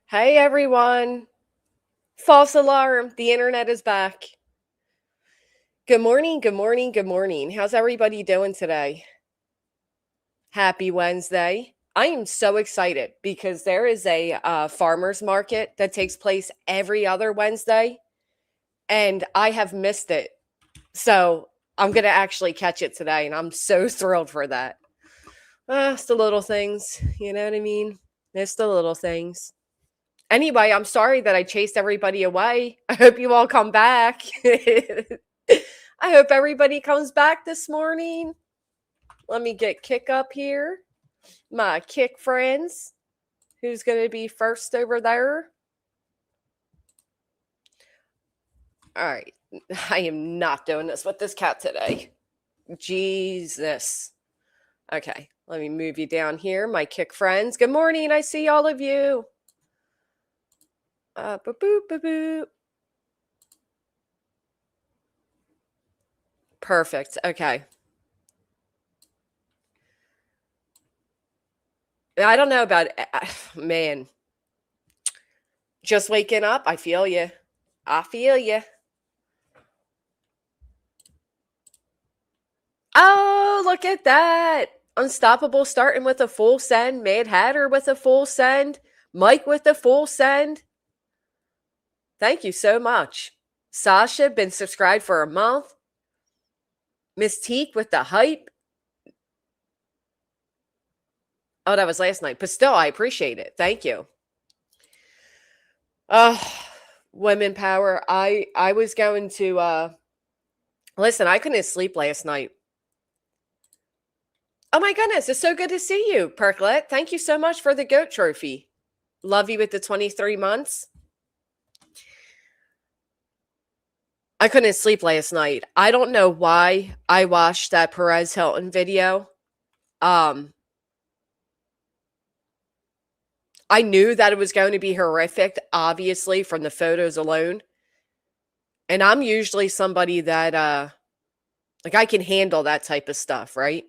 Hey everyone. False alarm. The internet is back. Good morning. Good morning. Good morning. How's everybody doing today? Happy Wednesday. I am so excited because there is a farmer's market that takes place every other Wednesday, and I have missed it. So I'm going to actually catch it today, and I'm so thrilled for that. It's the little things. You know what I mean? It's the little things. Anyway, I'm sorry that I chased everybody away. I hope you all come back. I hope everybody comes back this morning. Let me get Kick up here. My Kick friends. Who's going to be first over there? All right. I am not doing this with this cat today. Jesus. Okay. Let me move you down here, my Kick friends. Good morning. I see all of you. Boop, boop, boop, boop. Perfect. Okay. I don't know about man. Just waking up. I feel you. I feel you. Oh, look at that. Unstoppable starting with a full send. Mad Hatter with a full send. Mike with a full send. Thank you so much. Sasha, been subscribed for a month. Miss Teak with the hype. Oh, that was last night. But still, I appreciate it. Thank you. Oh, women power. I was going to listen, I couldn't sleep last night. Oh my goodness, it's so good to see you, Perklet. Thank you so much for the GOAT trophy. Love you with the 23 months. I couldn't sleep last night. I don't know why I watched that Perez Hilton video. I knew that it was going to be horrific, obviously, from the photos alone. And I'm usually somebody that like I can handle that type of stuff, right?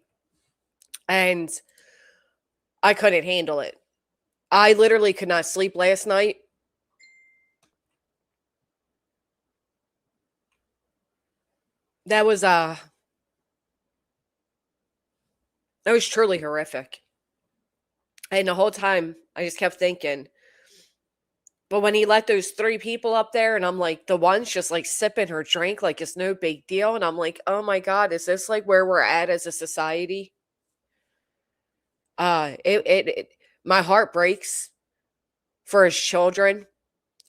And I couldn't handle it. I literally could not sleep last night. That was truly horrific. And the whole time I just kept thinking, but when he let those three people up there and I'm like, the one's just like sipping her drink like it's no big deal. And I'm like, oh my God, is this like where we're at as a society? My heart breaks for his children.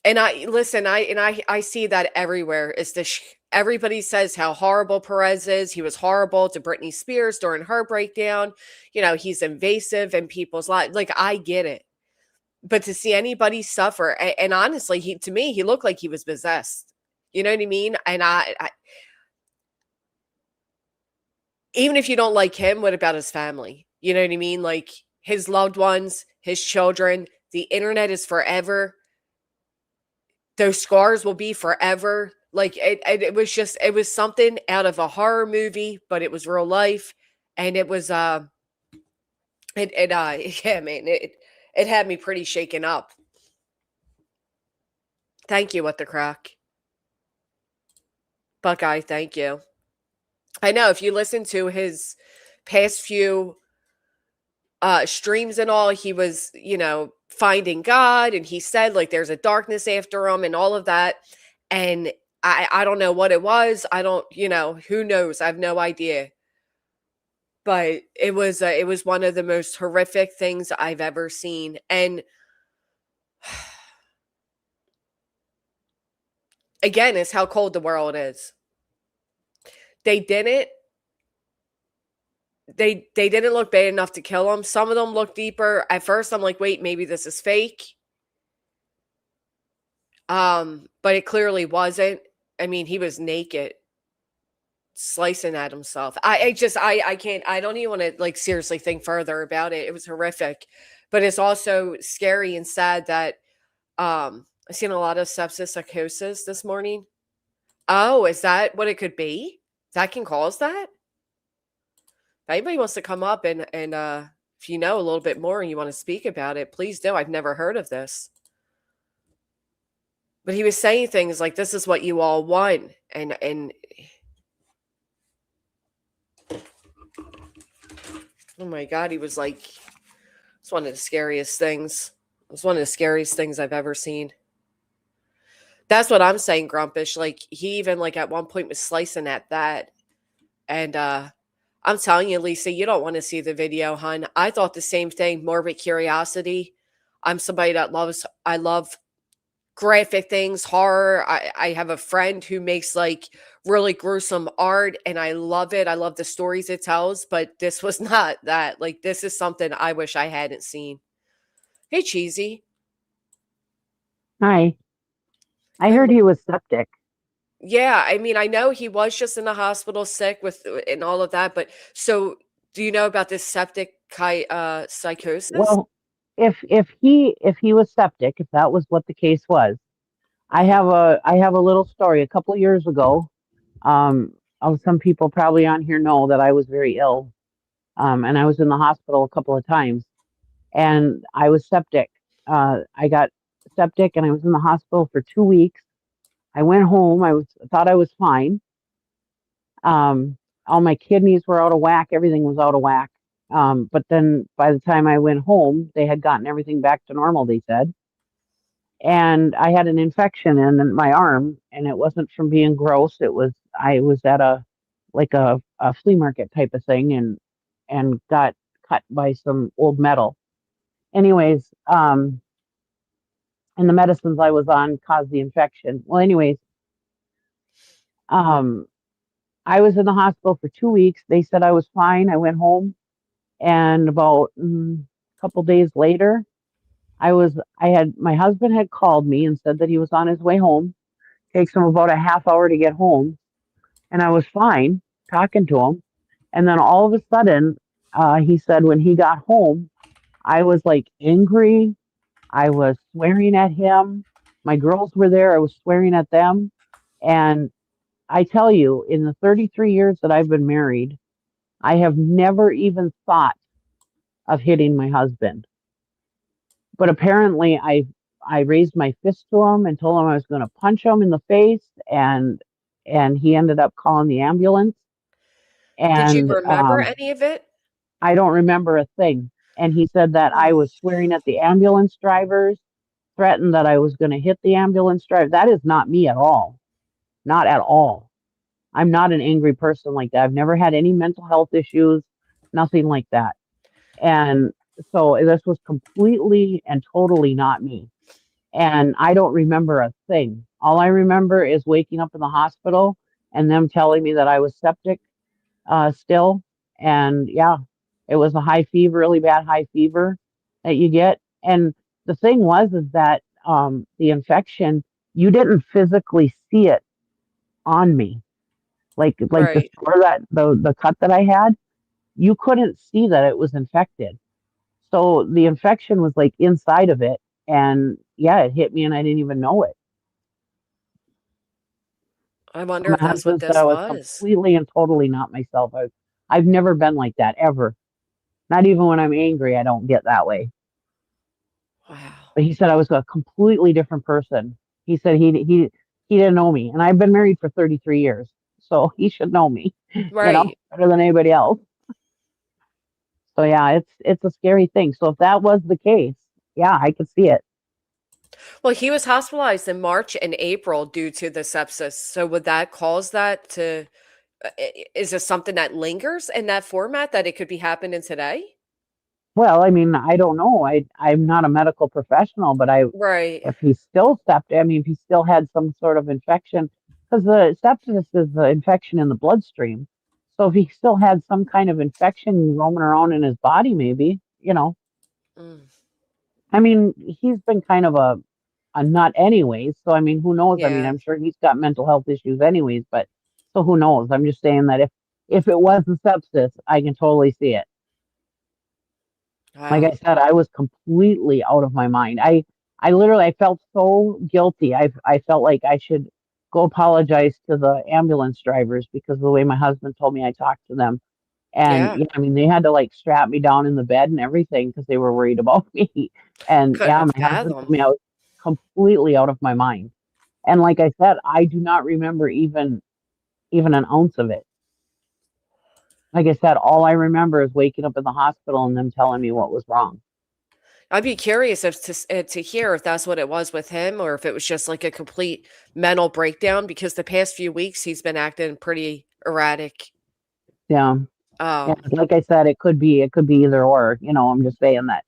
And I see that everywhere. Is this everybody says how horrible Perez is. He was horrible to Britney Spears during her breakdown. You know, he's invasive in people's lives. Like, I get it. But to see anybody suffer, and honestly, to me, he looked like he was possessed. You know what I mean? And I even if you don't like him, what about his family? You know what I mean? Like his loved ones, his children, the internet is forever. Those scars will be forever. Like it was something out of a horror movie, but it was real life. And it was, yeah, man, it had me pretty shaken up. Thank you, What the Crack. Buckeye, thank you. I know if you listen to his past few streams and all, he was, finding God, and he said like there's a darkness after him and all of that. And I don't know what it was. I don't, who knows? I have no idea. But it was one of the most horrific things I've ever seen. And again, it's how cold the world is. They didn't they didn't look bad enough to kill him. Some of them look deeper. At first I'm like, wait, maybe this is fake. But it clearly wasn't. I mean, he was naked, slicing at himself. I can't, I don't even want to like seriously think further about it. It was horrific. But it's also scary and sad that I've seen a lot of sepsis psychosis this morning. Oh, is that what it could be? That can cause that? If anybody wants to come up and if you know a little bit more and you want to speak about it, please do. I've never heard of this. But he was saying things like, "This is what you all want," and oh my god, he was like, it's one of the scariest things. It was one of the scariest things I've ever seen. That's what I'm saying, Grumpish. Like he even like at one point was slicing at that. And I'm telling you, Lisa, you don't want to see the video, hun. I thought the same thing, morbid curiosity. I'm somebody that I love graphic things, horror. I have a friend who makes like really gruesome art and I love it. I love the stories it tells, but this was not that. Like, this is something I wish I hadn't seen. Hey, Cheesy. Hi. I Good heard morning. he was septic. Yeah, I mean, I know he was just in the hospital sick with and all of that, but so do you know about this psychosis? Well, if he was septic, if that was what the case was, Mhm. I have a little story. A couple of years ago, some people probably on here know that I was very ill, and I was in the hospital a couple of times, and I was septic. I got septic, and I was in the hospital for 2 weeks. I went home. Thought I was fine. Um, all my kidneys were out of whack. Everything was out of whack. But then by the time I went home, they had gotten everything back to normal, they said. And I had an infection in my arm, and it wasn't from being gross. I was at a flea market type of thing and got cut by some old metal. Anyways, and the medicines I was on caused the infection. Well, anyways, um, I was in the hospital for 2 weeks. They said I was fine. I went home. And about a couple days later, my husband had called me and said that he was on his way home. Takes him about a half hour to get home. And I was fine talking to him. And then all of a sudden, he said when he got home, I was like angry. I was swearing at him. My girls were there. I was swearing at them. And I tell you, in the 33 years that I've been married, I have never even thought of hitting my husband. But apparently, I raised my fist to him and told him I was going to punch him in the face, and he ended up calling the ambulance. Did you And remember any of it? I don't remember a thing. And he said that I was swearing at the ambulance drivers, threatened that I was going to hit the ambulance driver. That is not me at all. Not at all. I'm not an angry person like that. I've never had any mental health issues, nothing like that. And so this was completely and totally not me. And I don't remember a thing. All I remember is waking up in the hospital and them telling me that I was septic still. And yeah, it was a high fever, really bad high fever that you get. And the thing was, is that the infection, you didn't physically see it on me. Like the Right. sore that the cut that I had, you couldn't see that it was infected. So the infection was like inside of it. And yeah, it hit me and I didn't even know it. I wonder My if that's what husband said I this was was. completely and totally not myself. I've never been like that ever. Not even when I'm angry, I don't get that way. Wow. But he said I was a completely different person. He said he didn't know me, and I've been married for 33 years, so he should know me, Right. better than anybody else. So yeah, it's a scary thing. So if that was the case, yeah, I could see it. Well, he was hospitalized in March and April due to the sepsis. So would that cause that to is this something that lingers in that format that it could be happening today? Well, I mean, I don't know. I'm not a medical professional, but I Right. if he still stepped, I mean, if he still had some sort of infection, because the sepsis is the infection in the bloodstream. So if he still had some kind of infection roaming around in his body, maybe, Mm. I mean, he's been kind of a nut anyways. So I mean, who knows? I mean, Yeah. I'm sure he's got mental health issues anyways, but so who knows? I'm just saying that if it wasn't sepsis, I can totally see it. Like I Wow. said, I was completely out of my mind. I literally I felt so guilty. I felt like I should go apologize to the ambulance drivers because of the way my husband told me I talked to them. And Yeah. yeah, I mean they had to like strap me down in the bed and everything because they were worried about me. And Couldn't yeah, have my husband told fathomed. me I was completely out of my mind. And like I said, I do not remember even an ounce of it. Like I said, all I remember is waking up in the hospital and them telling me what was wrong. I'd be curious if to hear if that's what it was with him or if it was just like a complete mental breakdown because the past few weeks he's been acting pretty erratic. Yeah. Yeah. Um, Like I said, it could be either or. I'm just saying that.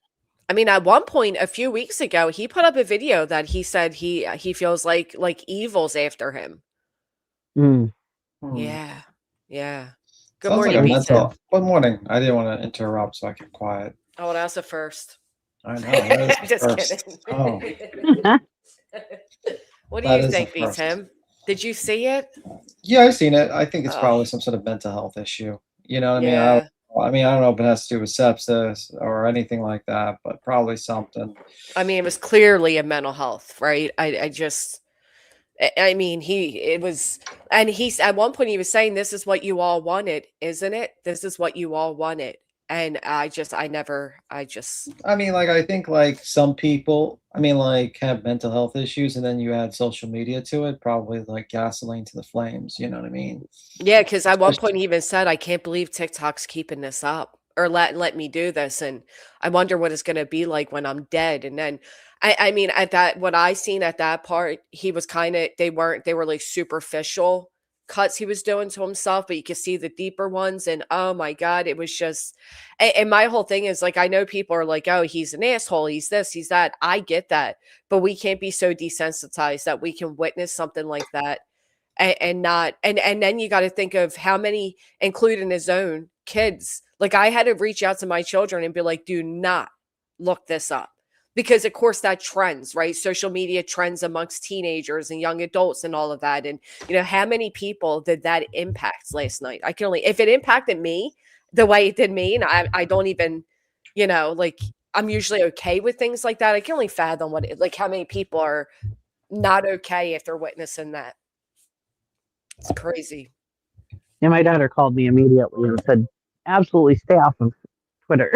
I mean, at one point a few weeks ago, he put up a video that he said he feels like evil's after him. Mm. Hmm. Yeah, yeah. Good Sounds like morning, a B-Tip. mental. Good morning. I didn't want to interrupt, so I kept quiet. Oh, that's a first. I know that is I'm the just first. kidding. Oh, What do that you is a think, first. B-Tim? Did you see it? Yeah, I've seen it. I think it's Oh, probably some sort of mental health issue. You know what I mean? yeah. I don't know if it has to do with sepsis or anything like that, but probably something. I mean, it was clearly a mental health, right? I just I mean, it was, and he's at one point he was saying, "This is what you all wanted, isn't it? This is what you all wanted." And I just, I mean, like I think like some people, I mean, like have mental health issues, and then you add social media to it, probably like gasoline to the flames. You know what I mean? yeah, because at one point Especially, he even said, "I can't believe TikTok's keeping this up or let me do this," and I wonder what it's going to be like when I'm dead. And then, I mean, at that what I seen at that part, he was kind of they were like superficial cuts he was doing to himself, but you could see the deeper ones. And oh my god, it was just, and my whole thing is like I know people are like, "Oh, he's an asshole, he's this, he's that." I get that, but we can't be so desensitized that we can witness something like that and not and then you got to think of how many including his own kids, like I had to reach out to my children and be like, do not look this up, because of course that trends, right? Social media trends amongst teenagers and young adults and all of that. And how many people did that impact last night? I can only, if it impacted me the way it did me, and I don't even, like, I'm usually okay with things like that. I can only fathom like how many people are not okay if they're witnessing that. It's crazy. And my daughter called me immediately and said, absolutely stay off of Twitter.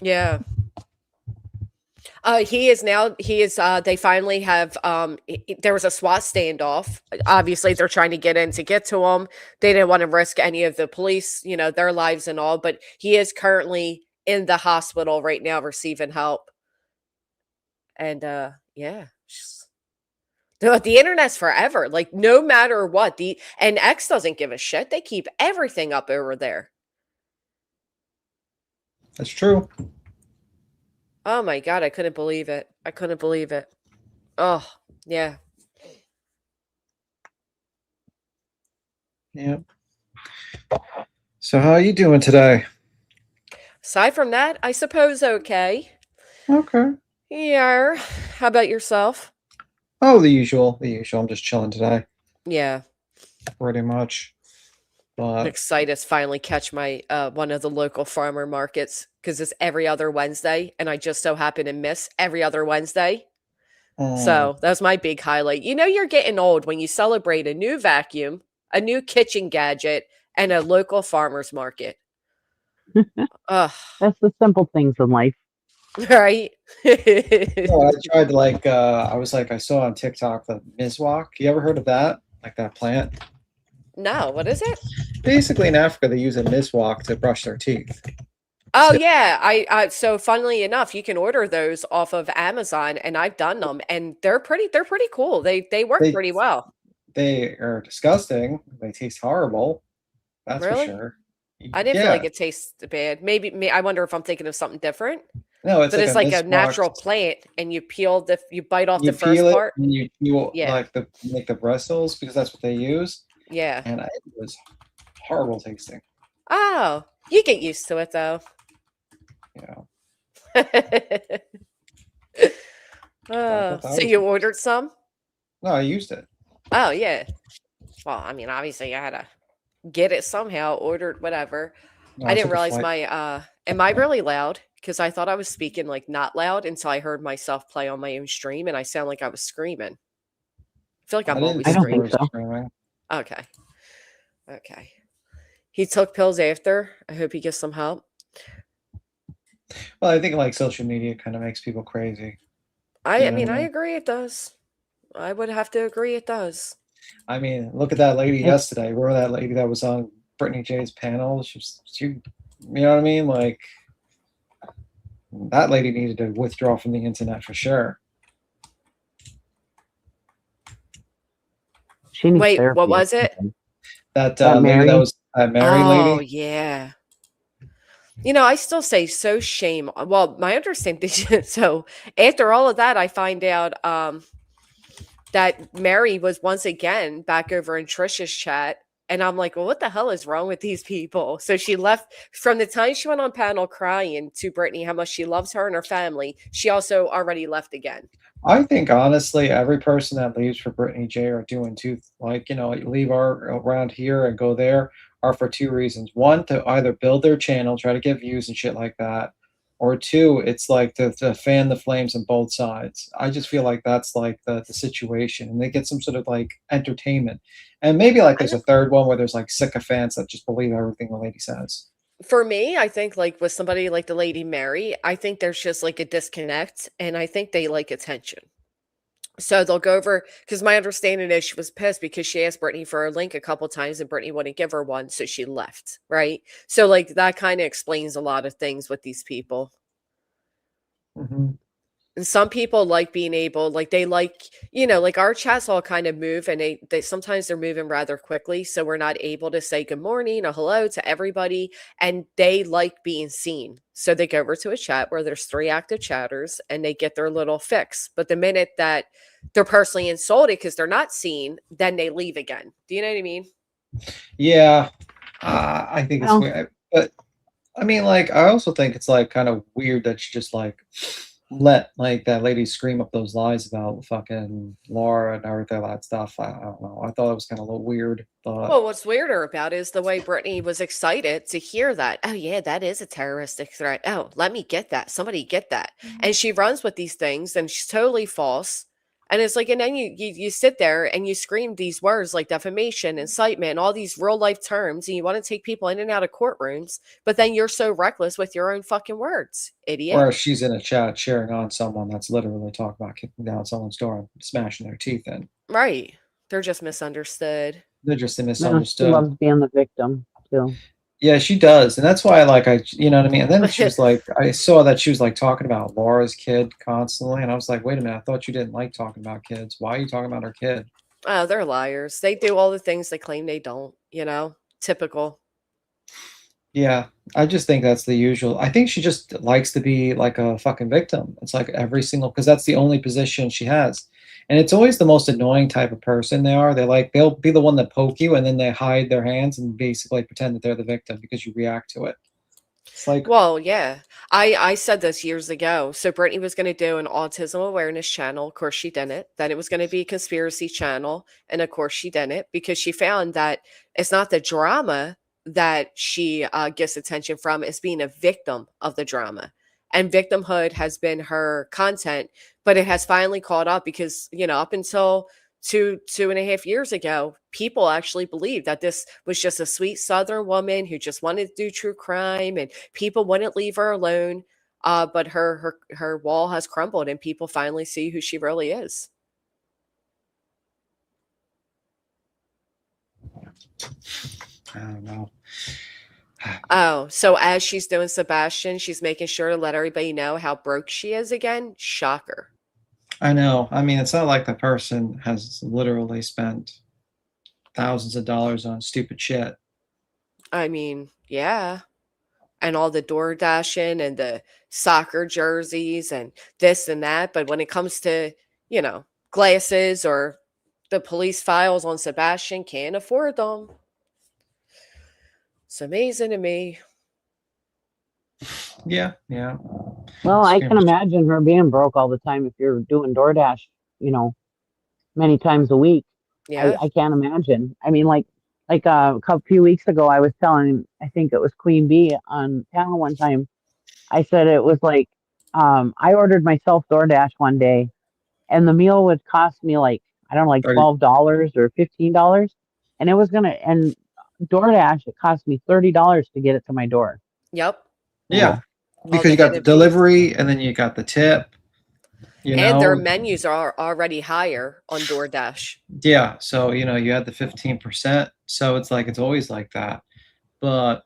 Yeah. They finally have there was a SWAT standoff. Obviously they're trying to get in to get to him. They didn't want to risk any of the police, their lives and all, but he is currently in the hospital right now receiving help. And yeah. The internet's forever. Like no matter what, and X doesn't give a shit. They keep everything up over there. that's true. Oh my god, I couldn't believe it. I couldn't believe it. Oh, yeah. Yeah. So how are you doing today? Aside from that, I suppose okay. Okay. Yeah. How about yourself? Oh, the usual. The usual. I'm just chilling today, Yeah. pretty much. I'm But excited to finally catch my one of the local farmer markets because it's every other Wednesday, and I just so happen to miss every other Wednesday. mm, So that's my big highlight. You're getting old when you celebrate a new vacuum, a new kitchen gadget, and a local farmer's market. Ugh, That's the simple things in life. right? no, I tried to like. I was like, I saw on TikTok the miswak. You ever heard of that? Like that plant? No, what is it? Basically, in Africa, they use a miswak to brush their teeth. Oh So yeah, so funnily enough, you can order those off of Amazon, and I've done them, and they're pretty cool. They work they pretty well. they are disgusting. They taste horrible. That's for Really? sure. I didn't feel like Yeah. it tastes bad. Maybe I wonder if I'm thinking of something different. No, it's But like it's a like a miswak. natural plant, and you bite off the You first peel it part. and you Yeah, like the make the bristles because that's what they use, yeah. and it was horrible tasting. Oh, you get used to it though. You know, but I Oh, thought that so was you ordered some? no, I used it. Oh yeah. Well, I mean, obviously I had to get it somehow, ordered whatever. No, I I didn't took a realize flight. my am I really loud? Because I thought I was speaking like not loud until I heard myself play on my own stream and I sound like I was screaming. I feel like I I'm didn't always I think don't you think were screaming. so. screaming. Okay. Okay. He took pills after. I hope he gets some help. Well, I think like social media kind of makes people crazy. I You I know what mean, I I mean? agree it does. I would have to agree it does. I mean, look at that lady It, yesterday. Remember that lady that was on Brittany J's panel? You know what I mean? Like, that lady needed to withdraw from the internet for sure. she needs Wait, what therapy or was it? something. That That lady that Mary, was Mary Oh, lady. yeah. I still say so shame. Well, my understanding so after all of that, I find out that Mary was once again back over in Trisha's chat. And I'm like, well, what the hell is wrong with these people? So she left from the time she went on panel crying to Brittany how much she loves her and her family. She also already left again. I think honestly, every person that leaves for Brittany J are doing two, like, leave around here and go there are for two reasons. One, to either build their channel, try to get views and shit like that, or two, it's like to fan the flames on both sides. I just feel like that's like the situation, and they get some sort of like entertainment, and maybe like I there's know. a third one where there's like sycophants that just believe everything the lady says. For me, I think like with somebody like the Lady Mary, I think there's just like a disconnect and I think they like attention. So they'll go over because my understanding is she was pissed because she asked Brittany for a link a couple times and Brittany wouldn't give her one, so she left, right? So like that kind of explains a lot of things with these people. Hmm. And some people like being able, like they like, like our chats all kind of move and they sometimes they're moving rather quickly. So we're not able to say good morning or hello to everybody. And they like being seen. So they go over to a chat where there's 3 active chatters and they get their little fix. But the minute that they're personally insulted because they're not seen, then they leave again. Do you know what I mean? Yeah, I think it's well, weird, but I mean, like, I also think it's like kind of weird that she just like let like that lady scream up those lies about fucking Laura and everything that stuff. I don't know. I thought it was kind of a little weird, but Well, what's weirder about it is the way Brittany was excited to hear that. Oh, yeah, that is a terroristic threat. Oh, let me get that. Somebody get that. And she runs with these things and she's totally false. And it's like, and then you sit there and you scream these words like defamation, incitement, all these real life terms, and you want to take people in and out of courtrooms, but then you're so reckless with your own fucking words, idiot. or she's in a chat cheering on someone that's literally talking about kicking down someone's door and smashing their teeth in. Right. They're just misunderstood. They're just no, she misunderstood. loves being the victim too. Yeah, she does, and that's why, like, you know what I mean. And then she was like, I saw that she was like talking about Laura's kid constantly, and I was like, wait a minute, I thought you didn't like talking about kids. Why are you talking about her kid? Oh, they're liars. They do all the things they claim they don't. Typical. Yeah, I just think that's the usual. I think she just likes to be like a fucking victim. It's like every single, because that's the only position she has. And it's always the most annoying type of person they are. They'll be the one that poke you and then they hide their hands and basically pretend that they're the victim because you react to it. It's like, Well, yeah. I said this years ago. So Brittany was going to do an autism awareness channel. Of course, she didn't. Then it was going to be a conspiracy channel. And of course, she didn't because she found that it's not the drama that she gets attention from, it's being a victim of the drama. And victimhood has been her content, but it has finally caught up because, up until 2.5 years ago, people actually believed that this was just a sweet Southern woman who just wanted to do true crime, and people wouldn't leave her alone. But her wall has crumbled, and people finally see who she really is. I don't know. Oh, so as she's doing Sebastian, she's making sure to let everybody know how broke she is again. Shocker. I know. I mean, it's not like the person has literally spent thousands of dollars on stupid shit. I mean, yeah. And all the door dashing and the soccer jerseys and this and that. But when it comes to, glasses or the police files on Sebastian, can't afford them. It's amazing to me. Yeah, yeah. Well, I can Screamers. imagine her being broke all the time if you're doing DoorDash, you know, many times a week. I, Yeah. I can't imagine. I mean, like a couple few weeks ago, I was telling, I think it was Queen Bee on panel one time. I said it was like, I ordered myself DoorDash one day, and the meal would cost me like I don't know, like Are $12 or $15, and it was gonna and DoorDash it cost me $30 to get it to my door. Yep. Yeah, So All because the you got the hidden fees. delivery and then you got the tip. you And their know? menus are already higher on DoorDash. Yeah, so, you had the 15%, so it's like it's always like that. But,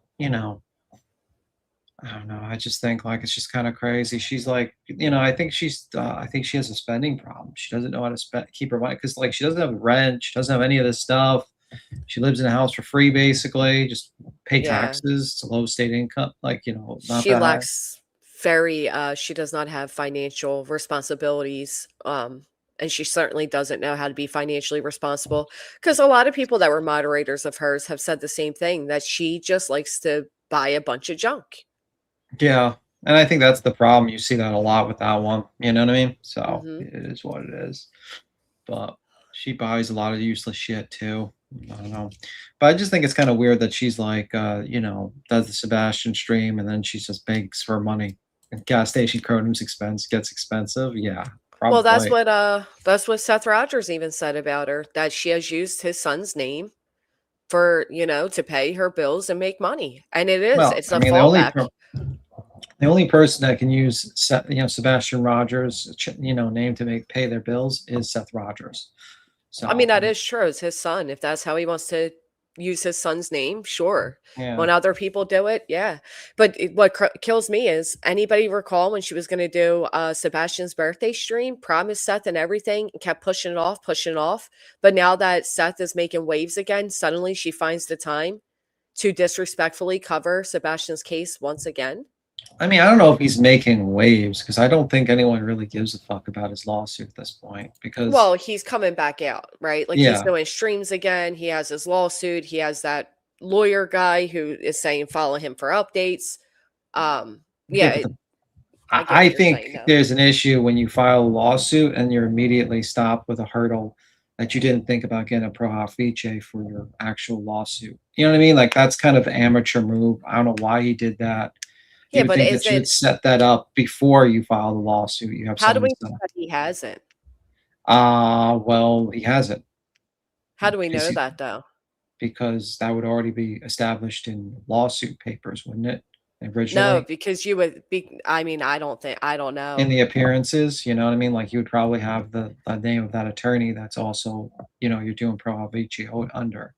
I don't know, I just think, like, it's just kinda crazy. She's like, I think she has a spending problem. She doesn't know how to keep her money because, like, she doesn't have rent, she doesn't have any of this stuff. She lives in a house for free, basically, just pay Yeah. taxes. It's a low state income, like, not She that high. lacks she does not have financial responsibilities, and she certainly doesn't know how to be financially responsible. Because a lot of people that were moderators of hers have said the same thing, that she just likes to buy a bunch of junk. Yeah, and I think that's the problem. You see that a lot with that one, you know what I mean? So, Mhm. it is what it is. But she buys a lot of useless shit too. I don't know. But I just think it's kinda weird that she's like, does the Sebastian stream and then she just begs for money. And gas station chronum's gets expensive. Yeah, Well, probably. that's what Seth Rogers even said about her, that she has used his son's name for, to pay her bills and make money, and Well, it's I a mean, fallback. the only person that can use Sebastian Rogers, name to pay their bills is Seth Rogers. I mean, So, that is true, it's his son. If that's how he wants to use his son's name, sure. yeah. When other people do it, yeah. But what kills me is, anybody recall when she was going to do Sebastian's birthday stream, promised Seth and everything, and kept pushing it off. But now that Seth is making waves again, suddenly she finds the time to disrespectfully cover Sebastian's case once again. I mean, I don't know if he's making waves because I don't think anyone really gives a fuck about his lawsuit at this point. Because, Well, he's coming back out, right? Like, he's yeah, doing streams again. He has his lawsuit. He has that lawyer guy who is saying follow him for updates. yeah, Yeah, but I get what I you're saying think though. there's an issue when you file a lawsuit and you're immediately stopped with a hurdle that you didn't think about getting a pro hafiche for your actual lawsuit. You know what I mean? Like that's kind of an amateur move. I don't know why he did that. You Yeah, would but think that is you would it set that up before you file the lawsuit. You have how do we someone know set up. that he hasn't? Well, he hasn't How do we because know that though? that would already be established in lawsuit papers, wouldn't it? No, Originally, because you would be I mean, I don't in know. the appearances, you know what I mean? Like you would probably have the name of that attorney that's also, you're doing pro habeas under.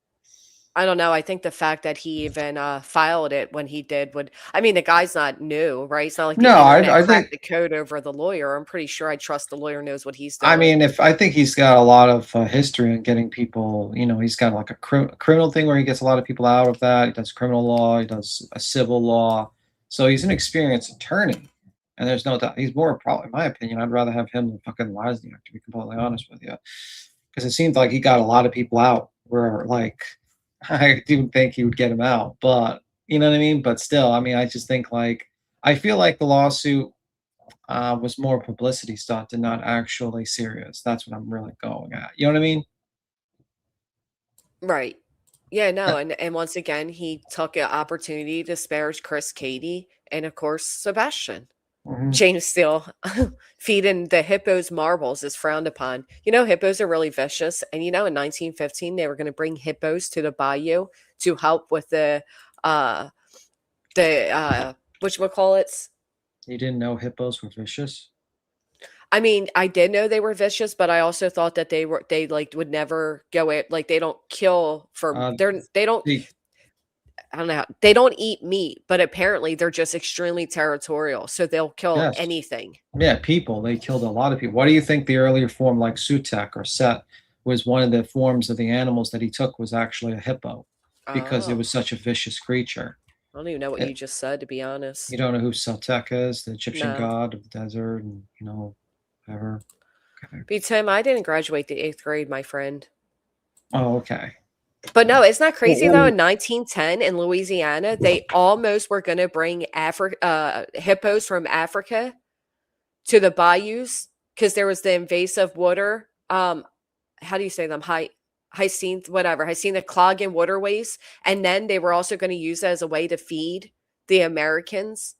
I don't know. I think the fact that he even filed it when he did would, I mean, the guy's not new, right? It's not like the No, internet I cracked think the code over the lawyer. I'm pretty sure I trust the lawyer knows what he's I doing. mean, if I think he's got a lot of history in getting people, he's got like a criminal thing where he gets a lot of people out of that. He does criminal law, he does a civil law. So he's an experienced attorney. And there's no doubt he's more probably, in my opinion, I'd rather have him than fucking Wozniak, to be completely honest with you. Because it seems like he got a lot of people out where, like, I do think he would get him out. But, you know what I mean? But still, I mean, I just think, like, I feel like the lawsuit was more publicity stunt and not actually serious. That's what I'm really going at. You know what I mean? Right. Yeah, Uh, no, and once again, he took an opportunity to disparage Chris, Katie, and of course Sebastian. mhm. James Steele feeding the hippos marbles is frowned upon. Hippos are really vicious, and in 1915 they were going to bring hippos to the bayou to help with uh the whatchamacallits. You didn't know hippos were vicious? I mean, I did know they were vicious, but I also thought that they like would never go it like they don't kill for Uh, they don't the, I don't know. They don't eat meat, but apparently they're just extremely territorial, so they'll kill yes. anything. Yeah, people. They killed a lot of people. Why do you think the earlier form, like Sutek or Set, was one of the forms of the animals that he took was actually a hippo because it Oh, was such a vicious creature. I don't even know what you It, just said, to be you honest. don't know who Sutek is, the Egyptian No. god of the desert, and whatever. Okay. But Tim, I didn't graduate the eighth grade, my friend. Oh, okay. But no, it's not crazy though. Well, In 1910 in Louisiana, they almost were going to bring hippos from Africa to the bayous because there was the invasive water. How do you say them? Hyacinthe clogging waterways, and then they were also going to use it as a way to feed the Americans.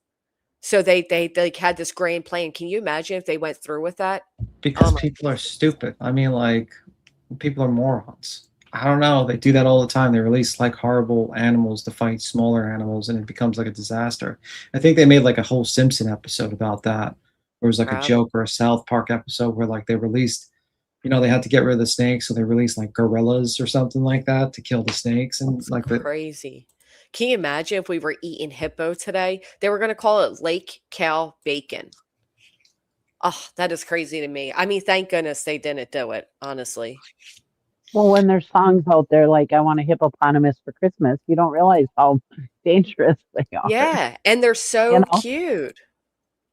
So they like had this grand plan. Can you imagine if they went through with that? Oh Because my people are stupid. I mean, like, people are morons. I don't know. They do that all the time. They release like horrible animals to fight smaller animals, and it becomes like a disaster. I think they made like a whole Simpson episode about that, There was like a Yep. joke or a South Park episode where like they released, they had to get rid of the snakes, so they released like gorillas or something like that to kill the snakes, and It's like the crazy. Can you imagine if we were eating hippo today? They were going to call it Lake Cow Bacon. Oh, that is crazy to me. I mean, thank goodness they didn't do it, honestly. Well, when there's songs out there like "I Want a Hippopotamus for Christmas," you don't realize how dangerous they are. Yeah, and they're You so know, cute.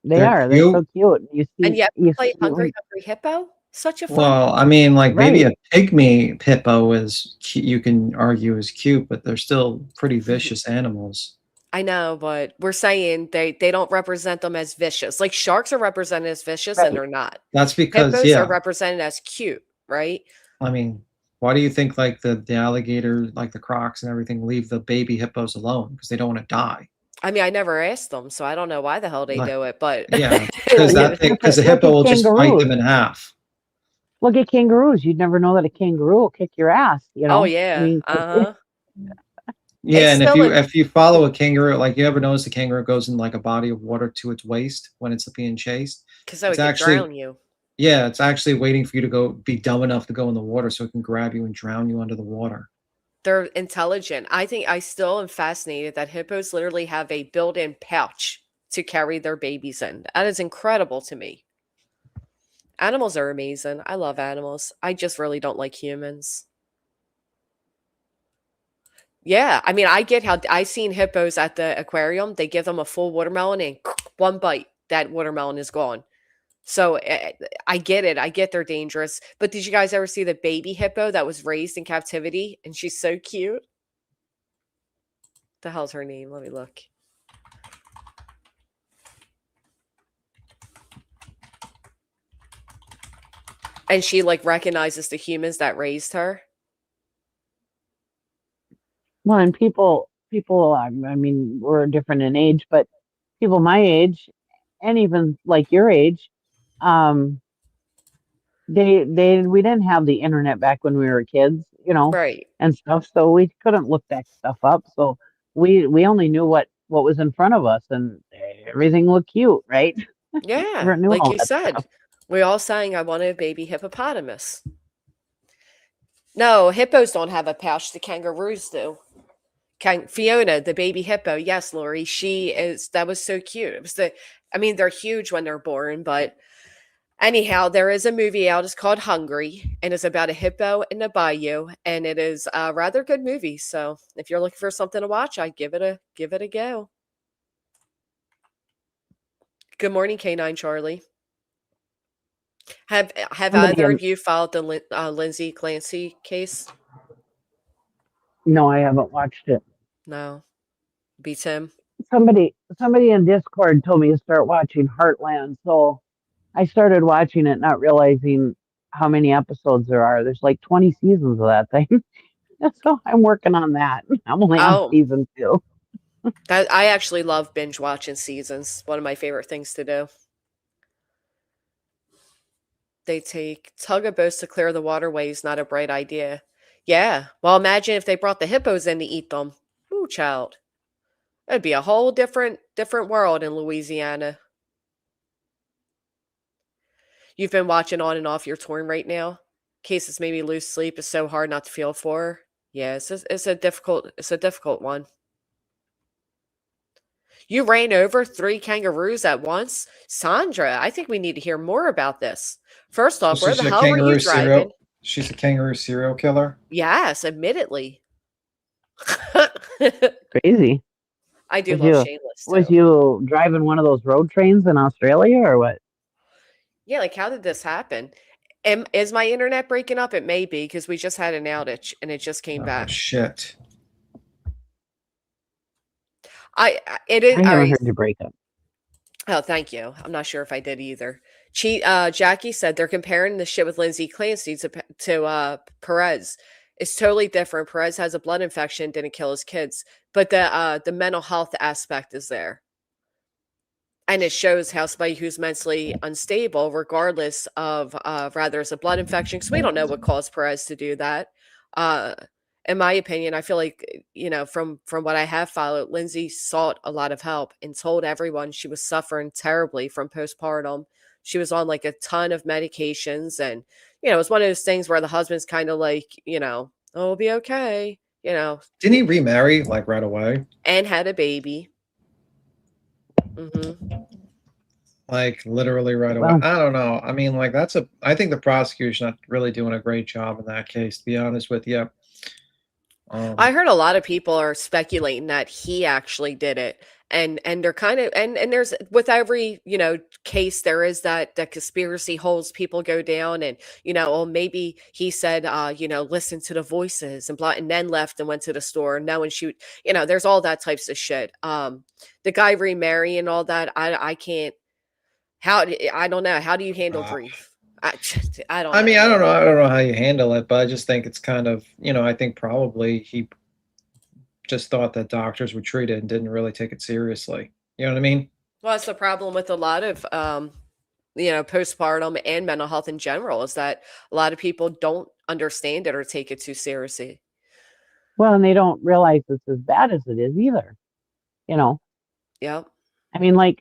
they they're are. They're cute. so cute. And yet You play see, Hungry like, Hungry Hippo? Such a fun Well, I mean, like maybe right? a pygmy hippo is you can argue is cute, but they're still pretty vicious animals. I know, but we're saying they don't represent them as vicious. Like sharks are represented as vicious and Right. they're not. That's because, Hippos are yeah, represented as cute, right? I mean, why do you think like the alligator, like the crocs and everything, leave the baby hippos alone? Because they don't want to die. I mean, I never asked them, so I don't know why the hell they Like, do it, but yeah, because Well, you that know. thing, because the look hippo at will just bite kangaroos. them in half. Look at kangaroos. You'd never know that a kangaroo will kick your ass. Oh I yeah. mean, Uh-huh. It's Yeah, and if still you in if you follow a kangaroo, like you ever notice the kangaroo goes in like a body of water to its waist when it's being chased? because so It's it could actually drown you. Yeah, it's actually waiting for you to go be dumb enough to go in the water so it can grab you and drown you under the water. They're intelligent. I think I still am fascinated that hippos literally have a built-in pouch to carry their babies in. That is incredible to me. Animals are amazing. I love animals. I just really don't like humans. Yeah, I mean, I get how I seen hippos at the aquarium. They give them a full watermelon and one bite, that watermelon is gone. So I get it. I get they're dangerous. But did you guys ever see the baby hippo that was raised in captivity? And she's so cute. The hell's her name? Let me look. And she like recognizes the humans that raised her. well, and people. I mean, we're different in age, but people my age, and even like your age, um, we didn't have the internet back when we were kids, Right. and stuff. So we couldn't look that stuff up. So we only knew what was in front of us, and everything looked cute, right? Yeah, Never knew like all you that said. stuff. We all sang I wanted a baby hippopotamus. No, hippos don't have a pouch. The kangaroos do. Fiona, the baby hippo. Yes, Lori, she is. That was so cute. It was I mean, they're huge when they're born, but anyhow, there is a movie out. It's called Hungry, and it's about a hippo in a bayou, and it is a rather good movie. So, if you're looking for something to watch, I give it a go. Good morning, Canine Charlie. Have Somebody either in of you followed the Lindsay Clancy case? No, I haven't watched it. No, beats him. Somebody in Discord told me to start watching Heartland, so I started watching it, not realizing how many episodes there are. There's like 20 seasons of that thing. So I'm working on that. I'm only on Oh, season 2. that I actually love binge watching seasons. One of my favorite things to do. They take tugboats to clear the waterways. Not a bright idea. Yeah. Well, imagine if they brought the hippos in to eat them. Ooh, child. That'd be a whole different world in Louisiana. You've been watching on and off your torn right now. Cases made me lose sleep. It's so hard not to feel for her. Yeah, it's a difficult one. You ran over 3 kangaroos at once? Sandra, I think we need to hear more about this. First So off, where she's the a hell were you kangaroo serial. driving? She's a kangaroo serial killer. Yes, admittedly. Crazy. I do Was love you Shameless was too. you driving one of those road trains in Australia or what? Yeah, like how did this happen? Is my internet breaking up? It may be because we just had an outage and it just came Oh back. shit. It is I all haven't right. heard you break up. Oh, thank you. I'm not sure if I did either. Jackie said they're comparing the shit with Lindsay Clancy to Perez. It's totally different. Perez has a blood infection, didn't kill his kids, but the mental health aspect is there, and it shows how somebody who's mentally unstable, regardless of rather it's a blood infection, because we don't know what caused Perez to do that. Uh, in my opinion, I feel like from what I have followed, Lindsay sought a lot of help and told everyone she was suffering terribly from postpartum. She was on like a ton of medications, and it was one of those things where the husband's kind of like, oh, it'll be okay, Didn't he remarry like right away? and had a baby. Hmm. Like literally right away. Well, I don't know. I mean, like I think the prosecution not really doing a great job in that case, to be honest with you. I Um, heard a lot of people are speculating that he actually did it. And they're kind of, and there's, with every, case, there is that conspiracy holes people go down, and, oh, maybe he said, listen to the voices and blah, and then left and went to the store and no one shoot, there's all that types of shit. The guy remarrying, all that, I can't. I don't know. How do you handle uh, grief? I I don't I mean, know, I don't know. man. I don't know how you handle it, but I just think it's kind of, I think probably he just thought that doctors would treat it and didn't really take it seriously. You know what I mean? Well, that's the problem with a lot of postpartum and mental health in general, is that a lot of people don't understand it or take it too seriously. well, and they don't realize it's as bad as it is either. You know, Yep. I mean, I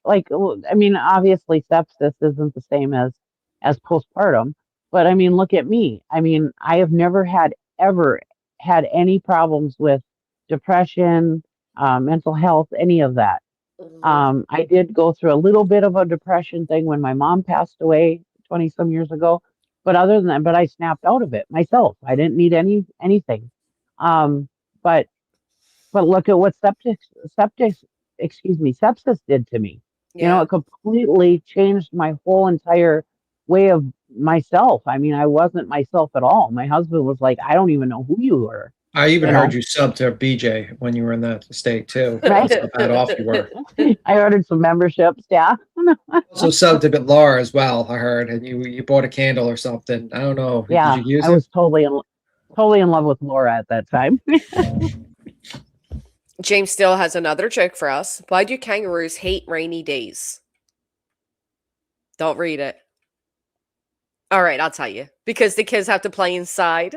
mean, obviously sepsis isn't the same as postpartum, but I mean, look at me. I mean, I have never ever had any problems with depression, mental health, any of that. Hmm. I did go through a little bit of a depression thing when my mom passed away 20 some years ago, but other than that, but I snapped out of it myself. I didn't need anything. Um, but look at what septic, sepsis did to me. You know, Yeah. it completely changed my whole entire way of myself. I mean, I wasn't myself at all. My husband was like, I don't even know who you were, I even you heard know, you sub to BJ when you were in that state too. right? That's how bad off you were. I ordered some memberships. Yeah. Also subbed to Laura as well, I heard, and you bought a candle or something. I don't know. Did Yeah. you use I it? was totally in love with Laura at that time. James still has another joke for us. Why do kangaroos hate rainy days? Don't read it. All right, I'll tell you. Because the kids have to play inside.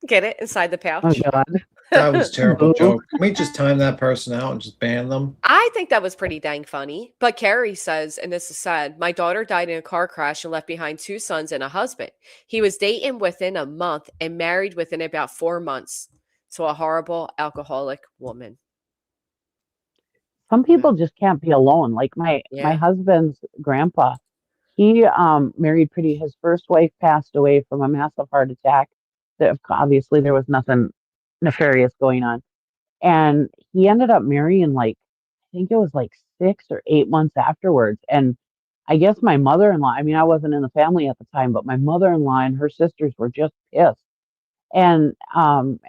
Get it? Inside the Oh, pouch. God. That was a terrible Boo. joke. Can we just time that person out and just ban them? I think that was pretty dang funny. But Carrie says, and this is sad, my daughter died in a car crash and left behind two sons and a husband. He was dating within a month and married within about 4 months to a horrible alcoholic woman. Some Wow. people just can't be alone. Like my Yeah. husband's grandpa, he married pretty. His first wife passed away from a massive heart attack. That obviously there was nothing nefarious going on, and he ended up marrying like I think it was like 6 or 8 months afterwards. And I guess my mother-in-law. I mean, I wasn't in the family at the time, but my mother-in-law and her sisters were just pissed. And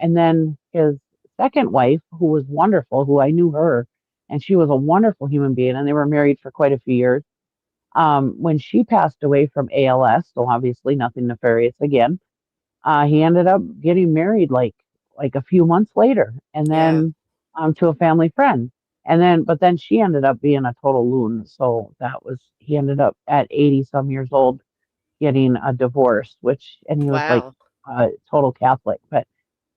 then his second wife, who was wonderful, who I knew her, and she was a wonderful human being, and they were married for quite a few years. When she passed away from ALS, so obviously nothing nefarious again, he ended up getting married like a few months later, and Yeah. then to a family friend. And then, but then she ended up being a total loon. So he ended up at 80 some years old getting a divorce, and he was like Wow. a total Catholic. But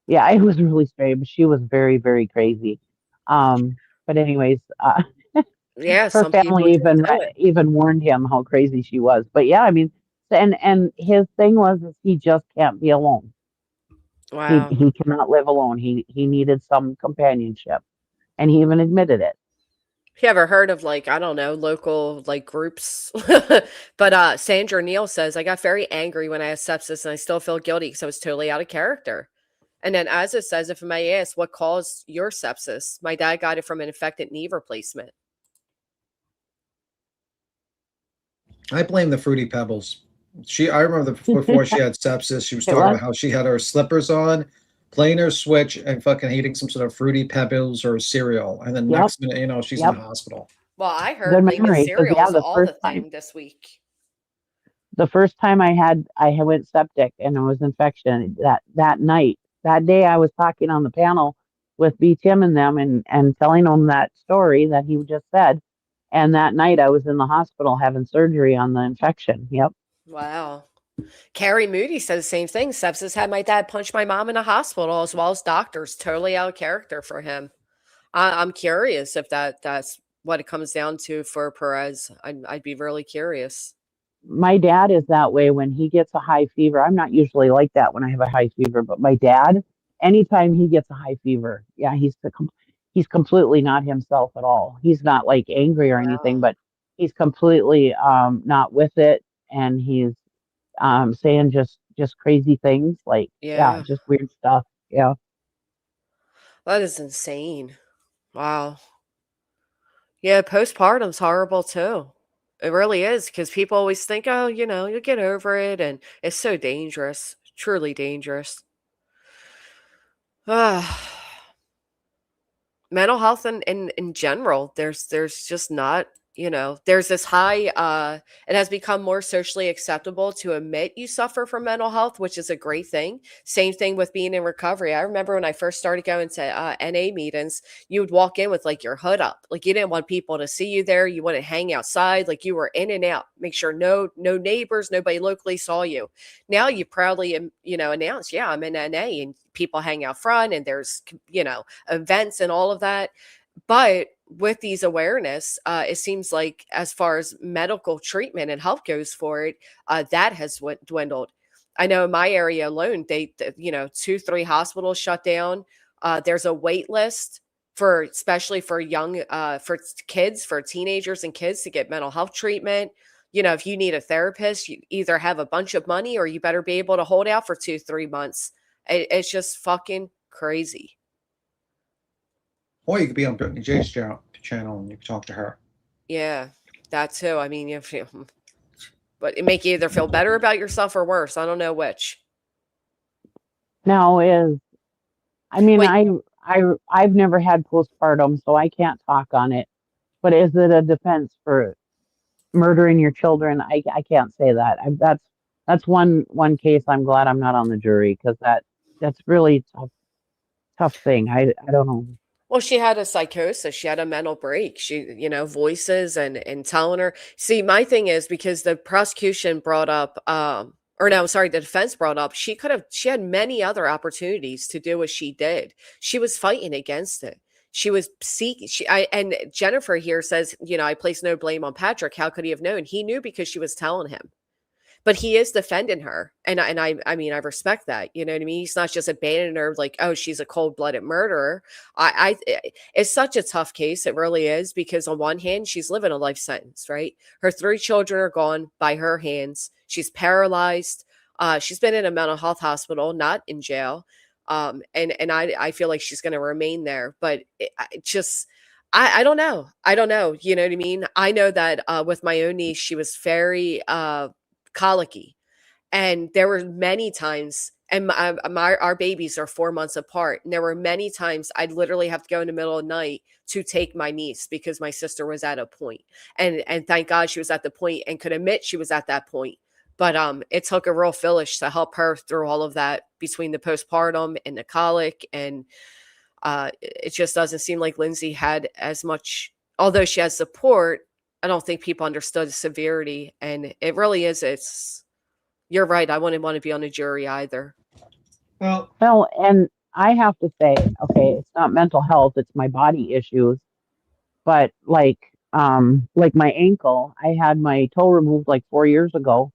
yeah, it was really strange. She was very, very crazy. But anyways, Yeah, her some people family just do it. even warned him how crazy she was. But yeah, I mean, and his thing was is he just can't be alone. Wow. He cannot live alone. He needed some companionship, and he even admitted it. You ever heard of, like, I don't know, local like groups? But Sandra Neal says, I got very angry when I had sepsis and I still feel guilty because I was totally out of character. And then as it says, if I may ask, what caused your sepsis? My dad got it from an infected knee replacement. I blame the Fruity Pebbles. I remember before she had sepsis, she was It talking was about how she had her slippers on, playing her Switch, and fucking eating some sort of Fruity Pebbles or cereal. And then yep, next minute, she's in the yep. hospital. Well, I Good heard maybe memory because yeah, cereals all the thing this week. the first time I had went septic and it was infection that night, that day I was talking on the panel with B Tim and them and telling them that story that he just said. And that night I was in the hospital having surgery on the infection. Yep. Wow. Carrie Moody said the same thing. Sepsis had my dad punch my mom in a hospital as well as doctors. Totally out of character for him. I'm curious if that's what it comes down to for Perez. I'd be really curious. my dad is that way when he gets a high fever. I'm not usually like that when I have a high fever, but my dad, anytime he gets a high fever, yeah, he's completely not himself at all. He's not like angry or anything, Wow. but he's completely not with it, and he's saying just crazy things like, yeah, Yeah. just weird stuff. Yeah. That is insane. Wow. Yeah, postpartum's horrible too. It really is because people always think, oh, you'll get over it. And it's so dangerous, truly dangerous. Ah. Mental health in general, there's just not, there's this high it has become more socially acceptable to admit you suffer from mental health, which is a great thing. Same thing with being in recovery. I remember when I first started going to NA meetings, you would walk in with like your hood up, like you didn't want people to see you there, you wouldn't hang outside, like you were in and out, make sure no neighbors, nobody locally saw you. Now you proudly announce, yeah, I'm in NA, and people hang out front, and there's events and all of that. But with these awareness, it seems like as far as medical treatment and help goes for it, that has dwindled. I know in my area alone, two, three hospitals shut down. There's a wait list for, especially for young, for kids, for teenagers and kids to get mental health treatment. If you need a therapist, you either have a bunch of money or you better be able to hold out for 2, 3 months. It's just fucking crazy. Or you could be on Brittany J's channel and you can talk to her. Yeah, that too. I mean, if you, but it make you either feel better about yourself or worse. I don't know which. Now is I mean, Wait, I've never had postpartum, so I can't talk on it. But is it a defense for murdering your children? I can't say that. That's one case I'm glad I'm not on the jury because that's really tough thing. I don't know. well, she had a psychosis. She had a mental break. She, voices and telling her. See, my thing is because the prosecution brought up, or no, sorry, the defense brought up, she had many other opportunities to do what she did. She was fighting against it. She was seeking. And Jennifer here says, I place no blame on Patrick. How could he have known? He knew because she was telling him. But he is defending her, and I mean, I respect that. You know what I mean? He's not just abandoning her like, oh, she's a cold blooded murderer. It's such a tough case. It really is, because on one hand, she's living a life sentence, right? Her 3 children are gone by her hands. She's paralyzed. She's been in a mental health hospital, not in jail. And I feel like she's going to remain there. But I don't know. I don't know. You know what I mean? I know that with my own niece, she was very colicky. And there were many times, and our babies are 4 months apart. And there were many times I'd literally have to go in the middle of the night to take my niece because my sister was at a point. And thank God she was at the point and could admit she was at that point. But it took a real village to help her through all of that, between the postpartum and the colic. And it just doesn't seem like Lindsay had as much, although she has support. I don't think people understood the severity. And it really is, you're right. I wouldn't want to be on a jury either. Well, Well, and I have to say, okay, it's not mental health, it's my body issues. But like my ankle, I had my toe removed like 4 years ago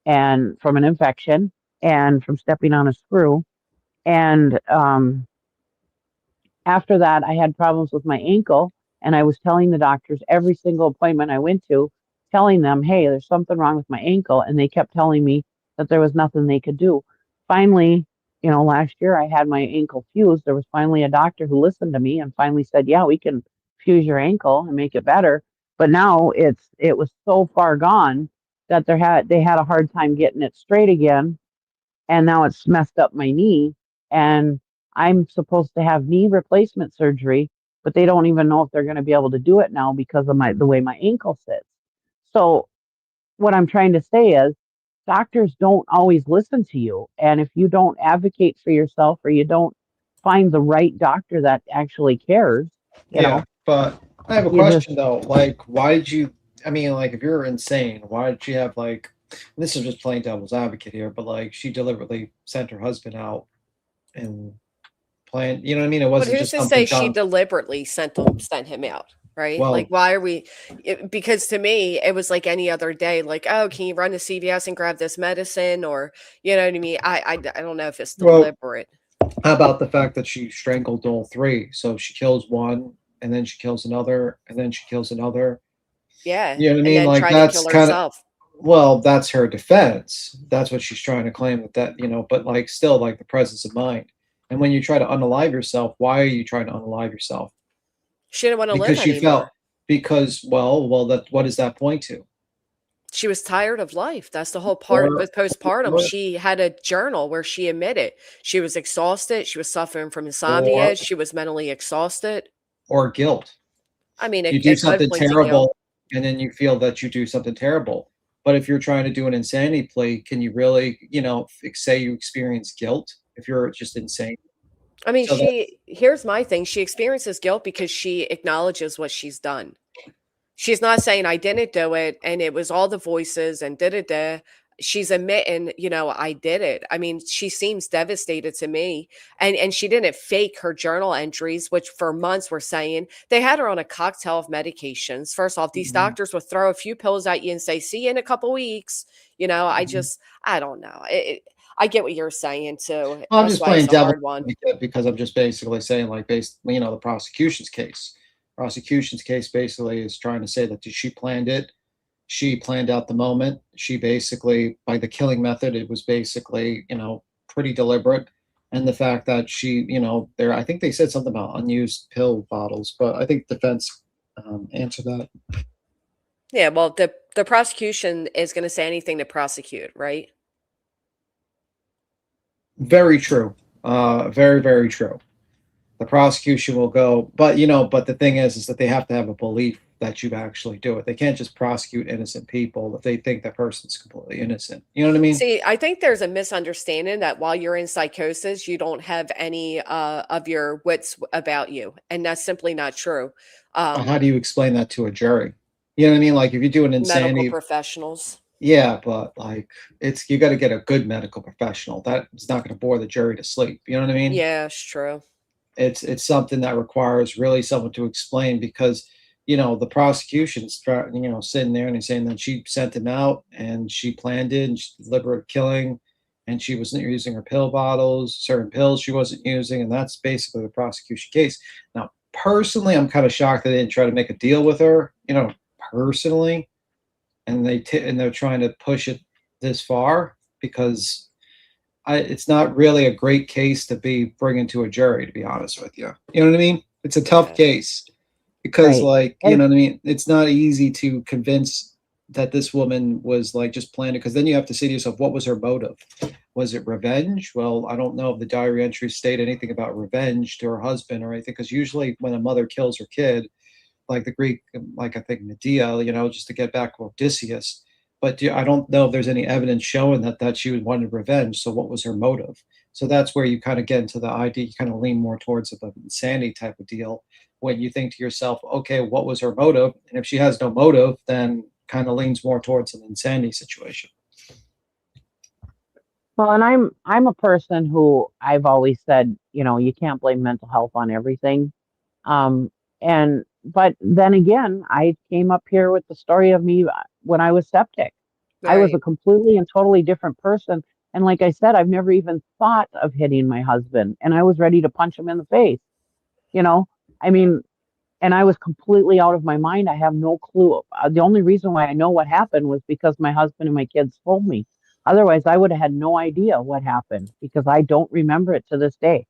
and from an infection and from stepping on a screw. And after that, I had problems with my ankle, and I was telling the doctors every single appointment I went to, telling them, hey, there's something wrong with my ankle. And they kept telling me that there was nothing they could do. Finally, last year I had my ankle fused. There was finally a doctor who listened to me and finally said, yeah, we can fuse your ankle and make it better. But now it was so far gone that they had a hard time getting it straight again, and now it's messed up my knee, and I'm supposed to have knee replacement surgery, but they don't even know if they're going to be able to do it now because of the way my ankle sits. So what I'm trying to say is doctors don't always listen to you, and if you don't advocate for yourself or you don't find the right doctor that actually cares, yeah, but I have a you just question though. Like, why did you? I mean, like, if you're insane, why did she have like? And this is just plain devil's advocate here, but like, she deliberately sent her husband out and planned. You know what I mean? It But wasn't who's just to say something she done. deliberately sent him out? right? Like, Well, why are we? Because to me, it was like any other day. Like, oh, can you run to CVS and grab this medicine, or you know what I mean? I don't know if it's well, deliberate. how about the fact that she strangled all three? So she kills one, and then she kills another, and then she kills another. Yeah, You know what I and mean? then Like try to that's kill kind of, herself. well, that's her defense. That's what she's trying to claim with that, but like still like the presence of mind. And when you try to unalive yourself, why are you trying to unalive yourself? She didn't want to live Because she felt anymore. because well, that what does that point to? She was tired of life. That's the whole part Or with postpartum. or She had a journal where she admitted she was exhausted. She was suffering from or insomnia. She was mentally exhausted. or guilt. I mean, You do it could something point to guilt. terrible and then you feel that you do something terrible. But if you're trying to do an insanity plea, can you really, say you experience guilt if you're just insane? I mean, So that here's my thing. She experiences guilt because she acknowledges what she's done. She's not saying I didn't do it and it was all the voices and da da da. She's admitting, I did it. I mean, she seems devastated to me. And she didn't fake her journal entries, which for months were saying they had her on a cocktail of medications. First off, these Mhm, doctors would throw a few pills at you and say, see you in a couple weeks. mhm. I don't know. I get what you're saying too. Well, I'm That's just why it's playing a devil hard one. advocate because I'm just basically saying, like, based, the prosecution's case. Prosecution's case basically is trying to say that she planned it. She planned out the moment. She basically, by the killing method, it was basically, pretty deliberate. And the fact that she, I think they said something about unused pill bottles, but I think defense answered that. Yeah, well, the prosecution is going to say anything to prosecute, right? Very true. Very, very true. The prosecution will go, but the thing is that they have to have a belief that you actually do it. They can't just prosecute innocent people if they think that person's completely innocent. You know what I mean? See, I think there's a misunderstanding that while you're in psychosis, you don't have any of your wits about you, and that's simply not true. How do you explain that to a jury? You know what I mean? Like if you do an Medical insanity, professionals. yeah, but like you got to get a good medical professional. That is not going to bore the jury to sleep. You know what I mean? Yeah, it's true. It's something that requires really someone to explain because the prosecution's sitting there and he's saying that she sent him out and she planned it and she deliberate killing and she wasn't using her pill bottles, certain pills she wasn't using, and that's basically the prosecution case. Now, personally, I'm kind of shocked they didn't try to make a deal with her, personally, and they're trying to push it this far because it's not really a great case to be bringing to a jury, to be honest with you. You know what I mean? It's a tough Yeah. case because, Right. like, you And know what I mean? It's not easy to convince that this woman was like just planning because then you have to say to yourself, what was her motive? Was it revenge? Well, I don't know if the diary entries state anything about revenge to her husband or anything because usually when a mother kills her kid, like the Greek, like I think Medea, just to get back with Odysseus. But I don't know if there's any evidence showing that she wanted revenge. So what was her motive? So that's where you kind of get into the idea. You kind of lean more towards the insanity type of deal when you think to yourself, okay, what was her motive? And if she has no motive, then kind of leans more towards an insanity situation. well, and I'm a person who I've always said, you can't blame mental health on everything. Um, and but then again, I came up here with the story of me when I was septic. I was a Right. completely and totally different person. And like I said, I've never even thought of hitting my husband, and I was ready to punch him in the face. You know, I mean, and I was completely out of my mind. I have no clue. The only reason why I know what happened was because my husband and my kids told me. Otherwise, I would have had no idea what happened because I don't remember it to this day.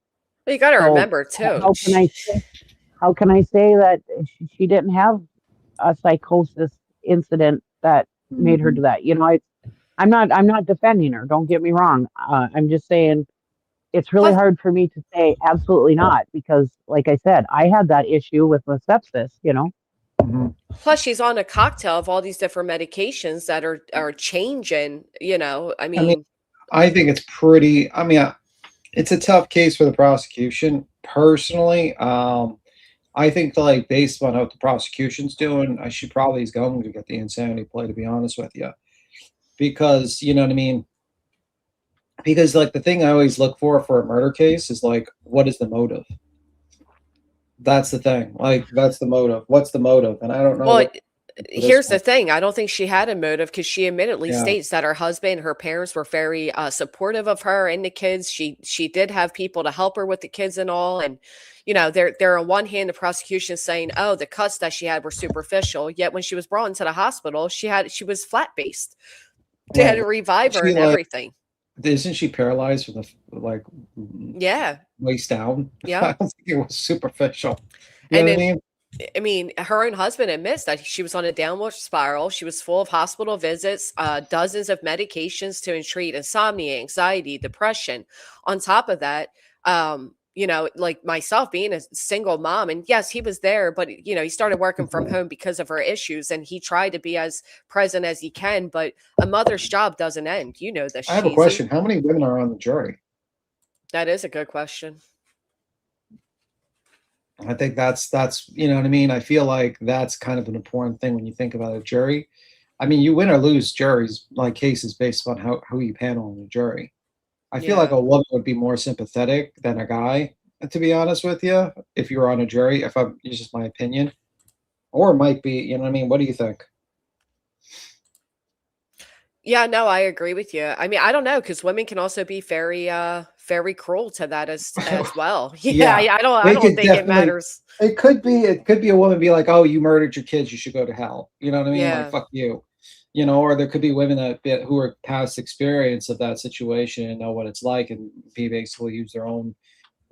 Well, you got to So remember too. how can I how can I say that she didn't have a psychosis incident that made her Mhm. do that? I'm not defending her. Don't get me wrong. I'm just saying it's really Plus, hard for me to say absolutely not because, like I said, I had that issue with the sepsis. Mhm. plus, she's on a cocktail of all these different medications that are changing. I I mean, mean, I think it's pretty. I mean, it's a tough case for the prosecution. Personally, I think that, like, based on what the prosecution's doing, I should probably is going to get the insanity play, to be honest with you, because you know what I mean. Because like the thing I always look for a murder case is like, what is the motive? That's the thing. Like, that's the motive. What's the motive? And I don't know Well, what for this here's the one. thing. I don't think she had a motive because she admittedly Yeah, states that her husband, her parents were very supportive of her and the kids. She did have people to help her with the kids and all. And they're on one hand, the prosecution is saying, oh, the cuts that she had were superficial. Yet when she was brought into the hospital, she was flat based. They had right. to revive her She and like everything. isn't she paralyzed from the like Yeah. waist down? I Yep. don't think it was superficial. You And know what I then mean? I mean, her own husband admits that she was on a downward spiral. She was full of hospital visits, dozens of medications to treat insomnia, anxiety, depression. On top of that, like myself being a single mom, and yes, he was there, but he started working from home because of her issues, and he tried to be as present as he can. But a mother's job doesn't end. You know this, I have a cheesy. question. How many women are on the jury? That is a good question. I think that's you know what I mean. I feel like that's kind of an important thing when you think about a jury. I mean, you win or lose juries like cases based on how you panel on the jury. I feel like Yeah. a woman would be more sympathetic than a guy, to be honest with you, if you were on a jury. If I'm, it's just my opinion, or it might be. You know what I mean? What do you think? Yeah, no, I agree with you. I mean, I don't know because women can also be very cruel to that as well. Yeah, Yeah, I they don't could think it definitely. matters. It could be a woman be like, "Oh, you murdered your kids, you should go to hell." You know what I mean? Like, Yeah. fuck you. Or there could be women who are past experience of that situation and know what it's like and be basically use their own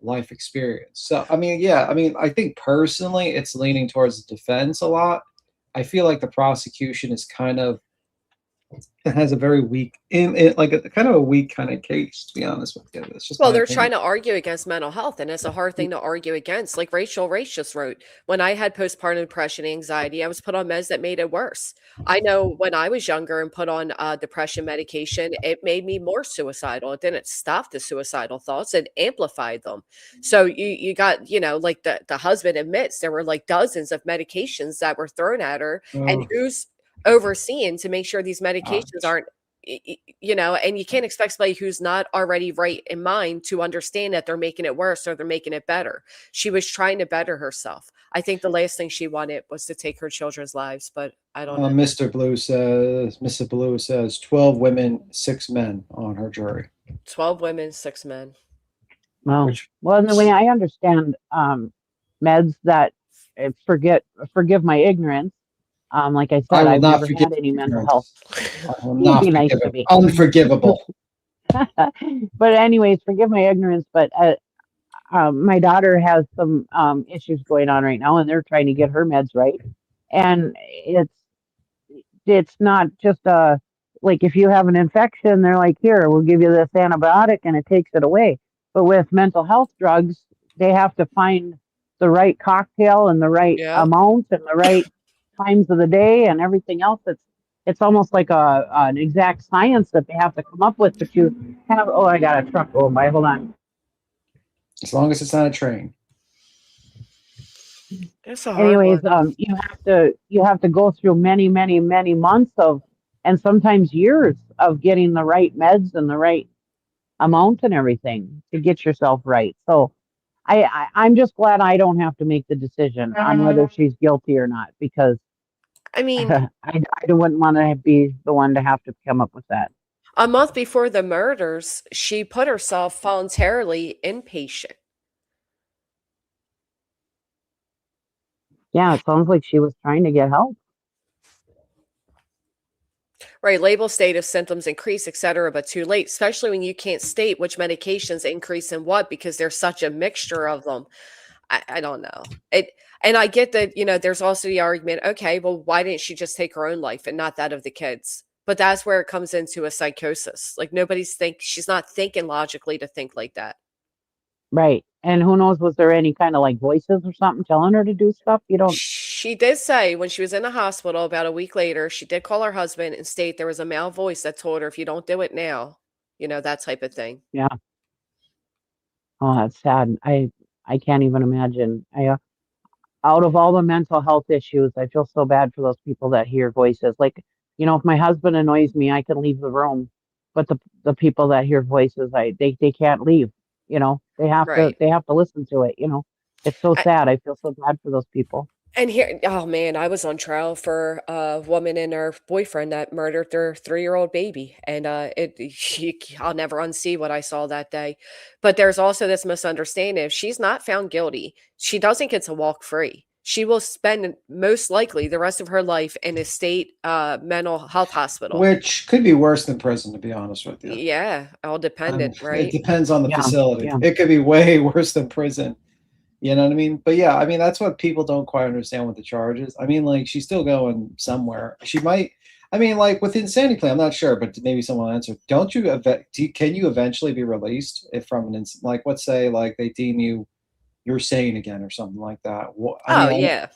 life experience. So, I mean, yeah, I mean, I think personally it's leaning towards the defense a lot. I feel like the prosecution is kind of it has a very weak in like a kind of a weak kind of case, to be honest with you. That's just Well, my they're opinion. trying to argue against mental health, and it's a hard thing to argue against. Like Rachel Race just wrote, when I had postpartum depression, anxiety, I was put on meds that made it worse. I know when I was younger and put on depression medication, it made me more suicidal. It didn't stop the suicidal thoughts; it amplified them. So you got like the husband admits there were like dozens of medications that were thrown at her, and Oh, who's overseeing to make sure these medications gosh. aren't and you can't expect somebody who's not already right in mind to understand that they're making it worse or they're making it better. She was trying to better herself. I think the last thing she wanted was to take her children's lives, but I don't know. Mr. Blue says 12 women, 6 men on her jury. 12 women, 6 men. Well, Which well, in the way I understand meds that forgive my ignorance. Like I I said, will I've not never forgive had any mental health. ignorance. I will You'd not be nice forgive to it. me. Unforgivable. But anyways, forgive my ignorance. But my daughter has some issues going on right now, and they're trying to get her meds right. And it's not just like if you have an infection, they're like, here, we'll give you this antibiotic, and it takes it away. But with mental health drugs, they have to find the right cocktail and the right Yeah. amount and the right times of the day and everything else. It's almost like an exact science that they have to come up with. But you have, oh, I got a truck going by. Hold on. As long as it's not a train. It's a hard Anyways, one. you have to go through many months of and sometimes years of getting the right meds and the right amount and everything to get yourself right. So I'm just glad I don't have to make the decision on whether she's guilty or not because I mean, I wouldn't want to be the one to have to come up with that. a month before the murders, she put herself voluntarily inpatient. Yeah, it sounds like she was trying to get help. Right, label state if symptoms increase, etc., but too late, especially when you can't state which medications increase in what because there's such a mixture of them. I don't know. It and I get that, there's also the argument, okay, well, why didn't she just take her own life and not that of the kids? But that's where it comes into a psychosis. Like she's not thinking logically to think like that. Right. And who knows, was there any kind of like voices or something telling her to do stuff? You don't, She did say when she was in the hospital about a week later, she did call her husband and state there was a male voice that told her, if you don't do it now, that type of thing. yeah. Oh, that's sad. I can't even imagine. Out of all the mental health issues, I feel so bad for those people that hear voices. Like, if my husband annoys me, I can leave the room. But the people that hear voices, they can't leave. They have to Right. they have to listen to it. It's so sad. I feel so bad for those people. And here, oh man, I was on trial for a woman and her boyfriend that murdered their 3-year-old baby, and I'll never unsee what I saw that day. But there's also this misunderstanding: if she's not found guilty, she doesn't get to walk free. She will spend most likely the rest of her life in a state mental health hospital. Which could be worse than prison, to be honest with you. Yeah, all dependent, It right? depends on the Yeah, facility. yeah. It could be way worse than prison. You know what I mean? But yeah, I mean that's what people don't quite understand with the charges. I mean, like she's still going somewhere. She might. I mean, like with insanity plea, I'm not sure, but maybe someone will answer. Don't you? Can you eventually be released if from an like, let's say, like they deem you're sane again or something like that? I Oh mean, yeah,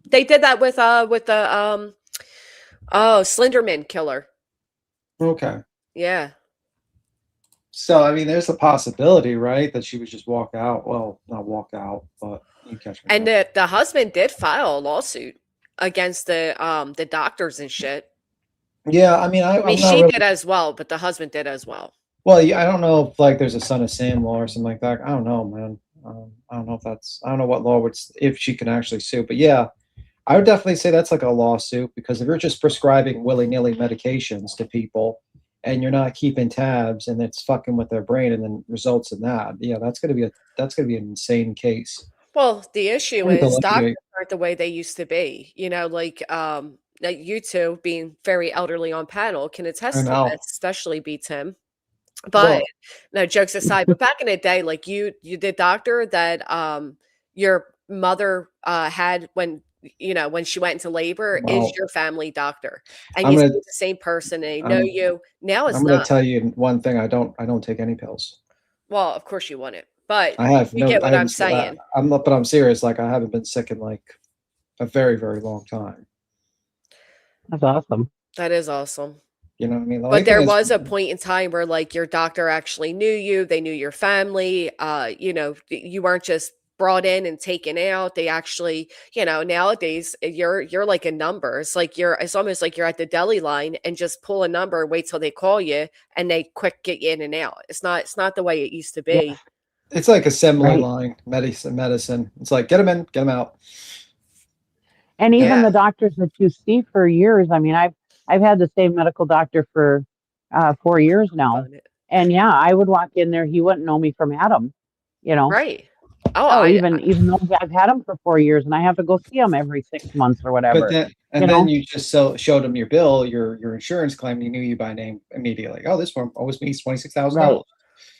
they did that with the oh Slenderman killer. okay. Yeah. So I mean, there's a possibility, right, that she would just walk out. Well, not walk out, but you catch my And drift. the husband did file a lawsuit against the doctors and shit. Yeah, I mean, I mean, I'm not she really. did as well, but the husband did as well. Well, yeah, I don't know if like there's a son of Sam law or something like that. I don't know, man. I don't know if that's. I don't know what law would if she can actually sue. But yeah, I would definitely say that's like a lawsuit because if you're just prescribing willy nilly medications to people and you're not keeping tabs and it's fucking with their brain and then results in that, yeah, that's gonna be an insane case. Well, the issue Maybe to is doctors litigate. aren't the way they used to be. Like you two being very elderly on panel can I attest to know. this, especially B Tim. But Well, no, jokes aside, but back in the day, like you the doctor that your mother had when she went into labor is well, your family doctor. And I'm you see gonna the same person, they know I'm you. Now it's I'm gonna not. tell you one thing. I don't take any pills. Well, of course you wouldn't, but I have you no. get I what I'm haven't. saying. I'm not, but I'm serious. Like I haven't been sick in like a very very long time. That's awesome. That is awesome. You know what I mean? The only But thing there is, was a point in time where like your doctor actually knew you, they knew your family, you weren't just brought in and taken out. They actually, nowadays you're like a number. It's almost like you're at the deli line and just pull a number, wait till they call you and they quick get you in and out. It's not the way it used to Yes, be. it's like assembly right. line medicine. Medicine. It's like get them in, get them out. And Yep. even Yeah. the doctors that you see for years. I mean, I've had the same medical doctor for 4 years Click now. on it. And yeah, I would walk in there, he wouldn't know me from Adam, you know. Right. Oh, Oh, I even though I've had him for 4 years and I have to go see him every 6 months or But whatever, then you and then know. you just showed them your bill, your insurance claim. You knew you by name immediately. Oh, this one owes me Right. $26,000.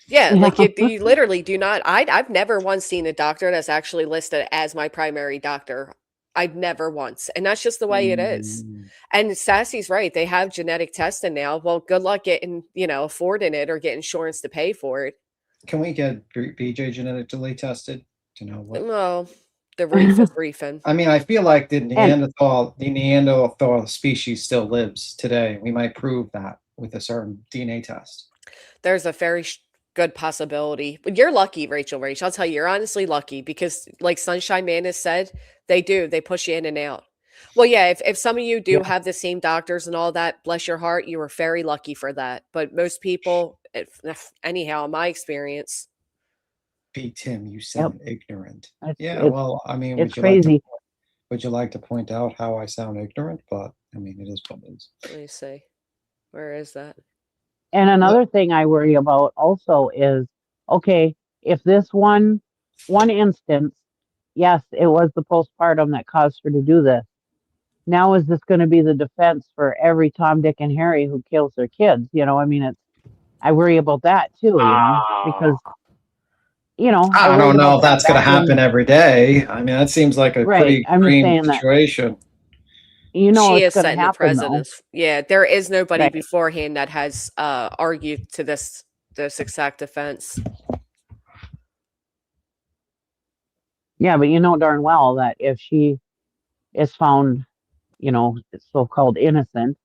yeah, Yeah. like you literally do not. I've never once seen a doctor that's actually listed as my primary doctor. I've never once, and that's just the way it is. Mm. And Sassy's right; they have genetic testing now. Well, good luck getting affording it or get insurance to pay for it. Can we get BJ genetically tested to know what? Well, the reef is reefing. I mean, I feel like And the Neanderthal species still lives today. We might prove that with a certain DNA test. There's a very good possibility. But you're lucky, Rachel. Rachel, I'll tell you, you're honestly lucky because, like Sunshine Man has said, they do. They push you in and out. Well, yeah, if some of you do yeah, have the same doctors and all that, bless your heart, you were very lucky for that. But most people, anyhow, in my experience, P. Tim, you yep. sound ignorant. It's Yeah, it's well, I mean, it's crazy. would you like to point out how I sound ignorant? But I mean, it is what it is. let me see. Where is that? And But another thing I worry about also is, okay, if this one instance, yes, it was the postpartum that caused her to do this. Now is this going to be the defense for every Tom, Dick, and Harry who kills their kids? I mean, I worry about that too, because I I worried don't know about if that that's going to back happen when, every day. I mean, that seems like a right. pretty I'm just extreme saying that, situation. She it's is going to setting the happen though. precedence. Yeah, there is nobody Right. beforehand that has argued to this exact defense. Yeah, but you know darn well that if she is found, so-called innocent,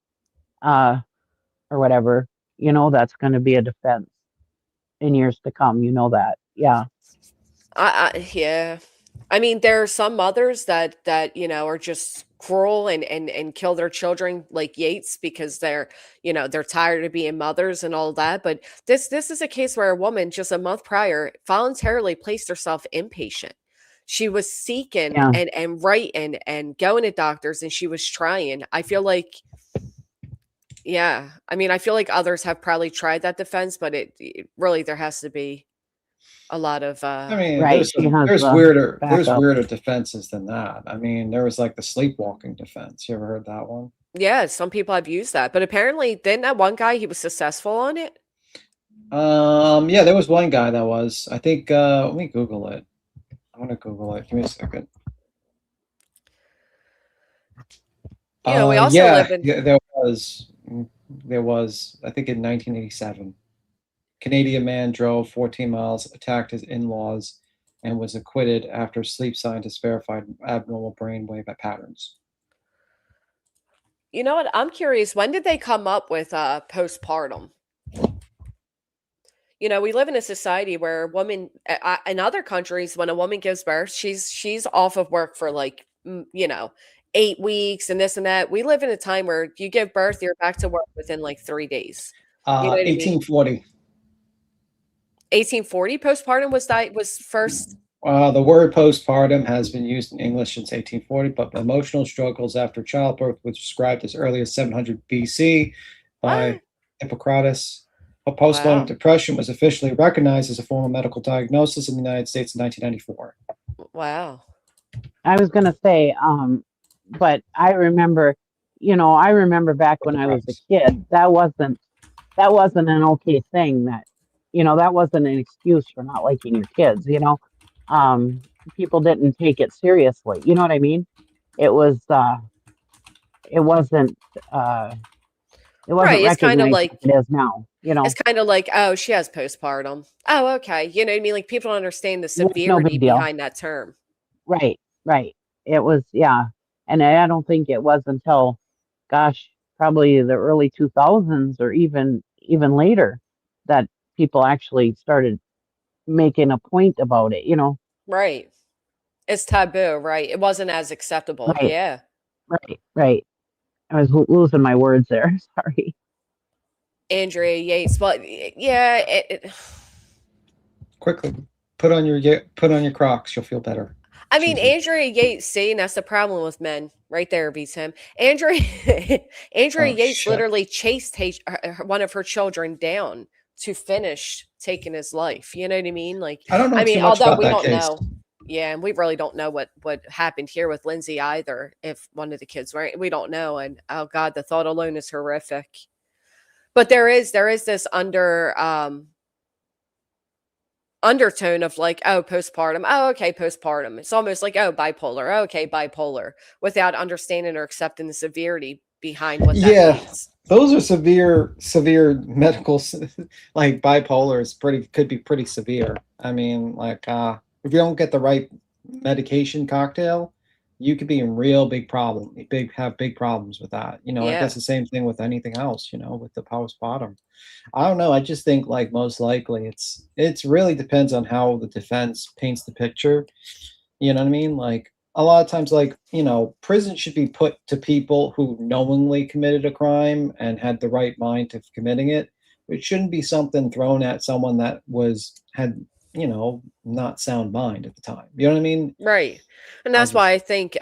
uh, or whatever, that's going to be a defense in years to come. You know that. Yeah. Yeah. I mean, there are some mothers that are just cruel and kill their children like Yates because they're tired of being mothers and all that. But this is a case where a woman just a month prior voluntarily placed herself inpatient. She was seeking Yeah. and writing and going to doctors, and she was trying. I feel like, yeah. I mean, I feel like others have probably tried that defense, but it really there has to be a lot of I mean, Right. She has there's the backup. weirder defenses than that. I mean, there was like the sleepwalking defense. You ever heard that one? yeah, some people have used that, but apparently didn't that one guy he was successful on it? Yeah, there was one guy that was. I think. Let me Google it. I want to Google it. Give me a second. You know, we also Yeah, live in yeah, there was. There was. I think in 1987, Canadian man drove 14 miles, attacked his in-laws, and was acquitted after sleep scientists verified abnormal brainwave patterns. you know what? I'm curious, when did they come up with postpartum? You know, we live in a society where women in other countries, when a woman gives birth, she's off of work for like, you know, 8 weeks and this and that. We live in a time where you give birth, you're back to work within like 3 days. You know what I mean? 1840. 1840 postpartum was first. The word postpartum has been used in English since 1840, but emotional struggles after childbirth was described as early as 700 BC by What? Hippocrates. A postpartum Wow. depression was officially recognized as a formal medical diagnosis in the United States in 1994. Wow. I was gonna say, but I remember, I remember back when I was a Hippocrates. kid, that wasn't an okay thing. That wasn't an excuse for not liking your kids. Um, People didn't take it seriously. You know what I mean? It was, it wasn't, uh, it wasn't Right. recognized like it is now. It's kind of like, oh, she has postpartum. Oh, okay. You know what I mean? Like people don't understand the It was no severity big deal. behind that term. Right, right. It was, yeah. And I don't think it was until, gosh, probably the early 2000s or even later that people actually started making a point about it. Right. It's taboo, right? It wasn't as acceptable. Right, Yeah. right, right. I was losing my words there. Sorry. Andrea Yates. But yeah, Quickly, put on your Crocs. You'll feel better. I mean, Cheesy. Andrea Yates, see, that's the problem with men right there, beats him. Andrea, Andrea Oh Yates shit. literally chased one of her children down to finish taking his life. You know what I mean? Like, I don't know I too mean, much although about we that don't case. know. Yeah, and we really don't know what happened here with Lindsay either. If one of the kids, right? We don't know, and oh god, the thought alone is horrific. But there is this undertone of like, oh, postpartum. Oh, okay, postpartum. It's almost like, oh, bipolar. Oh, okay, bipolar, without understanding or accepting the severity behind what that Yeah, means. those are severe medical. Like bipolar is could be pretty severe. I mean, like if you don't get the right medication cocktail, you could be in real big problem. Have big problems with that. I Yeah. guess the same thing with anything else. With the postpartum. I don't know. I just think like most likely it's really depends on how the defense paints the picture. You know what I mean? Like a lot of times, like, prison should be put to people who knowingly committed a crime and had the right mind of committing it. It shouldn't be something thrown at someone that had, not sound mind at the time. You know what I mean? Right. And I that's why just I think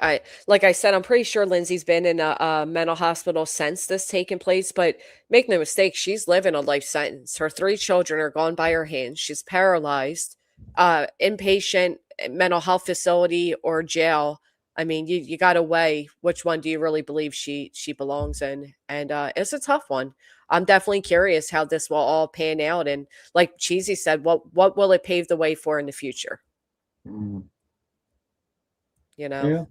like I said, I'm pretty sure Lindsay's been in a mental hospital since this taken place, but make no mistake, she's living a life sentence. Her three children are gone by her hands. She's paralyzed, inpatient, mental health facility or jail. I mean, you got to weigh which one do you really believe she belongs in, and it's a tough one. I'm definitely curious how this will all pan out, and like Cheesy said, what will it pave the way for in the future? mm, You know. yeah.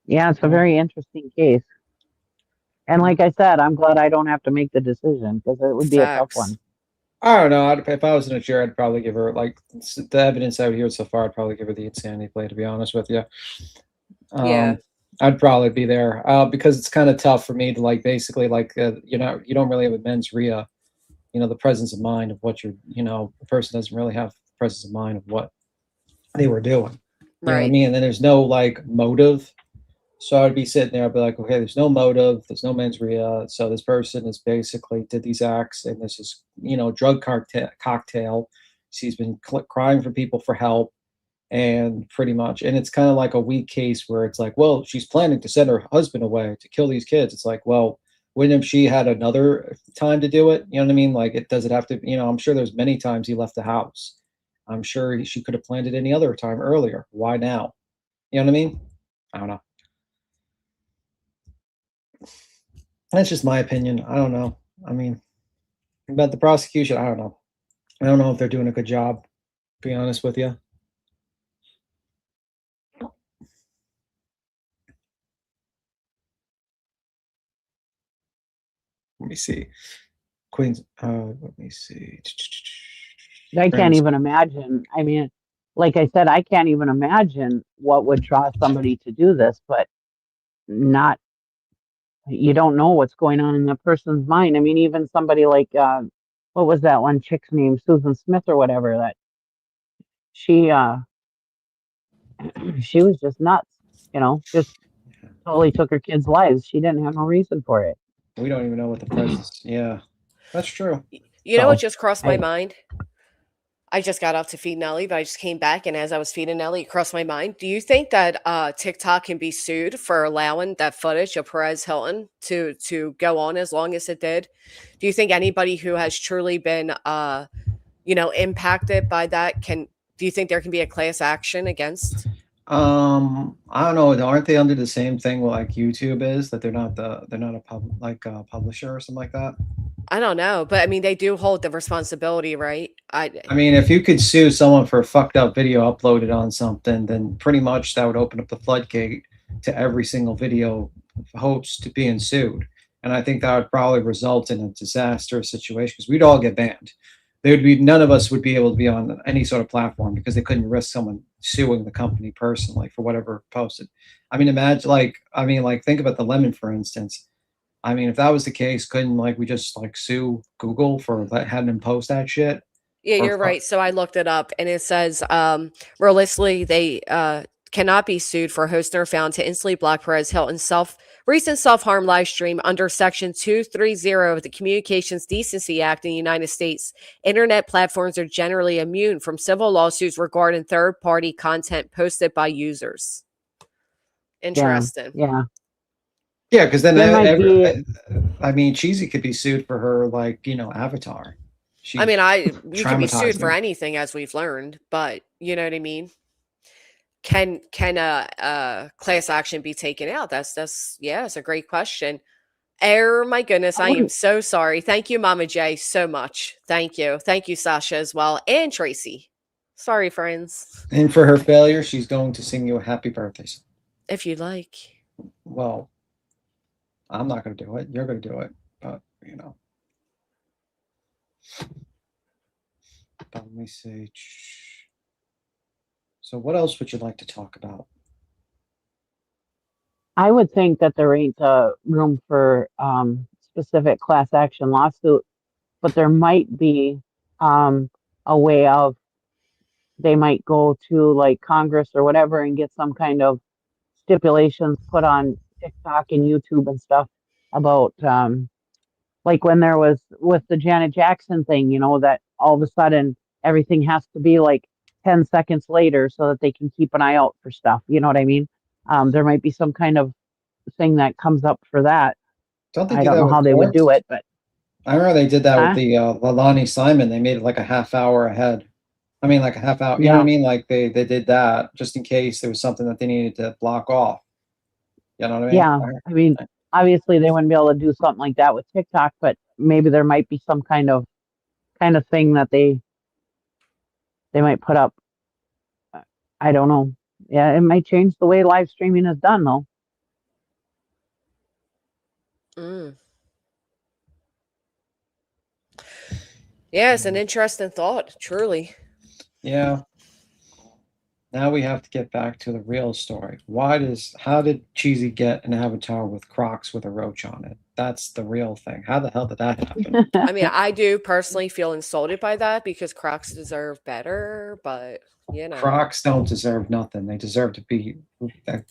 Yeah, it's a Well, very interesting case. And like I said, I'm glad I don't have to make the decision because it would be a tough Facts. one. I don't know. If I was in a chair, I'd probably give her like the evidence out here so far. I'd probably give her the insanity play. To be honest with you, Yeah. um, I'd probably be there because it's kind of tough for me to like basically like you don't really have a mens rea. The presence of mind of what the person doesn't really have the presence of mind of what they were doing. You know what I Right. mean? And then there's no like motive. So I'd be sitting there, I'd be like, okay, there's no motive, there's no mens rea. So this person is basically did these acts, and this is, drug cocktail. She's been crying for people for help, And pretty much, and it's kind of like a weak case where it's like, well, she's planning to send her husband away to kill these kids. It's like, well, wouldn't have she had another time to do it? You know what I mean? Like, it does it have to, I'm sure there's many times he left the house. I'm sure she could have planned it any other time earlier. Why now? You know what I mean? I don't know. That's just my opinion. I don't know. I mean, about the prosecution, I don't know. I don't know if they're doing a good job, to be honest with you. Let me see. Queens, let me see. I can't even imagine. I mean, like I said, I can't even imagine what would draw somebody to do this, but not, you don't know what's going on in the person's mind. I mean, even somebody like, what was that one chick's name, Susan Smith or whatever, that she, she was just nuts, just totally took her kids' lives. She didn't have no reason for it. We don't even know what the president's. Yeah, that's true. You know what So just crossed my mind? I just got up to feed Nelly, but I just came back, and as I was feeding Nelly, it crossed my mind. Do you think that TikTok can be sued for allowing that footage of Perez Hilton to go on as long as it did? Do you think anybody who has truly been impacted by that can? Do you think there can be a class action against? I don't know. Aren't they under the same thing like YouTube is, that they're not a publisher or something like that? I don't know, but I mean, they do hold the responsibility, right? I mean, if you could sue someone for a fucked up video uploaded on something, then pretty much that would open up the floodgate to every single video host being sued. And I think that would probably result in a disastrous situation because we'd all get banned. There would be none of us would be able to be on any sort of platform because they couldn't risk someone suing the company personally for whatever posted. I mean, imagine think about the lemon, for instance. I mean, if that was the case, couldn't we just sue Google for having them post that shit? Yeah, Or you're right. So I looked it up and it says realistically they cannot be sued for hosting or found to instantly block Perez Hilton's recent self-harm live stream under section 230 of the Communications Decency Act in the United States. Internet platforms are generally immune from civil lawsuits regarding third-party content posted by users. Interesting. yeah. Yeah, because then There might be, I mean, Cheesy could be sued for her avatar. She I mean, you could be traumatized sued for me. anything, as we've learned, but you know what I mean. Can a class action be taken out? That's yeah, it's a great question. Oh my goodness, I I am wouldn't, so sorry. Thank you, Mama J, so much. Thank you. Thank you, Sasha, as well. And Tracy. Sorry, friends. And for her failure, she's going to sing you a happy birthday song. If you like. Well, I'm not going to do it. You're going to do it. But, Let me see. So, what else would you like to talk about? I would think that there ain't room for specific class action lawsuit, but there might be a way of, they might go to like Congress or whatever and get some kind of stipulations put on TikTok and YouTube and stuff about like when there was with the Janet Jackson thing, that all of a sudden everything has to be like 10 seconds later so that they can keep an eye out for stuff. You know what I mean? There might be some kind of thing that comes up for that. Don't they I do don't that know with how they would court? do it, but I remember they did that with huh? the Lalani Simon. They made it like a half hour ahead. I mean, like a half hour. You know what I Yeah, mean? Like they did that just in case there was something that they needed to block off. You know what I mean? yeah. I mean, obviously they wouldn't be able to do something like that with TikTok, but maybe there might be some kind of thing that they might put up. I don't know. Yeah, it might change the way live streaming is done, though. Mm. Yeah, it's an interesting thought, truly. Yeah. Now we have to get back to the real story. How did Cheesy get an avatar with Crocs with a roach on it? That's the real thing. How the hell did that happen? I mean, I do personally feel insulted by that because Crocs deserve better, but Crocs don't deserve nothing. They deserve to be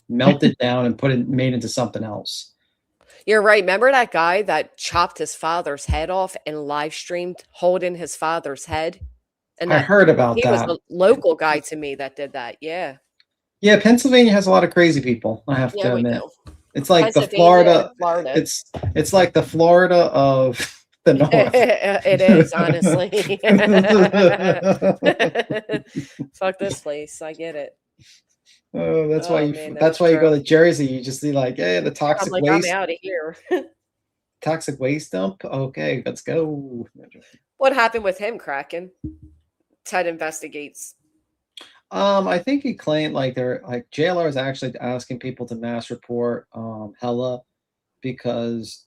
melted down and made into something else. You're right. Remember that guy that chopped his father's head off and live streamed holding his father's head? And I that heard about he was that. a local guy to me that did that. Yeah. Yeah, Pennsylvania has a lot of crazy people, I have Yeah, to we admit. do. It's like the Pennsylvania and Florida Florida. it's like the Florida of the North. It is, honestly. Fuck this place. I get it. Oh, Oh man, that that's is why you go true. to Jersey, you just see like, hey, the I'm like, I'm out of here. toxic waste dump. Okay, let's go. What happened with him, Kraken? Ted investigates. I think he claimed like they're like JLR is actually asking people to mass report Hella because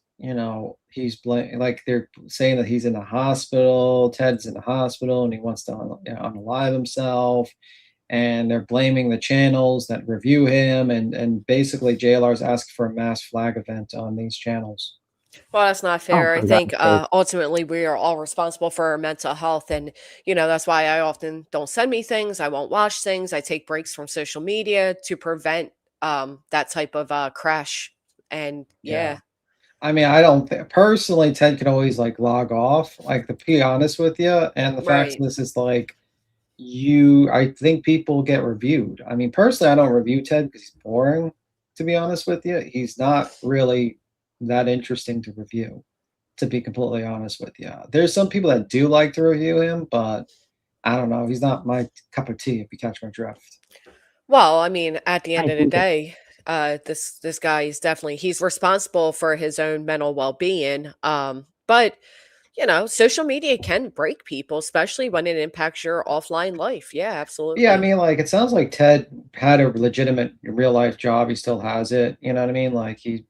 he's like they're saying that he's in the hospital. Ted's in the hospital and he wants to unalive himself, and they're blaming the channels that review him, and basically JLR's asking for a mass flag event on these channels. Well, that's not Oh, fair. I for think God's sake. ultimately we are all responsible for our mental health. And, that's why I often don't send me things. I won't watch things. I take breaks from social media to prevent that type of crash. And Yeah. yeah, I mean, I don't think personally Ted can always like log off, like to be honest with you. And the fact of right. this is like I think people get reviewed. I mean, personally, I don't review Ted because he's boring, to be honest with you. He's not really that interesting to review, to be completely honest with you. There's some people that do like to review him, but I don't know. He's not my cup of tea, if you catch my drift. Well, I mean, at the end I of the think it's day, this guy is definitely he's responsible for his own mental well-being. But social media can break people, especially when it impacts your offline life. Yeah, Yeah, I absolutely. mean, like it sounds like Ted had a legitimate real life job. He still has it. You know what I mean? Like he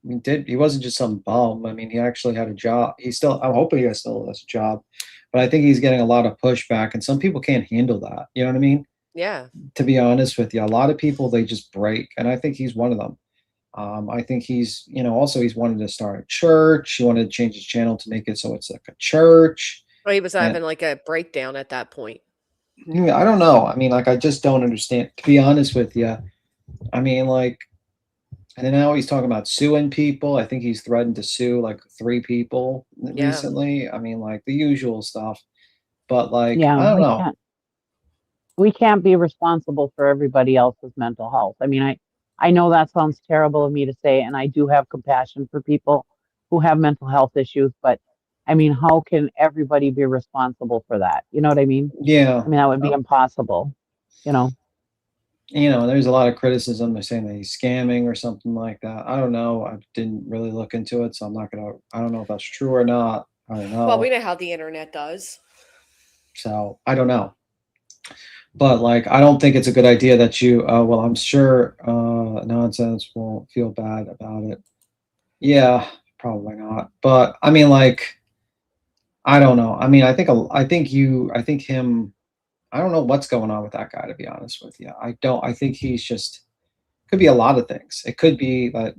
wasn't just some bum. I mean, he actually had a job. I'm hoping he still has a job, but I think he's getting a lot of pushback, and some people can't handle that. You know what I mean? Yeah. To be honest with you, a lot of people they just break, and I think he's one of them. I think also he's wanted to start a church. He wanted to change his channel to make it so it's like a church. Well, he was And having like a breakdown at that point. yeah, I don't know. I mean, like I just don't understand. To be honest with you, I mean, like, and then now he's talking about suing people. I think he's threatened to sue like 3 people Yeah. recently. I mean, like the usual stuff. But like, yeah, I don't know. we can't be responsible for everybody else's mental health. I mean, I know that sounds terrible of me to say, and I do have compassion for people who have mental health issues, but I mean, how can everybody be responsible for that? You know what I mean? Yeah, I mean, that would be impossible, you know. there's a lot of criticism. They're saying that he's scamming or something like that. I don't know. I didn't really look into it, so I don't know if that's true or not. I don't Well, we know. know how the internet does. So I don't know. But like, I don't think it's a good idea that well, I'm sure nonsense won't feel bad about it. Yeah, probably not. But I mean, like, I don't know. I mean, I think him. I don't know what's going on with that guy. To be honest with you, I don't. I think he's just could be a lot of things. It could be that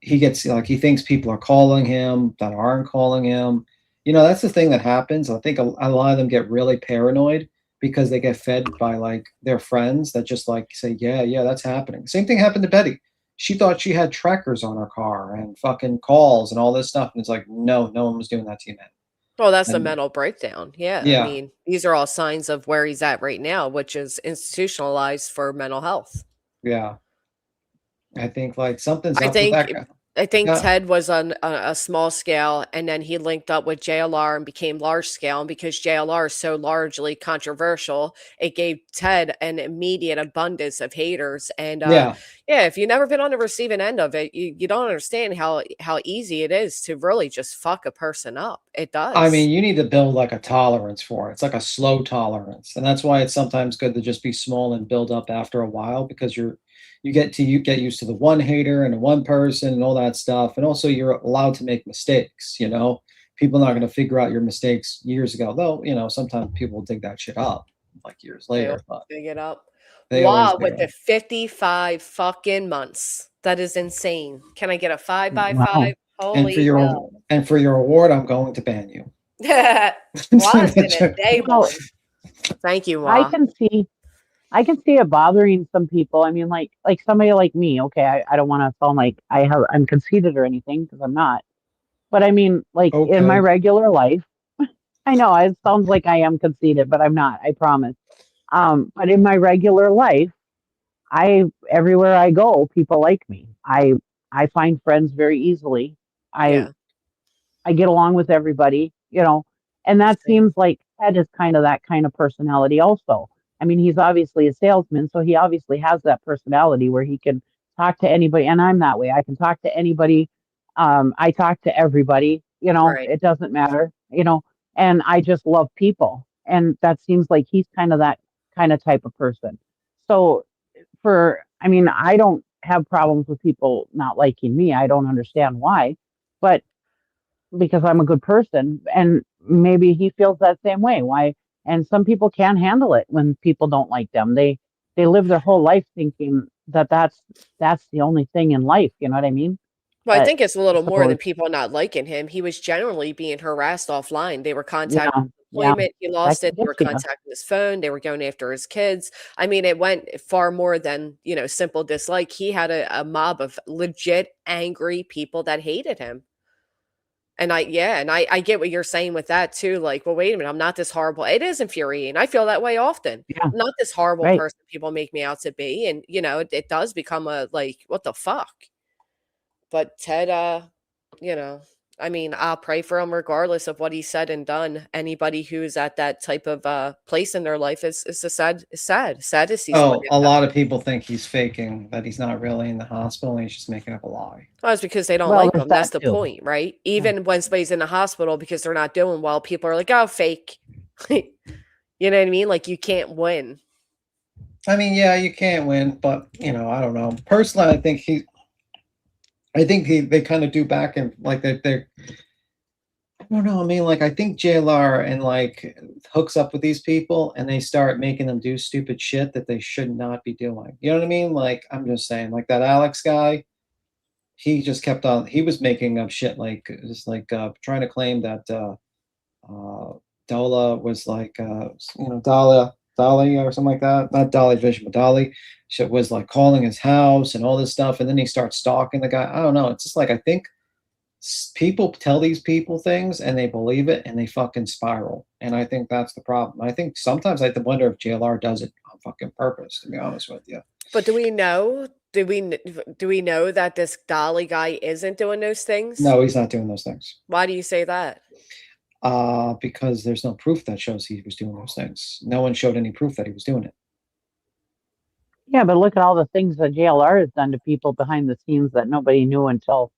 he gets like he thinks people are calling him that aren't calling him. That's the thing that happens. I think a lot of them get really paranoid because they get fed by like their friends that just like say, yeah, yeah, that's happening. Same thing happened to Betty. She thought she had trackers on her car and fucking calls and all this stuff. And it's like, no, no one was doing that to you, man. Well, that's the And mental breakdown. Yeah. I yeah, mean, these are all signs of where he's at right now, which is institutionalized for mental health. yeah. I think like something's I up with think that guy. I think Yeah, Ted was on a small scale, and then he linked up with JLR and became large scale. And because JLR is so largely controversial, it gave Ted an immediate abundance of haters. And yeah. yeah, if you've never been on the receiving end of it, you don't understand how easy it is to really just fuck a person up. It I does. mean, you need to build like a tolerance for it. It's like a slow tolerance. And that's why it's sometimes good to just be small and build up after a while because you get used to the one hater and the one person and all that stuff. And also you're allowed to make mistakes. People are not going to figure out your mistakes years ago. Though, sometimes people will dig that shit up like years They all later, but dig it up. they always Wow, dig with it the up. 55 fucking months. That is insane. Can I get a 5 by Wow. 5? Holy hell. And for your award, I'm going to ban you. Well, I was gonna say Well, one. Thank you, I Ma. can see I can see it bothering some people. I mean, like somebody like me, okay, I don't want to sound like I'm conceited or anything because I'm not. But I mean, like in my Okay. regular life, I know it sounds like I am conceited, but I'm not, I promise. But in my regular life, I everywhere I go, people like me. I find friends very easily. I Yeah, I get along with everybody, and that same. seems like Ted is kind of that kind of personality also. I mean, he's obviously a salesman, so he obviously has that personality where he can talk to anybody, and I'm that way. I can talk to anybody. I talk to everybody, Right. it doesn't matter, and I just love people. And that seems like he's kind of that kind of type of person. So I mean, I don't have problems with people not liking me. I don't understand why. But because I'm a good person, and maybe he feels that same way. Why? And some people can't handle it when people don't like them. They live their whole life thinking that that's the only thing in life. You know what I mean? Well, I But think it's a I little more suppose, than people not liking him. He was generally being harassed offline. They were yeah, contacting his yeah, employment. He that lost can it. They get were you. contacting his phone. They were going after his kids. I mean, it went far more than, simple dislike. He had a mob of legit angry people that hated him. And I get what you're saying with that too. Like, well, wait a minute, I'm not this horrible. It is infuriating. I feel that way often. Yeah, I'm not this horrible right. person people make me out to be. And, it does become a like, what the fuck? But Ted, you know, I mean, I'll pray for him regardless of what he said and done. Anybody who's at that type of place in their life is sad to see somebody Oh, like a that. lot of people think he's faking, that he's not really in the hospital and he's just making up a lie. Well, it's because they don't Well, like there's him. That's that the too. point, right? Yeah. Even when somebody's in the hospital because they're not doing well, people are like, "Oh, fake." You know what I mean? Like you can't win. I mean, yeah, you can't win, but I don't know. Personally, I think they kind of do back and like they're I don't know. I mean, like I think JLR and like hooks up with these people and they start making them do stupid shit that they should not be doing. You know what I mean? Like I'm just saying, like that Alex guy, he just kept on. He was making up shit like just like trying to claim that uh, Dola was like Dolly or something like that. Not Dolly Vision, but Dolly. Shit was like calling his house and all this stuff, and then he starts stalking the guy. I don't know. It's just like I think people tell these people things and they believe it and they fucking spiral. And I think that's the problem. I think sometimes I have to wonder if JLR does it on fucking purpose, to be honest with you. But do we know? Do we know that this Dolly guy isn't doing those things? No, he's not doing those things. Why do you say that? Because there's no proof that shows he was doing those things. No one showed any proof that he was doing it. Yeah, but look at all the things that JLR has done to people behind the scenes that nobody knew until.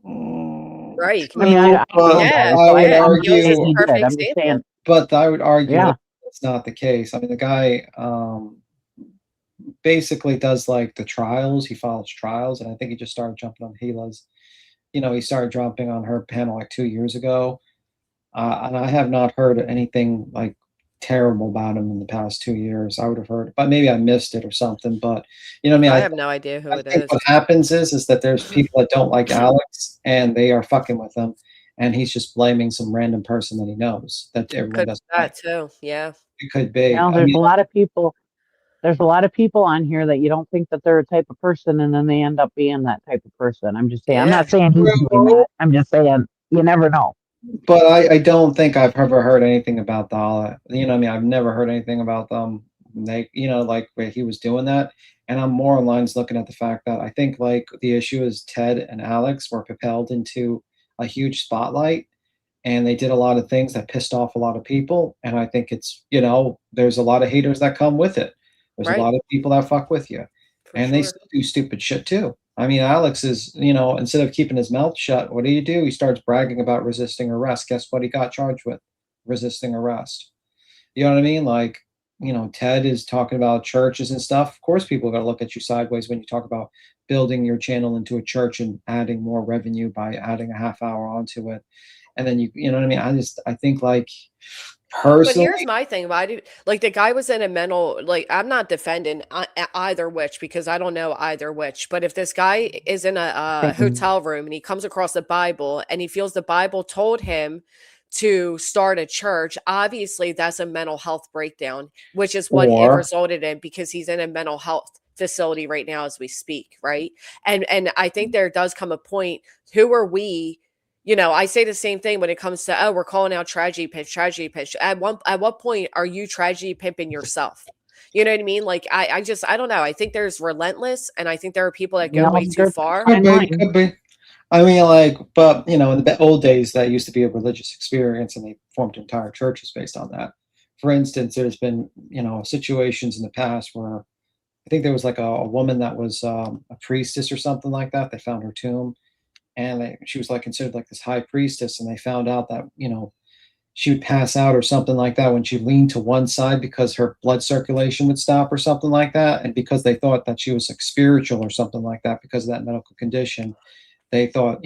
Right. I mean, True, I don't know but Yeah, Dolly, I so would yeah. I'm He just was saying just argue, a he perfect did. I'm just saying, example. but I would argue that yeah. that's not the case. I mean, the guy basically does like the trials. He follows trials, and I think he just started jumping on Gila's. He started jumping on her panel like 2 years ago, and I have not heard anything like terrible about him in the past 2 years. I would have heard, but maybe I missed it or something. But what I mean, I I have no idea who I it think is. what happens is that there's people that don't like Alex, and they are fucking with him, and he's just blaming some random person that he knows that everyone Could be doesn't like. that too. Yeah. It could be. Well, I there's mean, a lot of people. There's a lot of people on here that you don't think that they're a type of person, and then they end up being that type of person. I'm just saying. I'm Yeah. not saying he's doing true, that. I'm just saying you never know. but I don't think I've ever heard anything about Dala. What I mean? I've never heard anything about them. They, like where he was doing that. And I'm more on lines looking at the fact that I think like the issue is Ted and Alex were propelled into a huge spotlight and they did a lot of things that pissed off a lot of people. And I think there's a lot of haters that come with it. There's a Right. lot of people that fuck with you, For and they sure. still do stupid shit too. I mean, Alex is, instead of keeping his mouth shut, what do? He starts bragging about resisting arrest. Guess what he got charged with? Resisting arrest. You know what I mean? Like, Ted is talking about churches and stuff. Of course, people are going to look at you sideways when you talk about building your channel into a church and adding more revenue by adding a half hour onto it. And then you know what I mean? I think like But here's personally, my thing. Why do like the guy was in a mental like I'm not defending either which because I don't know either which. But if this guy is in a Same. hotel room and he comes across the Bible and he feels the Bible told him to start a church, obviously that's a mental health breakdown, which is what it or resulted in because he's in a mental health facility right now as we speak, right? And I think there does come a point. Who are we? I say the same thing when it comes to, oh, we're calling out tragedy pitch, tragedy pitch. At what point are you tragedy pimping yourself? You know what I mean? Like I don't know. I think there's relentless, and I think there are people that go Yeah, way too there's a far. Could fine be, line. could be. I mean, like, but in the old days, that used to be a religious experience, and they formed entire churches based on that. For instance, there's been situations in the past where I think there was like a woman that was a priestess or something like that. They found her tomb, and she was like considered like this high priestess, and they found out that she would pass out or something like that when she leaned to one side because her blood circulation would stop or something like that, and because they thought that she was like spiritual or something like that because of that medical condition, they thought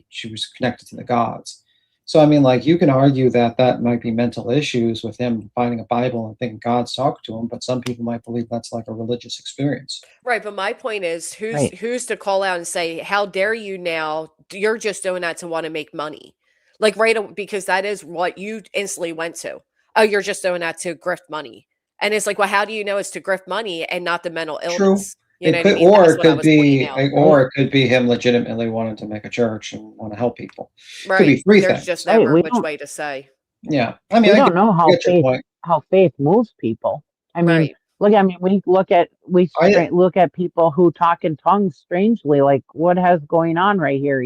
she was connected to the gods. So I mean, like, you can argue that that might be mental issues with him finding a Bible and thinking God's talking to him, but some people might believe that's like a religious experience. Right, but my point is, who's Right. who's to call out and say, "How dare you now? You're just doing that to want to make money." Like because that is what you instantly went to. Oh, you're just doing that to grift money. And it's like, well, how do you know it's to grift money and not the mental True. illness? You know It what I could, mean? or That's it what I could was pointing be, out. Right. or it could be him legitimately wanting to make a church and want to help people. Could Right. be three There's just things. Right. never We which don't way to say. Yeah, I mean, we I don't know get your point. how faith moves people. I mean, Right. we I look at people who talk in tongues strangely, like what has going on right here,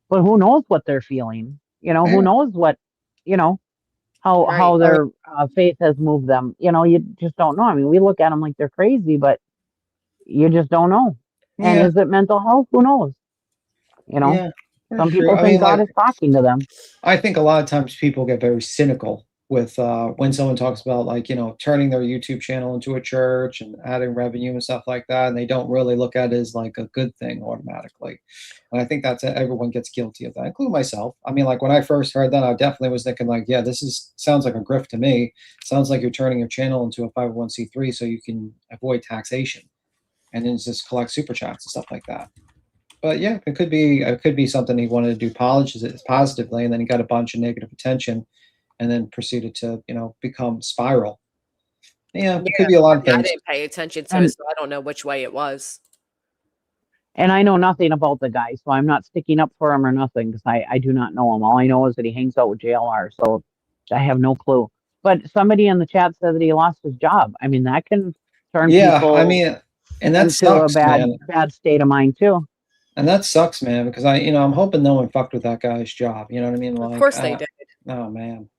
but who knows what they're feeling? Who yeah, knows what, you know, how Right. I mean, their faith has moved them. You just don't know. I mean, we look at them like they're crazy, but you just don't know. And yeah, is it mental health? Who knows? You know, yeah, for some sure. people I think mean, God like, is talking to them. I think a lot of times people get very cynical with when someone talks about, like, turning their YouTube channel into a church and adding revenue and stuff like that, and they don't really look at it as like a good thing automatically. And I think that's everyone gets guilty of that, including myself. I mean, like, when I first heard that, I definitely was thinking like, yeah, this is sounds like a grift to me. Sounds like you're turning your channel into a 501(c)(3) so you can avoid taxation and then just collect super chats and stuff like that. But yeah, it could be something he wanted to do polish it positively, and then he got a bunch of negative attention, and then proceeded to become spiral. Yeah, Yeah. it could be a lot of I things. didn't pay attention to it, And so I don't know which way it was. I know nothing about the guy, so I'm not sticking up for him or nothing because I do not know him. All I know is that he hangs out with JLR, so I have no clue. But somebody in the chat said that he lost his job. I mean, that can turn Yeah, I people mean, and that into a sucks, man. bad state of mind too. And that sucks, man, because I'm hoping no one fucked with that guy's job. You know what I mean? Of Like, course they did. oh man,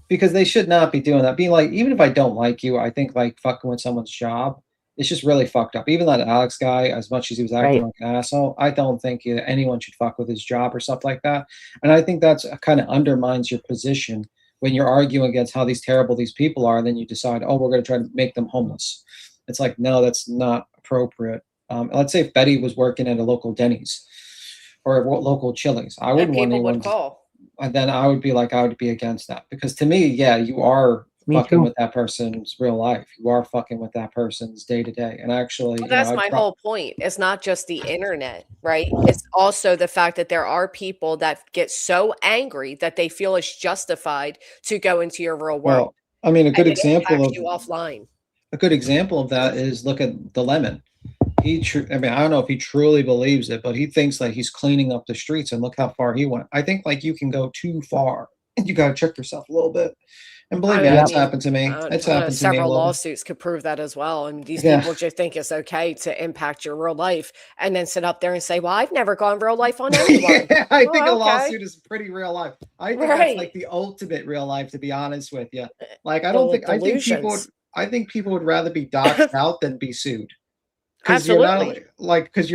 because they should not be doing that. Being like, even if I don't like you, I think like fucking with someone's job, it's just really fucked up. Even that Alex guy, as much as he was acting Right. like an asshole, I don't think anyone should fuck with his job or stuff like that. And I think that's kind of undermines your position when you're arguing against how terrible these people are, and then you decide, oh, we're going to try to make them homeless. It's like, no, that's not appropriate. Let's say if Betty was working at a local Denny's or a local Chili's, I And wouldn't want people would anyone to, call. and then I would be against that, because to me, yeah, you are Me fucking too. with that person's real life. You are fucking with that person's day to day. And actually, Well, that's I'd my pro whole point. It's not just the internet, right? It's also the fact that there are people that get so angry that they feel it's justified to go into your real world, well, I mean, and it impacts you offline. a good example of that is look at the lemon. I mean, I don't know if he truly believes it, but he thinks like he's cleaning up the streets, and look how far he went. I think like you can go too far, and you got to check yourself a little bit. And believe me, I Yep. it's mean, happened to me. It's I don't know, happened to me a several little bit. lawsuits could prove that as well, and these Yeah. people just think it's okay to impact your real life and then sit up there and say, "Well, I've never gone real life on anyone." Yeah, I think a Well, okay. lawsuit is pretty real life. I think that's like Right. the ultimate real life, to be honest with you. Like, Well, I think delusions. people would rather be doxxed out than be sued. Because you're not Absolutely. only like, because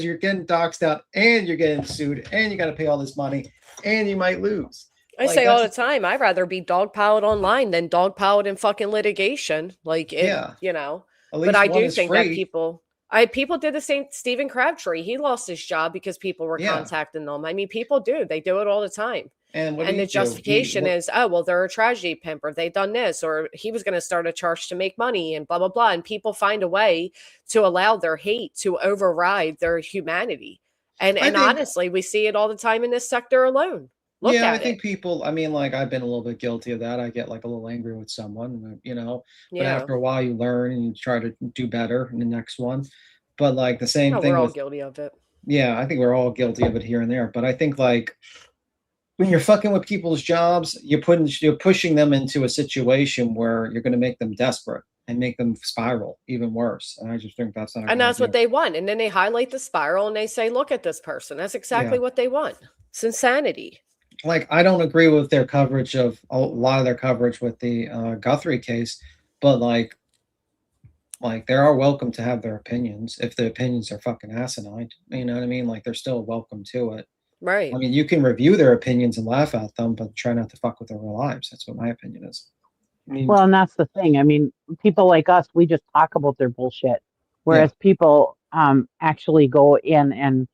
you're getting doxxed out and you're getting sued and you got to pay all this money and you might lose. I Like, say all that's the time, I'd rather be dogpiled online than dogpiled in fucking litigation. Like yeah. At but least I one do is think that free. people did the same. Stephen Crabtree, he lost his job because people were Yeah. contacting them. I mean, people do. They do it all the time. And what do And you the do? He justification what is, oh, well, they're a tragedy pimp, or they done this, or he was going to start a charge to make money, and blah, blah, blah. And people find a way to allow their hate to override their humanity. And I and think honestly, we see it all the time in this sector alone. Look Yeah, I at it. think people, I mean, like, I've been a little bit guilty of that. I get like a little angry with someone, but Yeah. after a while you learn and you try to do better in the next one. But like the same No, we're thing all with, guilty of it. yeah, I think we're all guilty of it here and there. But I think like when you're fucking with people's jobs, you're pushing them into a situation where you're going to make them desperate and make them spiral even worse. And I just think that's not a And good that's what idea. they want. And then they highlight the spiral and they say, look at this person. That's exactly Yeah. what they want. It's insanity. Like, I don't agree with their coverage of a lot of their coverage with the Guthrie case, but like they are welcome to have their opinions if the opinions are fucking asinine. You know what I mean? Like, they're still welcome to it. I Right. mean, you can review their opinions and laugh at them, but try not to fuck with their real lives. That's what my opinion is. I mean, Well, and that's the thing. I mean, people like us, we just talk about their bullshit, yeah, whereas people actually go in and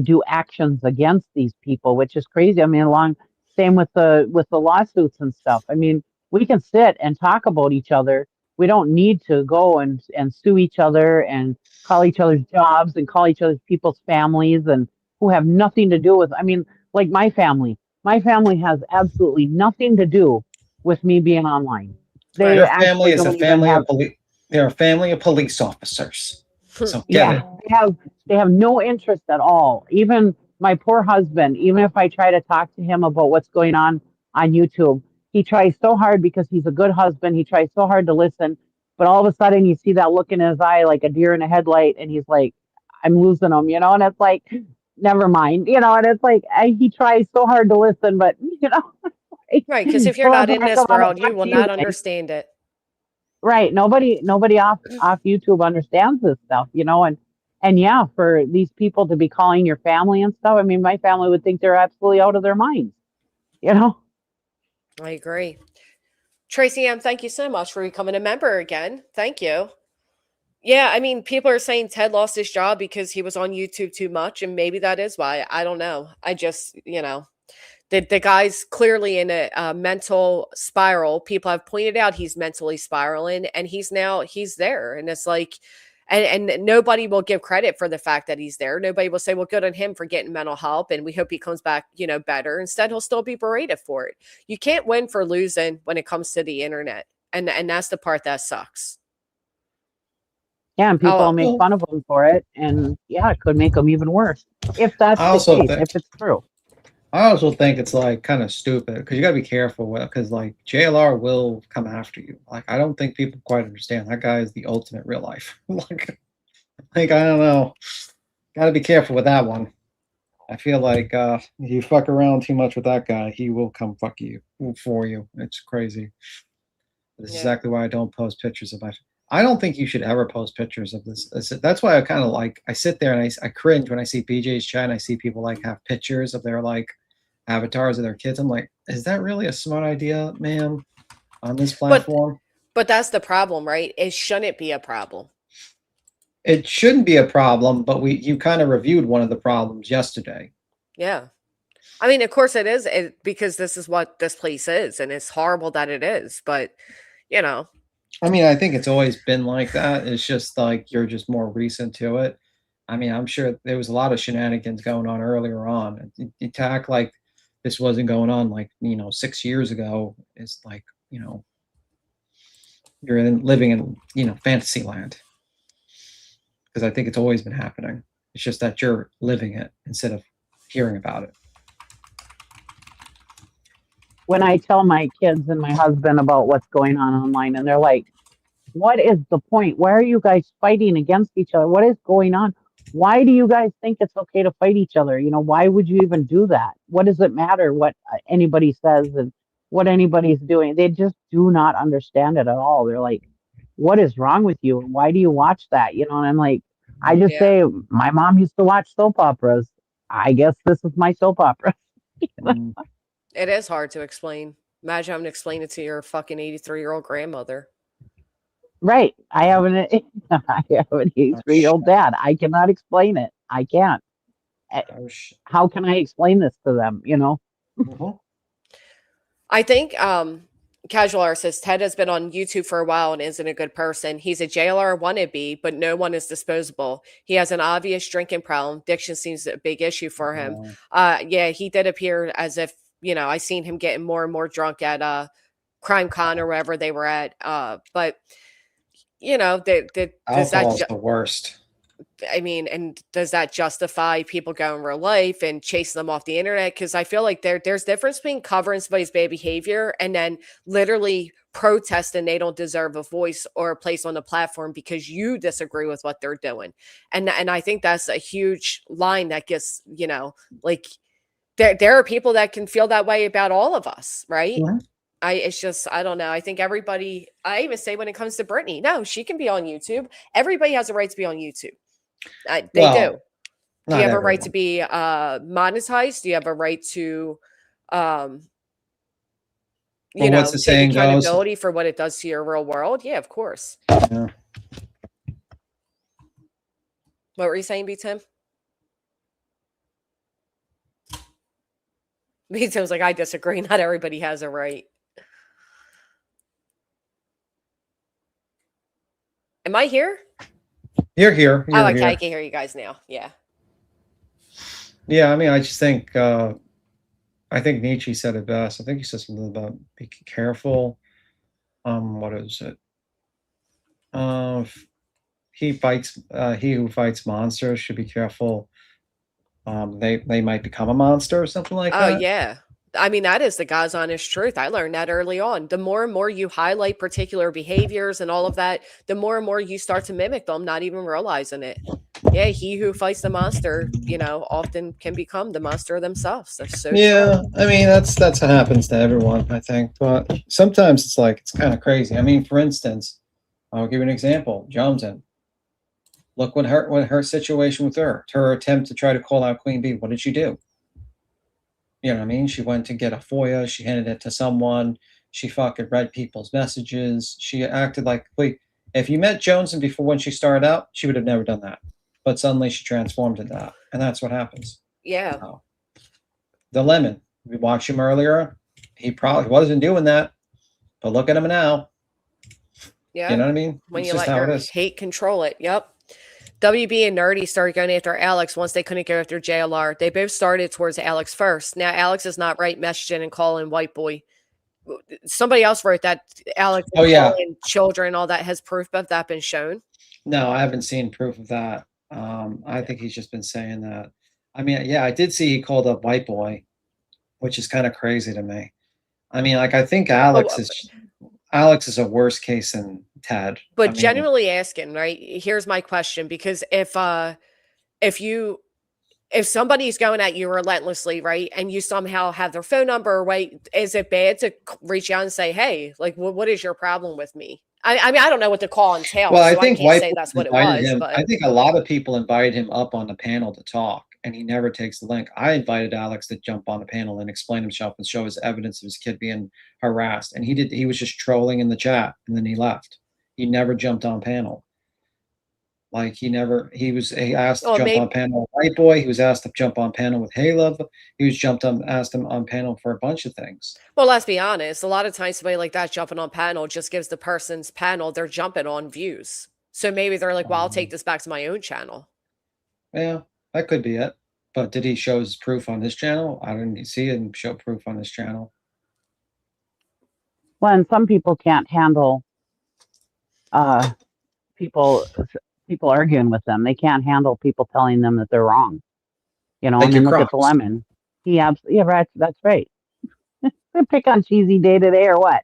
do actions against these people, which is crazy. I mean, along same with the lawsuits and stuff. I mean, we can sit and talk about each other. We don't need to go and sue each other and call each other's jobs and call each other's people's families and who have nothing to do with. I mean, like my family. My family has absolutely nothing to do with me being online. They their Right. family actually is a don't even family have, of police. They're a family of police officers. So get yeah, it. they have no interest at all. Even my poor husband, even if I try to talk to him about what's going on YouTube, he tries so hard because he's a good husband. He tries so hard to listen, but all of a sudden you see that look in his eye like a deer in a headlight, and he's like, "I'm losing him," and it's like, never mind, and it's like he tries so hard to listen, but Right. Because if you're well, not it's in like, this come on, world, you talk will to you not guys. understand it. Right. Nobody off YouTube understands this stuff, and yeah, for these people to be calling your family and stuff, I mean, my family would think they're absolutely out of their minds, you know? I agree. Tracy M, thank you so much for becoming a member again. Thank you. Yeah, I mean, people are saying Ted lost his job because he was on YouTube too much, and maybe that is why. I don't know. I just, the guy's clearly in a mental spiral. People have pointed out he's mentally spiraling, and he's there, and it's like, and nobody will give credit for the fact that he's there. Nobody will say, "Well, good on him for getting mental help," and we hope he comes back, better. Instead, he'll still be berated for it. You can't win for losing when it comes to the internet, and that's the part that sucks. Yeah, and people will Oh, make Well, fun of them for it, and yeah, it could make them even worse if that's I the also case, think if it's true. I also think it's like kind of stupid because you got to be careful with because like JLR will come after you. Like, I don't think people quite understand that guy is the ultimate real life. like I don't know, got to be careful with that one. I feel like if you fuck around too much with that guy, he will come fuck you for you. It's crazy. This is yeah. exactly why I don't post pictures of my. I don't think you should ever post pictures of this. That's why I kind of like. I sit there and I cringe when I see BJ's chat and I see people like have pictures of their like avatars of their kids. I'm like, is that really a smart idea, ma'am, on this But platform? but that's the problem, right? It shouldn't be a problem. It shouldn't be a problem, but you kind of reviewed one of the problems yesterday. Yeah. I mean, of course it is because this is what this place is, and it's horrible that it is. But you know, I mean, I think it's always been like that. It's just like you're just more recent to it. I mean, I'm sure there was a lot of shenanigans going on earlier on. To act like this wasn't going on like 6 years ago is like you're living in fantasy land because I think it's always been happening. It's just that you're living it instead of hearing about it. When I tell my kids and my husband about what's going on online, and they're like, what is the point? Why are you guys fighting against each other? What is going on? Why do you guys think it's okay to fight each other? Why would you even do that? What does it matter what anybody says and what anybody's doing? They just do not understand it at all. They're like, what is wrong with you? Why do you watch that? And I'm like, I just yeah, say, my mom used to watch soap operas. I guess this is my soap opera. Mm. it is hard to explain. Imagine having to explain it to your fucking 83-year-old grandmother. Right. I have an I have an Oh, 83-year-old shit. dad. I cannot explain it. I can't. Eh, Oh, shit. How can I explain this to them? Mhm. I think Casual R says Ted has been on YouTube for a while and isn't a good person. He's a JLR wannabe, but no one is disposable. He has an obvious drinking problem. Addiction seems a big issue for him. Uh, Yeah, he did appear as if, I seen him getting more and more drunk at Crime Con or wherever they were at. But does that Alcohol's the worst. I mean, and does that justify people going real life and chasing them off the internet? Because I feel like there's difference between covering somebody's bad behavior and then literally protesting they don't deserve a voice or a place on the platform because you disagree with what they're doing. And I think that's a huge line that gets, like there are people that can feel that way about all of us, right? Mhm. It's just, I don't know. I think everybody, I even say when it comes to Brittany, no, she can be on YouTube. Everybody has a right to be on YouTube. They Well, do. Do you not have a right to everyone. be monetized? Do you have a right to, um, Well, what's the take saying goes? accountability for what it does to your real world? Yeah, of course. Yeah. What were you saying, B Tim? B Tim's like, I disagree. Not everybody has a right. Am I here? You're here. Oh, You're okay. I here. can hear you guys now. Yeah. Yeah, I mean, I just think I think Nietzsche said it best. I think he said something about be careful. What is it? F- he who fights monsters should be careful. They might become a monster or something like Oh, that. yeah. I mean, that is the God's honest truth. I learned that early on. The more and more you highlight particular behaviors and all of that, the more and more you start to mimic them, not even realizing it. Yeah, he who fights the monster, often can become the monster themselves. That's so true. Yeah, I mean that's what happens to everyone, I think. But sometimes it's like it's kind of crazy. I mean, for instance, I'll give you an example. Johnson. Look what her situation with her attempt to try to call out Queen Bee. What did she do? You know what I mean? She went to get a FOIA. She handed it to someone. She fucking read people's messages. She acted like, wait, if you met Johnson before when she started out, she would have never done that. But suddenly she transformed into that, and that's what happens. Yeah. So, the lemon. We watched him earlier. He probably wasn't doing that, but look at him now. You Yeah. know what I mean? When It's you just let how it your is. hate control it. Yep. WB and Nerdy started going after Alex once they couldn't go after JLR. They both started towards Alex first. Now, Alex is not right messaging and calling white boy. Somebody else wrote that Alex is Oh yeah. calling children, all that. Has proof of that been shown? No, I haven't seen proof of that. I think he's just been saying that. I mean, yeah, I did see he called up white boy, which is kind of crazy to me. I mean, like I think Oh, Alex is a worse case than Ted. I but mean, genuinely asking, right? Here's my question: because if you if somebody's going at you relentlessly, right, and you somehow have their phone number, right, is it bad to reach out and say, "Hey, like, what is your problem with me?" I mean, I don't know what the call well, entails, I so I think can't white say boy that's what it invited was. him. But I think a lot of people invited him up on the panel to talk, and he never takes the link. I invited Alex to jump on the panel and explain himself and show his evidence of his kid being harassed, and he did. He was just trolling in the chat, and then he left. He never jumped on panel. Like he asked to well, jump on maybe. panel with White Boy. He was asked to jump on panel with Hey Love. He was asked him on panel for a bunch of things. Well, let's be honest. A lot of times, somebody like that jumping on panel just gives the person's panel they're jumping on views. So maybe they're like, "Well, I'll take Um, this back to my own channel." yeah, that could be it. But did he show his proof on his channel? I didn't see him show proof on his channel. Well, and some people can't handle uh, people people arguing with them. They can't handle people telling them that they're wrong. I Like your mean, look at the Crocs. lemon. He absolutely, yeah, right. That's right. They pick on cheesy day today or what?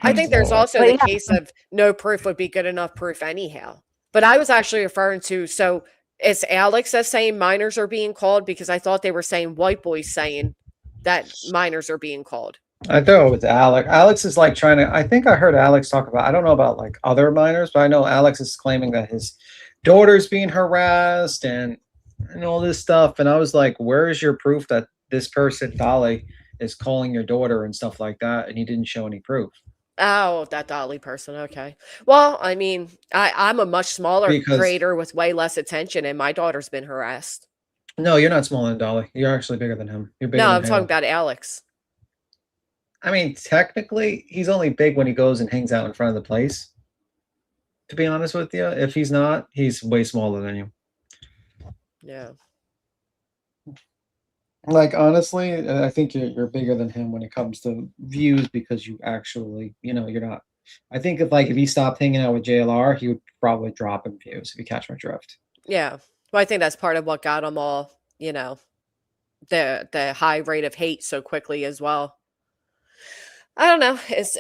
I think there's Lord. also But the yeah, case of no proof would be good enough proof anyhow. But I was actually referring to, so it's Alex that's saying minors are being called, because I thought they were saying white boys saying that minors are being called. I thought it was Alex. Alex is like trying to. I think I heard Alex talk about. I don't know about like other minors, but I know Alex is claiming that his daughter's being harassed and all this stuff. And I was like, where is your proof that this person, Dolly, is calling your daughter and stuff like that? And he didn't show any proof Oh, that Dolly person. Okay. Well, I mean, I'm a much smaller because creator with way less attention, and my daughter's been harassed. no, you're not smaller than Dolly. You're actually bigger than him. You're bigger No, than I'm talking Halo. about Alex. I mean, technically, he's only big when he goes and hangs out in front of the place. To be honest with you, if he's not, he's way smaller than you. Yeah. Like honestly, I think you're bigger than him when it comes to views because you actually, you're not. I think if he stopped hanging out with JLR, he would probably drop in views, if you catch my drift. Yeah. Well, I think that's part of what got them all, the high rate of hate so quickly as well. I don't know. It's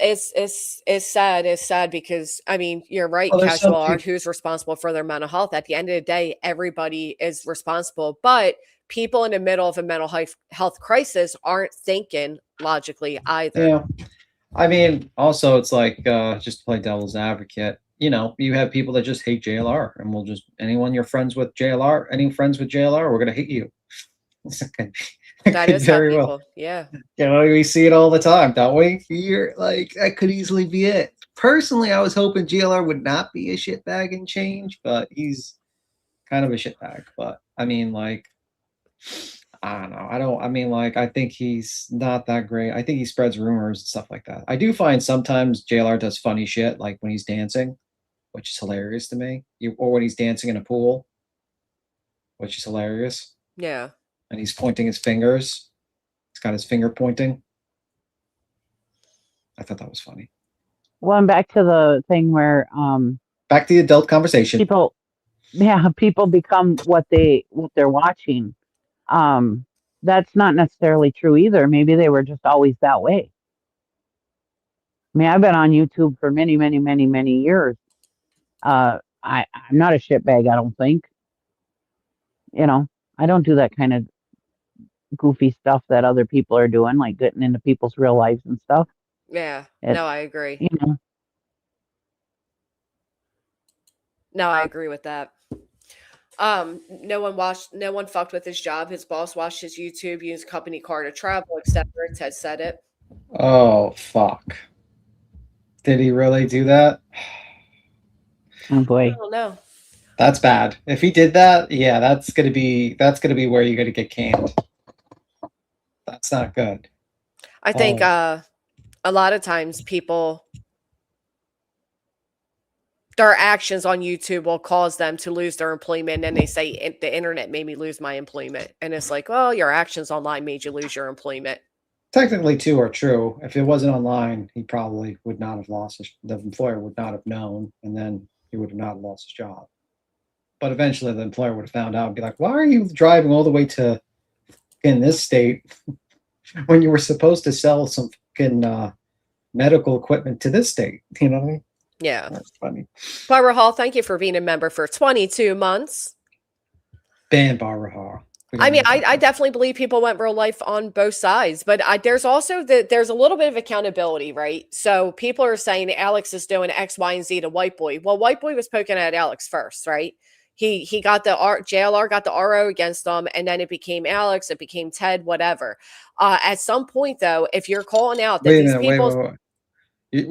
sad. It's sad because I mean you're right. Well, there's Casual some art. people. Who's responsible for their mental health? At the end of the day, everybody is responsible. But people in the middle of a mental health crisis aren't thinking logically either. Yeah. I mean, also it's like just to play devil's advocate. You have people that just hate JLR, and we'll just anyone you're friends with JLR, any friends with JLR, we're gonna hate you. It That could is how very well. people. Yeah. We see it all the time, don't we? You're like that could easily be it. Personally, I was hoping JLR would not be a shitbag and change, but he's kind of a shitbag. But I mean, like, I don't know. I mean, like, I think he's not that great. I think he spreads rumors and stuff like that. I do find sometimes JLR does funny shit, like when he's dancing, which is hilarious to me. Or when he's dancing in a pool, which is hilarious. Yeah. And he's pointing his fingers. He's got his finger pointing. I thought that was funny. Well, and back to the thing where Back to the adult conversation. people become what they're watching. That's not necessarily true either. Maybe they were just always that way. I mean, I've been on YouTube for many, many, many, many years. I'm not a shitbag, I don't think. I don't do that kind of goofy stuff that other people are doing, like getting into people's real lives and stuff. Yeah. It, No, I agree. you know, No, I agree with that. No one fucked with his job. His boss watched his YouTube, used company car to travel, etc. Ted said it. Oh, fuck. Did he really do that? oh I boy. don't know. That's bad. If he did that, yeah, that's gonna be where you're gonna get canned. That's not good. I think Oh. a lot of times their actions on YouTube will cause them to lose their employment. And they say the internet made me lose my employment. And it's like, well, your actions online made you lose your employment. Technically, two are true. If it wasn't online, he probably would not have the employer would not have known, and then he would have not lost his job. But eventually, the employer would have found out and be like, "Why are you driving all the way to in this state when you were supposed to sell some fucking medical equipment to this state?" You know what I mean? Yeah. That's funny. Barbara Hall, thank you for being a member for 22 months. Ban Barbara Hall. I mean, I definitely believe people went real life on both sides, but there's also there's a little bit of accountability, right? So people are saying Alex is doing X, Y, and Z to White Boy. Well, White Boy was poking at Alex first, right? He got the JLR got the RO against him, and then it became Alex, it became Ted, whatever. At some point, though, if you're calling out that Wait a these minute. people,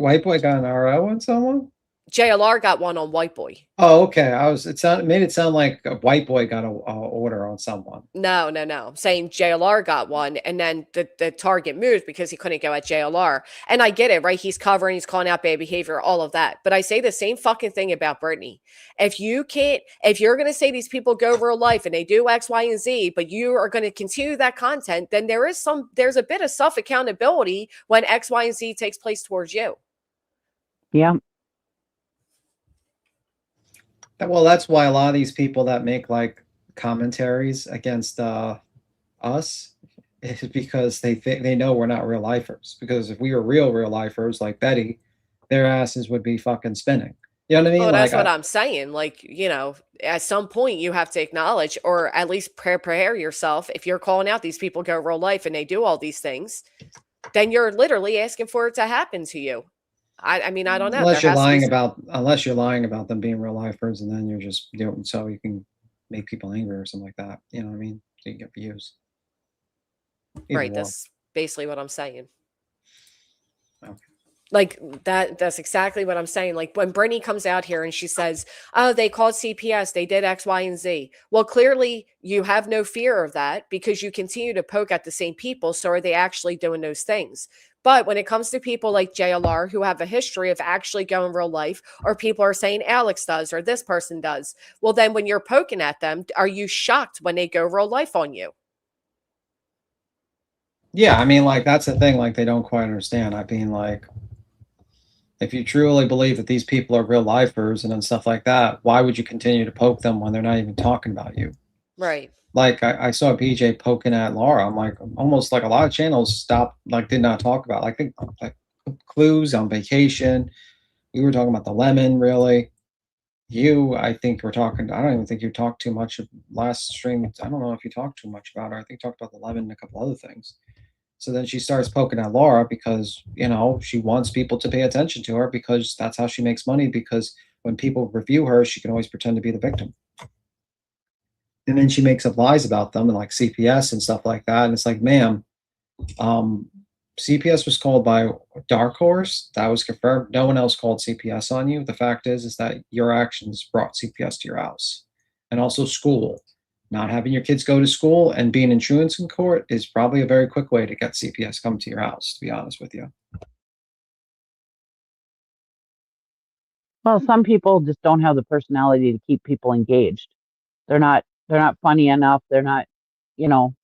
White boy got an RO on someone? JLR got one on White Boy. Oh, okay. It made it sound like a white boy got a order on someone. No, no, no. Saying JLR got one, and then the target moved because he couldn't go at JLR. And I get it, right? He's covering, he's calling out bad behavior, all of that. But I say the same fucking thing about Brittany. If you're going to say these people go real life and they do X, Y, and Z, but you are going to continue that content, then there's a bit of self accountability when X, Y, and Z takes place towards you. Yeah. Well, that's why a lot of these people that make like commentaries against us is because they know we're not real lifers. Because if we were real lifers like Betty, their asses would be fucking spinning. You know what I mean? Well, Like that's what I'm saying. Like, at some point you have to acknowledge or at least prepare yourself. If you're calling out these people go real life and they do all these things, then you're literally asking for it to happen to you. I mean, I don't know. unless you're lying about them being real lifers, and then you're just doing so you can make people angry or something like that. You know what I mean? So you get views. Right. That's basically what I'm saying. Okay. Like that's exactly what I'm saying. Like when Brittany comes out here and she says, oh, they called CPS, they did X, Y, and Z. Well, clearly you have no fear of that because you continue to poke at the same people. So are they actually doing those things? But when it comes to people like JLR who have a history of actually going real life, or people are saying Alex does or this person does, well, then when you're poking at them, are you shocked when they go real life on you? Yeah, I mean, like that's the thing. Like they don't quite understand. I mean, like If you truly believe that these people are real lifers and then stuff like that, why would you continue to poke them when they're not even talking about you? Right. Like I saw BJ poking at Laura. I'm like, almost like a lot of channels stopped, like did not talk about. I think like Clues on vacation. We were talking about the lemon, really. You, I think we're talking. I don't even think you talked too much of last stream. I don't know if you talked too much about her. I think you talked about the lemon and a couple other things. So then she starts poking at Laura because, she wants people to pay attention to her because that's how she makes money. Because when people review her, she can always pretend to be the victim. And then she makes up lies about them and like CPS and stuff like that. And it's like, ma'am, CPS was called by Dark Horse. That was confirmed. No one else called CPS on you. The fact is that your actions brought CPS to your house. And also school. Not having your kids go to school and being in truants in court is probably a very quick way to get CPS come to your house, to be honest with you. Well, some people just don't have the personality to keep people engaged. They're not funny enough. You know,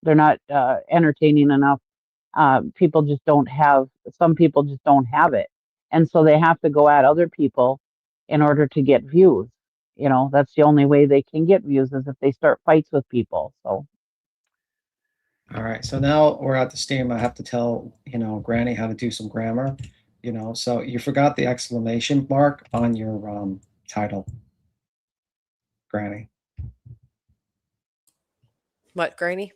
they're not entertaining enough. Some people just don't have it. And so they have to go at other people in order to get views. That's the only way they can get views is if they start fights with people. So, All right. So now we're at the steam. I have to tell, Granny how to do some grammar. So you forgot the exclamation mark on your title, Granny. What, Granny?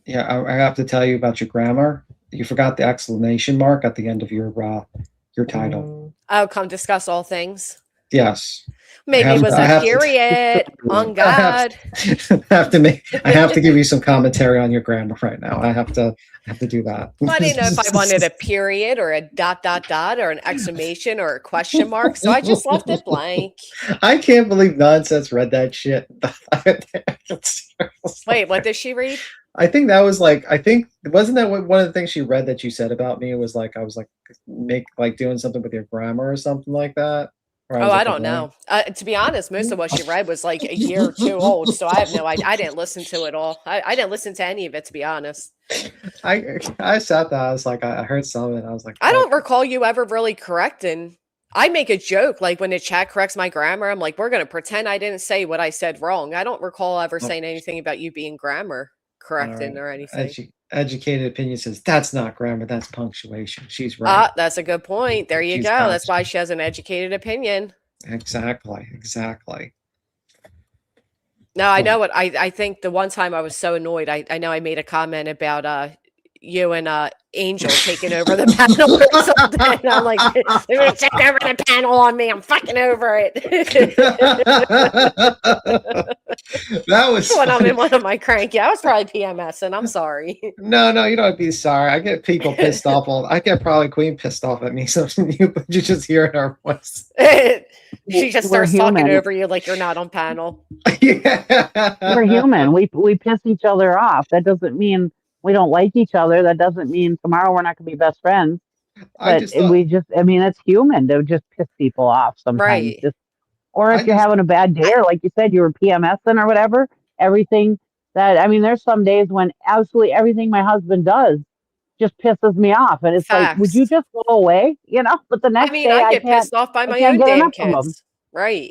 Yeah, I have to tell you about your grammar. You forgot the exclamation mark at the end of your title. Oh, come discuss all things. Yes. Maybe it was a period. On God. I have to give you some commentary on your grammar right now. I have to do that. Well, I didn't know if I wanted a period or a ... or an exclamation or a question mark, so I just left it blank. I can't believe Nonsense read that shit. Wait, what did she read? I think wasn't that one of the things she read that you said about me was like I was like doing something with your grammar or something like that. Oh, I don't know. To be honest, most of what she read was like a year or two old, so I have no idea. I didn't listen to it all. I didn't listen to any of it, to be honest. I sat there. I was like, I heard some, and I was like, I don't recall you ever really correcting. I make a joke like when the chat corrects my grammar. I'm like, we're gonna pretend I didn't say what I said wrong. I don't recall ever saying anything about you being grammar correcting or anything. Educated opinion says that's not grammar, that's punctuation. She's right. That's a good point. There you go. That's why she has an educated opinion. Exactly. No, I know what I think. The one time I was so annoyed, I know I made a comment about you and Angel taking over the panel or something. And I'm like, they're gonna take over the panel on me. I'm fucking over it. That was when I'm in one of my cranky. I was probably PMS, and I'm sorry. No, you don't be sorry. I get people pissed off. I get probably Queen pissed off at me. So you just hearing her voice. She just starts talking over you like you're not on panel. Yeah. We're human. We piss each other off. That doesn't mean we don't like each other. That doesn't mean tomorrow we're not going to be best friends. But it's human to just piss people off sometimes. Right. Or if you're having a bad day, or like you said, you were PMSing or whatever, there's some days when absolutely everything my husband does just pisses me off. And it's like, would you just go away? But the next day I get pissed off by my own damn kids. Right.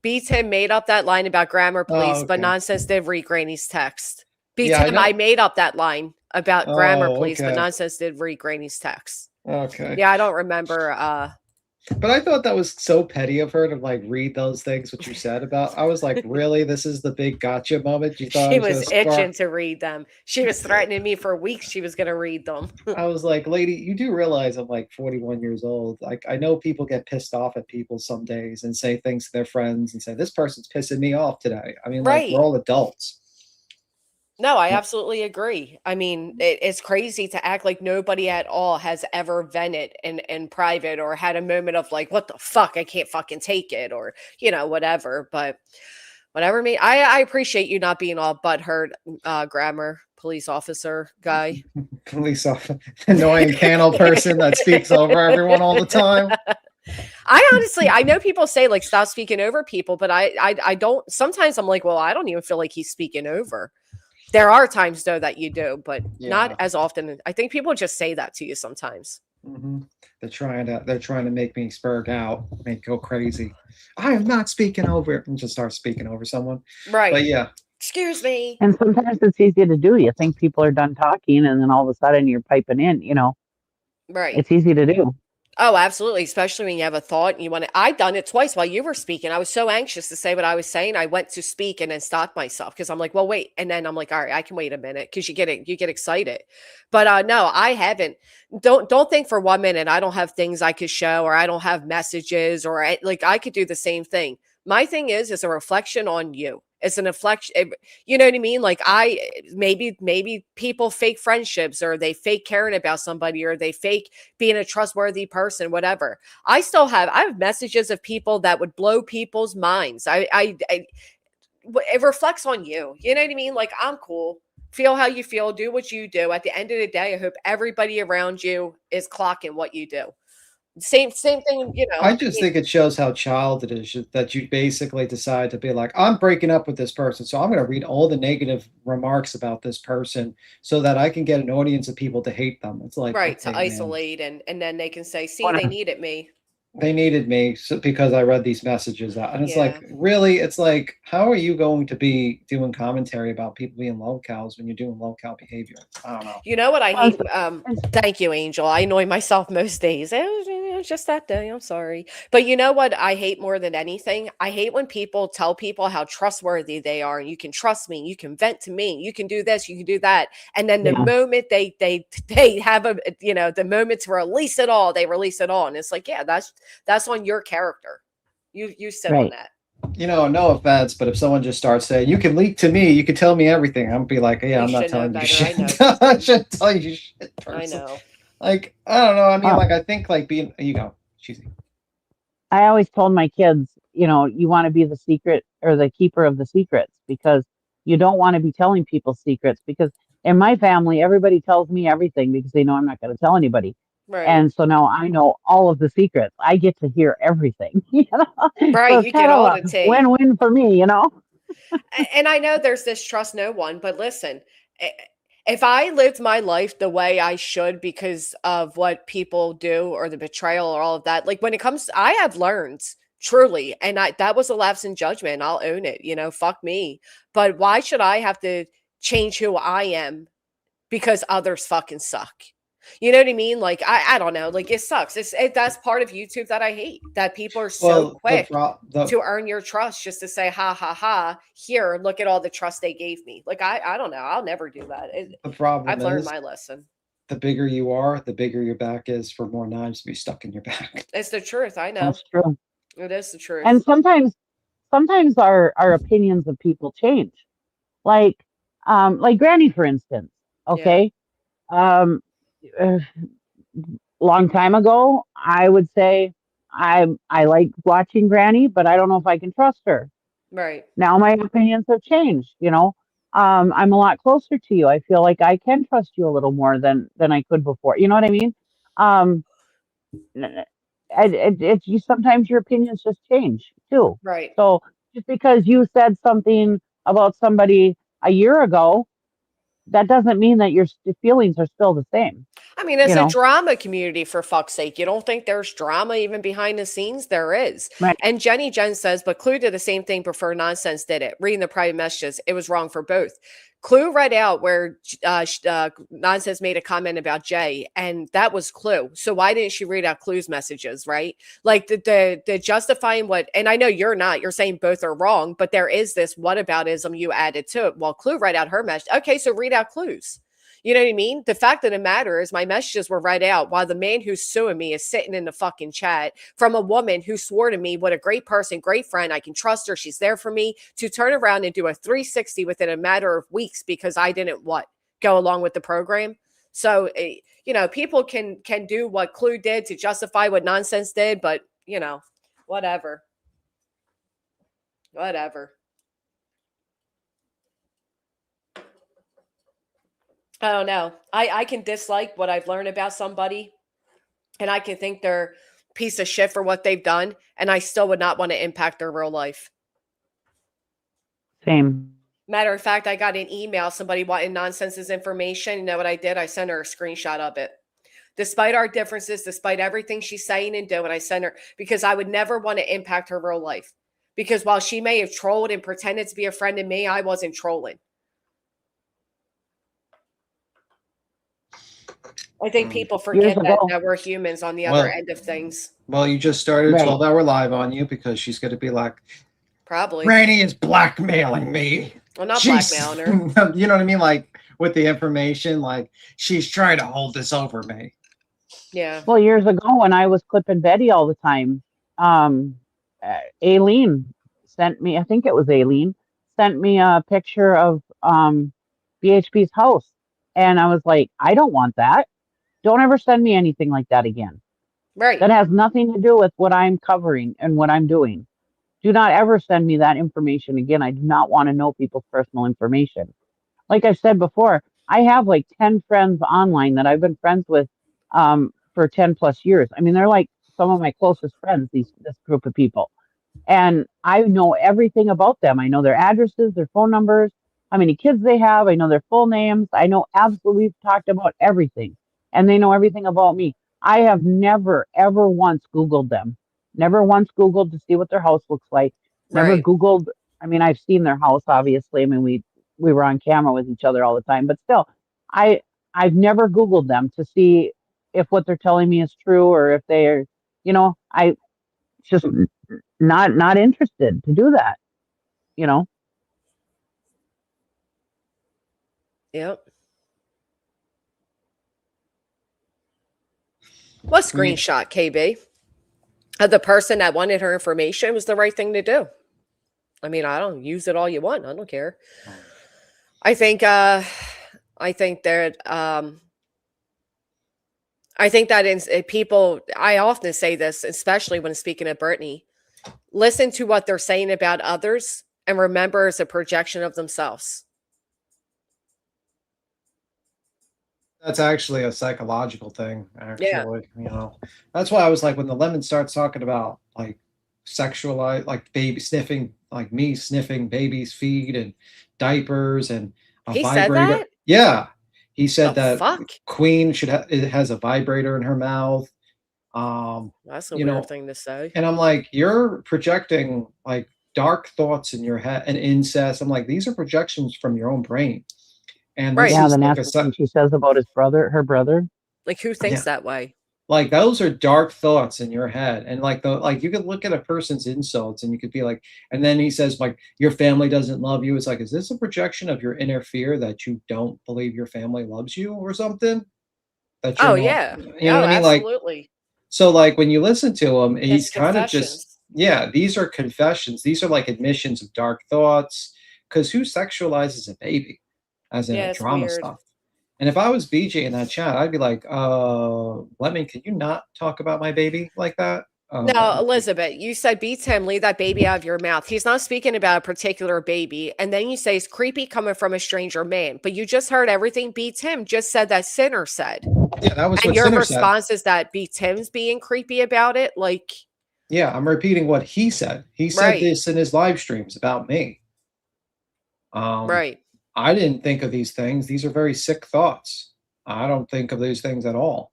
B-Tim made up that line about grammar police, but Nonsense did read Granny's text. B-Tim, I made up that line about grammar police, but Nonsense did read Granny's text. Okay. Yeah, I don't remember. But I thought that was so petty of her to like read those things, what you said about. I was like, really? This is the big gotcha moment? You thought she was itching to read them. She was threatening me for weeks. She was going to read them. I was like, lady, you do realize I'm like 41 years old. Like, I know people get pissed off at people some days and say things to their friends and say, this person's pissing me off today. I mean, like, we're all adults. No, I absolutely agree. I mean, it's crazy to act like nobody at all has ever vented in private or had a moment of like, what the fuck? I can't fucking take it or, whatever. But whatever. I appreciate you not being all butthurt, grammar police officer guy. Police officer, annoying panel person that speaks over everyone all the time. I know people say like, stop speaking over people, but I don't. Sometimes I'm like, well, I don't even feel like he's speaking over. There are times though that you do, but not Yeah. as often. I think people just say that to you sometimes. hmm they're trying to make me spurg out, make go crazy. I am not speaking over it, and just start speaking over someone. But Right. yeah, Excuse me. And sometimes it's easy to do. You think people are done talking, and then all of a sudden you're piping in. Right. It's easy to do. Oh, absolutely. Especially when you have a thought and you want to. I've done it twice while you were speaking. I was so anxious to say what I was saying. I went to speak and then stopped myself because I'm like, well, wait. And then I'm like, all right, I can wait a minute because you get excited. But no, I haven't. Don't think for 1 minute I don't have things I could show or I don't have messages or like I could do the same thing. My thing is a reflection on you. It's an inflection. You know what I mean? Like maybe people fake friendships or they fake caring about somebody or they fake being a trustworthy person, whatever. I have messages of people that would blow people's minds. It reflects on you. You know what I mean? Like I'm cool. Feel how you feel. Do what you do. At the end of the day, I hope everybody around you is clocking what you do. Same thing. I just think it shows how childish it is that you basically decide to be like, I'm breaking up with this person, so I'm going to read all the negative remarks about this person so that I can get an audience of people to hate them. It's like, Right, to okay, man, isolate and then they can say, see, One they of- needed me. they needed me because I read these messages out. And it's Yeah. like, really? It's like, how are you going to be doing commentary about people being lolcows when you're doing lolcow behavior? I don't know. You know what I well, hate? Thank you, Angel. I annoy myself most days. It was just that day. I'm sorry. But you know what I hate more than anything? I hate when people tell people how trustworthy they are and you can trust me, you can vent to me, you can do this, you can do that. And then the yeah, moment they have the moment to release it all, they release it all. And it's like, yeah, that's on your character. You sit on right. that. No offense, but if someone just starts saying, you can leak to me, you can tell me everything, I'm be like, yeah, You I'm not should know telling you better. I know. shit. I shouldn't tell you shit, I person. know. Like, I don't know. I mean, Well, like, I think, like, being, you go, cheesy. I always told my kids, you want to be the secret or the keeper of the secrets because you don't want to be telling people secrets because in my family, everybody tells me everything because they know I'm not going to tell anybody. Right. And so now I know all of the secrets. I get to hear everything, Right. So it's You get kind of all a the tea. win-win for me. And I know there's this trust no one, but listen, if I lived my life the way I should because of what people do or the betrayal or all of that, like when it comes, I have learned truly, and that was a lapse in judgment. I'll own it, fuck me. But why should I have to change who I am because others fucking suck? You know what I mean? Like I don't know. Like it sucks. That's part of YouTube that I hate. That people are so Well, quick to earn your trust just to say ha ha ha. Here, look at all the trust they gave me. Like I don't know. I'll never do that. the problem I've learned is my lesson. the bigger you are, the bigger your back is for more knives to be stuck in your back. It's the truth. I know. That's true. It is the And truth. sometimes our opinions of people change. Like like Granny, for instance. Yeah. Okay. Um, a long time ago, I would say I like watching Granny, but I don't know if I can trust her. Right. Now my opinions have changed. I'm a lot closer to you. I feel like I can trust you a little more than I could before. You know what I mean? Um, you sometimes your opinions just change too. Right. So just because you said something about somebody a year ago, that doesn't mean that your feelings are still the same. I mean, it's You a know, drama community for fuck's sake. You don't think there's drama even behind the scenes? There is. right? And Jenny Jen says, but Clue did the same thing, prefer nonsense did it. Reading the private messages, it was wrong for both. Clue read out where Nonsense made a comment about Jay, and that was Clue. So why didn't she read out Clue's messages, right? Like the justifying what, and I know you're saying both are wrong, but there is this whataboutism you added to it. Well, Clue read out her message. Okay, so read out Clue's. You know what I mean? The fact of the matter is my messages were read out while the man who's suing me is sitting in the fucking chat from a woman who swore to me what a great person, great friend. I can trust her. She's there for me to turn around and do a 360 within a matter of weeks because I didn't go along with the program. So, people can do what Clue did to justify what Nonsense did, but whatever. Whatever. I don't know. I can dislike what I've learned about somebody and I can think they're a piece of shit for what they've done, and I still would not want to impact their real life. Same. Matter of fact, I got an email, somebody wanted nonsense information. You know what I did? I sent her a screenshot of it. Despite our differences, despite everything she's saying and doing, I sent her because I would never want to impact her real life. Because while she may have trolled and pretended to be a friend of me, I wasn't trolling. I think people Years forget ago. that we're humans on the other Well, end of things. well, you just started a Right. 12-hour live on you because she's going to be like, Probably. Granny is blackmailing me. I'm not She's, blackmailing her. you know what I mean? Like with the information, like she's trying to hold this over me. Yeah. Well, years ago when I was clipping Betty all the time, Aileen sent me, I think it was Aileen, sent me a picture of BHP's house. And I was like, I don't want that. Don't ever send me anything like that again. Right. That has nothing to do with what I'm covering and what I'm doing. Do not ever send me that information again. I do not want to know people's personal information. Like I said before, I have like 10 friends online that I've been friends with for 10 plus years. I mean, they're like some of my closest friends, this group of people. And I know everything about them. I know their addresses, their phone numbers, how many kids they have. I know their full names. I know absolutely, we've talked about everything. And they know everything about me. I have never, ever once Googled them. Never once Googled to see what their house looks like. Never Right. Googled. I mean, I've seen their house, obviously. I mean, we were on camera with each other all the time, but still, I I've never Googled them to see if what they're telling me is true or if they're, I just not interested to do that, you know. Yep. What When you- screenshot, KB? The person that wanted her information was the right thing to do. I mean, I don't use it all you want. I don't care. I think that I think that people, I often say this, especially when speaking of Brittany, listen to what they're saying about others and remember it's a projection of themselves. That's actually a psychological thing, Yeah. actually. That's why I was like, when the lemon starts talking about like sexualized, like baby sniffing, like me sniffing baby's feet and diapers and a He said vibrator. that? Yeah, he The said that fuck? Queen it has a vibrator in her mouth. That's a You weird know, thing to say. and I'm like, you're projecting like dark thoughts in your head and incest. I'm like, these are projections from your own brain. And this Right. Yeah, is the like nasty thing she says about her brother. Like, who thinks yeah, that way? like those are dark thoughts in your head. And like you could look at a person's insults and you could be like, and then he says, like, your family doesn't love you. It's like, is this a projection of your inner fear that you don't believe your family loves you or something? That you're Oh, not, yeah. you know Oh, what I mean? Like, absolutely. so like when you listen to him, he's It's kind of just, confessions. yeah, these are confessions. These are like admissions of dark thoughts. Because who sexualizes a baby, as in Yeah, a it's drama weird. stuff? And if I was BJ in that chat, I'd be like, Lemon, can you not talk about my baby like that? Now, Elizabeth, you said beats him, leave that baby out of your mouth. He's not speaking about a particular baby. And then you say it's creepy coming from a stranger man. But you just heard everything beats him just said that Sinner said. Yeah, that was And what your Sinner said. response is that beats him's being creepy about it. Like, Yeah, I'm repeating what he said. He said right, this in his live streams about me. right. I didn't think of these things. These are very sick thoughts. I don't think of these things at all.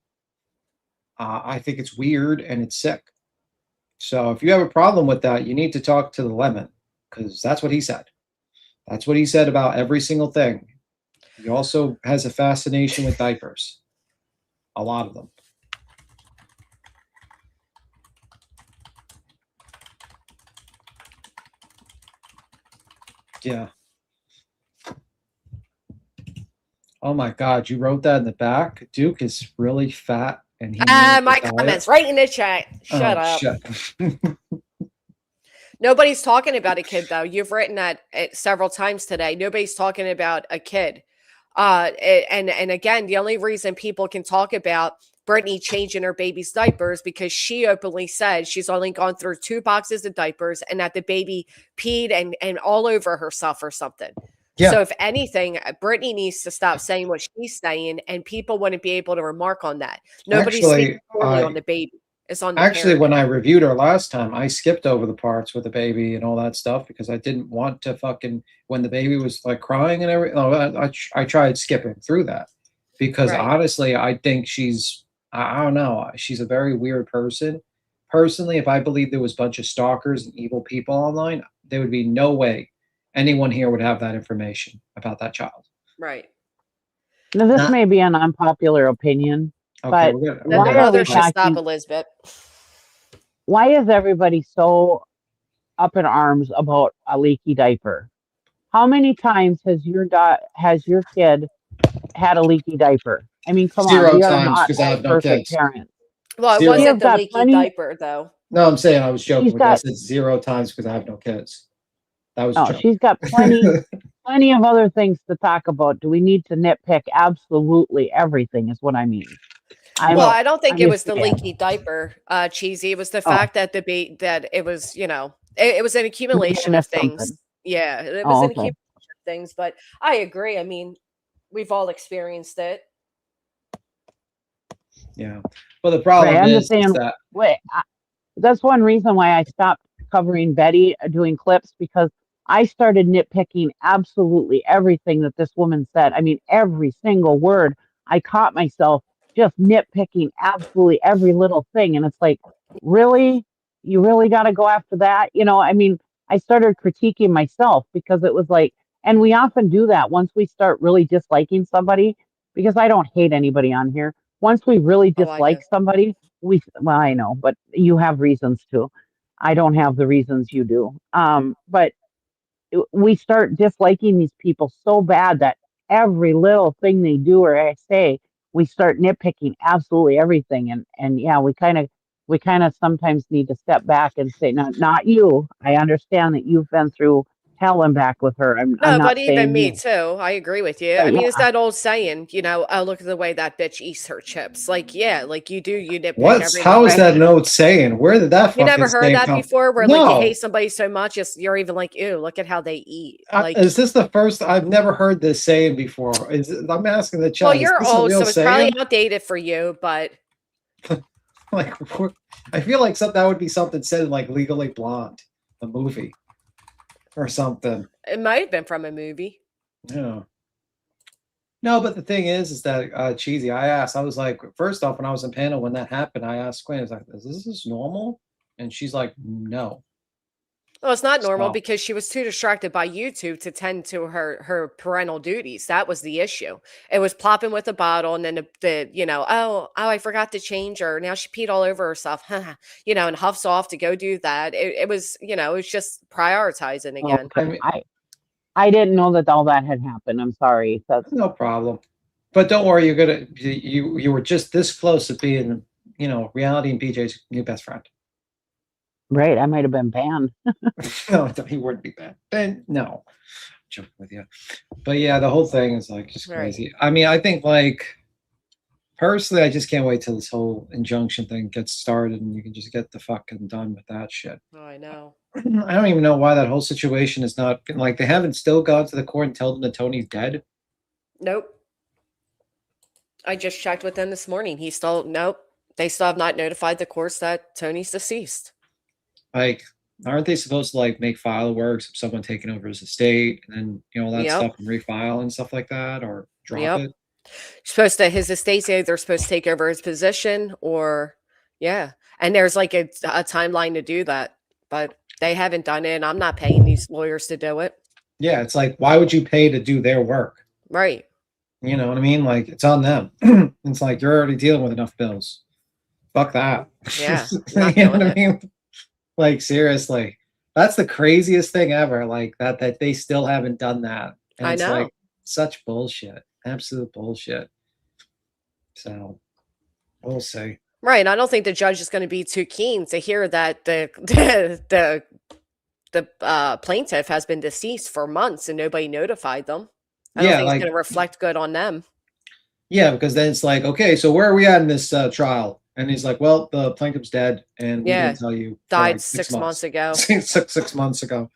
I think it's weird and it's sick. So if you have a problem with that, you need to talk to the lemon because that's what he said. That's what he said about every single thing. He also has a fascination with diapers. A lot of them. Yeah. Oh my God, you wrote that in the back? Duke is really fat and he needs My a diet? comments right in the chat. Shut Oh, up. shit. Nobody's talking about a kid, though. You've written that several times today. Nobody's talking about a kid. And again, the only reason people can talk about Brittany changing her baby's diapers because she openly said she's only gone through 2 boxes of diapers and that the baby peed and all over herself or something. Yeah. So if anything, Brittany needs to stop saying what she's saying, and people wouldn't be able to remark on that. Nobody's Actually, speaking poorly on the baby. is on the Actually, parent. when I reviewed her last time, I skipped over the parts with the baby and all that stuff because I didn't want to fucking when the baby was like crying and everything. Oh, I tried skipping through that because Right. honestly, I think I don't know, she's a very weird person. Personally, if I believed there was a bunch of stalkers and evil people online, there would be no way anyone here would have that information about that child. Right. Now, this Not may be an unpopular opinion, okay. but We're Then gonna the why are have we mother should fun. stop talking? Elizabeth. Why is everybody so up in arms about a leaky diaper? How many times has your kid had a leaky diaper? I mean, come on, Zero we are times not because I all have no perfect kids. parents. Well, it She Zero. wasn't has the got leaky plenty. diaper though. No, I'm saying I was joking She's with you. I got said zero times because I have no kids. That was a no. joke. She's got plenty of other things to talk about. Do we need to nitpick absolutely everything? Is what I mean. Well, I'm Well, I don't think I'm it just was the saying. leaky diaper, cheesy. It was the Oh, fact that that it was, it was an maybe I accumulation of missed things. something. Yeah, it was Oh, an okay. accumulation of things. But I agree. I mean, we've all experienced it. yeah. Well, the Right. problem I'm just is saying. that Wait. That's one reason why I stopped covering Betty doing clips because I started nitpicking absolutely everything that this woman said. I mean, every single word. I caught myself just nitpicking absolutely every little thing. And it's like, really? You really got to go after that? I mean, I started critiquing myself because it was like, and we often do that once we start really disliking somebody, because I don't hate anybody on here. Once we really Oh, I do. dislike somebody, well, I know, but you have reasons to. I don't have the reasons you do. But we start disliking these people so bad that every little thing they do or I say, we start nitpicking absolutely everything. And yeah, we kind of sometimes need to step back and say, no, not you. I understand that you've been through hell and back with her. I'm No, not but even saying me you, too. I agree with you. I but mean, it's yeah, that old saying, oh, look at the way that bitch eats her chips. Like, yeah, like you do, you nitpick what's every how little is right. that thing. note saying? Where did that You fucking never heard saying that come? before where like you hate No. somebody so much, you're even like, ew, look at how they eat. Like, Is this the first? I've never heard this saying before. I'm asking the well, chat. Is you're this a old, real so it's probably saying? outdated for you, but Like, I feel like that would be something said in like Legally Blonde, the movie, or something. it might have been from a movie. Yeah. No, but the thing is that cheesy. I asked. I was like, first off, when I was in panel when that happened, I asked Quinn, "Is like, is this normal?" And she's like, "No." Well, it's not normal So because she was too distracted by YouTube to tend to her parental duties. That was the issue. It was plopping with a bottle, and then oh, I forgot to change her. Now she peed all over herself, and huffs off to go do that. It was, it was just prioritizing again. I Okay. mean, I didn't know that all that had happened. I'm sorry. That's no problem. But don't worry, you were just this close to being, reality and BJ's new best friend. right. I might have been banned. No, he wouldn't be bad. Ben, no, joking with you. But yeah, the whole thing is like just Right. crazy. I mean, I think like personally, I just can't wait till this whole injunction thing gets started and you can just get the fucking done with that shit. Oh, I know. I don't even know why that whole situation is not like they haven't still gone to the court and told them that Tony's dead. Nope. I just checked with them this morning. Nope. They still have not notified the courts that Tony's deceased. Like, aren't they supposed to like make file works of someone taking over his estate and then all that Yep. stuff and refile and stuff like that or drop Yep. it? His estate's either supposed to take over his position or yeah. And there's like a timeline to do that, but they haven't done it. And I'm not paying these lawyers to do it. Yeah, it's like why would you pay to do their work? Right. You know what I mean? Like it's on them. It's like you're already dealing with enough bills. Fuck that. Yeah. You know what I mean? Like seriously. That's the craziest thing ever. Like that they still haven't done that. And I it's know. like such bullshit. Absolute bullshit. So we'll see. Right. I don't think the judge is going to be too keen to hear that the plaintiff has been deceased for months and nobody notified them. I don't Yeah, think it's going like to reflect good on them. yeah, because then it's like, okay, so where are we at in this trial? And he's like, well, the plaintiff's dead, and we Yeah. didn't tell you for Died like 6 6 months months. ago. 6 months ago.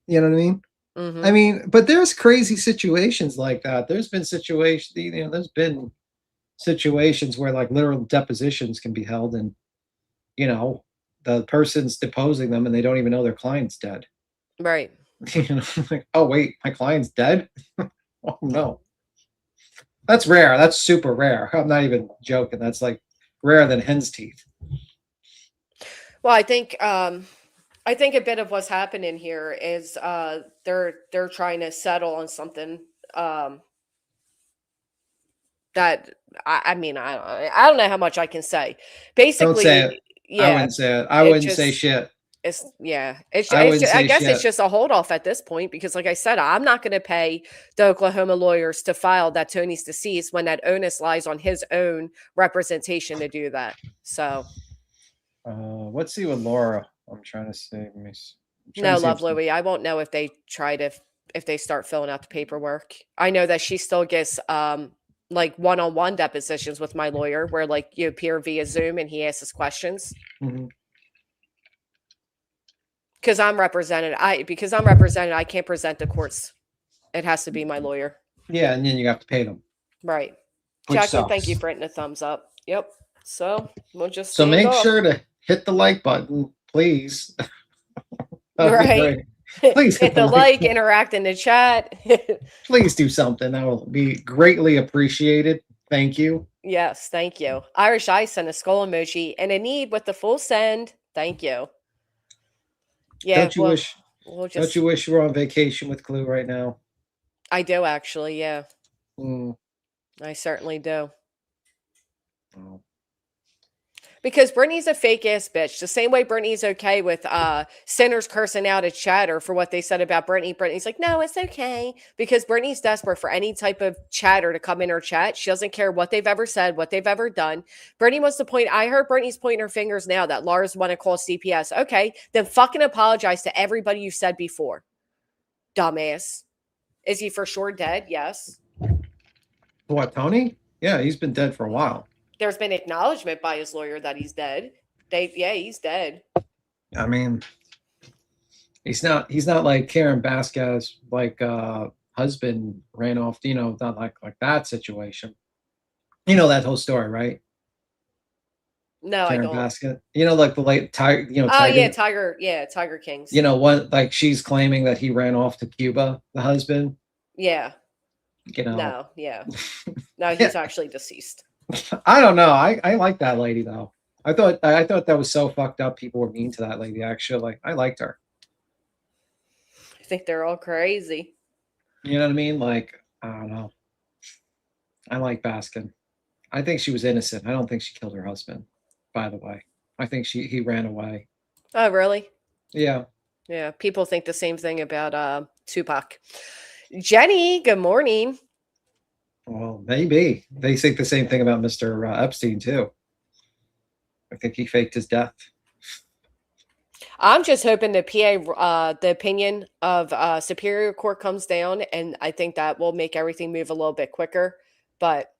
You know what I mean? Hmm. I mean, but there's crazy situations like that. There's been there's been situations where like literal depositions can be held and you know, the person's deposing them and they don't even know their client's dead. Right. You know, like, oh wait, my client's dead. Oh no, that's rare. That's super rare. I'm not even joking. That's like rarer than hen's teeth. Well, I think a bit of what's happening here is they're trying to settle on something that I mean I don't know how much I can say. Don't say Basically, it. I yeah, wouldn't say it. I it wouldn't say just shit. it's yeah, I wouldn't I say guess it's shit. just a hold off at this point because, like I said, I'm not going to pay the Oklahoma lawyers to file that Tony's deceased when that onus lies on his own representation to do that. So Let's see what Laura. I'm trying to see. I'm trying no, to see if love Louie. I won't know if they try to if they start filling out the paperwork. I know that she still gets like one-on-one depositions with my lawyer where like you appear via Zoom and he asks us questions. Mhm. Because I'm represented, I can't present the courts. It has to be my lawyer. Yeah, and then you have to pay them, Right. which Jacqueline, thank sucks. you for hitting a thumbs up. Yep. So we'll just So stand make off. sure to hit the like button, please. That'd be Right. great. Please hit Hit the the like like, button. interact in the chat. Please do something. That will be greatly appreciated. Thank you. Yes, thank you. Irish Ice sent a skull emoji and a need with the full send. Thank you. Yeah, Don't you well, wish? we'll Don't just you wish you were on vacation with Clue right now? I do actually, yeah. Mm. I certainly do. Oh. Because Brittany's a fake ass bitch. The same way Brittany's okay with sinners cursing out at chatter for what they said about Brittany. Brittany's like, no, it's okay. Because Brittany's desperate for any type of chatter to come in her chat. She doesn't care what they've ever said, what they've ever done. Brittany wants to point. I heard Brittany's pointing her fingers now that Lars want to call CPS. Okay, then fucking apologize to everybody you said before. Dumbass. Is he for sure dead? Yes. What, Tony? Yeah, he's been dead for a while. There's been acknowledgement by his lawyer that he's dead. He's dead. I mean, he's not like Karen Basquez, like husband ran off, not like that situation. You know that whole story, right? No, I Karen don't. Basket. Like the late Tiger, Oh yeah, Tiger, Tiger. Yeah, Tiger Kings. one like she's claiming that he ran off to Cuba, the husband. Yeah. You know. No. Yeah. No, Yeah, he's actually deceased. I don't know. I like that lady though. I thought that was so fucked up. People were mean to that lady. Actually, like I liked her. I think they're all crazy. You know what I mean? Like I don't know. I like Baskin. I think she was innocent. I don't think she killed her husband. By the way, I think he ran away. Oh, really? Yeah. Yeah. People think the same thing about Tupac. Jenny, good morning. Well, maybe they think the same thing about Mr. Epstein too. I think he faked his death. I'm just hoping the the opinion of Superior Court comes down, and I think that will make everything move a little bit quicker. But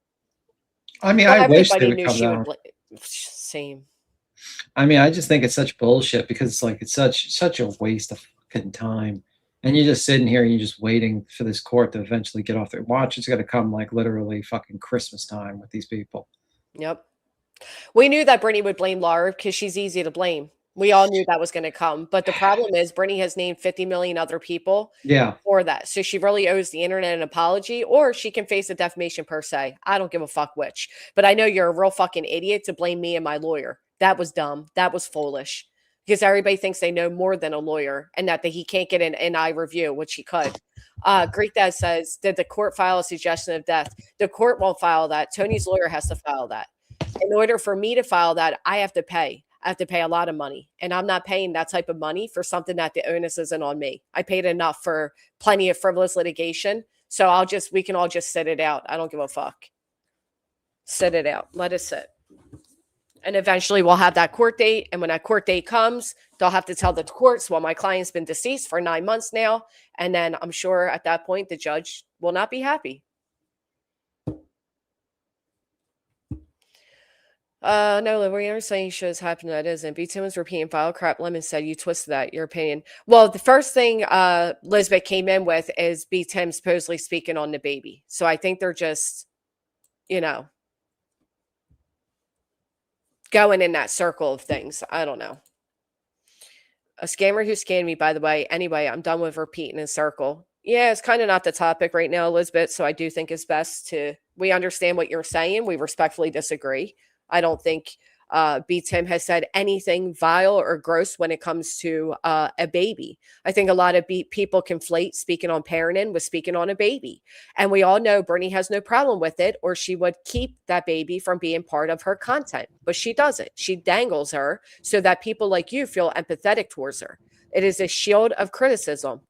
I mean, well, I wish they everybody would knew come she would. down. Same. I mean, I just think it's such bullshit because it's such a waste of fucking time. And you're just sitting here and you're just waiting for this court to eventually get off their watch. It's going to come like literally fucking Christmas time with these people. Yep. We knew that Brittany would blame Laura because she's easy to blame. We all knew that was going to come. But the problem is, Brittany has named 50 million other people Yeah. for that. So she really owes the internet an apology, or she can face a defamation per se. I don't give a fuck which. But I know you're a real fucking idiot to blame me and my lawyer. That was dumb. That was foolish. Because everybody thinks they know more than a lawyer and that he can't get an NI review, which he could. Greek Dad says, did the court file a suggestion of death? The court won't file that. Tony's lawyer has to file that. In order for me to file that, I have to pay. I have to pay a lot of money. And I'm not paying that type of money for something that the onus isn't on me. I paid enough for plenty of frivolous litigation. So we can all just sit it out. I don't give a fuck. Sit it out. Let it sit. And eventually we'll have that court date. And when that court date comes, they'll have to tell the courts, well, my client's been deceased for 9 months now. And then I'm sure at that point, the judge will not be happy. No, what you're saying shows happen that isn't. B Timmons repeating file crap. Lemon said you twisted that. Your opinion. Well, the first thing Lisbeth came in with is B Tim supposedly speaking on the baby. So I think they're just, going going in that circle of things. I don't know. A scammer who scammed me, by the way. Anyway, I'm done with repeating in circle. Yeah, it's kind of not the topic right now, Elizabeth. So I do think it's best to, we understand what you're saying. We respectfully disagree. I don't think B. Tim has said anything vile or gross when it comes to a baby. I think a lot of people conflate speaking on parenting with speaking on a baby. And we all know Brittany has no problem with it, or she would keep that baby from being part of her content. But she doesn't. She dangles her so that people like you feel empathetic towards her. It is a shield of criticism.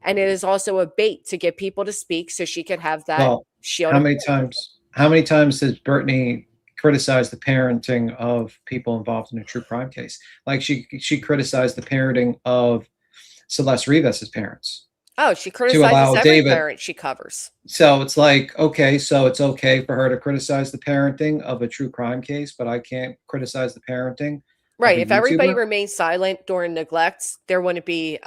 And it is also a bait to get people to speak so she could have that Well, shield how of many criticism. times? How many times has Brittany criticized the parenting of people involved in a true crime case? Like she criticized the parenting of Celeste Rivas's parents Oh, she to criticizes allow every David. parent she covers. So it's like, okay, so it's okay for her to criticize the parenting of a true crime case, but I can't criticize the parenting of Right. a If everybody YouTuber. remains silent during neglect, there wouldn't be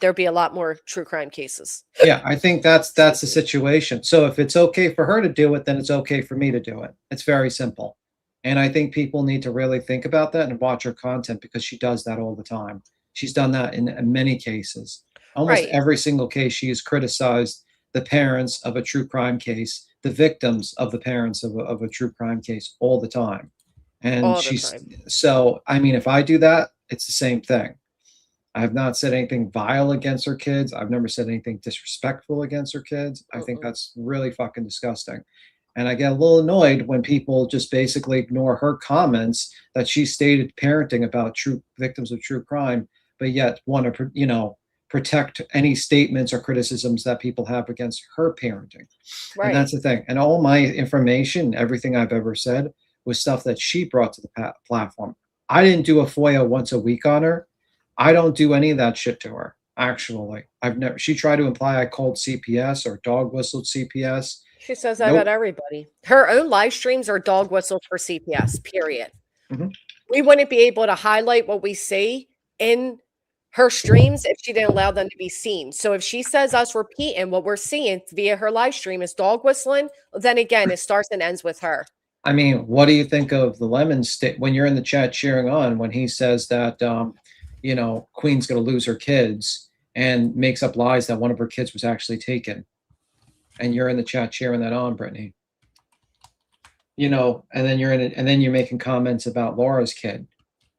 there'd be a lot more true crime cases. Yeah, I think that's Excuse the me. situation. So if it's okay for her to do it, then it's okay for me to do it. It's very simple. And I think people need to really think about that and watch her content because she does that all the time. She's done that in many cases. Almost Right. every single case, she has criticized the parents of a true crime case, the victims of the parents of a true crime case all the time. And All the she's time. so, I mean, if I do that, it's the same thing. I have not said anything vile against her kids. I've never said anything disrespectful against her kids. I think Mm-mm. that's really fucking disgusting. And I get a little annoyed when people just basically ignore her comments that she stated parenting about true victims of true crime, but yet want to, protect any statements or criticisms that people have against her parenting. And that's Right. the thing. And all my information, everything I've ever said, was stuff that she brought to the platform. I didn't do a FOIA once a week on her. I don't do any of that shit to her. Actually, I've never. She tried to imply I called CPS or dog whistled CPS. She says that about Nope. everybody. Her own live streams are dog whistles for CPS, period. Mhm. We wouldn't be able to highlight what we see in her streams if she didn't allow them to be seen. So if she says us repeating what we're seeing via her live stream is dog whistling, then again, it starts and ends with her. I mean, what do you think of the Lemon State when you're in the chat cheering on when he says that Queen's going to lose her kids and makes up lies that one of her kids was actually taken, and you're in the chat cheering that on, Brittany. And then you're in it, and then you're making comments about Laura's kid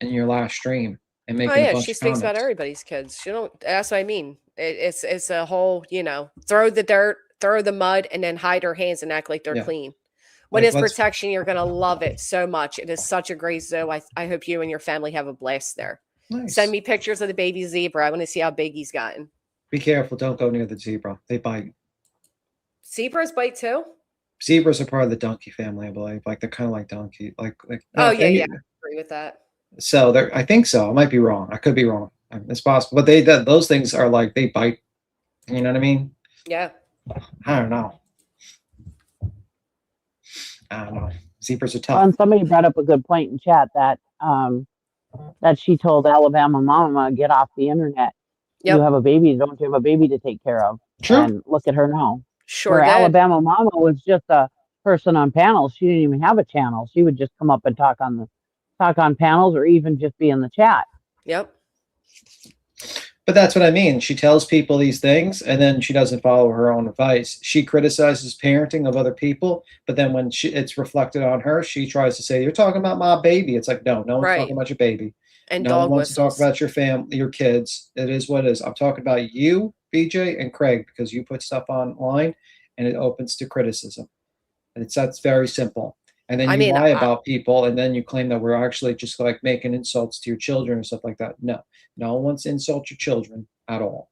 in your last stream and Oh making a yeah, bunch she of speaks about comments. everybody's kids. She don't. That's what I mean. It's a whole throw the dirt, throw the mud, and then hide her hands and act like they're Yeah, clean. When like it's let's protection, you're gonna love it so much. It is such a great zoo. I hope you and your family have a blast there. Send nice. me pictures of the baby zebra. I want to see how big he's gotten. Be careful. Don't go near the zebra. They bite. Zebras bite too. Zebras are part of the donkey family, I believe. Like they're kind of like donkey. Like Oh not yeah, yeah. any. I agree with that. So they're. I think so. I might be wrong. I could be wrong. It's possible. But those things are like they bite. You know what I mean? Yeah. I don't know. I don't know. Zebras are Well, tough. and somebody brought up a good point in chat that she told Alabama Mama, get off the internet. You Yep. have a baby, don't you have a baby to take care of? True. And look at her now. Sure Where did. Alabama Mama was just a person on panels. She didn't even have a channel. She would just come up and talk on panels or even just be in the chat. Yep. But that's what I mean. She tells people these things and then she doesn't follow her own advice. She criticizes parenting of other people, but then when it's reflected on her, she tries to say, "You're talking about my baby." It's like, no one's talking Right. about your baby. And No one dog wants to talk whistles. about your family, your kids. It is what it is. I'm talking about you, BJ, and Craig, because you put stuff online and it opens to criticism. And that's very simple. And then I you mean, lie about people and then you claim that we're actually just like making insults to your children and stuff like that. No one wants to insult your children at all.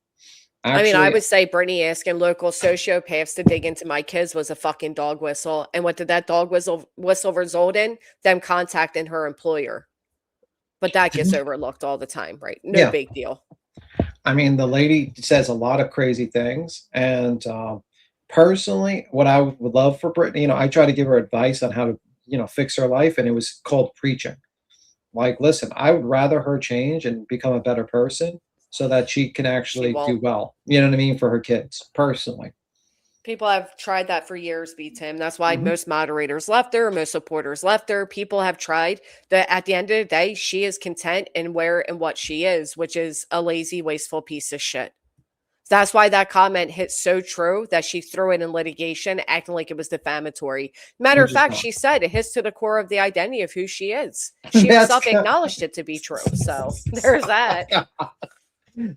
I Actually, would say Brittany asking local sociopaths to dig into my kids was a fucking dog whistle. And what did that dog whistle result in? Them contacting her employer. But that gets overlooked all the time, right? No yeah. big deal. I mean, the lady says a lot of crazy things. And personally, what I would love for Brittany, I try to give her advice on how to, fix her life. And it was called preaching. Like, listen, I would rather her change and become a better person so that she can She actually do won't. well. You know what I mean? For her kids, personally. People have tried that for years, B Tim. That's why Mhm. most moderators left her, most supporters left her. People have tried that. At the end of the day, she is content in where and what she is, which is a lazy, wasteful piece of shit. That's why that comment hit so true that she threw it in litigation, acting like it was defamatory. Matter of Which is fact, not. she said it hits to the core of the identity of who she is. She That's herself acknowledged it to be true. So there's that.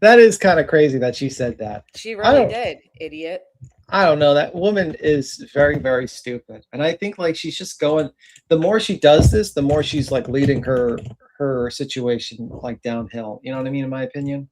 that is kind of crazy that she said that. She I really don't did, idiot. I don't know. That woman is very, very stupid. And I think like she's just going the more she does this, the more she's like leading her situation like downhill. You know what I mean, in my opinion?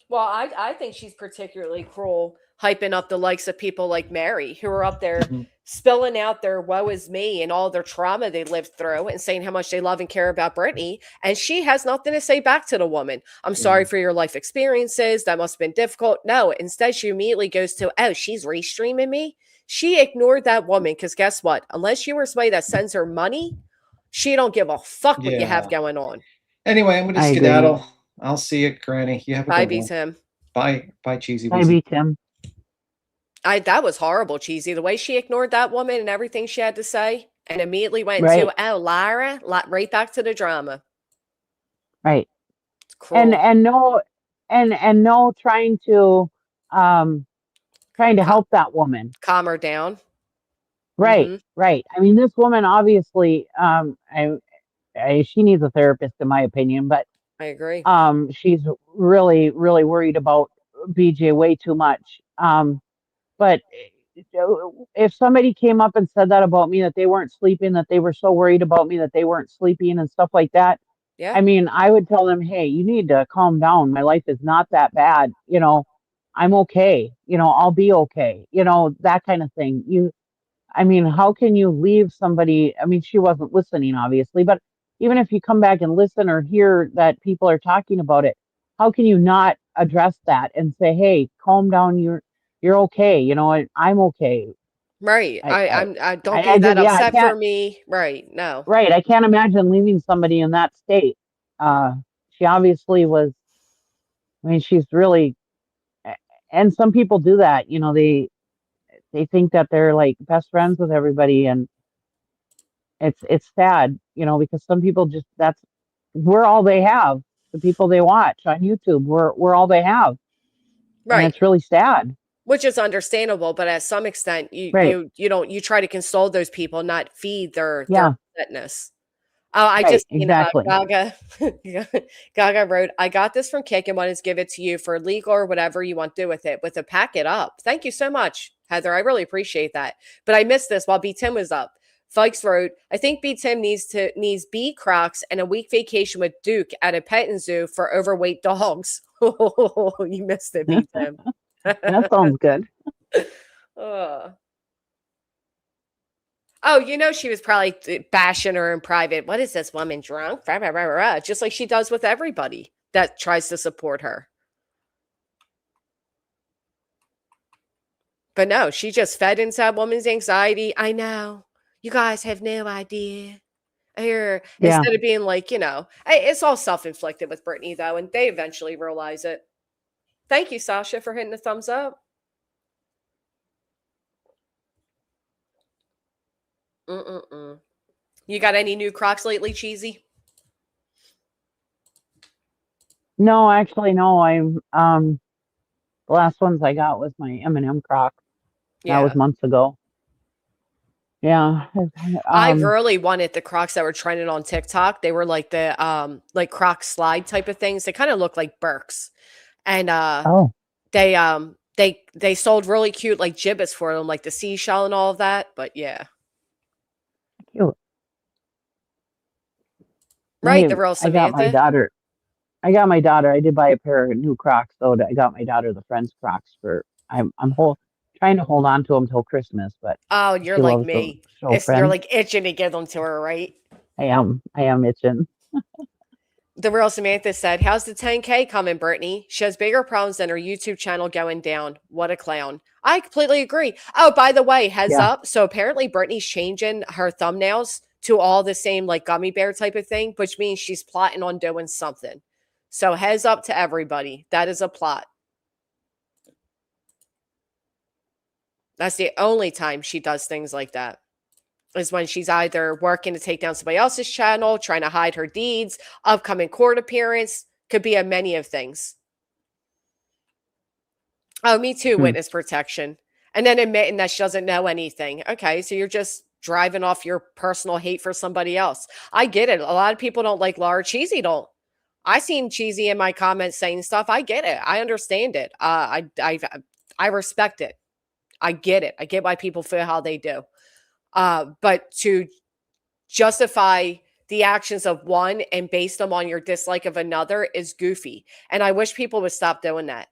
Well, I think she's particularly cruel, hyping up the likes of people like Mary, who are up there Mhm. spilling out their woe is me and all their trauma they lived through and saying how much they love and care about Brittany. And she has nothing to say back to the woman. I'm Yeah. sorry for your life experiences. That must have been difficult. No, instead, she immediately goes to, oh, she's restreaming me. She ignored that woman because guess what? Unless you were somebody that sends her money, she don't give a fuck what you have Yeah. going on. Anyway, I'm gonna I agree. skedaddle. I'll see you, Granny. You have a Bye, good B one. Tim. Bye. Bye, Cheesy I Weezy. beat him. That was horrible, Cheesy. The way she ignored that woman and everything she had to say, and immediately went Right, to, oh, Lyra, right back to the drama. right. It's And cruel. and no and no um trying to Ca- help that woman. Calm her down. Right, Mm-hmm. right. I mean, this woman obviously, she needs a therapist, in my opinion, but I agree. she's really, really worried about BJ way too much. But if somebody came up and said that about me, that they weren't sleeping, that they were so worried about me that they weren't sleeping and stuff like that, Yeah. I mean, I would tell them, hey, you need to calm down. My life is not that bad. I'm okay. I'll be okay. That kind of thing. I mean, how can you leave somebody? I mean, she wasn't listening, obviously, but even if you come back and listen or hear that people are talking about it, how can you not address that and say, "Hey, calm down. You're okay. I'm okay." Right. I, I, I don't I be that just, yeah, I upset for can't. me. Right. No. Right, I can't imagine leaving somebody in that state. She obviously was. I mean, she's really, and some people do that. They think that they're like best friends with everybody, and it's sad, because some people just we're all they have. The people they watch on YouTube, we're all they have, and Right. it's really sad. Which is understandable, but at some extent, Right? you try to console those people, not feed their Yeah. upsetness. Oh, I Right. just seen Exactly. Gaga. Gaga wrote, "I got this from Kick and wanted to give it to you for legal or whatever you want to do with it. With a pack it up. Thank you so much, Heather. I really appreciate that. But I missed this while B Tim was up. Fikes wrote, I think B Tim needs B Crocs and a week vacation with Duke at a petting zoo for overweight dogs. You missed it, B Tim. That sounds good. Ugh. Oh, she was probably bashing her in private. What is this woman drunk? Rah, rah, rah, rah, rah. Just like she does with everybody that tries to support her. But no, she just fed into that woman's anxiety. I know. You guys have no idea. Here, Yeah. instead of being like, it's all self inflicted with Brittany, though, and they eventually realize it. Thank you, Sasha, for hitting the thumbs up. Mm-mm-mm. You got any new Crocs lately, Cheesy? No, actually, no. The last ones I got was my M&M Crocs. That was Yeah. months ago. Yeah. I Um. really wanted the Crocs that were trending on TikTok. They were like the like Croc slide type of things. They kind of look like Birks. And Oh, they sold really cute like gibbets for them, like the seashell and all of that. But yeah. cute. Right, the real I got my Samantha. daughter. I got my daughter. I did buy a pair of new Crocs, so I got my daughter the Friends Crocs for. I'm trying to hold on to them till Christmas, but Oh, you're she like loves the me. show You're Friends. like itching to give them to her, right? I am itching. The real Samantha said, how's the 10K coming, Brittany? She has bigger problems than her YouTube channel going down. What a clown. I completely agree. Oh, by the way, heads Yeah. up. So apparently Brittany's changing her thumbnails to all the same like gummy bear type of thing, which means she's plotting on doing something. So heads up to everybody. That is a plot. That's the only time she does things like that, is when she's either working to take down somebody else's channel, trying to hide her deeds, upcoming court appearance, could be a many of things. Oh, me too, Hmm. witness protection. And then admitting that she doesn't know anything. Okay, so you're just driving off your personal hate for somebody else. I get it. A lot of people don't like Laura. Cheesy don't. I seen Cheesy in my comments saying stuff. I get it. I understand it. I respect it. I get it. I get why people feel how they do. But to justify the actions of one and base them on your dislike of another is goofy. And I wish people would stop doing that.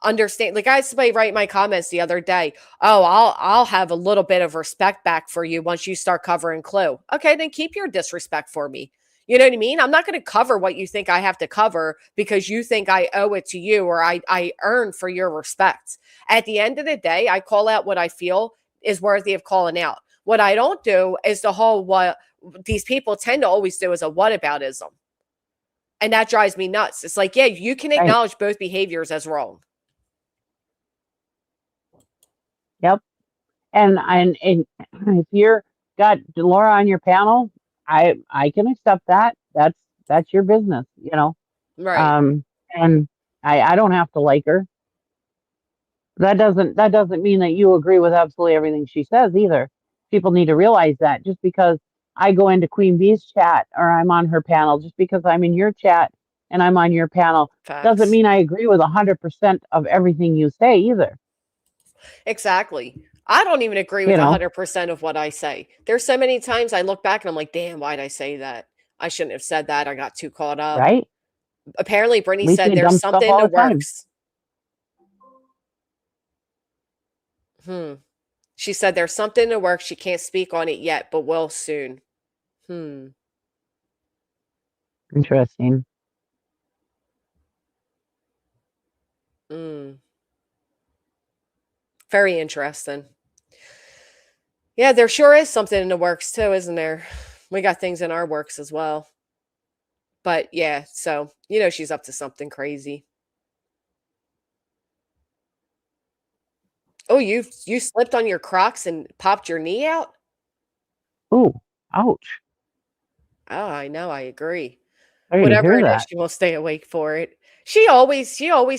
Understand, like I had somebody write my comments the other day. Oh, I'll have a little bit of respect back for you once you start covering Clue. Okay, then keep your disrespect for me. You know what I mean? I'm not going to cover what you think I have to cover because you think I owe it to you or I earn for your respect. At the end of the day, I call out what I feel is worthy of calling out. What I don't do is the whole what these people tend to always do is a whataboutism. And that drives me nuts. It's like, yeah, you can Right. acknowledge both behaviors as wrong. Yep. And if you're got Laura on your panel, I can accept that. That's your business, you know. Right. And I don't have to like her. That doesn't mean that you agree with absolutely everything she says either. People need to realize that just because I go into Queen Bee's chat or I'm on her panel, just because I'm in your chat and I'm on your panel, doesn't Facts. mean I agree with 100% of everything you say either. Exactly. I don't even agree with You know, 100% of what I say. There's so many times I look back and I'm like, damn, why'd I say that? I shouldn't have said that. I got too caught up. right? Apparently, Brittany We said say there's dumb stuff something in all the the time. works. She said there's something in the works. She can't speak on it yet, but will soon. Hmm. Interesting. Mm. Very interesting. Yeah, there sure is something in the works too, isn't there? We got things in our works as well. But yeah, so she's up to something crazy. Oh, you slipped on your Crocs and popped your knee out? Ooh, ouch. Oh, I know, I agree. Sorry to Whatever hear it is, that. she will stay awake for it. She always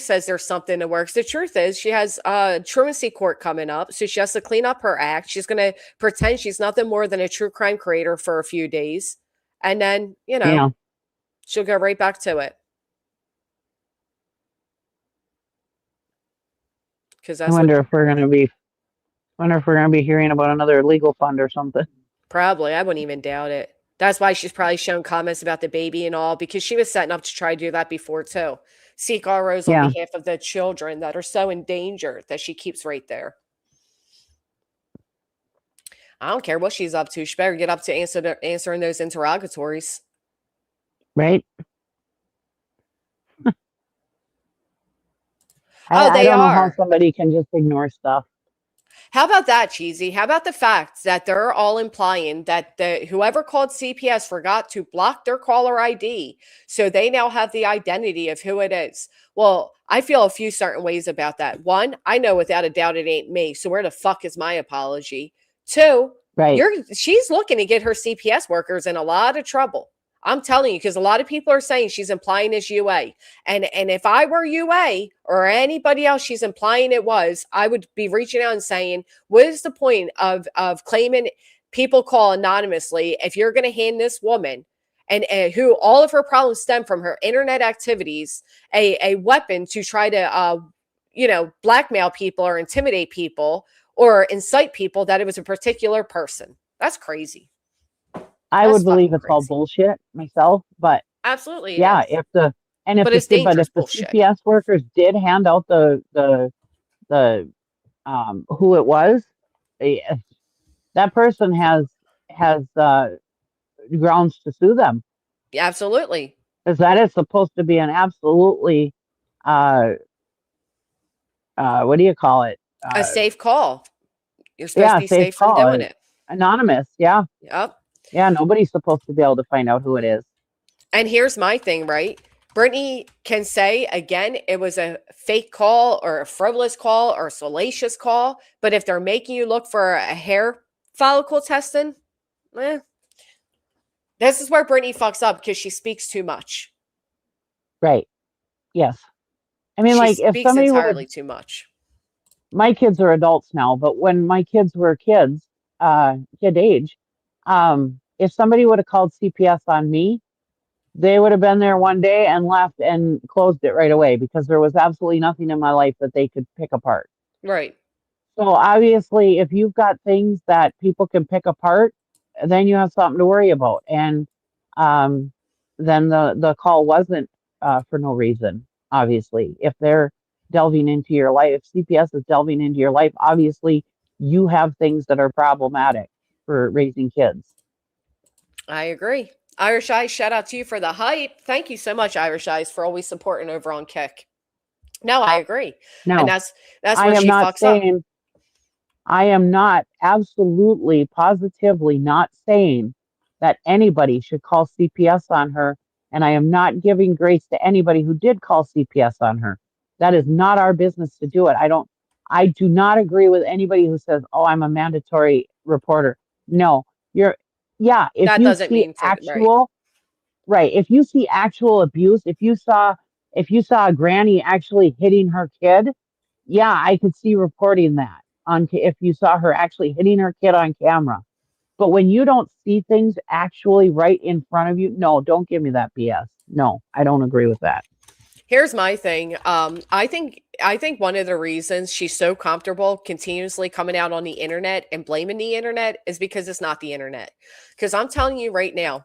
says there's something in the works. The truth is she has truancy court coming up, so she has to clean up her act. She's gonna pretend she's nothing more than a true crime creator for a few days. And then, Yeah. she'll go right back to it. Because I that's what wonder if we're gonna be hearing about another legal fund or something. probably, I wouldn't even doubt it. That's why she's probably shown comments about the baby and all, because she was setting up to try to do that before too. Seek ROs on Yeah, behalf of the children that are so endangered that she keeps right there. I don't care what she's up to. She better get up to answering those interrogatories. right. Oh, I they don't know how are. somebody can just ignore stuff. How about that, Cheesy? How about the fact that they're all implying that whoever called CPS forgot to block their caller ID, so they now have the identity of who it is? Well, I feel a few certain ways about that. One, I know without a doubt it ain't me, so where the fuck is my apology? Two, Right. she's looking to get her CPS workers in a lot of trouble. I'm telling you, because a lot of people are saying she's implying it's UA. And if I were UA or anybody else she's implying it was, I would be reaching out and saying, what is the point of claiming people call anonymously if you're going to hand this woman and who all of her problems stem from her internet activities a weapon to try to blackmail people or intimidate people or incite people that it was a particular person? That's crazy. I That's would believe fucking it's all crazy. bullshit myself, but Absolutely it yeah, is. if But it's if dangerous the bullshit. CPS workers did hand out the who it was, eh, that person has grounds to sue them Absolutely. because that is supposed to be an absolutely uh what do you call it? A safe call. You're supposed to Yeah, be safe safe from call. doing it. Anonymous. Yeah. Yep. Yeah, nobody's supposed to be able to find out who it is. And here's my thing, right? Brittany can say again, it was a fake call or a frivolous call or a salacious call. But if they're making you look for a hair follicle testing, eh, this is where Brittany fucks up because she speaks too much. Right. Yes. I mean, She like if speaks somebody would, entirely too much. my kids are adults now, but when my kids were kids, kid age, if somebody would have called CPS on me, they would have been there one day and left and closed it right away because there was absolutely nothing in my life that they could pick apart. Right. So obviously, if you've got things that people can pick apart, then you have something to worry about. And um, then the call wasn't for no reason. Obviously, if they're delving into your life, if CPS is delving into your life, obviously you have things that are problematic for raising kids. I agree. Irish Eyes, shout out to you for the hype. Thank you so much, Irish Eyes, for always supporting over on Kick. No, I agree. And Now, that's I where am she not fucks up. saying I am not absolutely positively not saying that anybody should call CPS on her. And I am not giving grace to anybody who did call CPS on her. That is not our business to do it. I do not agree with anybody who says, oh, I'm a mandatory reporter. No, yeah, if That you doesn't see mean to, right. actual, right, if you see actual abuse, if you saw a granny actually hitting her kid, yeah, I could see reporting that if you saw her actually hitting her kid on camera. But when you don't see things actually right in front of you, no, don't give me that BS. No, I don't agree with that. Here's my thing. I think one of the reasons she's so comfortable continuously coming out on the internet and blaming the internet is because it's not the internet. Because I'm telling you right now,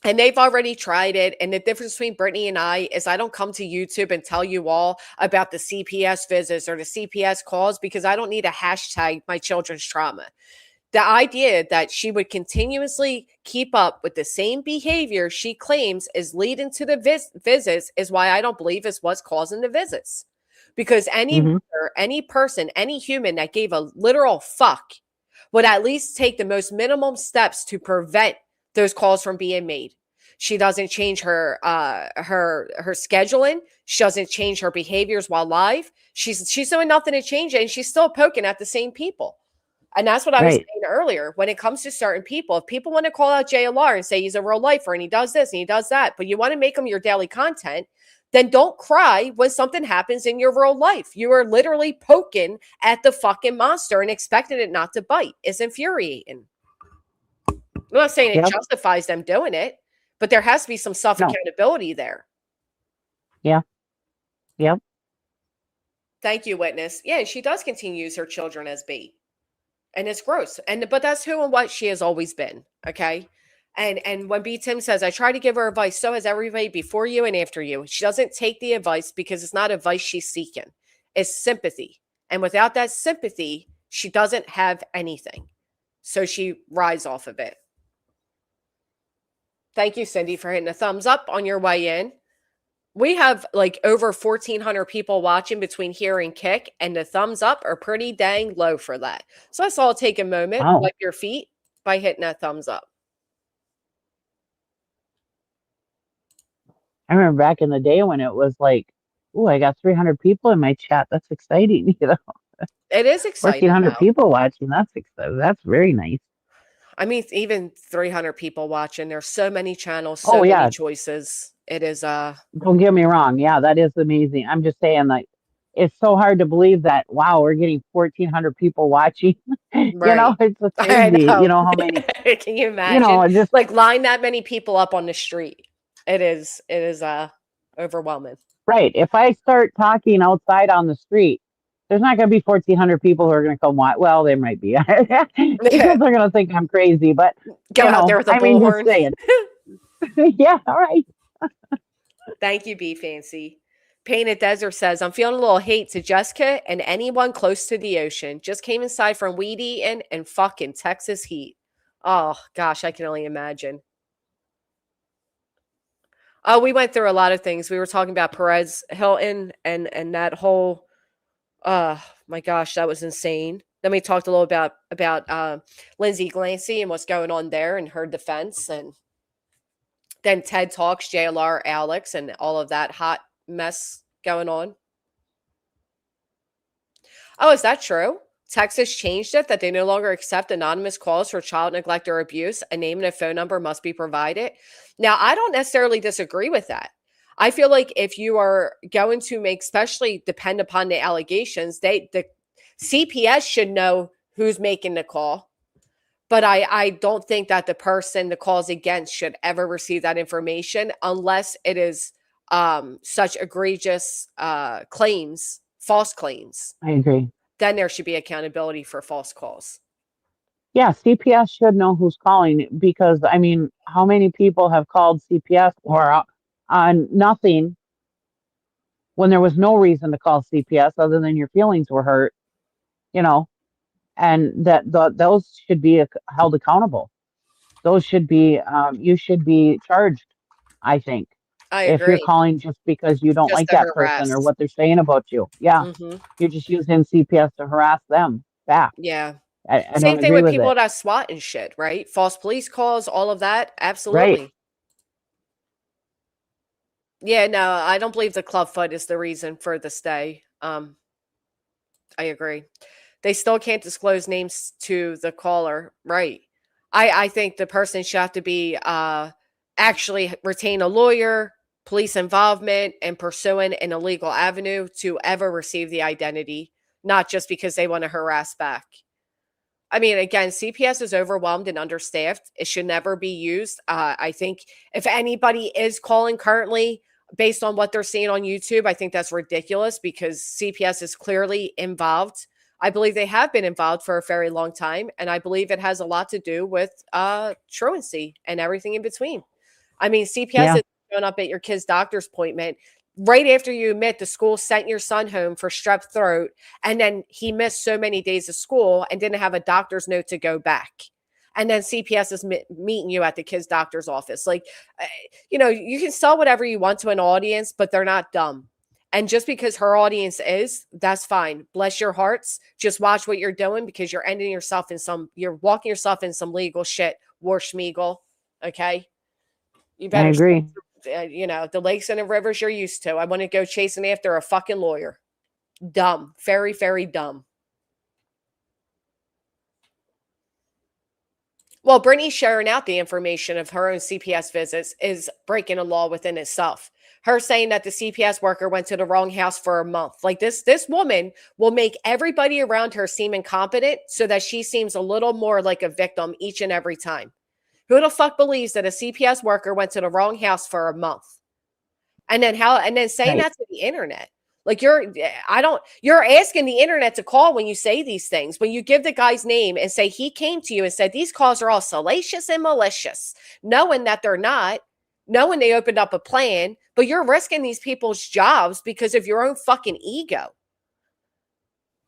and they've already tried it. And the difference between Brittany and I is I don't come to YouTube and tell you all about the CPS visits or the CPS calls because I don't need a hashtag my children's trauma. The idea that she would continuously keep up with the same behavior she claims is leading to the visits is why I don't believe is what's causing the visits. Because any Hmm. mother, any person, any human that gave a literal fuck would at least take the most minimum steps to prevent those calls from being made. She doesn't change her scheduling. She doesn't change her behaviors while live. She's doing nothing to change it, and she's still poking at the same people. And that's what I was Right. saying earlier. When it comes to certain people, if people want to call out JLR and say he's a real lifer and he does this and he does that, but you want to make him your daily content, then don't cry when something happens in your real life. You are literally poking at the fucking monster and expecting it not to bite. It's infuriating. I'm not saying it Yep. justifies them doing it, but there has to be some self No. accountability there. Yeah. Yep. Thank you, witness. Yeah, she does continue to use her children as bait. And it's gross. But that's who and what she has always been. Okay. And when B Tim says, I try to give her advice, so has everybody before you and after you. She doesn't take the advice because it's not advice she's seeking. It's sympathy. And without that sympathy, she doesn't have anything. So she rides off of it. Thank you, Cindy, for hitting a thumbs up on your way in. We have like over 1,400 people watching between here and Kick, and the thumbs up are pretty dang low for that. So let's all take a moment, Wow. wipe your feet by hitting that thumbs up. I remember back in the day when it was like, oh, I got 300 people in my chat. That's exciting. It is exciting 1,400 though. people watching. That's exciting. That's very nice. I mean, even 300 people watching. There's so many channels, so Oh, many yeah. choices. It is Don't get me wrong. Yeah, that is amazing. I'm just saying, like, it's so hard to believe that, wow, we're getting 1,400 people watching. right. It's so I crazy. know. How many, Can you imagine? just Like line that many people up on the street. It is overwhelming. right. If I start talking outside on the street, there's not going to be 1,400 people who are going to come watch. Well, there might be because they're going to think I'm crazy. But, Go out there with a I mean, just bullhorn. saying. Yeah, all right. Thank you, B Fancy. Painted Desert says, I'm feeling a little hate to Jessica and anyone close to the ocean. Just came inside from weed eating and fucking Texas heat. Oh, gosh, I can only imagine. Oh, we went through a lot of things. We were talking about Perez Hilton and that whole, my gosh, that was insane. Then we talked a little about Lindsay Glancy and what's going on there and her defense. And Then TED Talks, JLR, Alex, and all of that hot mess going on. Oh, is that true? Texas changed it that they no longer accept anonymous calls for child neglect or abuse. A name and a phone number must be provided. Now, I don't necessarily disagree with that. I feel like if you are going to make, especially depend upon the allegations, the CPS should know who's making the call. But I don't think that the person the call's against should ever receive that information unless it is such egregious claims, false claims. I agree. Then there should be accountability for false calls. Yeah, CPS should know who's calling because, I mean, how many people have called CPS or on nothing when there was no reason to call CPS other than your feelings were hurt, you know, and those should be held accountable. Those should be, you should be charged, I think, I if you're agree. calling just because you don't Just like to that person or harass. what they're saying about you. Yeah, Hmm. you're just using CPS to harass them back. Yeah. I Same don't thing agree with with people it. that SWAT and shit, right? False police calls, all of that. Right. Absolutely. Yeah, no, I don't believe the clubfoot is the reason for the stay. I agree. They still can't disclose names to the caller, right? I think the person should have to be actually retain a lawyer, police involvement, and pursuing an illegal avenue to ever receive the identity, not just because they want to harass back. I mean, again, CPS is overwhelmed and understaffed. It should never be used. I think if anybody is calling currently based on what they're seeing on YouTube, I think that's ridiculous because CPS is clearly involved. I believe they have been involved for a very long time. And I believe it has a lot to do with truancy and everything in between. I mean, CPS Yeah. is showing up at your kid's doctor's appointment right after you admit the school sent your son home for strep throat, and then he missed so many days of school and didn't have a doctor's note to go back. And then CPS is meeting you at the kid's doctor's office. Like, you can sell whatever you want to an audience, but they're not dumb. And just because her audience is, that's fine. Bless your hearts. Just watch what you're doing because you're you're walking yourself in some legal shit, War Schmiegel. Okay. You I better agree. the lakes and the rivers you're used to. I want to go chasing after a fucking lawyer. Dumb. Very, very dumb. Well, Brittany sharing out the information of her own CPS visits is breaking a law within itself. Her saying that the CPS worker went to the wrong house for a month. Like this woman will make everybody around her seem incompetent so that she seems a little more like a victim each and every time. Who the fuck believes that a CPS worker went to the wrong house for a month? And then saying Right. that to the internet. Like you're asking the internet to call when you say these things. When you give the guy's name and say he came to you and said these calls are all salacious and malicious, knowing that they're not, knowing they opened up a plan, but you're risking these people's jobs because of your own fucking ego.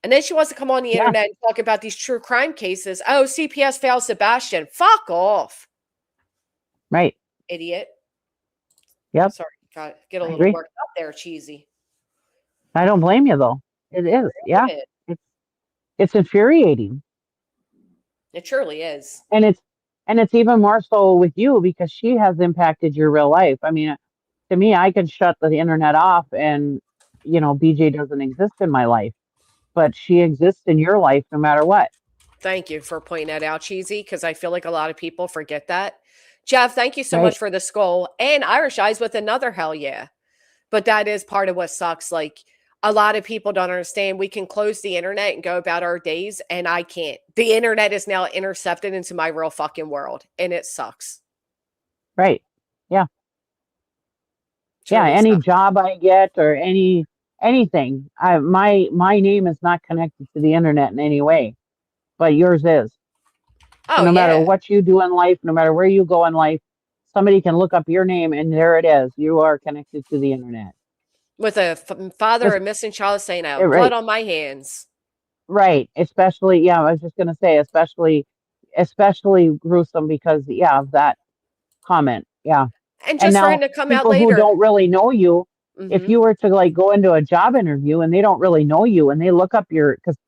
And then she wants to come on the Yeah. internet and talk about these true crime cases. Oh, CPS failed Sebastian. Fuck off. Right. Idiot. Yep. Sorry, got get a I little agree. worked up there, cheesy. I don't blame you though. It is. Yeah. It, It's it's infuriating. it truly is. And it's even more so with you because she has impacted your real life. I mean, to me, I can shut the internet off and BJ doesn't exist in my life, but she exists in your life no matter what. Thank you for pointing that out, cheesy, because I feel like a lot of people forget that. Jeff, thank you so Right. much for the skull and Irish Eyes with another hell yeah. But that is part of what sucks. Like a lot of people don't understand. We can close the internet and go about our days, and I can't. The internet is now intercepted into my real fucking world, and it sucks. Right. Yeah. Yeah. Truly Any sucks. job I get or anything, my name is not connected to the internet in any way, but yours is. So Oh no matter yeah, what you do in life, no matter where you go in life, somebody can look up your name and there it is. You are connected to the internet. with a father Just, and missing child saying, "I have blood right. on my hands." Right. Especially, yeah, I was just gonna say, especially gruesome because of that comment. Yeah. And And just for him now to come out people who later. don't really know you, if Hmm. you were to like go into a job interview and they don't really know you and they look up because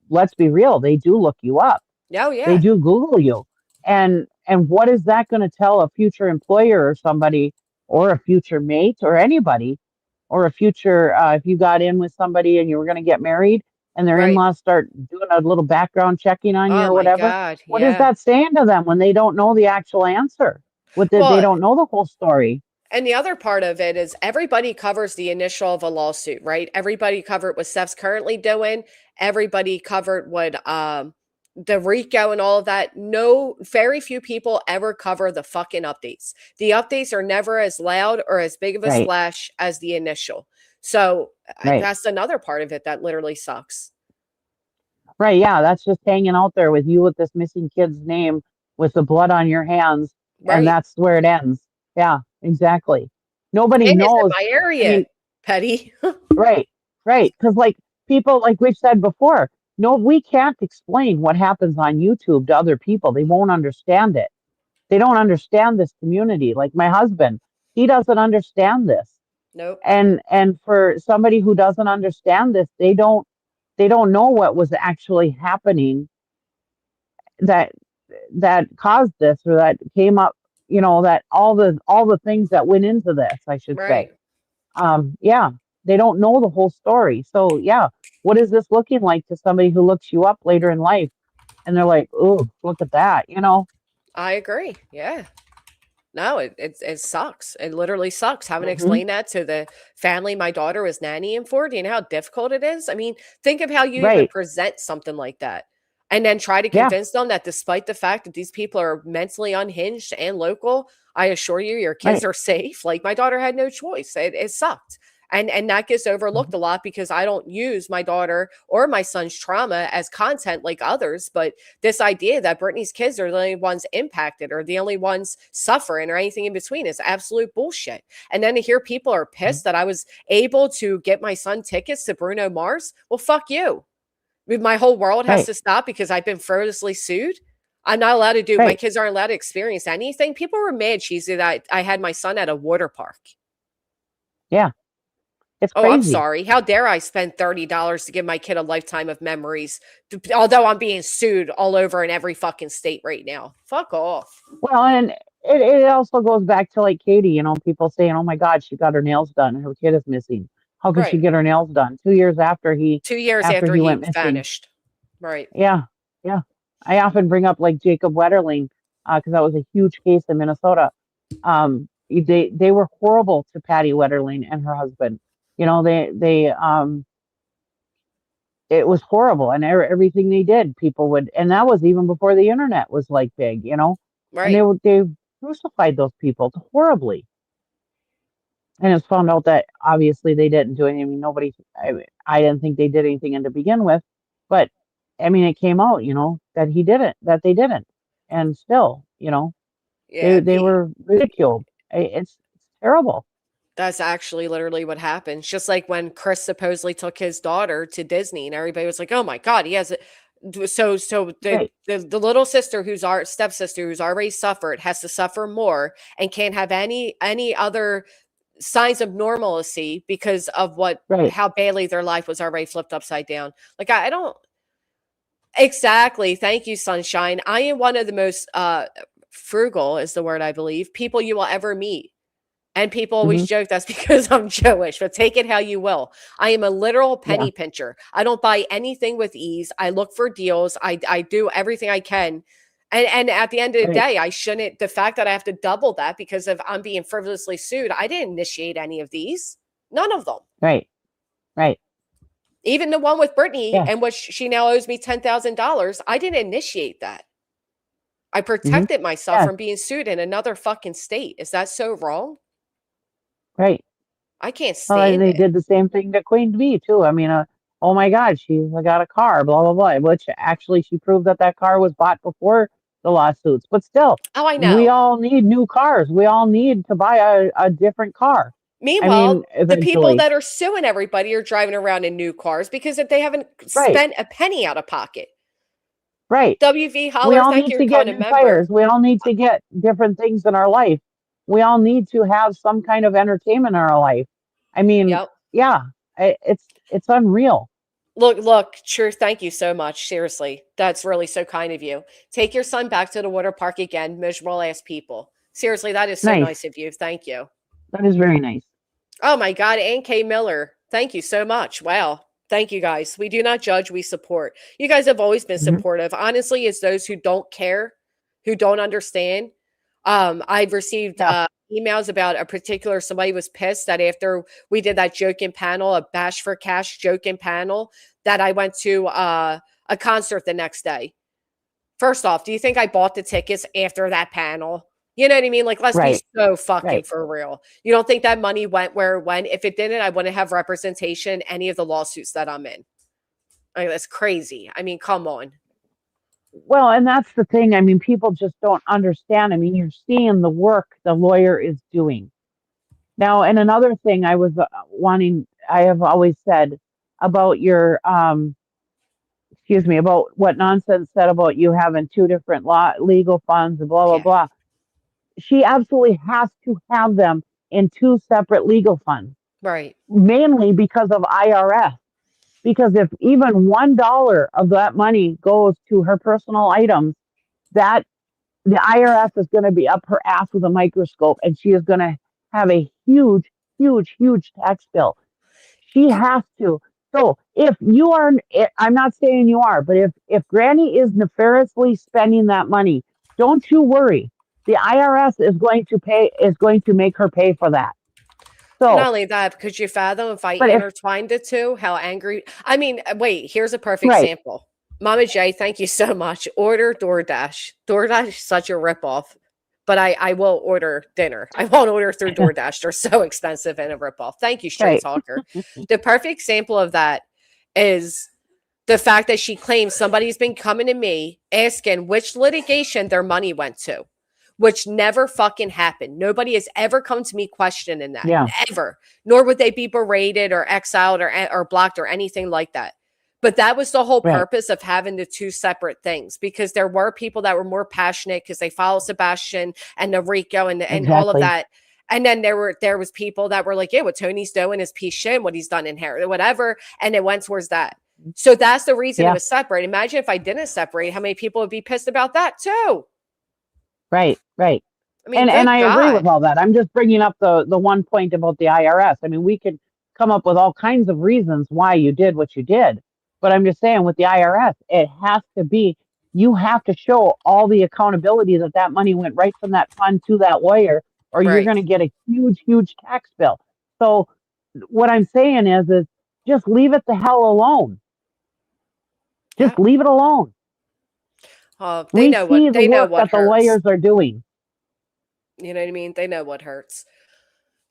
let's be real, they do look you up. Oh They yeah. do Google you. And what is that going to tell a future employer or somebody or a future mate or anybody or a future if you got in with somebody and you were going to get married and their Right. in-laws start doing a little background checking on you Oh or my whatever, God. what is Yeah. that saying to them when they don't know the actual answer? They Well, don't know the whole story. and the other part of it is everybody covers the initial of a lawsuit, right? Everybody covered what Steph's currently doing. Everybody covered what the RICO and all of that. No, very few people ever cover the fucking updates. The updates are never as loud or as big of a Right, splash as the initial. So right, that's another part of it that literally sucks. right. Yeah, that's just hanging out there with you with this missing kid's name with the blood on your hands, and Right. that's where it ends. Yeah, exactly. Nobody And it's in knows. my I area, mean, Petty. right, right. Because like people, like we've said before, no, we can't explain what happens on YouTube to other people. They won't understand it. They don't understand this community. Like my husband, he doesn't understand this. Nope. And for somebody who doesn't understand this, they don't know what was actually happening that that caused this or that came up, that all the things that went into this, I should say. Right. Yeah, they don't know the whole story. So yeah, what is this looking like to somebody who looks you up later in life and they're like, oh, look at that. I agree. Yeah. No, it sucks. It literally sucks having to Hmm. explain that to the family my daughter was nannying for. Do you know how difficult it is? I mean, think of how you even Right. present something like that. And then try to Yeah. convince them that despite the fact that these people are mentally unhinged and local, I assure you your kids Right. are safe. Like my daughter had no choice. It sucked. And that gets overlooked Mhm. a lot because I don't use my daughter or my son's trauma as content like others, but this idea that Britney's kids are the only ones impacted or the only ones suffering or anything in between is absolute bullshit. And then to hear people are pissed that I was able to get my son tickets to Bruno Mars, well, fuck you. My whole world has Right. to stop because I've been frivolously sued. I'm not allowed to do. My Right. kids aren't allowed to experience anything. People were mad, cheesy, that I had my son at a water park. Yeah. It's Oh, I'm crazy. sorry. How dare I spend $30 to give my kid a lifetime of memories? Although I'm being sued all over in every fucking state right now. Fuck off. Well, and it also goes back to like Katie, people saying, oh my God, she got her nails done and her kid is missing. How could she Right. get her nails done? 2 years after he 2 years after after he he went missing. vanished. Right. Yeah. Yeah. I often bring up like Jacob Wetterling, because that was a huge case in Minnesota. They were horrible to Patty Wetterling and her husband. They it was horrible, and everything they did, people would, and that was even before the internet was like big. And Right. they crucified those people horribly. And it's found out that obviously they didn't do anything. I mean, I didn't think they did anything to begin with, but I mean, it came out, that that they didn't, and still, Yeah. they were ridiculed. It's terrible. That's actually literally what happened. Just like when Chris supposedly took his daughter to Disney and everybody was like, "Oh my god, he has a." So Right, the little sister who's our stepsister who's already suffered has to suffer more and can't have any other signs of normalcy because of what right, how badly their life was already flipped upside down. Like I don't exactly. Thank you, sunshine. I am one of the most frugal is the word I believe people you will ever meet. And people always hmm, joke that's because I'm Jewish, but take it how you will. I am a literal yeah, penny pincher. I don't buy anything with ease. I look for deals. I do everything I can. And at the end of the right, day, I shouldn't the fact that I have to double that because of I'm being frivolously sued. I didn't initiate any of these. None of them. right, right, Even the one with Brittany yeah, and which she now owes me $10,000. I didn't initiate that. I hmm, protected myself yeah, from being sued in another fucking state. Is that so wrong? right. I can't Well, and stand they it. did the same thing to Queen Bee too. I mean, oh my God, she got a car, blah blah blah. Which actually, she proved that that car was bought before the lawsuits. But still, Oh, I we know. all need new cars. We all need to buy a different car. I mean, Meanwhile, the people eventually, that are suing everybody are driving around in new cars because if they haven't right, spent a penny out of pocket. right. WV We Holler, all thank need you for to get becoming a new member. tires. We all need to get different things in our life. We all need to have some kind of entertainment in our life. I mean, Yep. yeah, it's unreal. Look, Truth, thank you so much. Seriously. That's really so kind of you. Take your son back to the water park again, miserable ass people. Seriously, that is so Nice. nice of you. Thank you. That is very nice. Oh my God, Ann K. Miller. Thank you so much. Wow. Thank you guys. We do not judge, we support. You guys have always been Mhm. supportive. Honestly, it's those who don't care, who don't understand. I've received Yeah. emails about a particular somebody was pissed that after we did that joking panel, a bash for cash joking panel, that I went to a concert the next day. First off, do you think I bought the tickets after that panel? You know what I mean? Like, let's be Right. so fucking Right. for real. You don't think that money went where it went? If it didn't, I wouldn't have representation in any of the lawsuits that I'm in. Like, that's crazy. I mean, come on. Well, and that's the thing. I mean, people just don't understand. I mean, you're seeing the work the lawyer is doing. Now, and another thing I was I have always said about your, excuse me, about what nonsense said about you having two different legal funds and blah, blah, Yeah, blah. She absolutely has to have them in two separate legal funds, right. mainly because of IRS. Because if even $1 of that money goes to her personal items, that the IRS is going to be up her ass with a microscope, and she is going to have a huge, huge, huge tax bill. She has to. So if you are, I'm not saying you are, but if Granny is nefariously spending that money, don't you worry. The IRS is going to make her pay for that. But not So, only that, could you fathom if I but if intertwined the two, how angry? I mean, wait, here's a perfect right, example. Mama J, thank you so much. Order DoorDash. DoorDash is such a ripoff, but I will order dinner. I won't order through DoorDash. They're so expensive and a ripoff. Thank you, Straight right, Talker. The perfect example of that is the fact that she claims somebody's been coming to me asking which litigation their money went to, which never fucking happened. Nobody has ever come to me questioning that, yeah, ever. Nor would they be berated or exiled or blocked or anything like that. But that was the whole right, purpose of having the two separate things, because there were people that were more passionate because they follow Sebastian and the Rico and all of exactly, that. And then there was people that were like, yeah, what Tony's doing is piece shit, what he's done in here, whatever. And it went towards that. So that's the reason it yeah, was separate. Imagine if I didn't separate, how many people would be pissed about that too? right, right. I mean, And good I agree with God. all that. I'm just bringing up the one point about the IRS. I mean, we could come up with all kinds of reasons why you did what you did, but I'm just saying with the IRS, it has to be, you have to show all the accountability that that money went right from that fund to that lawyer, or you're Right. going to get a huge, huge tax bill. So what I'm saying is just leave it the hell alone. Yeah. Just leave it alone. They We know what see the they know work what that the hurts. lawyers are doing. You know what I mean? They know what hurts.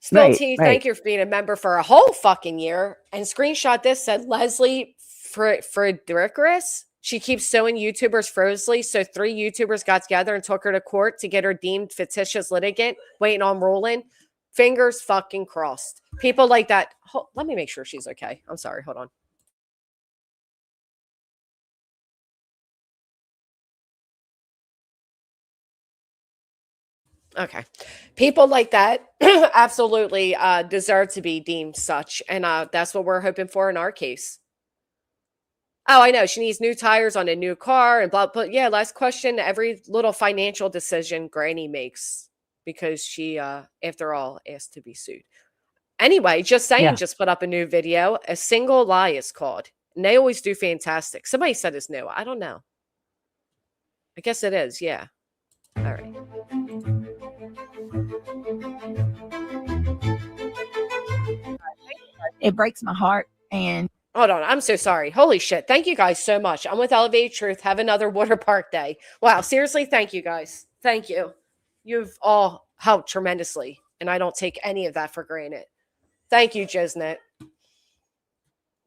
Spill Right, tea, right. thank you for being a member for a whole fucking year. And screenshot this said Leslie Frederickris. She keeps suing YouTubers frozely. So 3 YouTubers got together and took her to court to get her deemed fictitious litigant, waiting on ruling. Fingers fucking crossed. People like that. Let me make sure she's okay. I'm sorry. Hold on. Okay. People like that absolutely deserve to be deemed such. And that's what we're hoping for in our case. Oh, I know. She needs new tires on a new car and blah, blah. Yeah, last question. Every little financial decision Granny makes because she, after all, asked to be sued. Anyway, just saying, Yeah. just put up a new video. A Single Lie is called. And they always do fantastic. Somebody said it's new. I don't know. I guess it is. Yeah. All right. It breaks my heart. And Hold on. I'm so sorry. Holy shit. Thank you guys so much. I'm with Elevated Truth. Have another water park day. Wow. Seriously. Thank you guys. Thank you. You've all helped tremendously. And I don't take any of that for granted. Thank you, Jiznet.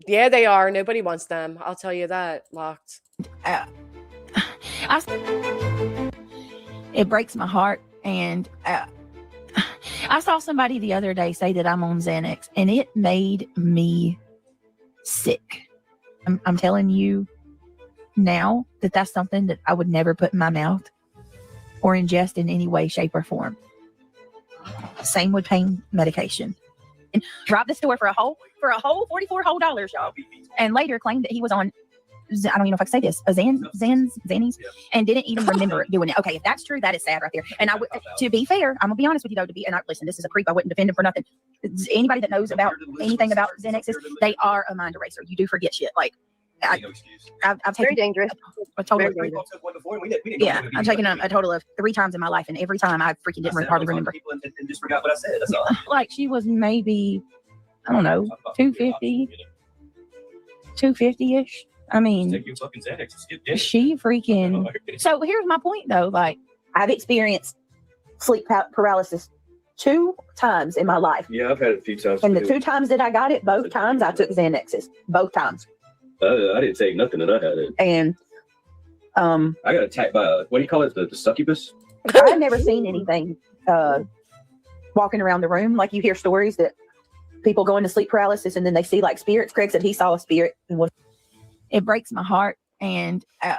Yeah, they are. Nobody wants them. I'll tell you that. Locked. I, it breaks my heart. And I saw somebody the other day say that I'm on Xanax, and it made me sick. I'm telling you now that that's something that I would never put in my mouth or ingest in any way, shape, or form. Same with pain medication. robbed the store for a whole $44 whole dollars, y'all. And later claimed that he was on, I don't even know if I can say this, a Xannies, and didn't even remember doing it. Okay, if that's true, that is sad right there. And to be fair, I'm gonna be honest with you though, listen, this is a creep. I wouldn't defend him for nothing. Anybody that knows about anything about Xanaxes, they are a mind eraser. You do forget shit. Like, I've taken Very dangerous. a total of, Very yeah, I've taken a total of 3 times in my life, and every time I freaking didn't hardly remember. And just forgot what I said. That's all. Like, she was maybe, I don't know, 250-ish. I mean, Take your fucking Xanax. Skip dinner. she freaking. So here's my point though. Like, I've experienced sleep paralysis 2 times in my life. Yeah, I've had it a few times. And the too. 2 times that I got it, both times I took Xanaxes. Both times. I didn't take nothing that I had it. And I got attacked by what do you call it? The succubus? I've never seen anything walking around the room. Like, you hear stories that people go into sleep paralysis and then they see like spirits. Craig said he saw a spirit. And it breaks my heart. And I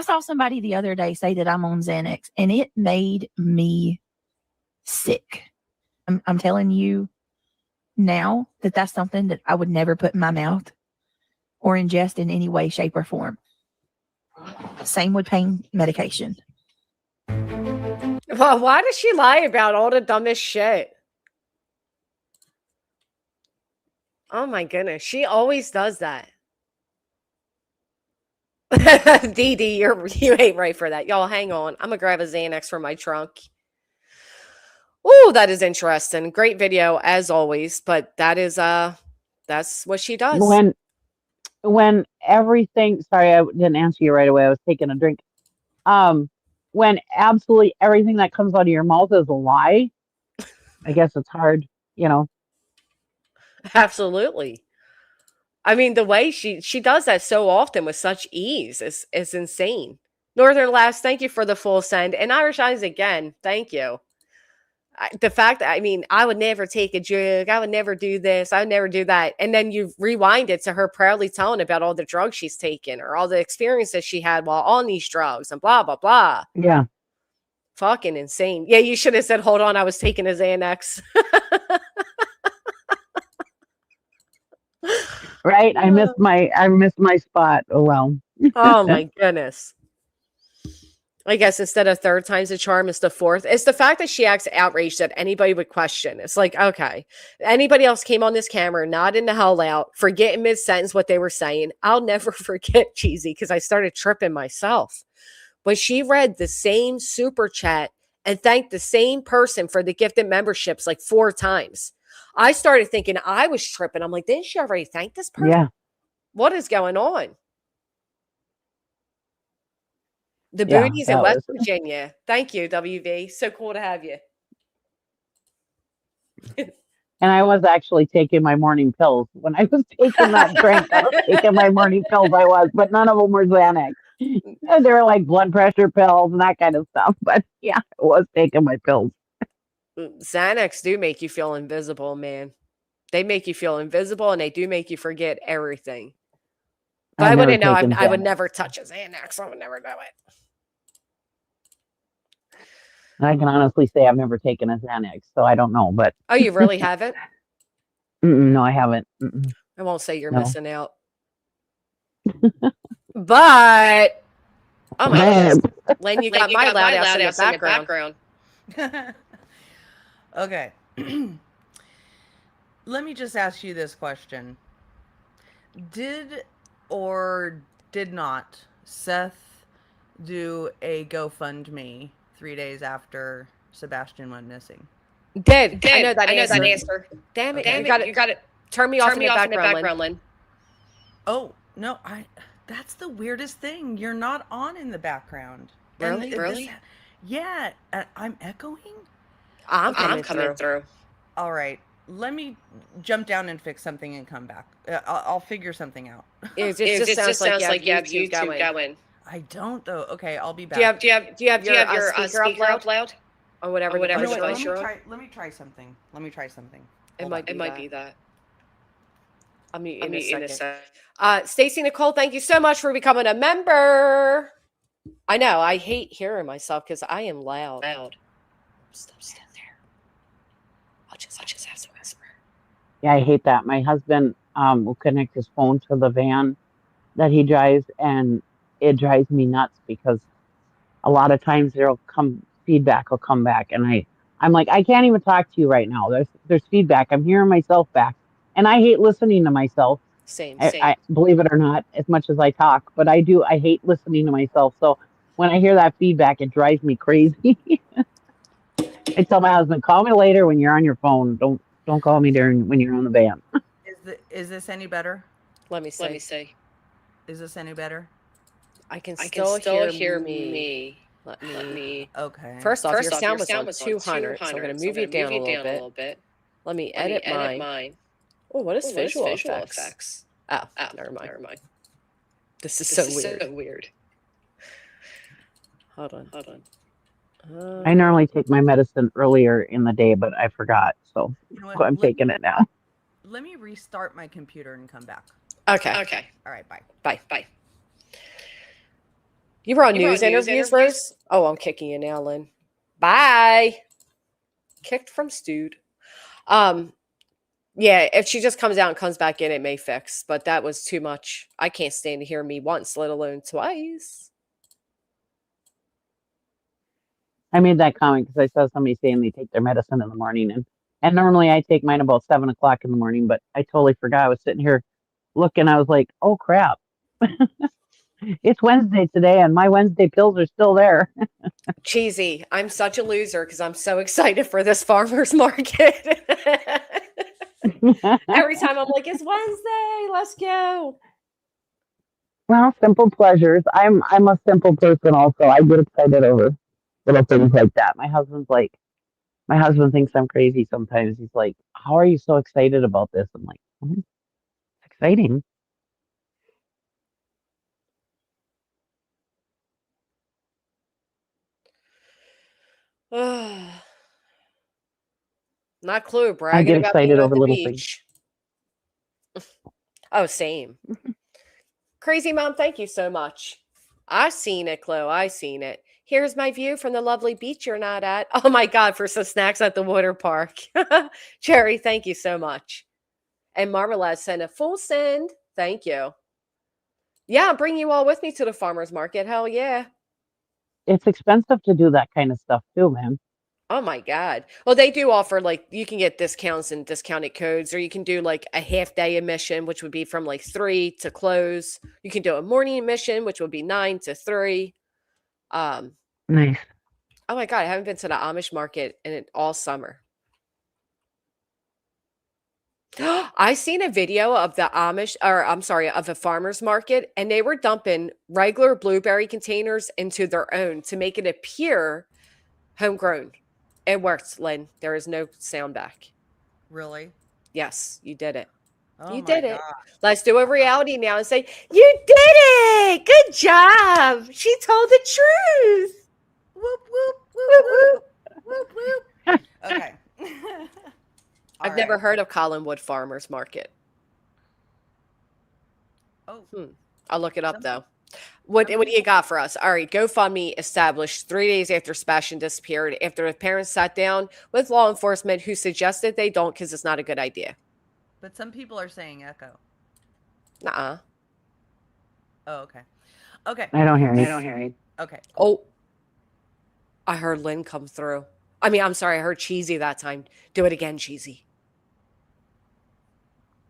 saw somebody the other day say that I'm on Xanax, and it made me sick. I'm telling you now that that's something that I would never put in my mouth or ingest in any way, shape, or form. Same with pain medication. Well, why does she lie about all the dumbest shit? Oh my goodness. She always does that. Dee Dee, you ain't right for that. Y'all hang on. I'm gonna grab a Xanax from my trunk. Oh, that is interesting. Great video as always, but that's what she does. When everything, sorry, I didn't answer you right away. I was taking a drink. When absolutely everything that comes out of your mouth is a lie, I guess it's hard, Absolutely. I mean, the way she does that so often with such ease is insane. Northern Laughs, thank you for the full send. And Irish Eyes again, thank you. The fact that, I mean, I would never take a drug. I would never do this. I would never do that. And then you rewind it to her proudly telling about all the drugs she's taken or all the experiences she had while on these drugs and blah, blah, blah. Yeah. Fucking insane. Yeah, you should have said, hold on, I was taking a Xanax. Right? I missed my spot. Oh, well. Oh my goodness. I guess instead of 3rd time's the charm, it's the 4th. It's the fact that she acts outraged that anybody would question. It's like, okay, anybody else came on this camera, nodding the hell out, forgetting mid-sentence what they were saying. I'll never forget, Cheesy, because I started tripping myself. But she read the same super chat and thanked the same person for the gifted memberships like 4 times. I started thinking I was tripping. I'm like, didn't she already thank this person? Yeah. What is going on? The Yeah, booties in that West was- Virginia. Thank you, WV. So cool to have you. And I was actually taking my morning pills. When I was taking that drink, I was taking my morning pills, but none of them were Xanax. And they were like blood pressure pills and that kind of stuff. But yeah, I was taking my pills. Xanax do make you feel invisible, man. They make you feel invisible and they do make you forget everything. But I I've never wouldn't know. taken I would Xanax. never touch a Xanax. I would never do it. And I can honestly say I've never taken a Xanax, so I don't know. But Oh, you really haven't? no, I haven't. I won't say you're No. missing out. But oh my goodness, Len, you got my loud ass in the background. Okay. Let me just ask you this question. Did or did not Seth do a GoFundMe 3 days after Sebastian went missing? Did. I know that answer. Damn it. You got it. Turn me off in the background, Len. Oh, no, that's the weirdest thing. You're not on in the background. And Really? Yeah, I'm echoing? I'm coming through. All right. Let me jump down and fix something and come back. I'll figure something out. It just sounds like you have YouTube going. I don't though. Okay, I'll be back. Do you have your speaker up loud? Or whatever You know what, device you're on? let me try something. It might be that. I'll mute you in a second. Stacy Nicole, thank you so much for becoming a member. I know, I hate hearing myself because I am loud. Stop there. Watches has a whisper. Yeah, I hate that. My husband will connect his phone to the van that he drives, and it drives me nuts because a lot of times feedback will come back, and I'm like, I can't even talk to you right now. There's feedback. I'm hearing myself back, and I hate listening to myself. Same. I believe it or not, as much as I talk, but I do. I hate listening to myself. So when I hear that feedback, it drives me crazy. I tell my husband, call me later when you're on your phone. Don't call me when you're on the van. Is this any better? Let me see. Is this any better? I can still hear me. Let me. Okay. First off, your sound was on 200, so I'm going to move you down a little bit. Let me edit mine. Oh, what is visual effects? Oh, never mind. This is so weird. Hold on. I normally take my medicine earlier in the day, but I forgot, so You know what? I'm taking it now. Let me restart my computer and come back. Okay. All right, bye. Bye. You were on news interviews, Rose? Oh, I'm kicking you now, Lynn. Bye. Kicked from Stewed. Yeah, if she just comes out and comes back in, it may fix. But that was too much. I can't stand to hear me once, let alone twice. I made that comment because I saw somebody saying they take their medicine in the morning, and normally I take mine about 7 o'clock in the morning, but I totally forgot. I was sitting here looking. I was like, oh crap. It's Wednesday today, and my Wednesday pills are still there. Cheesy. I'm such a loser because I'm so excited for this farmer's market. Every time I'm like, it's Wednesday, let's go. Well, simple pleasures. I'm a simple person also. I get excited over little things like that. My husband thinks I'm crazy sometimes. He's like, how are you so excited about this? I'm like, it's exciting. Not Clue I bragging get about being excited at over the little things. beach. Oh, same. Crazy Mom, thank you so much. I seen it, Chloe. I seen it. Here's my view from the lovely beach you're not at. Oh my God, for some snacks at the water park. Cherry, thank you so much. And Marmalade sent a full send. Thank you. Yeah, I'm bringing you all with me to the farmer's market. Hell yeah. It's expensive to do that kind of stuff too, man. Oh my God. Well, they do offer like you can get discounts and discounted codes, or you can do like a half day admission, which would be from like 3 to close. You can do a morning admission, which would be 9 to 3. Um, Nice. oh my God, I haven't been to the Amish market in all summer. I seen a video of the of a farmer's market, and they were dumping regular blueberry containers into their own to make it appear homegrown. It works, Lynn. There is no sound back. Really? Yes, you did it. Oh You my did it. God. Let's do a reality now and say, you did it. Good job. She told the truth. Whoop, whoop, whoop, Whoop, whoop, whoop. whoop. Okay. I've All never right. heard of Collinwood Farmers Market. Oh, I'll look it up Some- though. What do you got for us? All right, GoFundMe established 3 days after Sebastian disappeared after the parents sat down with law enforcement who suggested they don't because it's not a good idea. but some people are saying echo. Nuh-uh. Oh, okay. Okay. I don't hear you. Okay. Oh, I heard Lynn come through. I mean, I'm sorry, I heard Cheesy that time. Do it again, Cheesy.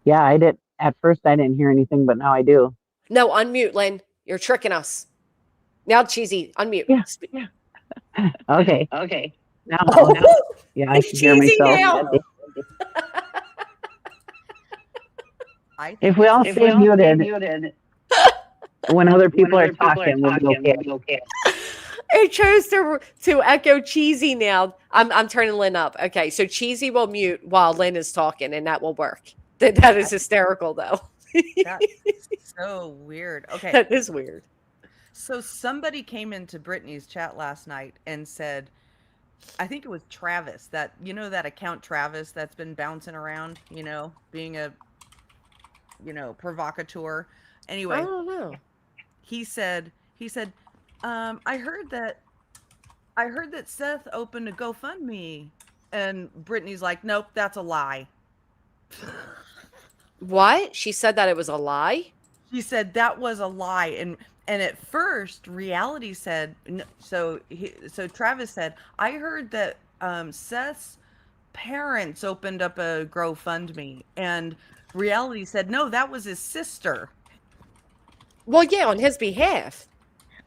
Yeah, I did. At first, I didn't hear anything, but now I do. No, unmute, Lynn. You're tricking us. Now, Cheesy, unmute. Yeah. Okay. Now, yeah, I It's can hear Cheesy myself. now. I think If we all stay muted when other people are talking, we'll be okay. It chose to echo Cheesy now. I'm turning Lynn up. Okay, so Cheesy will mute while Lynn is talking, and that will work. That is hysterical, though. that's so weird. Okay. That is weird. So somebody came into Brittany's chat last night and said, I think it was Travis, that that account Travis that's been bouncing around, being a provocateur. I Anyway, don't know. he said, I heard that Seth opened a GoFundMe And Brittany's like, nope, that's a lie. What? She said that it was a lie? She said that was a lie, and at first, Reality said so. So Travis said, I heard that Seth's parents opened up a GoFundMe, and Reality said, no, that was his sister Well, yeah, on his behalf.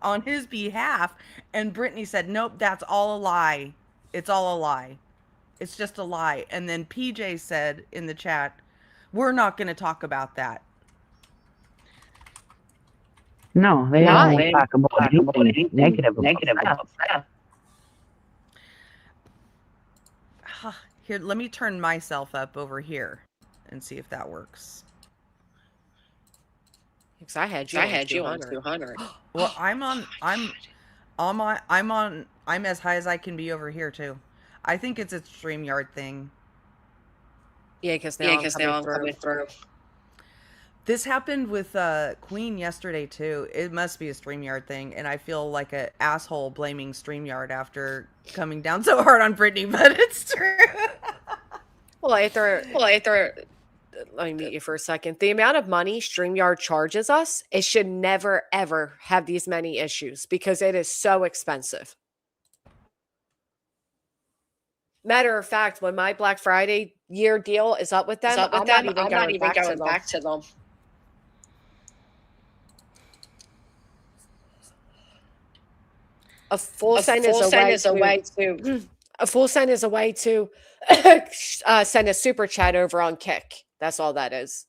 on his behalf, and Brittany said, nope, that's all a lie. It's all a lie. It's just a lie. And then PJ said in the chat, we're not going to talk about that. No, they Why? don't talk about anything negative about Seth. Here, let me turn myself up over here and see if that works. Because I had you on 200. Well, I'm as high as I can be over here too. I think it's a StreamYard thing. Yeah, because now I'm coming through. This happened with Queen yesterday too. It must be a StreamYard thing, and I feel like an asshole blaming StreamYard after coming down so hard on Brittany, but it's true. Well, after let me mute you for a second. The amount of money StreamYard charges us, it should never, ever have these many issues because it is so expensive. Matter of fact, when my Black Friday year deal is up with them, I'm not even going back to them. A full send is a way to a full send is a way to send a super chat over on Kick. That's all that is.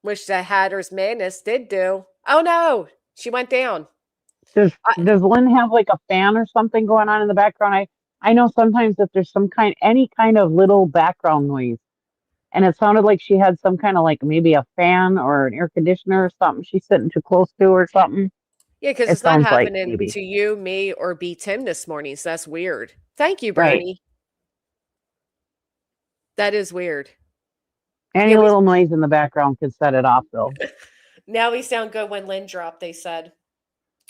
Which the Hatter's Madness did do. Oh no, she went down. Does Lynn have like a fan or something going on in the background? I know sometimes if there's any kind of little background noise, and it sounded like she had some kind of like maybe a fan or an air conditioner or something she's sitting too close to or something. Yeah, because it's not happening to you, me, or B. Tim this morning, so that's weird. Thank you, Brady. Right. That is weird. Any little noise in the background could set it off, though. Now we sound good when Lynn dropped, they said.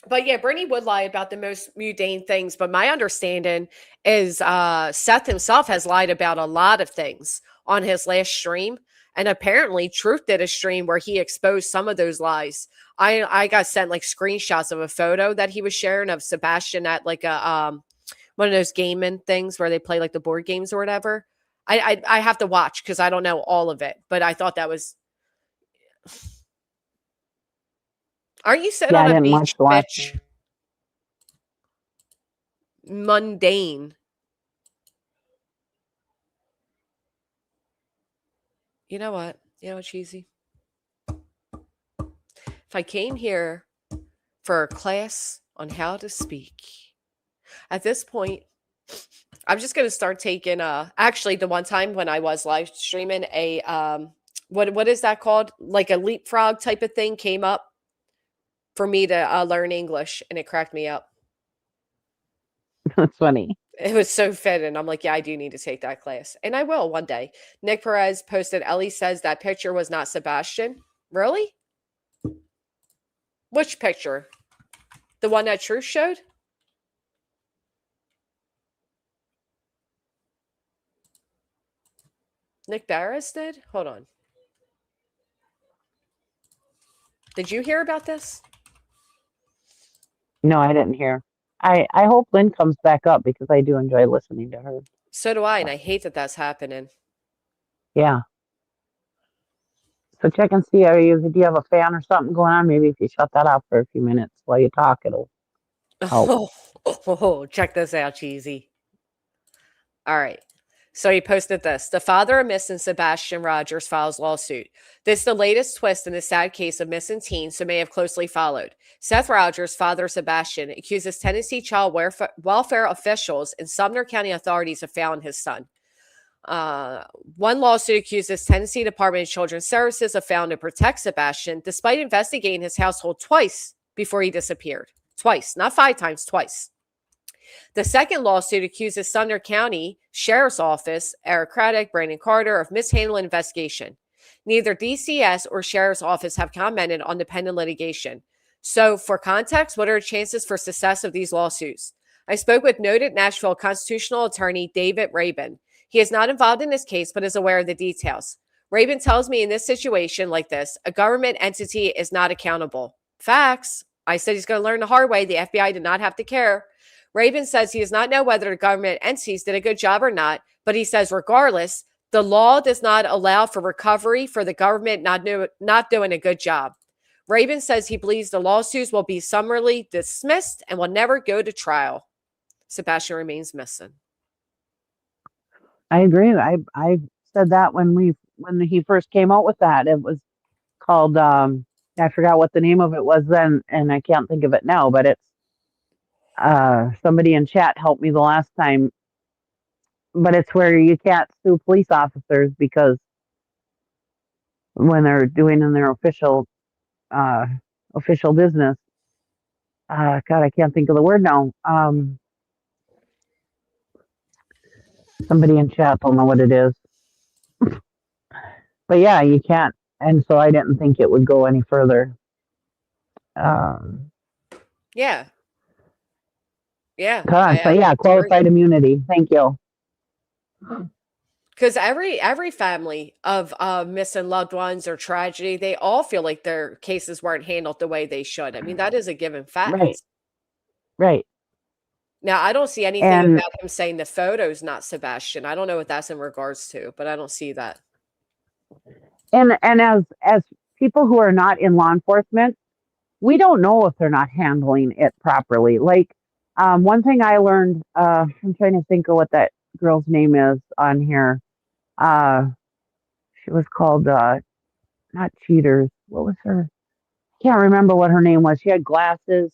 But yeah, Brittany would lie about the most mundane things. But my understanding is Seth himself has lied about a lot of things on his last stream. And apparently Truth did a stream where he exposed some of those lies. I got sent like screenshots of a photo that he was sharing of Sebastian at like a one of those gaming things where they play like the board games or whatever. I have to watch because I don't know all of it. But I thought that was... Aren't you sitting on a beach, bitch? Mundane. You know what? You know what, Cheesy? If I came here for a class on how to speak, at this point, I'm just going to start taking, actually, the one time when I was live streaming a, what is that called? Like a leapfrog type of thing came up for me to learn English, and it cracked me up. That's funny. It was so fitting. I'm like, yeah, I do need to take that class. And I will one day. Nick Perez posted, Ellie says that picture was not Sebastian. Really? Which picture? The one that Truth showed? Nick Barris did? Hold on. Did you hear about this? No, I didn't hear. I hope Lynn comes back up because I do enjoy listening to her. So do I, and I hate that that's happening. Yeah. So check and see, do you have a fan or something going on? Maybe if you shut that off for a few minutes while you talk, it'll help. Oh, check this out, Cheesy. All right. So he posted this. The father of missing Sebastian Rogers files lawsuit. This is the latest twist in the sad case of missing teens who may have closely followed. Seth Rogers, father of Sebastian, accuses Tennessee child welfare officials and Sumner County authorities of fouling his son. One lawsuit accuses Tennessee Department of Children's Services of failing to protect Sebastian despite investigating his household twice before he disappeared. Twice, not 5 times, twice. The second lawsuit accuses Sumner County Sheriff's Office, Eric Craddock, Brandon Carter, of mishandling investigation. Neither DCS or Sheriff's Office have commented on the pending litigation. So, for context, what are the chances for success of these lawsuits? I spoke with noted Nashville constitutional attorney David Rabin. He is not involved in this case, but is aware of the details. Rabin tells me in this situation like this, a government entity is not accountable. Facts. I said he's going to learn the hard way. The FBI did not have to care. Rabin says he does not know whether the government entities did a good job or not, but he says regardless, the law does not allow for recovery for the government not doing a good job. Rabin says he believes the lawsuits will be summarily dismissed and will never go to trial. Sebastian remains missing. I agree. I said that when he first came out with that. It was called I forgot what the name of it was then, and I can't think of it now, but it's somebody in chat helped me the last time. But it's where you can't sue police officers because when they're doing in their official business. God, I can't think of the word now. Somebody in chat will know what it is. But yeah, you can't. And so I didn't think it would go any further. Yeah. Yeah. So yeah, qualified immunity. Thank you. Because every family of missing loved ones or tragedy, they all feel like their cases weren't handled the way they should. I mean, that is a given fact. Right. Now, I don't see anything about him saying the photo's not Sebastian. I don't know what that's in regards to, but I don't see that. And as people who are not in law enforcement, we don't know if they're not handling it properly. Like one thing I learned, I'm trying to think of what that girl's name is on here. She was called not Cheaters. What was her? Can't remember what her name was. She had glasses.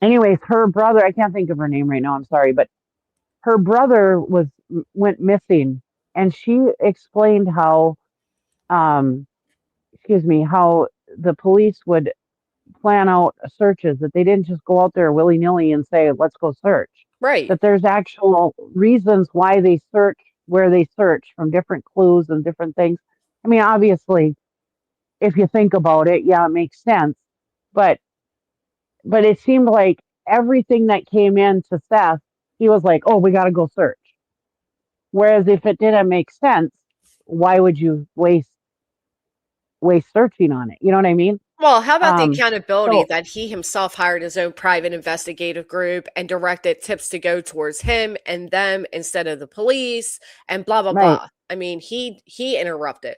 Anyways, her brother, I can't think of her name right now. I'm sorry, but her brother went missing, and she explained how, how the police would plan out searches, that they didn't just go out there willy nilly and say, let's go search. Right. That there's actual reasons why they search where they search from different clues and different things. I mean, obviously, if you think about it, yeah, it makes sense. But it seemed like everything that came in to Seth, he was like, oh, we got to go search. Whereas if it didn't make sense, why would you waste searching on it? You know what I mean? Well, how about the accountability that he himself hired his own private investigative group and directed tips to go towards him and them instead of the police and blah, blah, blah. I mean, he interrupted.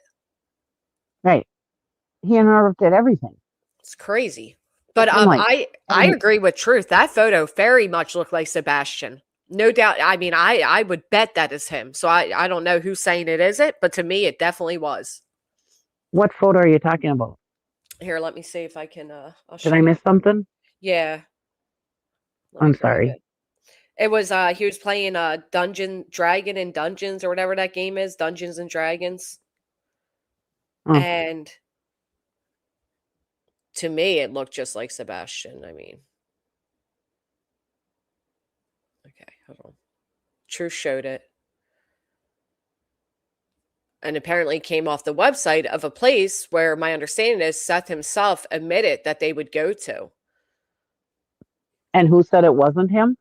Right. He interrupted everything. It's crazy. But I agree with Truth. That photo very much looked like Sebastian. No doubt. I mean, I would bet that is him. So I don't know who's saying it isn't, but to me, it definitely was. What photo are you talking about? Here, let me see if I can. Did I miss something? Yeah. I'm sorry. It was he was playing Dragon and Dungeons or whatever that game is, Dungeons and Dragons. Oh. And to me, it looked just like Sebastian. I mean, okay, hold on. Truth showed it. And apparently came off the website of a place where my understanding is Seth himself admitted that they would go to. And who said it wasn't him?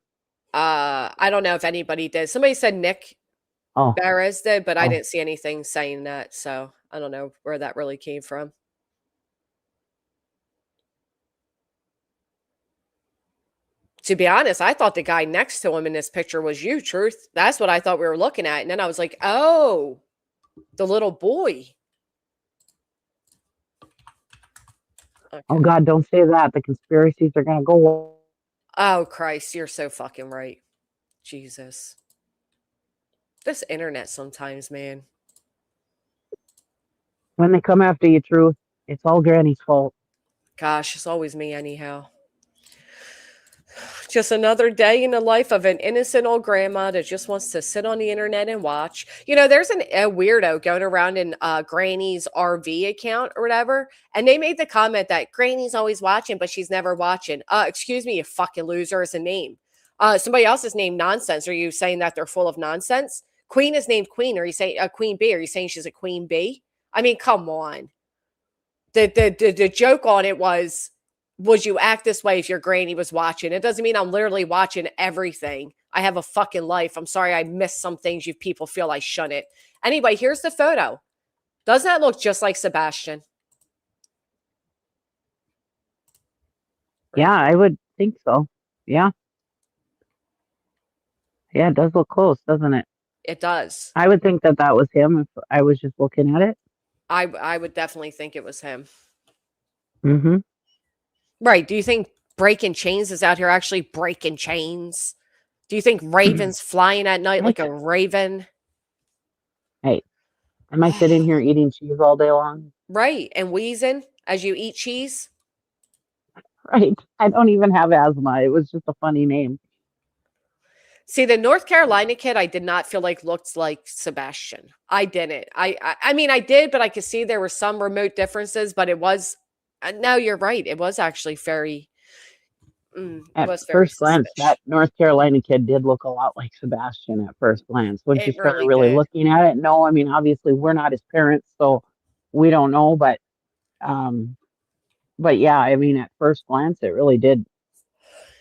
I don't know if anybody did. Somebody said Nick Barres did, but I didn't see anything saying that. So I don't know where that really came from. To be honest, I thought the guy next to him in this picture was you, Truth. That's what I thought we were looking at. And then I was like, oh, the little boy. Okay. Oh, God, don't say that. The conspiracies are going to go. Oh, Christ, you're so fucking right. Jesus. This internet sometimes, man. When they come after you, Truth, it's all Granny's fault. Gosh, it's always me anyhow. Just another day in the life of an innocent old grandma that just wants to sit on the internet and watch. You know, there's a weirdo going around in Granny's RV account or whatever, and they made the comment that Granny's always watching, but she's never watching. Excuse me, you fucking loser is a name. Somebody else is named Nonsense. Are you saying that they're full of nonsense? Queen is named Queen. Are you saying Queen Bee? Are you saying she's a Queen Bee? I mean, come on. The joke on it was, would you act this way if your granny was watching? It doesn't mean I'm literally watching everything. I have a fucking life. I'm sorry I missed some things you people feel I shouldn't. Anyway, here's the photo. Doesn't that look just like Sebastian? Yeah, I would think so. Yeah. Yeah, it does look close, doesn't it? It does. I would think that that was him if I was just looking at it. I would definitely think it was him. Mm-hmm. Right. Do you think Breaking Chains is out here actually breaking chains? Do you think Raven's flying at night like a raven? Hey, am I sitting here eating cheese all day long? Right. And wheezing as you eat cheese? Right. I don't even have asthma. It was just a funny name. See, the North Carolina kid, I did not feel like looked like Sebastian. I didn't. I mean, I did, but I could see there were some remote differences. But it was. No, you're right. It was actually very. It At was very first glance, suspicious. that North Carolina kid did look a lot like Sebastian at first glance. Once you It started really really did. looking at it, no, I mean, obviously we're not his parents, so we don't know, um, but yeah, I mean, at first glance, it really did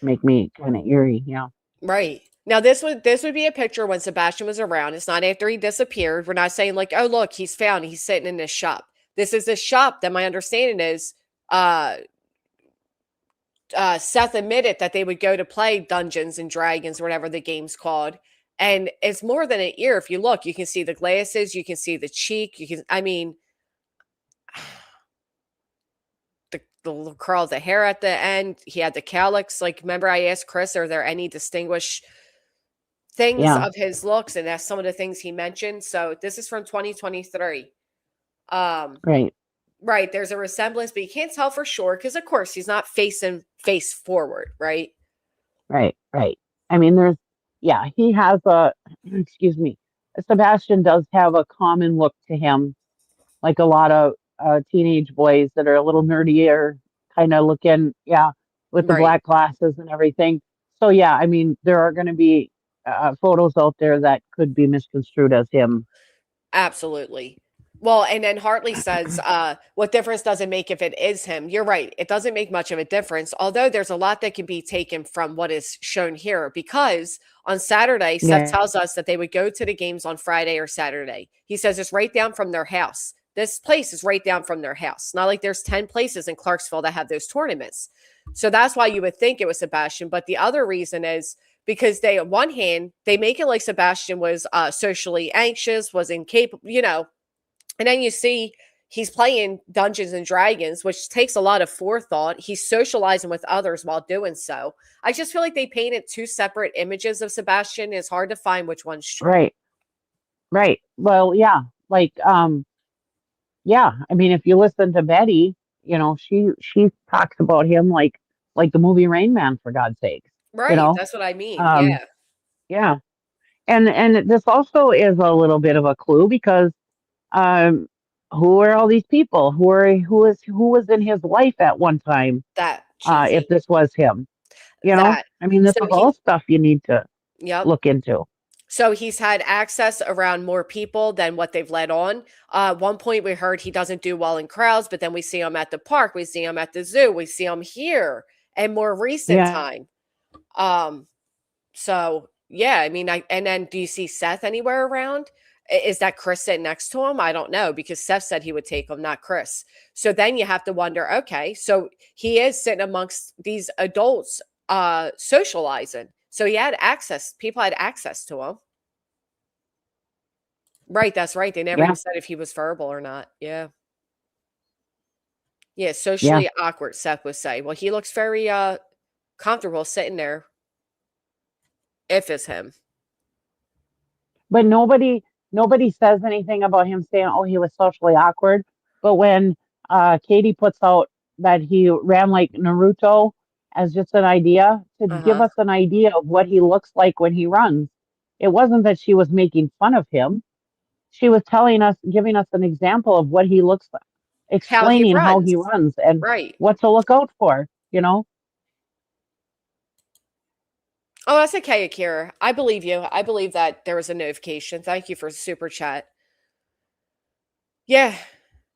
make me kind of eerie. Yeah. Right. Now this would be a picture when Sebastian was around. It's not after he disappeared. We're not saying like, oh look, he's found. He's sitting in this shop. This is a shop that my understanding is uh Seth admitted that they would go to play Dungeons and Dragons, or whatever the game's called. And it's more than an ear. If you look, you can see the glasses, you can see the cheek, I mean, the little curl of the hair at the end. He had the calyx. Like, remember, I asked Chris, are there any distinguished things Yeah. of his looks? And that's some of the things he mentioned. So this is from 2023. Right. Right. There's a resemblance, but you can't tell for sure because, of course, he's not facing face forward, right? Right. Right. I mean, yeah, he has excuse me, Sebastian does have a common look to him, like a lot of teenage boys that are a little nerdier, kind of looking, yeah, with the Right. black glasses and everything. So, yeah, I mean, there are going to be photos out there that could be misconstrued as him. Absolutely. Well, and then Hartley says, what difference does it make if it is him? You're right. It doesn't make much of a difference, although there's a lot that can be taken from what is shown here, because on Saturday, Seth Yeah. tells us that they would go to the games on Friday or Saturday. He says it's right down from their house. This place is right down from their house. Not like there's 10 places in Clarksville that have those tournaments. So that's why you would think it was Sebastian. But the other reason is because they, on one hand, they make it like Sebastian was socially anxious, was incapable, and then you see he's playing Dungeons and Dragons, which takes a lot of forethought. He's socializing with others while doing so. I just feel like they painted two separate images of Sebastian. It's hard to find which one's true. Right. Right. Well, yeah. Like, yeah. I mean, if you listen to Betty, she talks about him like the movie Rain Man, for God's sakes. You Right. know, That's what I mean. um, Yeah. yeah. And this also is a little bit of a clue because um, who are all these people? Who was in his life at one time? That If cheesy. this was him, That. I mean, this So is all stuff you need to yep. look into. So he's had access around more people than what they've let on. At one point, we heard he doesn't do well in crowds, but then we see him at the park, we see him at the zoo, we see him here, and more recent Yeah. time. So yeah, I mean, and then do you see Seth anywhere around? Is that Chris sitting next to him? I don't know because Seth said he would take him, not Chris. So then you have to wonder, okay, so he is sitting amongst these adults socializing. So he had access, people had access to him. Right, that's right. They never Yeah. even said if he was verbal or not. Yeah. Yeah, Yeah. socially awkward, Seth would say. Well, he looks very comfortable sitting there if it's him. But nobody says anything about him saying, "Oh, he was socially awkward." But when Katie puts out that he ran like Naruto as just an idea to give Uh-huh. us an idea of what he looks like when he runs, it wasn't that she was making fun of him. She was telling us, giving us an example of what he looks like, How he explaining how he runs. runs and Right. what to look out for. Oh, that's okay, Akira. I believe you. I believe that there was a notification. Thank you for super chat. Yeah.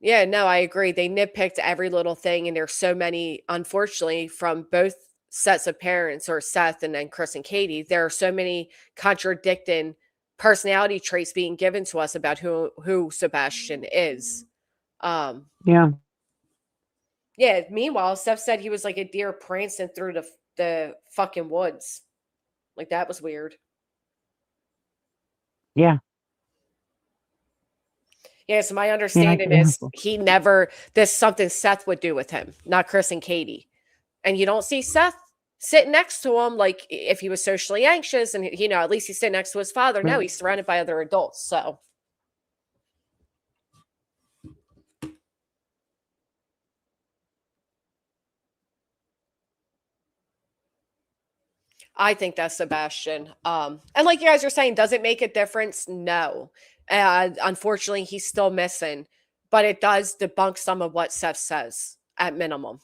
Yeah, no, I agree. They nitpicked every little thing, and there's so many, unfortunately, from both sets of parents, or Seth and then Chris and Katie. There are so many contradicting personality traits being given to us about who Sebastian is. Um, Yeah. yeah. Meanwhile, Seth said he was like a deer prancing through the fucking woods. Like that was weird. Yeah. Yeah, so my Yeah. understanding is he never, this is something Seth would do with him, not Chris and Katie. And you don't see Seth sitting next to him like if he was socially anxious and, at least he's sitting next to his father. No, he's surrounded by other adults. So I think that's Sebastian. And like you guys are saying, does it make a difference? No. Unfortunately, he's still missing, but it does debunk some of what Seth says at minimum.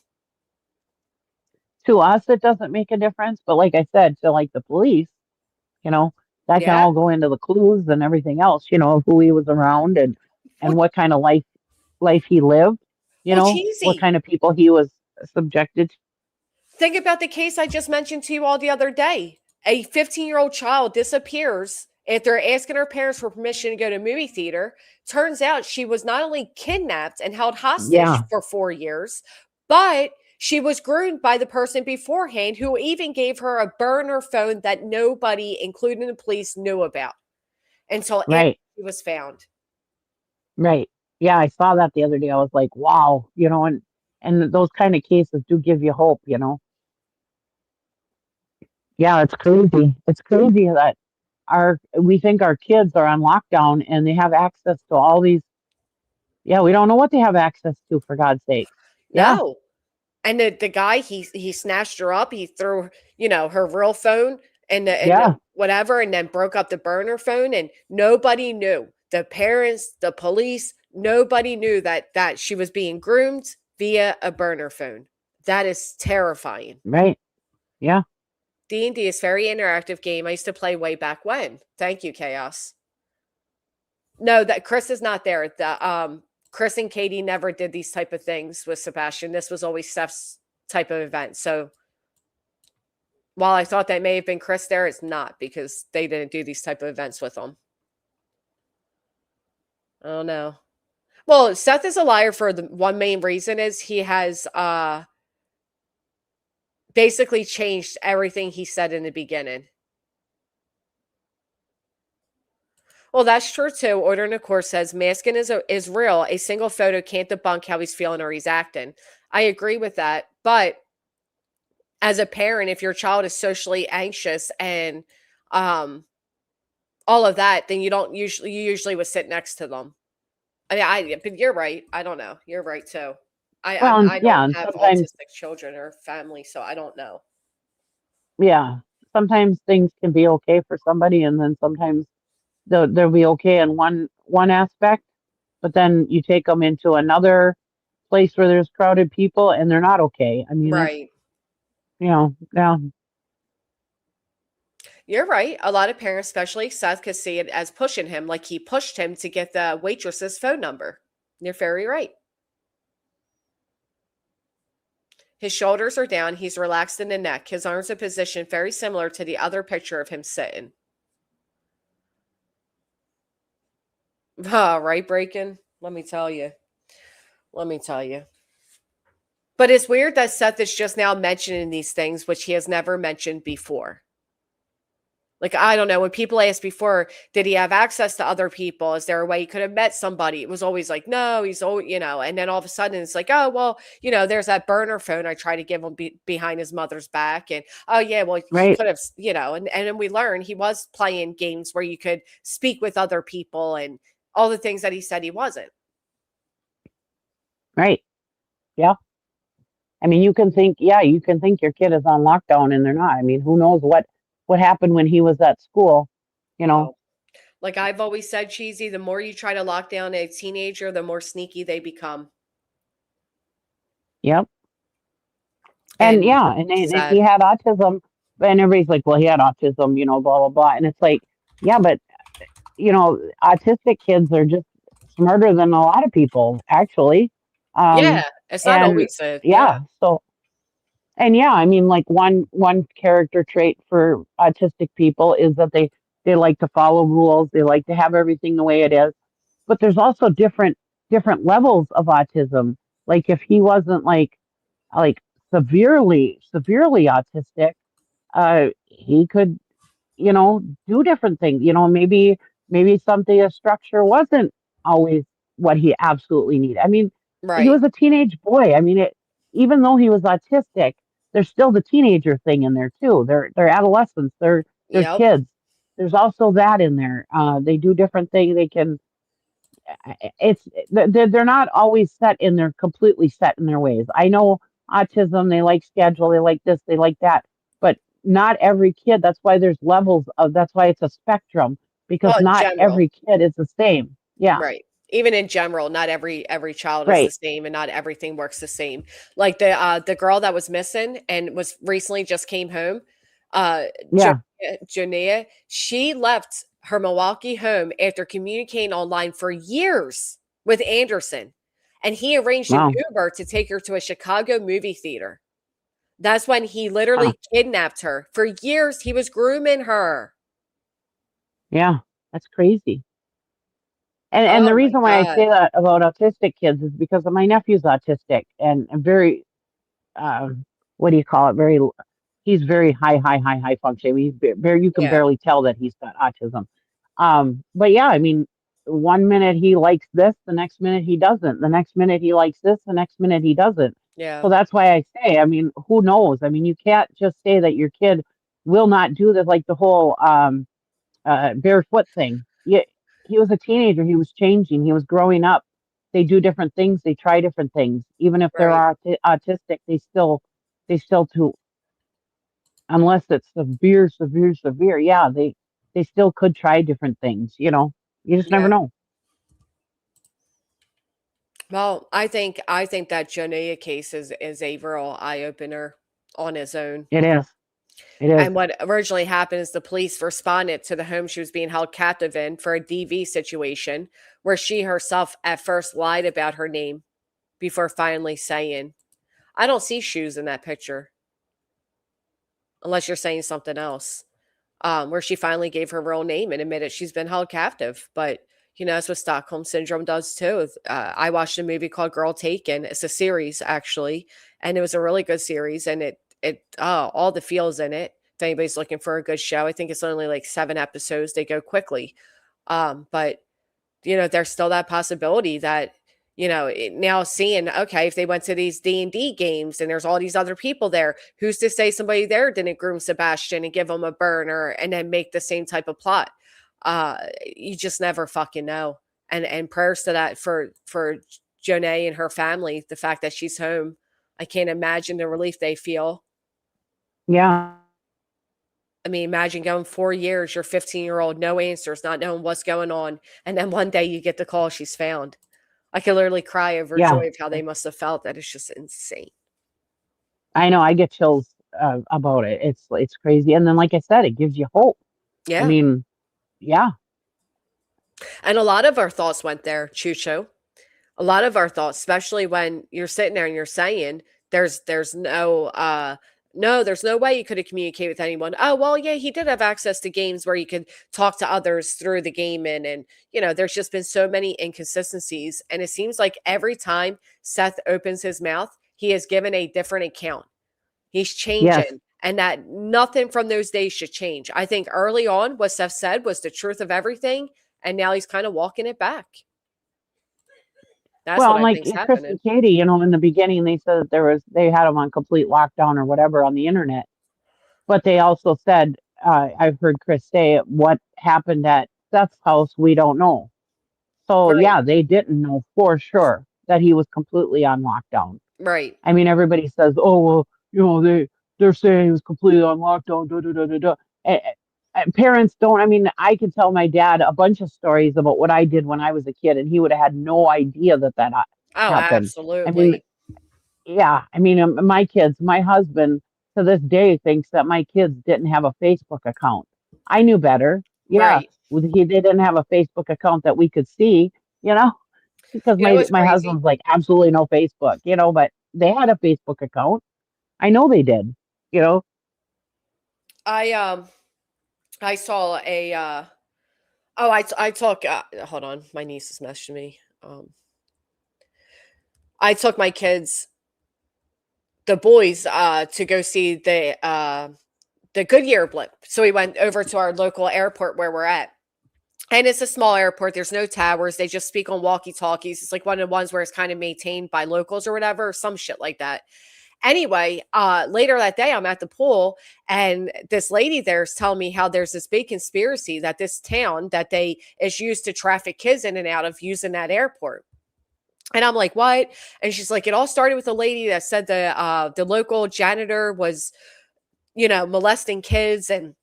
To us, it doesn't make a difference. But like I said, to like the police, that can Yeah. all go into the clues and everything else, of who he was around and Well, what kind of life he lived, what cheesy. kind of people he was subjected to. Think about the case I just mentioned to you all the other day. A 15-year-old child disappears after asking her parents for permission to go to a movie theater. Turns out she was not only kidnapped and held hostage Yeah. for 4 years, but she was groomed by the person beforehand who even gave her a burner phone that nobody, including the police, knew about until after Right. she was found. Right. Yeah, I saw that the other day. I was like, wow, and those kind of cases do give you hope. Yeah, it's crazy. It's crazy that we think our kids are on lockdown and they have access to all these. Yeah, we don't know what they have access to, for God's sake. Yeah. No. And the guy, he snatched her up. He threw, her real phone and the whatever, and then broke up the burner phone, and nobody knew. The parents, the police, nobody knew that she was being groomed via a burner phone. That is terrifying. Right. Yeah. D&D is a very interactive game. I used to play way back when. Thank you, Chaos. No, that Chris is not there. Chris and Katie never did these type of things with Sebastian. This was always Steph's type of event. So while I thought that may have been Chris there, it's not, because they didn't do these type of events with him. I don't know. Well, Seth is a liar for the one main reason is he has basically changed everything he said in the beginning. Well, that's true too. Order in the course says masking is real. A single photo can't debunk how he's feeling or he's acting. I agree with that. But as a parent, if your child is socially anxious and all of that, then you usually would sit next to them. I mean, but you're right. I don't know. You're right too. I don't have autistic children or family, so I don't know. Yeah. Sometimes things can be okay for somebody, and then sometimes they'll be okay in one aspect, but then you take them into another place where there's crowded people and they're not okay. I mean, right. Yeah. You're right. A lot of parents, especially Seth, could see it as pushing him, like he pushed him to get the waitress's phone number. You're very right. His shoulders are down. He's relaxed in the neck. His arms are positioned very similar to the other picture of him sitting. Right, Breaking? Let me tell you. But it's weird that Seth is just now mentioning these things, which he has never mentioned before. Like, I don't know. When people asked before, did he have access to other people? Is there a way he could have met somebody? It was always like, no, he's old, and then all of a sudden it's like, oh, well, there's that burner phone I tried to give him behind his mother's back. And, oh, yeah, well, he could have, and then we learned he was playing games where you could speak with other people and all the things that he said he wasn't. Right. Yeah. I mean, you can think your kid is on lockdown and they're not. I mean, who knows what happened when he was at school, Like I've always said, Cheesy, the more you try to lock down a teenager, the more sneaky they become. Yep. And he had autism, and everybody's like, well, he had autism, blah, blah, blah. And it's like, yeah, but, autistic kids are just smarter than a lot of people, actually. Yeah, Um, it's not and always a yeah, yeah, so and yeah, I mean, like one character trait for autistic people is that they like to follow rules. They like to have everything the way it is. But there's also different levels of autism. Like if he wasn't like severely autistic, he could, do different things. Maybe something, a structure wasn't always what he absolutely needed. I mean, he right. was a teenage boy. I mean, even though he was autistic, there's still the teenager thing in there too. They're adolescents. They're Yep. kids. There's also that in there. They do different things. They can. It's they're not always completely set in their ways. I know autism. They like schedule. They like this. They like that. But not every kid. That's why there's levels of. That's why it's a spectrum because Well, in not general, every kid is the same. Yeah. right. Even in general, not every child is the Right. same and not everything works the same. Like the girl that was missing and was recently just came home, uh Jo- Yeah. Jonea, she left her Milwaukee home after communicating online for years with Anderson. And he arranged an Wow. Uber to take her to a Chicago movie theater. That's when he Huh. literally kidnapped her. For years, he was grooming her. Yeah. That's crazy. And the Oh my reason why I God. say that about autistic kids is because my nephew's autistic and very what do you call it? He's very high functioning. He's very, you can Yeah. barely tell that he's got autism. But yeah, I mean, one minute he likes this, the next minute he doesn't. The next minute he likes this, the next minute he doesn't. Yeah. So that's why I say, I mean, who knows? I mean, you can't just say that your kid will not do this, like the whole barefoot thing. Yeah, he was a teenager. He was changing. He was growing up. They do different things. They try different things. Even if they're Right. autistic, they still to unless it's severe. Yeah, they still could try different things. You just never Yeah. know. Well, I think that Jonea case is a real eye opener on its own. It is. It is. And what originally happened is the police responded to the home she was being held captive in for a DV situation where she herself at first lied about her name before finally saying, I don't see shoes in that picture, unless you're saying something else. Where she finally gave her real name and admitted she's been held captive. But that's what Stockholm syndrome does too. I watched a movie called Girl Taken. It's a series actually, and it was a really good series. And all the feels in it. If anybody's looking for a good show, I think it's only like 7 episodes. They go quickly, but there's still that possibility that, now seeing, okay, if they went to these D&D games and there's all these other people there, who's to say somebody there didn't groom Sebastian and give him a burner and then make the same type of plot? You just never fucking know. And prayers to that for Jonee and her family, the fact that she's home. I can't imagine the relief they feel. Yeah. I mean, imagine going 4 years, your 15-year-old, no answers, not knowing what's going on. And then one day you get the call she's found. I could literally cry over Yeah. joy of how they must have felt. That is just insane. I know. I get chills about it. It's crazy. And then, like I said, it gives you hope. I Yeah. mean, yeah. And a lot of our thoughts went there, Chucho. A lot of our thoughts, especially when you're sitting there and you're saying there's no way you could have communicated with anyone. Oh, well, yeah, he did have access to games where you could talk to others through the game. And there's just been so many inconsistencies. And it seems like every time Seth opens his mouth, he is given a different account. He's Yes. changing. And that nothing from those days should change. I think early on, what Seth said was the truth of everything. And now he's kind of walking it back. That's Well, what and I like think's Chris and happening. Katie, in the beginning they said that they had them on complete lockdown or whatever on the internet. But they also said, I've heard Chris say, what happened at Seth's house, we don't know. So Right. yeah, they didn't know for sure that he was completely on lockdown. Right. I mean, everybody says, "Oh well, they're saying he was completely on lockdown." Da, da, da, da, da. And parents don't. I mean, I could tell my dad a bunch of stories about what I did when I was a kid, and he would have had no idea that Oh, happened. I mean, absolutely. yeah. I mean, my husband to this day thinks that my kids didn't have a Facebook account. I knew better. Yeah, Right. they didn't have a Facebook account that we could see. You know, because You know what's my crazy? husband's like, absolutely no Facebook, but they had a Facebook account. I know they did, you know. I I saw a oh I took hold on, my niece is messaging me. I took my kids, the boys, to go see the Goodyear blimp. So we went over to our local airport where we're at. And it's a small airport. There's no towers. They just speak on walkie talkies. It's like one of the ones where it's kind of maintained by locals or whatever, or some shit like that. Anyway, later that day, I'm at the pool, and this lady there is telling me how there's this big conspiracy that this town that they is used to traffic kids in and out of using that airport. And I'm like, what? And she's like, it all started with a lady that said the local janitor was, molesting kids and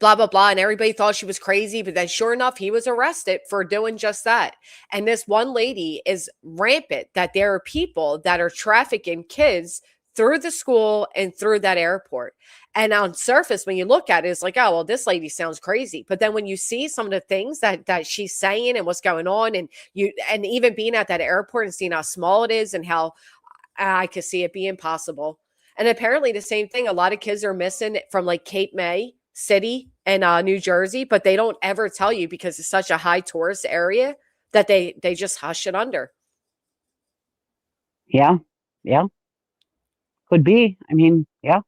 blah blah blah, and everybody thought she was crazy, but then sure enough he was arrested for doing just that. And this one lady is rampant that there are people that are trafficking kids through the school and through that airport. And on surface, when you look at it, it's like, oh well, this lady sounds crazy. But then when you see some of the things that she's saying and what's going on, and even being at that airport and seeing how small it is and how I could see it being possible. And apparently the same thing, a lot of kids are missing from like Cape May City and New Jersey, but they don't ever tell you because it's such a high tourist area that they just hush it under. Yeah, yeah, could be. I mean, yeah,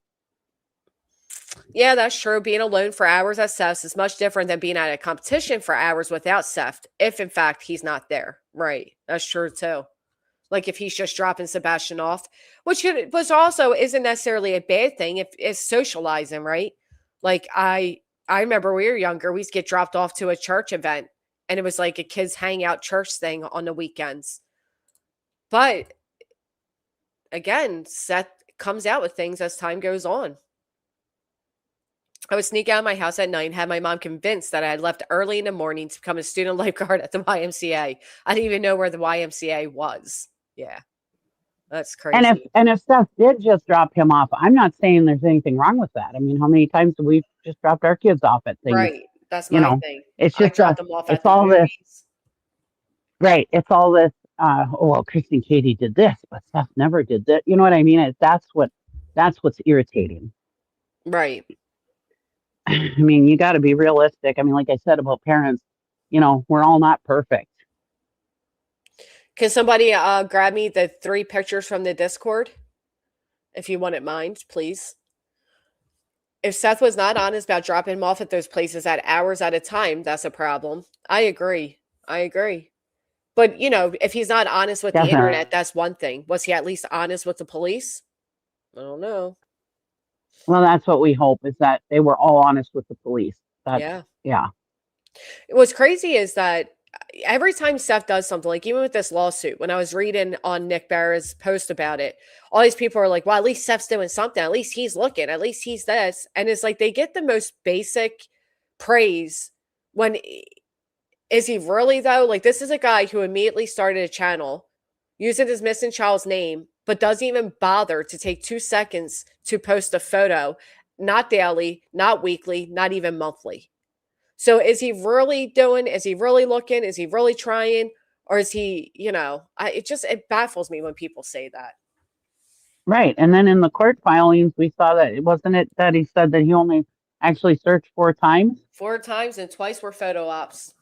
Yeah, that's true. Being alone for hours at SEFs is much different than being at a competition for hours without SEF, if in fact he's not there. Right. That's true too. Like if he's just dropping Sebastian off, which also isn't necessarily a bad thing if it's socializing, right? Like I remember we were younger, we used to get dropped off to a church event, and it was like a kids hangout church thing on the weekends. But again, Seth comes out with things as time goes on. I would sneak out of my house at night and have my mom convinced that I had left early in the morning to become a student lifeguard at the YMCA. I didn't even know where the YMCA was. Yeah, that's crazy. and if Steph did just drop him off, I'm not saying there's anything wrong with that. I mean, how many times have we just dropped our kids off at things? Right. That's You my know, thing. it's I just dropped them off it's at the all this, movies. right? It's all this. Oh well, Christy and Katie did this, but Steph never did that. You know what I mean? That's what's irritating. Right. I mean, you got to be realistic. I mean, like I said about parents, we're all not perfect. Can somebody grab me the 3 pictures from the Discord? If you wouldn't mind, please. If Seth was not honest about dropping him off at those places at hours at a time, that's a problem. I agree. I agree. But, if he's not honest with the Definitely. internet, that's one thing. Was he at least honest with the police? I don't know. Well, that's what we hope is that they were all honest with the police. That's Yeah. yeah. What's crazy is that every time Seth does something, like even with this lawsuit, when I was reading on Nick Barra's post about it, all these people are like, well, at least Seth's doing something. At least he's looking. At least he's this. And it's like they get the most basic praise when is he really though? Like this is a guy who immediately started a channel using his missing child's name, but doesn't even bother to take 2 seconds to post a photo, not daily, not weekly, not even monthly. So is he really doing? Is he really looking? Is he really trying? Or is he, it baffles me when people say that. Right. And then in the court filings, we saw that it wasn't it that he said that he only actually searched 4 times. 4 times and twice were photo ops.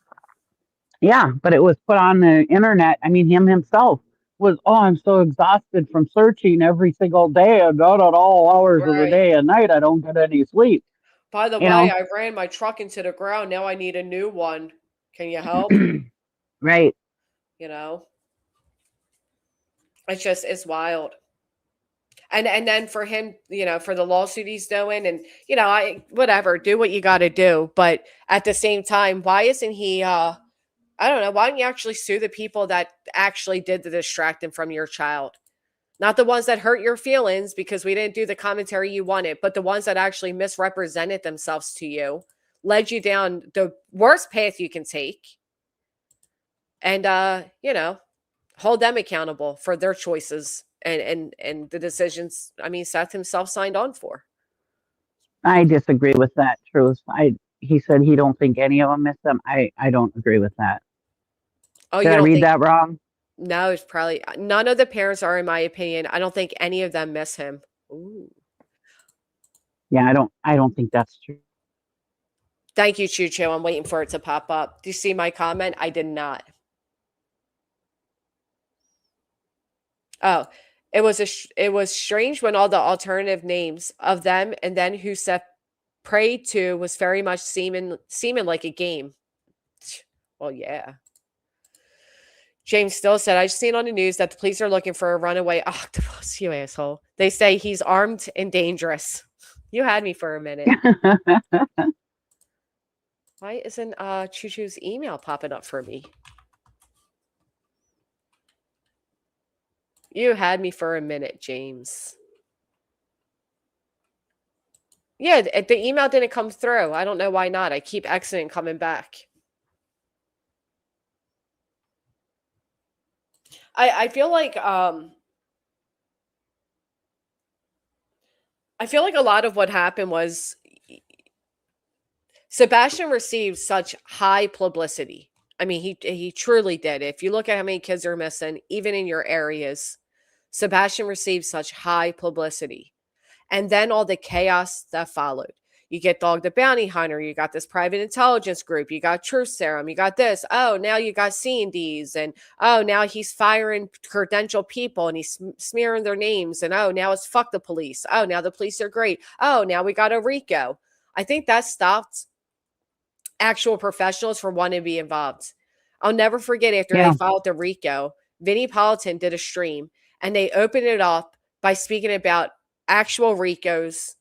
Yeah, but it was put on the internet. I mean, him himself was, oh, I'm so exhausted from searching every single day and not at all hours of the Right. day and night. I don't get any sleep. By the way, I ran my truck into the ground. Now I need a new one. Can you help? Right. It's wild. And then for him, for the lawsuit he's doing, and whatever, do what you got to do. But at the same time, why isn't he? I don't know. Why don't you actually sue the people that actually did the distracting from your child? Not the ones that hurt your feelings because we didn't do the commentary you wanted, but the ones that actually misrepresented themselves to you, led you down the worst path you can take, and hold them accountable for their choices and the decisions. I mean, Seth himself signed on for. I disagree with that, Truth. He said he don't think any of them missed them. I don't agree with that. Oh, Did you I don't read think? that wrong? No, it's probably none of the parents are, in my opinion. I don't think any of them miss him. Ooh. Yeah, I don't think that's true. Thank you, Choo Choo. I'm waiting for it to pop up. Do you see my comment? I did not. Oh, it was strange when all the alternative names of them and then who Seth prayed to was very much seeming like a game. Well, yeah. James still said, I've seen on the news that the police are looking for a runaway octopus, you asshole. They say he's armed and dangerous. You had me for a minute. Why isn't Choo Choo's email popping up for me? You had me for a minute, James. Yeah, the email didn't come through. I don't know why not. I keep exiting, coming back. I feel like a lot of what happened was Sebastian received such high publicity. I mean, he truly did. If you look at how many kids are missing, even in your areas, Sebastian received such high publicity. And then all the chaos that followed. You get Dog the Bounty Hunter, you got this private intelligence group, you got Truth Serum, you got this. Oh, now you got C&Ds, and oh, now he's firing credential people and he's smearing their names, and oh, now it's fuck the police. Oh, now the police are great. Oh, now we got a RICO. I think that stopped actual professionals from wanting to be involved. I'll never forget after they filed the RICO, Vinnie Politan did a stream and they opened it up by speaking about actual RICOs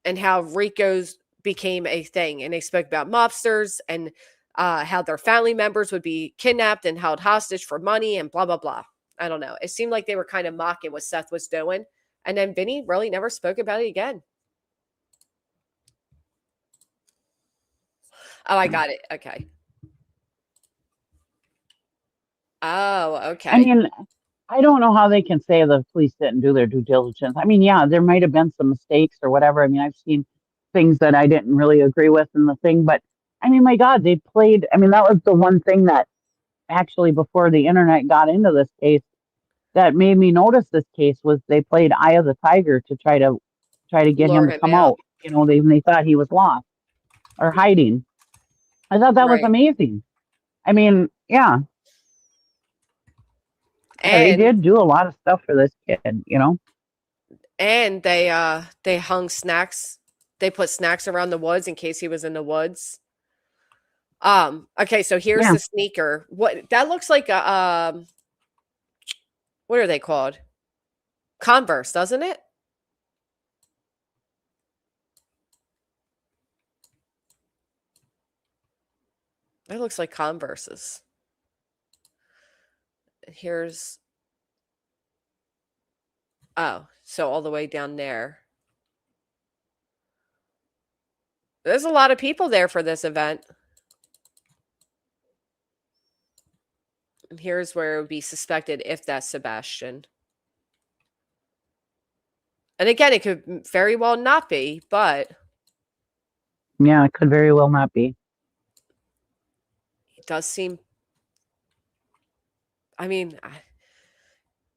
and how RICOs became a thing. And they spoke about mobsters and how their family members would be kidnapped and held hostage for money and blah, blah, blah. I don't know. It seemed like they were kind of mocking what Seth was doing. And then Vinny really never spoke about it again. Oh, I got it. Okay. Oh, okay. I mean, I don't know how they can say the police didn't do their due diligence. I mean, yeah, there might have been some mistakes or whatever. I mean, I've seen things that I didn't really agree with in the thing, but I mean, my God, they played. I mean, that was the one thing that actually before the internet got into this case that made me notice this case was they played Eye of the Tiger to try to get him to come out. You know, they thought he was lost or hiding. I thought that was amazing. I mean, yeah. And they did do a lot of stuff for this kid, you know. And they hung snacks. They put snacks around the woods in case he was in the woods. Okay, so here's the sneaker. What that looks like a what are they called? Converse, doesn't it? It looks like Converses. Here's so all the way down there. There's a lot of people there for this event. And here's where it would be suspected if that's Sebastian. And again, it could very well not be, but yeah, it could very well not be. It does seem. I mean,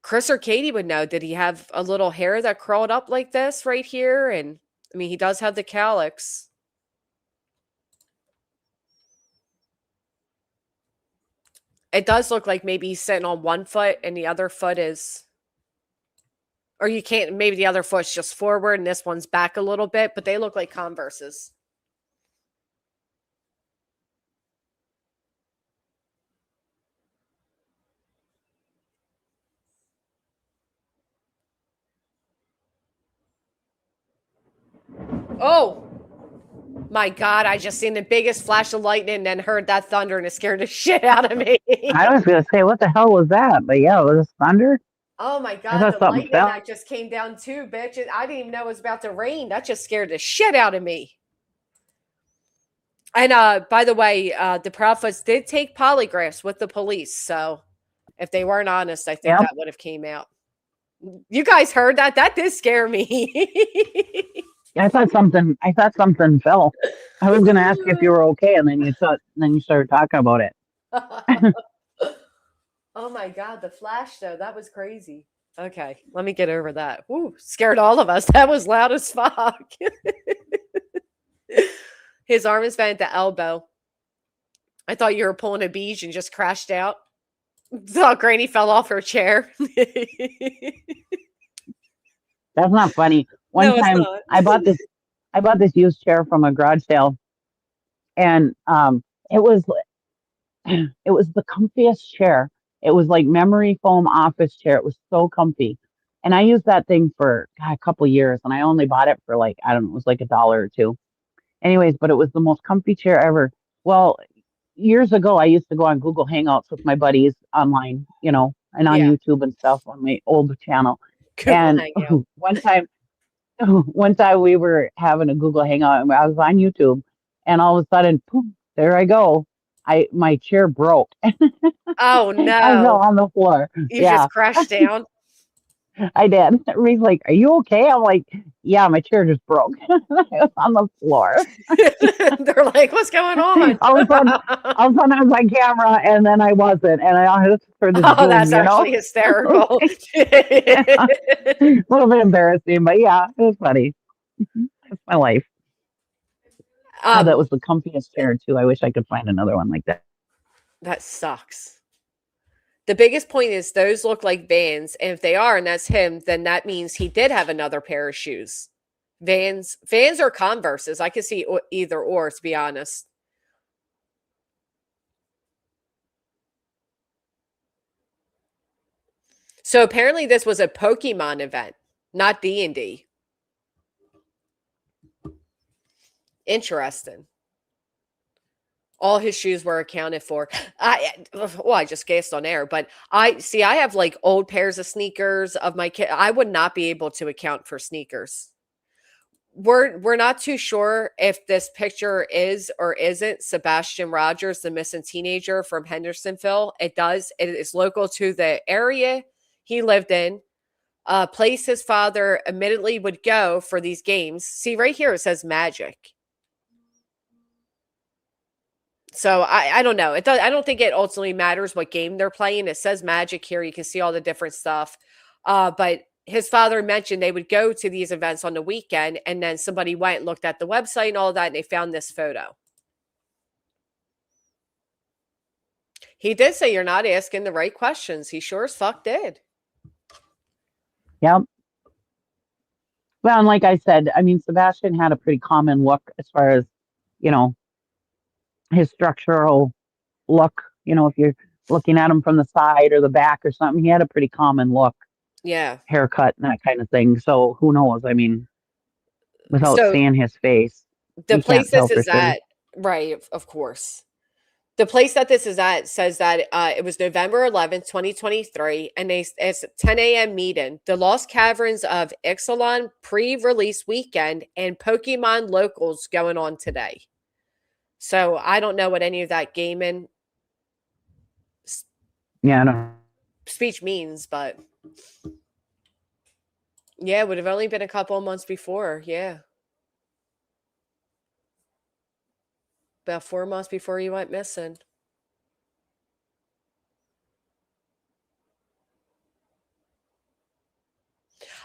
Chris or Katie would know. Did he have a little hair that curled up like this right here? And I mean, he does have the calyx. It does look like maybe he's sitting on one foot and the other foot is, or you can't, maybe the other foot's just forward and this one's back a little bit, but they look like Converses. Oh my God, I just seen the biggest flash of lightning and then heard that thunder and it scared the shit out of me. I was going to say, what the hell was that? But yeah, it was thunder. Oh my God, the lightning that just came down too, bitch. I didn't even know it was about to rain. That just scared the shit out of me. And by the way, the Prophets did take polygraphs with the police. So if they weren't honest, I think that would have came out. You guys heard that? That did scare me. I thought something fell. I was going to ask you if you were okay, and then you started talking about it. Oh my God, the flash though, that was crazy. Okay, let me get over that. Woo, scared all of us. That was loud as fuck. His arm is bent at the elbow. I thought you were pulling a beach and just crashed out. Thought Granny fell off her chair. That's not funny. One No, it's time not. I bought this used chair from a garage sale, and it was it was the comfiest chair. It was like memory foam office chair. It was so comfy. And I used that thing for God, a couple years, and I only bought it for like, I don't know, it was like $1 or two. Anyways, but it was the most comfy chair ever. Well, years ago, I used to go on Google Hangouts with my buddies online, and on Yeah, YouTube and stuff on my old channel. Google And Hangout. one time, one time we were having a Google Hangout, and I was on YouTube, and all of a sudden, poof, there I go. My chair broke. Oh I fell no, on the floor. you Yeah, just crashed down. I did. Reed's like, "Are you okay?" I'm like, "Yeah, my chair just broke." I was on the floor. They're like, "What's going on?" All of a sudden, I was on camera, and then I wasn't, and I had to turn the Oh, zoom. that's actually hysterical. A little bit embarrassing, but yeah, it was funny. That's my life. Oh, that um, was the comfiest chair too. I wish I could find another one like that. that sucks. The biggest point is those look like Vans, and if they are, and that's him, then that means he did have another pair of shoes. Vans or Converses. I could see either or, to be honest. So apparently, this was a Pokemon event, not D&D. Interesting. All his shoes were accounted for. I just guessed on air, but I have like old pairs of sneakers of my kid. I would not be able to account for sneakers. We're not too sure if this picture is or isn't Sebastian Rogers, the missing teenager from Hendersonville. It is local to the area he lived in. Place his father admittedly would go for these games. See right here, it says Magic. So I don't know. I don't think it ultimately matters what game they're playing. It says Magic here. You can see all the different stuff. But his father mentioned they would go to these events on the weekend, and then somebody went and looked at the website and all that, and they found this photo. He did say you're not asking the right questions. He sure as fuck did. Yep. Well, and like I said, I mean, Sebastian had a pretty common look as far as, you know, his structural look. If you're looking at him from the side or the back or something, he had a pretty common look, Yeah. haircut and that kind of thing. So who knows? I mean, without So seeing his face, the you can't place tell this for is sure. at, right, of course. The place that this is at says that it was November 11th, 2023, and it's a 10 a.m. meeting. The Lost Caverns of Ixalan pre-release weekend and Pokemon locals going on today. So I don't know what any of that gaming Yeah, I don't. speech means, but yeah, it would have only been a couple of months before. Yeah. About 4 months before he went missing.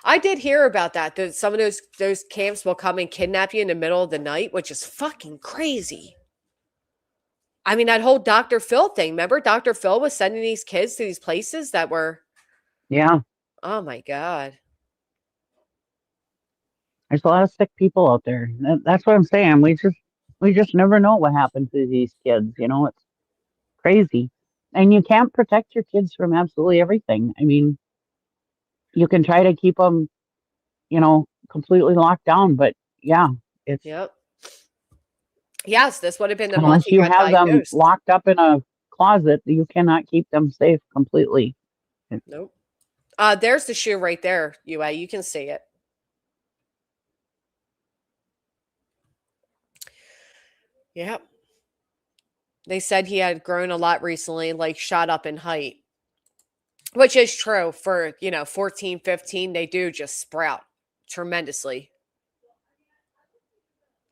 I did hear about that. That some of those camps will come and kidnap you in the middle of the night, which is fucking crazy. I mean, that whole Dr. Phil thing. Remember, Dr. Phil was sending these kids to these places that were, Yeah, oh my God. there's a lot of sick people out there. That's what I'm saying. We just never know what happened to these kids. It's crazy, and you can't protect your kids from absolutely everything. I mean, you can try to keep them, completely locked down, but yeah, it's Yep. Yes, this would have been the month unless he you got have them diagnosed. locked up in a closet, you cannot keep them safe completely. Nope. There's the shoe right there, UA. You can see it. Yep. They said he had grown a lot recently, like shot up in height, which is true for, 14, 15. They do just sprout tremendously.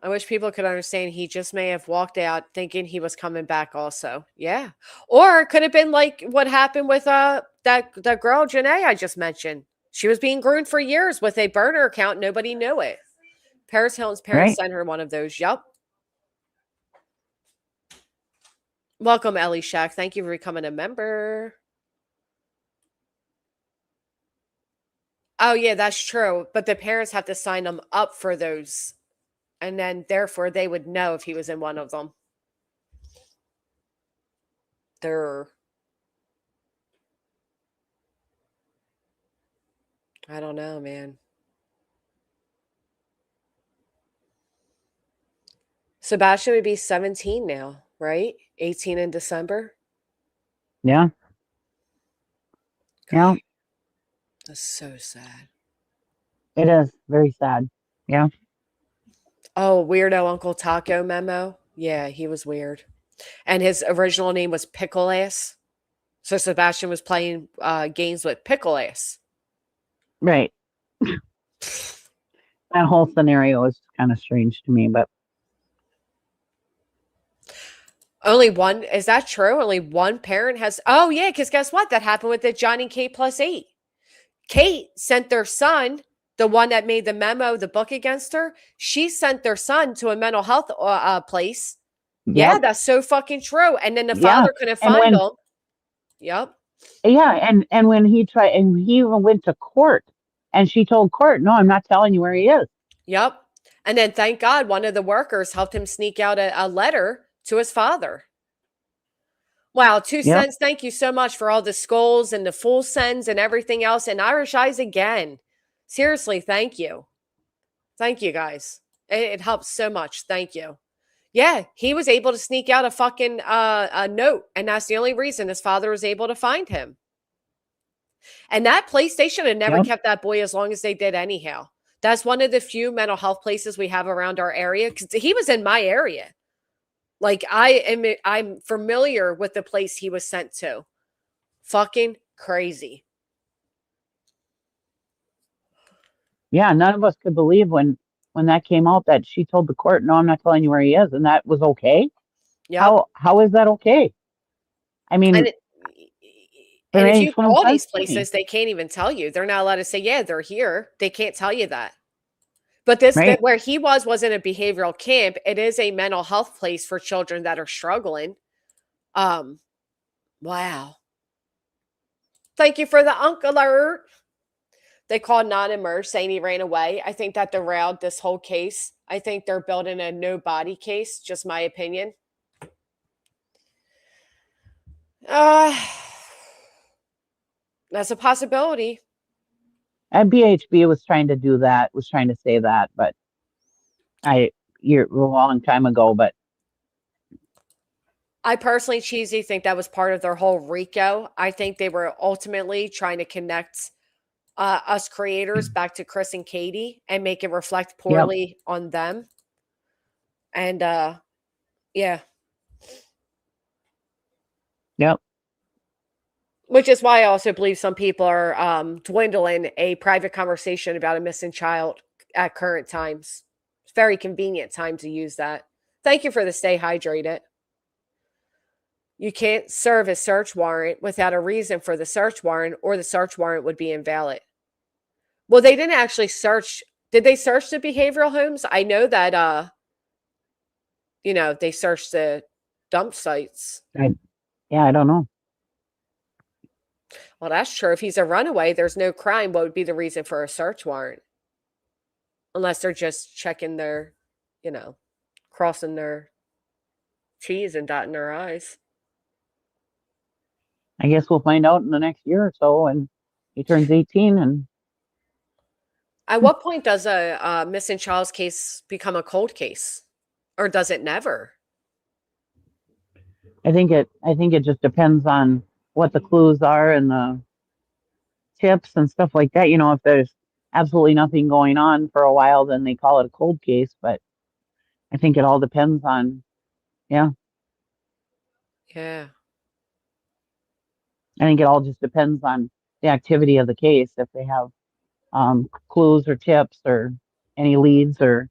I wish people could understand he just may have walked out thinking he was coming back also. Yeah. Or it could have been like what happened with that girl Janae I just mentioned. She was being groomed for years with a burner account. Nobody knew it. Paris Hilton's parents Right. sent her one of those. Yup. Welcome, Ellie Shack. Thank you for becoming a member. Oh, yeah, that's true. But the parents have to sign them up for those. And then, therefore, they would know if he was in one of them. I don't know, man. Sebastian would be 17 now, right? 18 in December. Yeah. Yeah. That's so sad. It is very sad. Yeah. Oh, weirdo Uncle Taco memo. Yeah, he was weird. And his original name was Pickle Ass. So Sebastian was playing games with Pickle Ass. Right. That whole scenario is kind of strange to me, but Only one, is that true? Only one parent has, oh yeah, because guess what? That happened with the Johnny K plus 8. Kate sent their son, the one that made the memo, the book against her, she sent their son to a mental health place. Yeah, yep. that's so fucking true. And then the Yeah. father couldn't And find when him. Yep. yeah, and when he tried and he even went to court and she told court, no, I'm not telling you where he is. Yep. And then thank God one of the workers helped him sneak out a letter to his father. Wow, 2 Yep. cents. Thank you so much for all the skulls and the full sends and everything else. And Irish Eyes again. Seriously, thank you. Thank you guys. It helps so much. Thank you. Yeah, he was able to sneak out a fucking a note, and that's the only reason his father was able to find him. And that place, they should have never Yep. kept that boy as long as they did anyhow. That's one of the few mental health places we have around our area because he was in my area. Like I'm familiar with the place he was sent to. Fucking crazy. Yeah, none of us could believe when that came out that she told the court, no, I'm not telling you where he is, and that was okay. Yeah. How is that okay? I mean, And there if makes you no call sense these to me. places, they can't even tell you. They're not allowed to say, yeah, they're here. They can't tell you that. But Right. where he wasn't a behavioral camp. It is a mental health place for children that are struggling. Wow. Thank you for the uncle alert. They called non-emerge saying he ran away. I think that derailed this whole case. I think they're building a no body case, just my opinion. That's a possibility. And BHB was trying to do that, was trying to say that, but a long time ago, but I personally, Cheesy, think that was part of their whole RICO. I think they were ultimately trying to connect us creators back to Chris and Katie and make it reflect yep. poorly on them. And yeah. Yep. Which is why I also believe some people are dwindling a private conversation about a missing child at current times. It's very convenient time to use that. Thank you for the stay hydrated. You can't serve a search warrant without a reason for the search warrant, or the search warrant would be invalid. Well, they didn't actually search. Did they search the behavioral homes? I know that they searched the dump sites. I don't know. Well, that's true. If he's a runaway, there's no crime. What would be the reason for a search warrant? Unless they're just checking their, crossing their T's and dotting their I's. I guess we'll find out in the next year or so, and he turns 18. And at what point does a missing child's case become a cold case, or does it never? I think it just depends on what the clues are and the tips and stuff like that. If there's absolutely nothing going on for a while, then they call it a cold case. But I think it all depends on, yeah. Yeah. I think it all just depends on the activity of the case. If they have clues or tips or any leads or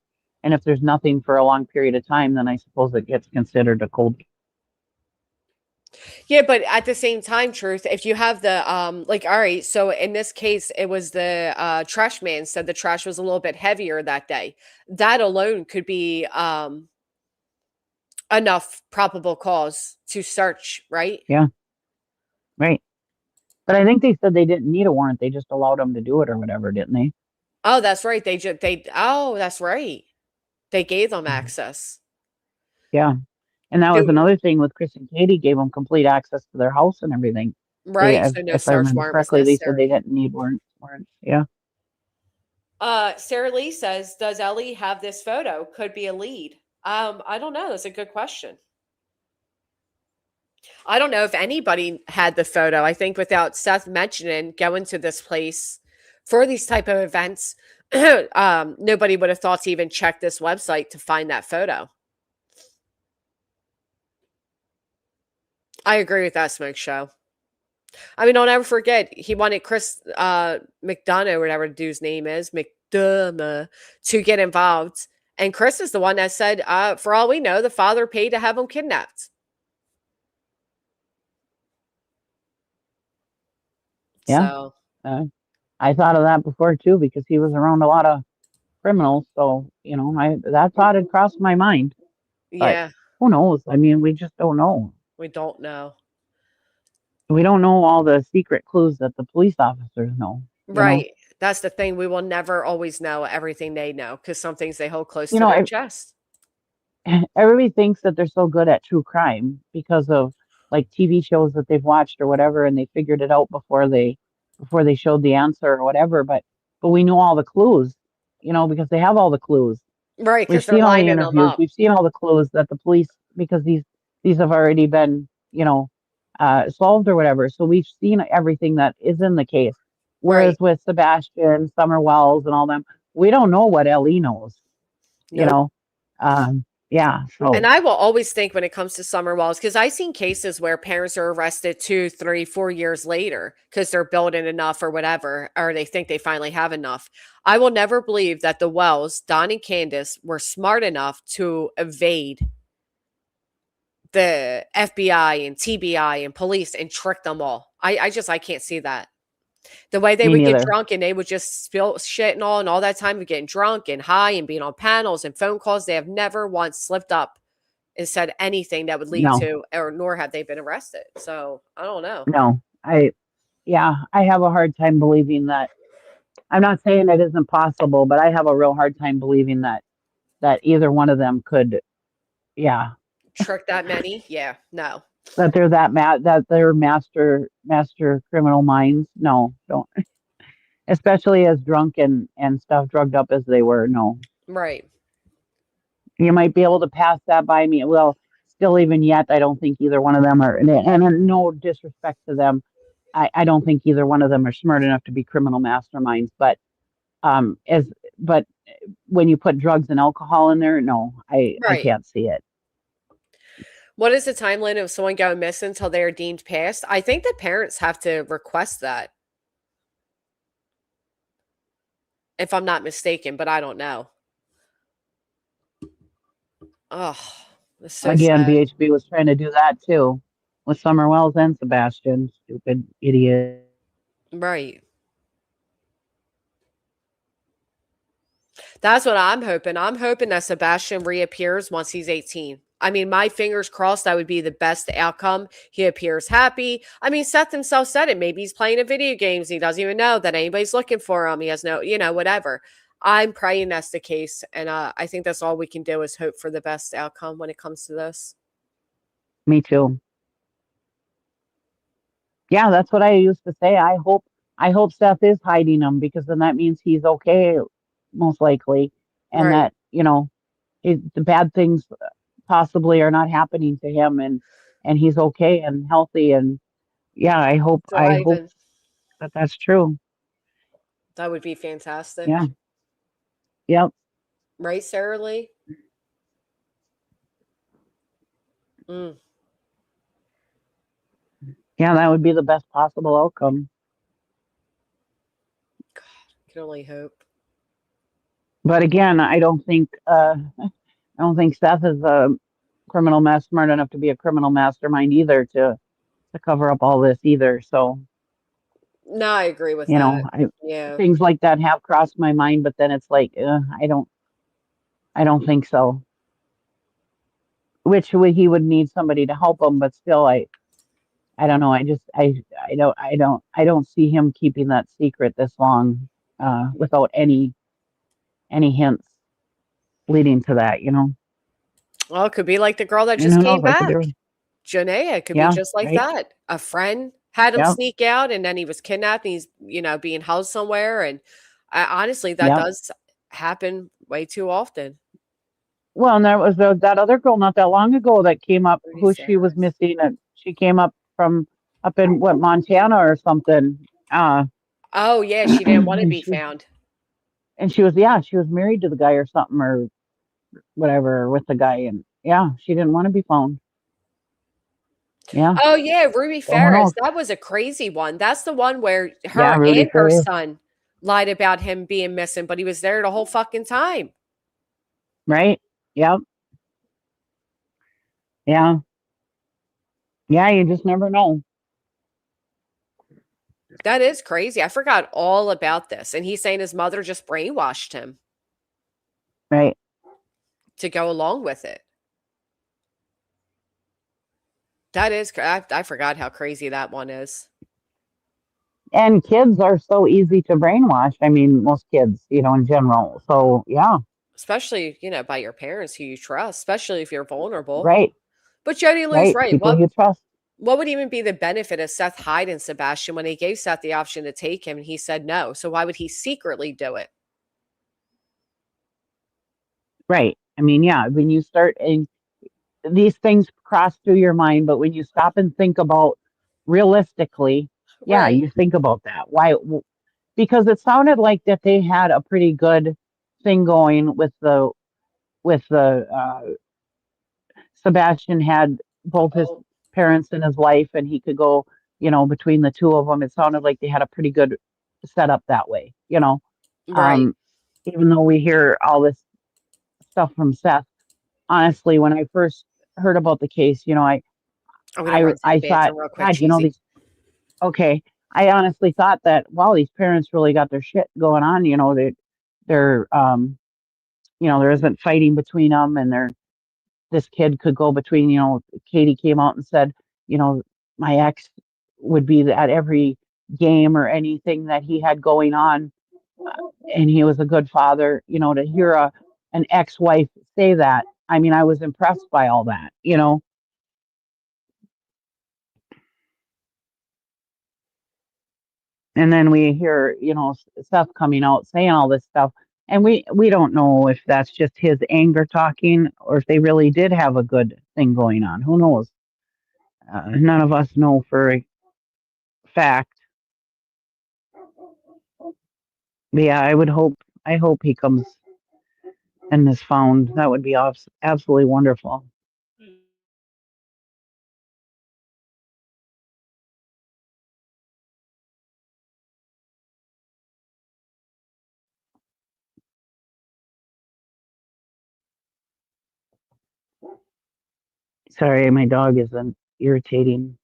And if there's nothing for a long period of time, then I suppose it gets considered a cold. Yeah, but at the same time, truth, if you have the like, all right, so in this case, it was the trash man said the trash was a little bit heavier that day. That alone could be enough probable cause to search, right? Yeah, right. But I think they said they didn't need a warrant. They just allowed them to do it or whatever, didn't they? Oh, that's right. That's right. They gave them Mhm. access. Yeah. And that was Do another thing with Chris and Katie, gave them complete access to their house and everything. They, right, so no if I search remember warrant was correctly, they said they necessary. didn't need warrants. Yeah. Sarah Lee says, "Does Ellie have this photo? Could be a lead." I don't know. That's a good question. I don't know if anybody had the photo. I think without Seth mentioning going to this place for these type of events, nobody would have thought to even check this website to find that photo. I agree with that, Smoke Show. I mean, I'll never forget. He wanted Chris McDonough, whatever the dude's name is, McDonough, to get involved. And Chris is the one that said, for all we know, the father paid to have him kidnapped. Yeah. So, Uh, I thought of that before too, because he was around a lot of criminals. So, that thought had crossed my mind. But yeah, who knows? I mean, we just don't know. we don't know. We don't know all the secret clues that the police officers know. Right. That's the thing. We will never always know everything they know because some things they hold close You to know, their chest. everybody thinks that they're so good at true crime because of like TV shows that they've watched or whatever, and they figured it out before they showed the answer or whatever. But we know all the clues, because they have all the clues. Right. We've Because they're seen all the lining them interviews. up. We've seen all the clues that the police, because these have already been, solved or whatever. So we've seen everything that is in the case. Whereas Right. with Sebastian, Summer Wells, and all them, we don't know what Ellie knows. You Nope. know, yeah. And So I will always think when it comes to summer walls, because I've seen cases where parents are arrested 2, 3, 4 years later because they're building enough or whatever, or they think they finally have enough. I will never believe that the Wells, Don and Candace, were smart enough to evade the FBI and TBI and police and trick them all. I can't see that. The way they me would get neither. drunk and they would just spill shit and all that time of getting drunk and high and being on panels and phone calls, they have never once slipped up and said anything that would lead No, to, or nor have they been arrested. So I don't know. no. I have a hard time believing that. I'm not saying it isn't possible, but I have a real hard time believing that either one of them could, yeah, Trick that many? Yeah, no. that they're that they're master criminal minds. No, don't. Especially as drunk and stuff drugged up as they were. No, Right. you might be able to pass that by me. Well, still even yet, I don't think either one of them are. And no disrespect to them, I don't think either one of them are smart enough to be criminal masterminds. As but when you put drugs and alcohol in there, no, I Right. can't see it. What is the timeline of someone going missing until they are deemed passed? I think the parents have to request that, if I'm not mistaken, but I don't know. Oh, it's so Again, sad. BHB was trying to do that too with Summer Wells and Sebastian. Stupid idiot. Right. That's what I'm hoping. I'm hoping that Sebastian reappears once he's 18. I mean, my fingers crossed that would be the best outcome. He appears happy. I mean, Seth himself said it. Maybe he's playing a video games. He doesn't even know that anybody's looking for him. He has no, whatever. I'm praying that's the case. And I think that's all we can do is hope for the best outcome when it comes to this. Me too. Yeah, that's what I used to say. I hope Seth is hiding them, because then that means he's okay, most likely, and Right. that the bad things possibly are not happening to him, and he's okay and healthy, and yeah, I hope Thriving. that that's true. That would be fantastic. Yeah. Yep. Right, Sarah Lee? Mm, Yeah, that would be the best possible outcome. can only hope. But again, I don't think Seth is a criminal smart enough to be a criminal mastermind either to cover up all this either. So, No, I agree with you that. know, Yeah. things like that have crossed my mind, but then it's like, I don't think so. He would need somebody to help him, but still, I don't know. I don't see him keeping that secret this long, without any hints leading to that, you know. Well, it could be like the girl that And just who came knows? I could be back. wrong. Janaea could be Yeah, just like right. that. A friend had him Yeah, sneak out and then he was kidnapped and he's, being housed somewhere. And honestly, that yeah. does happen way too often. Well, and there was that other girl not that long ago that came up, Pretty who she was serious. missing, and she came up from up in what, Montana or something. Oh, yeah, she didn't want to And be found. she was, yeah, she was married to the guy or something or whatever, or with the guy, and yeah, she didn't want to be found. Yeah, Oh, yeah, Ruby so who Ferris. knows? That was a crazy one. That's the one where Yeah, her Rudy and her Furious. son lied about him being missing, but he was there the whole fucking time. Right? Yep. Yeah. Yeah, you just never know. That is crazy. I forgot all about this. And he's saying his mother just brainwashed him Right. to go along with it. That is, I forgot how crazy that one is. And kids are so easy to brainwash. I mean, most kids, in general. So, yeah, Especially, by your parents who you trust, especially if you're vulnerable. right. But Jody Lou's Right. right. People you trust. What would even be the benefit of Seth hiding Sebastian when he gave Seth the option to take him and he said no? So why would he secretly do it? Right. I mean, yeah, when you start, and these things cross through your mind, but when you stop and think about realistically, yeah, Right. you think about that. Why? Because it sounded like that they had a pretty good thing going with the Sebastian had both his Oh, parents in his life, and he could go, between the two of them. It sounded like they had a pretty good setup that way. right. Um, Even though we hear all this stuff from Seth, honestly, when I first heard about the case, I'm gonna run to the I thought, bathroom real quick, God, cheesy. these, okay. I honestly thought that, wow, these parents really got their shit going on. They're, there isn't fighting between them, and this kid could go between, Katie came out and said, you know, my ex would be at every game or anything that he had going on, and he was a good father. To hear an ex-wife say that, I mean, I was impressed by all that. And then we hear, Seth coming out saying all this stuff, and we don't know if that's just his anger talking or if they really did have a good thing going on. Who knows? None of us know for a fact. But yeah, I hope he comes and is found. That would be absolutely wonderful. Sorry, my dog is irritating.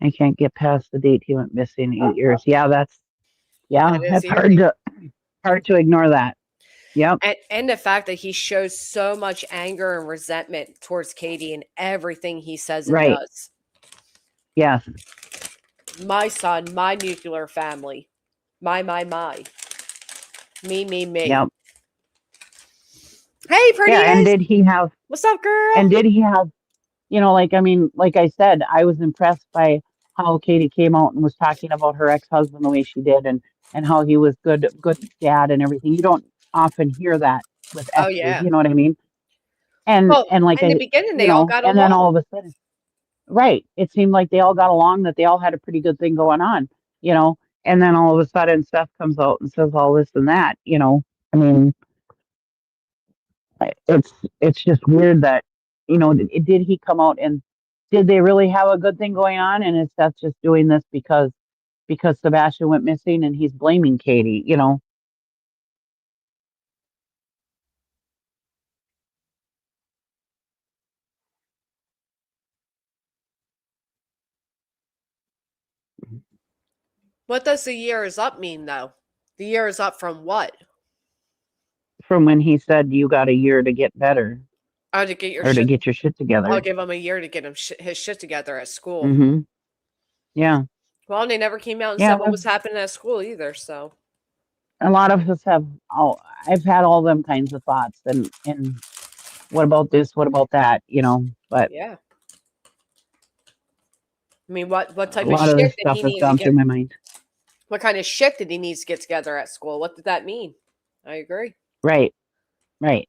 I can't get past the date he went missing, 8 years. That is That's irritating. hard to ignore that. Yep. And the fact that he shows so much anger and resentment towards Katie in everything he says and Right. does. Yes. My son, my nuclear family. My. Me. Yep. Hey, pretty Yeah. is. What's up, girl? And did he have, like, I mean, like I said, I was impressed by how Katie came out and was talking about her ex-husband the way she did, and how he was good dad and everything. You don't often hear that with Oh, exes, yeah. you know what I mean? And Well, like in the beginning, they all got and then all along. of a sudden, right, it seemed like they all got along, that they all had a pretty good thing going on, you know. And then all of a sudden, Seth comes out and says all this and that. I mean, it's just weird that, did he come out, and did they really have a good thing going on, and is Seth just doing this because Sebastian went missing and he's blaming Katie? What does the year is up mean, though? The year is up from what? From when he said you got a year to get better Oh, to get your or to shit. get your shit I'll together. give him a year to get his shit together at school. Mm-hmm. Yeah. Well, they never came out and Yeah. said what was happening at school either. So A lot of us have, I've had all them kinds of thoughts and what about this? What about that? But yeah, I mean, what a type of lot of shit this did stuff he has need to gone through get? my mind. What kind of shit did he need to get together at school? What did that mean? I agree. Right. Right.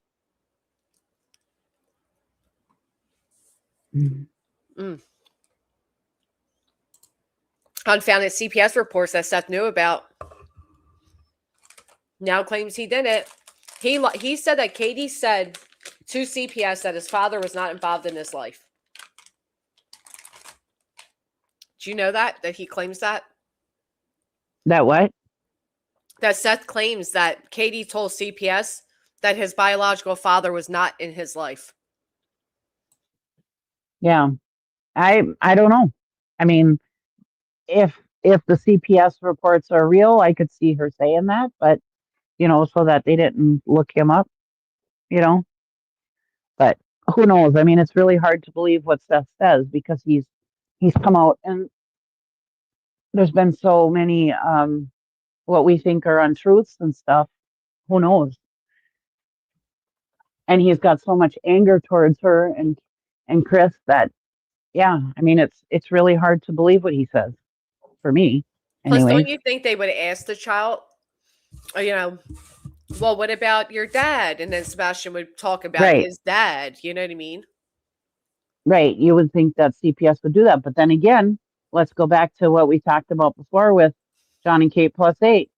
Mhm. Unfounded CPS reports that Seth knew about now claims he didn't. He said that Katie said to CPS that his father was not involved in his life. Do you know that he claims that? That what? That Seth claims that Katie told CPS that his biological father was not in his life. Yeah. I don't know. I mean, if the CPS reports are real, I could see her saying that, but so that they didn't look him up, you know. But who knows? I mean, it's really hard to believe what Seth says because he's come out and there's been so many what we think are untruths and stuff. Who knows? And he's got so much anger towards her and Chris that yeah, I mean it's really hard to believe what he says for me. Plus, don't Anyways, you think they would ask the child, well, what about your dad? And then Sebastian would talk about right, his dad. You know what I mean? right. You would think that CPS would do that, but then again, let's go back to what we talked about before with John and Kate plus 8.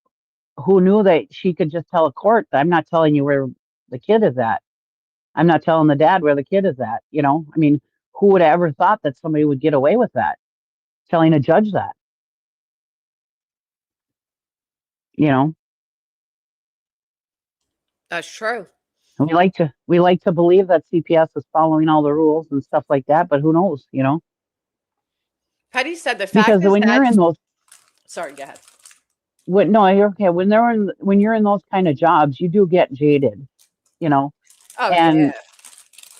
Who knew that she could just tell a court, I'm not telling you where the kid is at. I'm not telling the dad where the kid is at. I mean, who would have ever thought that somebody would get away with that? Telling a judge that, you know, That's true. we like to believe that CPS is following all the rules and stuff like that, but who knows, Petty said the fact because is when that. you're in those, Sorry, go ahead. no, you're okay. When you're in those kind of jobs, you do get jaded, you know, Oh, yeah. and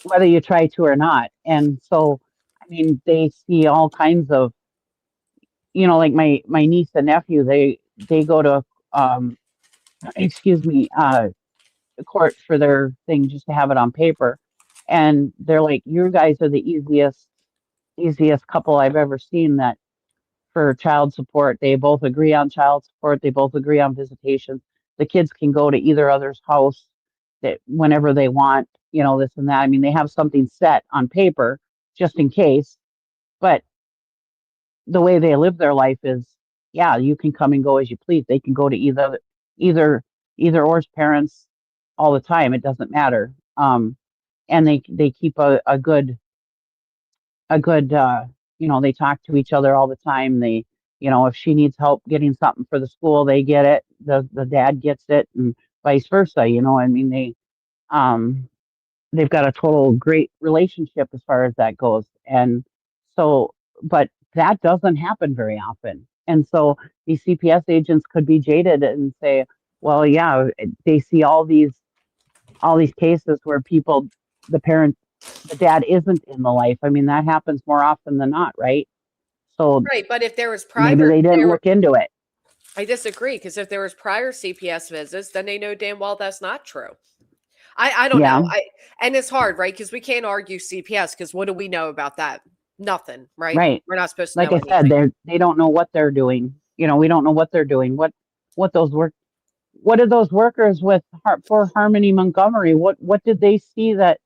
whether you try to or not. And so, I mean, they see all kinds of, like my niece and nephew, they go to, um, excuse me, court for their thing just to have it on paper, and they're like, "You guys are the easiest couple I've ever seen that for child support. They both agree on child support. They both agree on visitation. The kids can go to either other's house that whenever they want, this and that. I mean, they have something set on paper just in case, but the way they live their life is, yeah, you can come and go as you please. They can go to either either or's parents all the time. It doesn't matter. And they keep a good they talk to each other all the time. They if she needs help getting something for the school, they get it. The dad gets it, and vice versa. I mean, um they've got a total great relationship as far as that goes. And so, but that doesn't happen very often. And so these CPS agents could be jaded and say, well, yeah, they see all these cases where the parent, the dad isn't in the life. I mean, that happens more often than not, right? So Right, but if there was maybe prior, they didn't look into it. I disagree, because if there was prior CPS visits, then they know damn well that's not true. I don't Yeah, know. And it's hard, right? Because we can't argue CPS, because what do we know about that? Nothing, right? right. We're not supposed to Like know I said, anything. they don't know what they're doing. We don't know what they're doing. What those work what did those workers with for Harmony Montgomery, what did they see that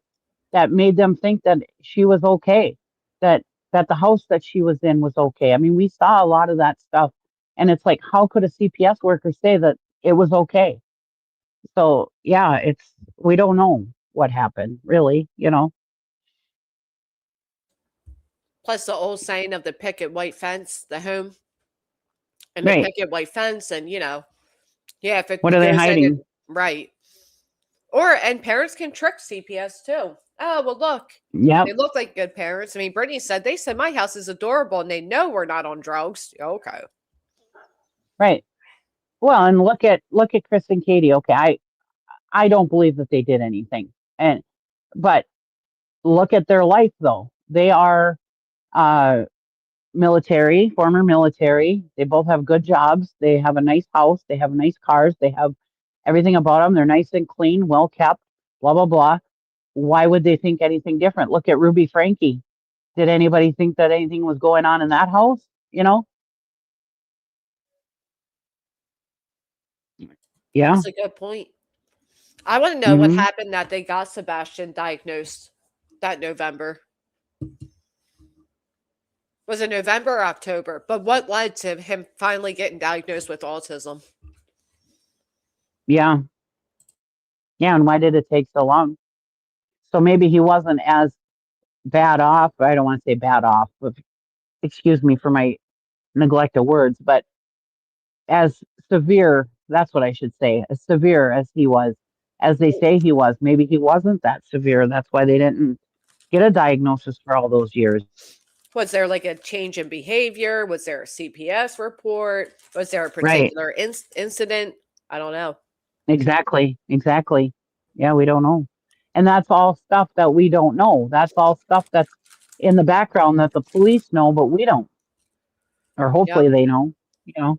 made them think that she was okay, that the house that she was in was okay? I mean, we saw a lot of that stuff, and it's like, how could a CPS worker say that it was okay? So yeah, we don't know what happened really. Plus the old saying of the picket white fence, the home and the Right. picket white fence, and yeah, if it What are they goes in it hiding? right. And parents can trick CPS too. Oh, well, look, Yep. they look like good parents. I mean, Brittany said they said my house is adorable and they know we're not on drugs. Okay. Right. Well, and look at Chris and Katie. Okay, I don't believe that they did anything. And but look at their life though. They are uh military, former military. They both have good jobs. They have a nice house. They have nice cars. They have everything about them. They're nice and clean, well kept, blah, blah, blah. Why would they think anything different? Look at Ruby Frankie. Did anybody think that anything was going on in that house? You know? Yeah. That's a good point. I want to know what Hmm. happened that they got Sebastian diagnosed that November. Was it November or October? But what led to him finally getting diagnosed with autism? Yeah. Yeah. And why did it take so long? So maybe he wasn't as bad off. I don't want to say bad off, but excuse me for my neglect of words, but as severe, that's what I should say, as severe as he was, as they say he was. Maybe he wasn't that severe. That's why they didn't get a diagnosis for all those years. Was there like a change in behavior? Was there a CPS report? Was there a Right. particular incident? I don't know. Exactly. Exactly. Yeah, we don't know. And that's all stuff that we don't know. That's all stuff that's in the background that the police know, but we don't. Or Yep. hopefully they know, you know.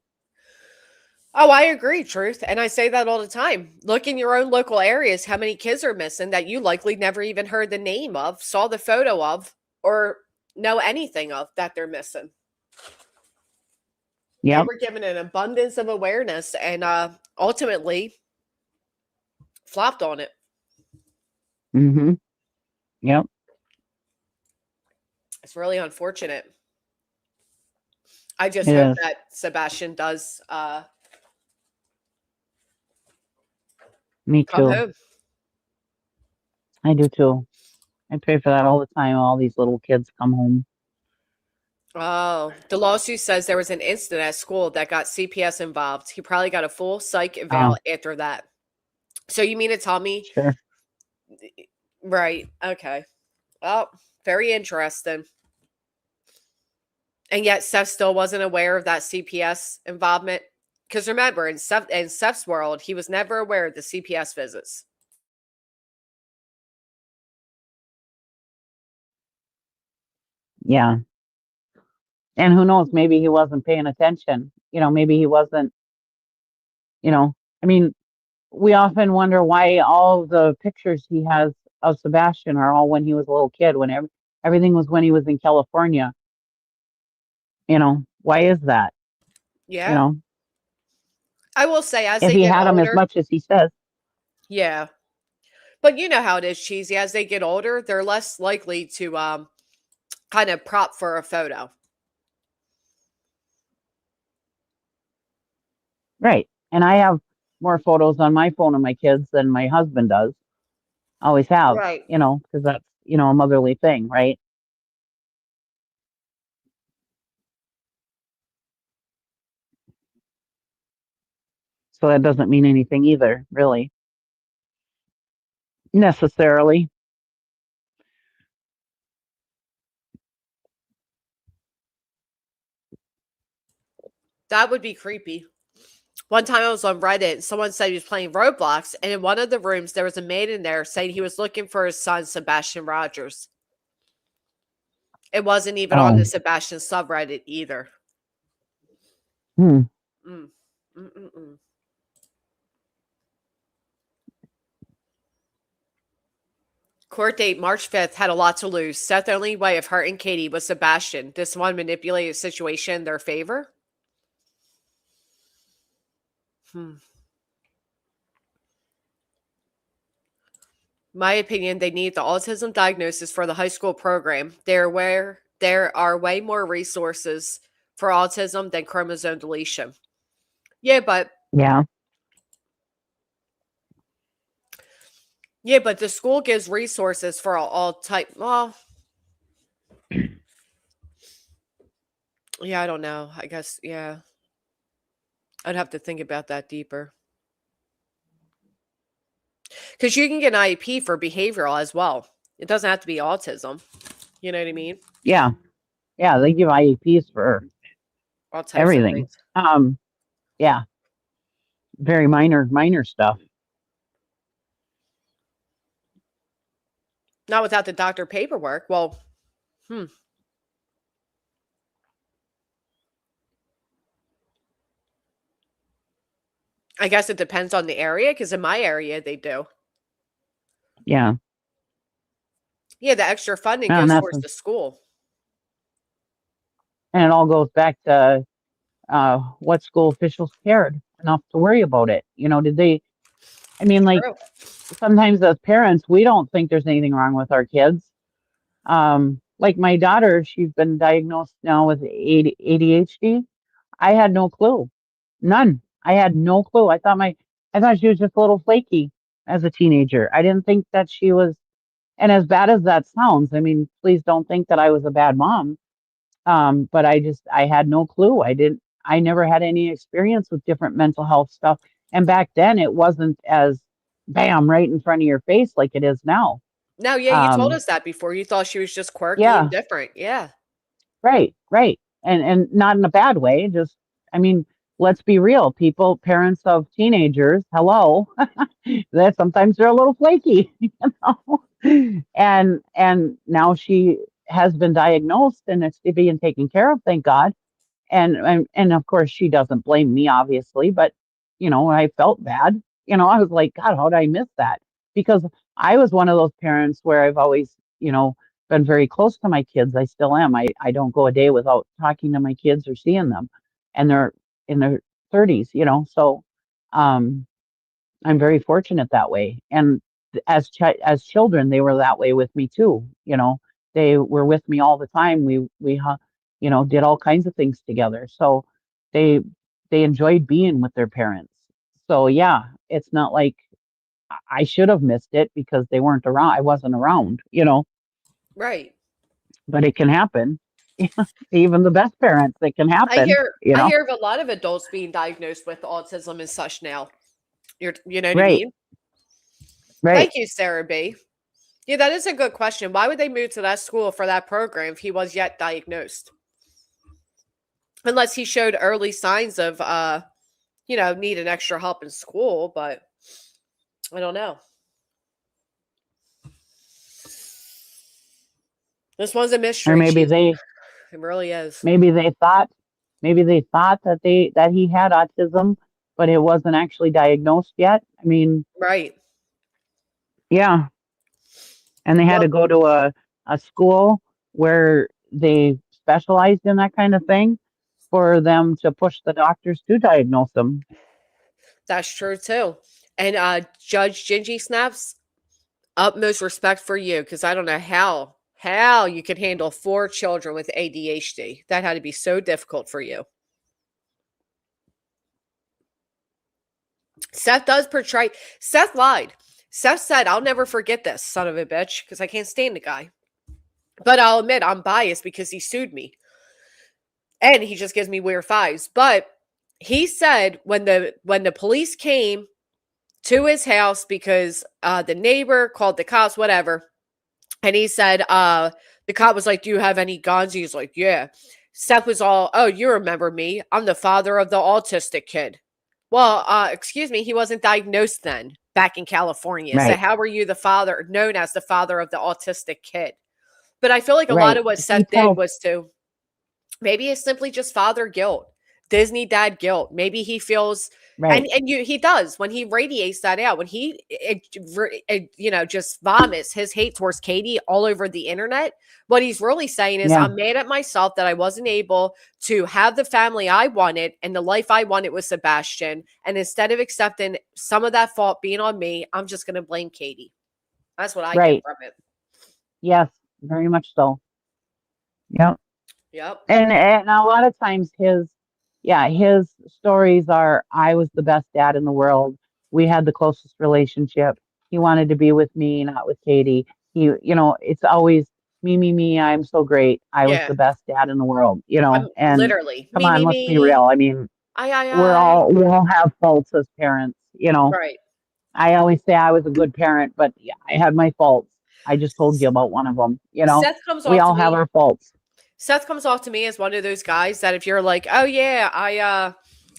Oh, I agree, Truth. And I say that all the time. Look in your own local areas how many kids are missing that you likely never even heard the name of, saw the photo of, or know anything of that they're missing. And Yep. we're given an abundance of awareness and ultimately flopped on it. Mm-hmm. Yep. It's really unfortunate. I just It hope is. that Sebastian does Me come too. home. I do too. I pray for that all the time. All these little kids come home. Oh, the lawsuit says there was an incident at school that got CPS involved. He probably got a full psych eval Oh, after that. So you mean to tell me, sure. right? Okay. Well, very interesting. And yet Seth still wasn't aware of that CPS involvement. Because remember, in Seth's world, he was never aware of the CPS visits. Yeah. And who knows? Maybe he wasn't paying attention. You know, maybe he wasn't, you know, I mean, we often wonder why all the pictures he has of Sebastian are all when he was a little kid, when everything was when he was in California. You know, why is that? You Yeah. know, I will say, as if they he get had him as older, much as he says, yeah. But you know how it is, Cheesy. As they get older, they're less likely to kind of prop for a photo. right. And I have more photos on my phone of my kids than my husband does. Always have, Right. you know, because that's, you know, a motherly thing, right? So that doesn't mean anything either, really, necessarily. That would be creepy. One time I was on Reddit and someone said he was playing Roblox, and in one of the rooms there was a man in there saying he was looking for his son, Sebastian Rogers. It wasn't even on the Oh, Sebastian subreddit either. hmm. Mm. Mm-mm-mm. Court date March 5th had a lot to lose. Seth's only way of hurting Katie was Sebastian. This one manipulated the situation in their favor. Hmm. My opinion, they need the autism diagnosis for the high school program. There are way more resources for autism than chromosome deletion. Yeah, but Yeah, the school gives resources for all type. Well, yeah, I don't know. I guess yeah, I'd have to think about that deeper because you can get an IEP for behavioral as well. It doesn't have to be autism. You know what I mean? yeah, yeah. They give IEPs for All types of everything. things. Um, Yeah. Very minor stuff. Not without the doctor paperwork. Well, I guess it depends on the area, because in my area they do. Yeah. Yeah, the extra funding And goes that's towards the school. and it all goes back to what school officials cared enough to worry about it. Did they I mean, like, True. sometimes as parents, we don't think there's anything wrong with our kids. Like my daughter, she's been diagnosed now with ADHD. I had no clue. None. I had no clue. I thought she was just a little flaky as a teenager. I didn't think that she was, and as bad as that sounds, I mean, please don't think that I was a bad mom. But I had no clue. I never had any experience with different mental health stuff. And back then it wasn't as bam right in front of your face like it is now. No, yeah, you told us that before. You thought she was just quirky and Yeah, different. Yeah. right. And not in a bad way. Just, I mean, let's be real. Parents of teenagers, hello, that sometimes they're a little flaky, And now she has been diagnosed and it's being taken care of, thank God. And of course she doesn't blame me, obviously, but I felt bad. I was like, God, how did I miss that? Because I was one of those parents where I've always, been very close to my kids. I still am. I don't go a day without talking to my kids or seeing them, and they're in their 30s, so um I'm very fortunate that way. And as children, they were that way with me too. They were with me all the time. We did all kinds of things together. So they they enjoyed being with their parents. So yeah, it's not like I should have missed it because they weren't around. I wasn't around. Right. But it can happen. Even the best parents, it can I happen. hear I hear of a lot of adults being diagnosed with autism and such now. You know what I Right, mean? right. Thank you, Sarah B. Yeah, that is a good question. Why would they move to that school for that program if he was yet diagnosed? Unless he showed early signs of needing extra help in school, but I don't know. This one's a Or mystery, Chief. It really is. maybe they thought that he had autism, but it wasn't actually diagnosed yet. I mean, Right. yeah, and they had Well, to go to a school where they specialized in that kind of thing for them to push the doctors to diagnose them. that's true too. And Judge Gingy Snaps, utmost respect for you, because I don't know how you could handle 4 children with ADHD. That had to be so difficult for you. Seth does portray. Seth lied. Seth said, "I'll never forget this son of a bitch," because I can't stand the guy. But I'll admit I'm biased because he sued me, and he just gives me weird fives. But he said when the police came to his house because the neighbor called the cops, whatever, and he said the cop was like, "Do you have any guns?" He's like, "Yeah." Seth was all, "Oh, you remember me? I'm the father of the autistic kid." Well, excuse me, he wasn't diagnosed then back in California. So Right, how were you known as the father of the autistic kid? But I feel like a lot right. of what He Seth did tells was maybe it's simply just father guilt, Disney dad guilt. Maybe he feels, right, he does when he radiates that out, when just vomits his hate towards Katie all over the internet. What he's really saying is, yeah, I'm mad at myself that I wasn't able to have the family I wanted and the life I wanted with Sebastian. And instead of accepting some of that fault being on me, I'm just going to blame Katie. That's what I get right. from it. Yes, very much so. Yep. Yep. And a lot of times his stories are, I was the best dad in the world. We had the closest relationship. He wanted to be with me, not with Katie. It's always me. I'm so great. I was Yeah. the best dad in the world, I'm and literally come me, on, me, let's be me. real. I mean, I. we all have faults as parents. Right. I always say I was a good parent, but yeah, I had my faults. I just told you about one of them. Seth comes We off to all have me our faults. Seth comes off to me as one of those guys that if you're like, "Oh yeah,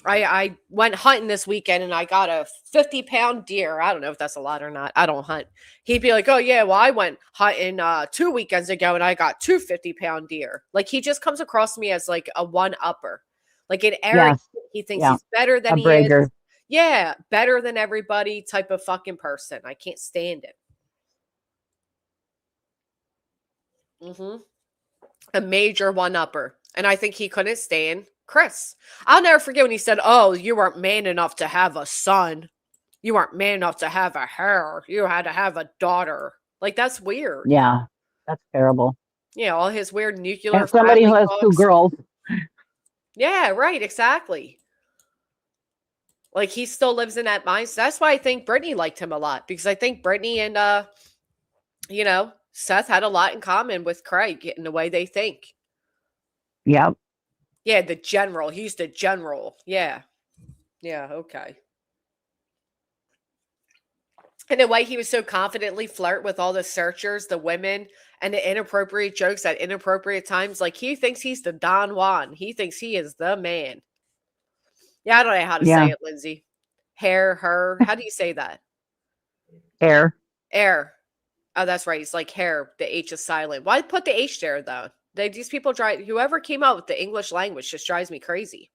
I went hunting this weekend and I got a 50-pound deer. I don't know if that's a lot or not. I don't hunt. He'd be like, oh, yeah, well, I went hunting 2 weekends ago and I got two 50-pound deer. Like, he just comes across me as like a one-upper. Like, an arrogant, Yes. he thinks Yeah. he's better than A he is. bragger. Yeah, better than everybody type of fucking person. I can't stand it. A major one-upper. And I think he couldn't stand Chris. I'll never forget when he said, oh, you weren't man enough to have a son. You weren't man enough to have a hair. You had to have a daughter. Like, that's weird. Yeah. That's terrible. Yeah, all his weird nuclear And somebody who family has two talks. girls. Yeah, right, exactly. Like, he still lives in that mindset. That's why I think Brittany liked him a lot, because I think Brittany and Seth had a lot in common with Craig in the way they think. Yep. Yeah, the general. He's the general. Yeah. Yeah, okay. And the way he was so confidently flirt with all the searchers, the women, and the inappropriate jokes at inappropriate times. Like, he thinks he's the Don Juan. He thinks he is the man. Yeah, I don't know how to say Yeah. it, Lindsay. Hair, her. How do you say that? Hair. Air. Oh, that's right. It's like hair. The H is silent. Why put the H there, though? These people whoever came out with the English language just drives me crazy.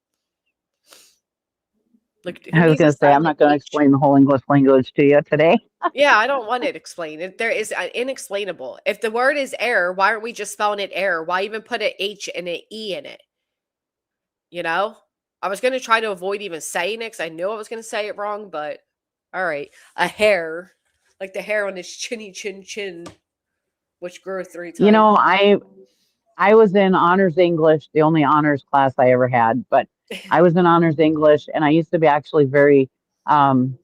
Like, who I was needs a going to say, I'm silent not going to H? explain the whole English language to you today. Yeah, I don't want it explained. There is inexplainable. If the word is air, why aren't we just spelling it air? Why even put an H and an E in it? You know? I was going to try to avoid even saying it because I knew I was going to say it wrong, but all right. A hair. Like the hair on his chinny chin chin, which grew 3 You times. know, I was in honors English, the only honors class I ever had, but I was in honors English, and I used to be actually um,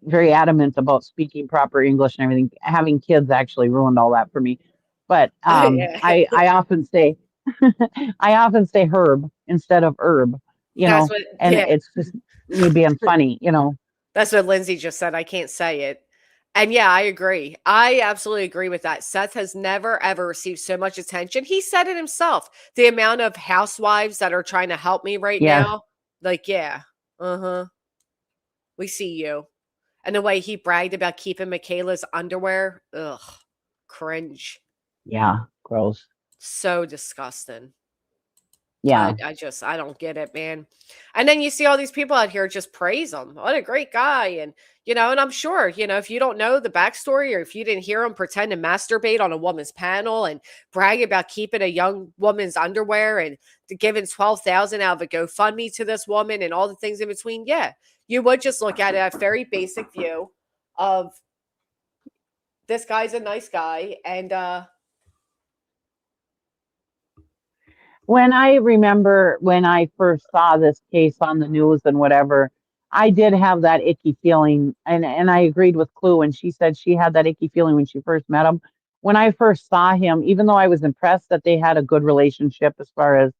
very adamant about speaking proper English and everything. Having kids actually ruined all that for me. But Yeah. I often say, I often say herb instead of herb, That's what, and yeah. it's just me being funny. That's what Lindsay just said. I can't say it. And yeah, I agree. I absolutely agree with that. Seth has never, ever received so much attention. He said it himself. The amount of housewives that are trying to help me right Yes, now. Like, yeah. Uh-huh. We see you. And the way he bragged about keeping Michaela's underwear. Ugh. Cringe. yeah, gross. So disgusting. Yeah, I don't get it, man. And then you see all these people out here just praise him. What a great guy. And I'm sure, if you don't know the backstory or if you didn't hear him pretend to masturbate on a woman's panel and brag about keeping a young woman's underwear and giving 12,000 out of a GoFundMe to this woman and all the things in between, yeah, you would just look at it at a very basic view of this guy's a nice guy. And when I remember when I first saw this case on the news and whatever, I did have that icky feeling, and I agreed with Clue when she said she had that icky feeling when she first met him. When I first saw him, even though I was impressed that they had a good relationship as far as,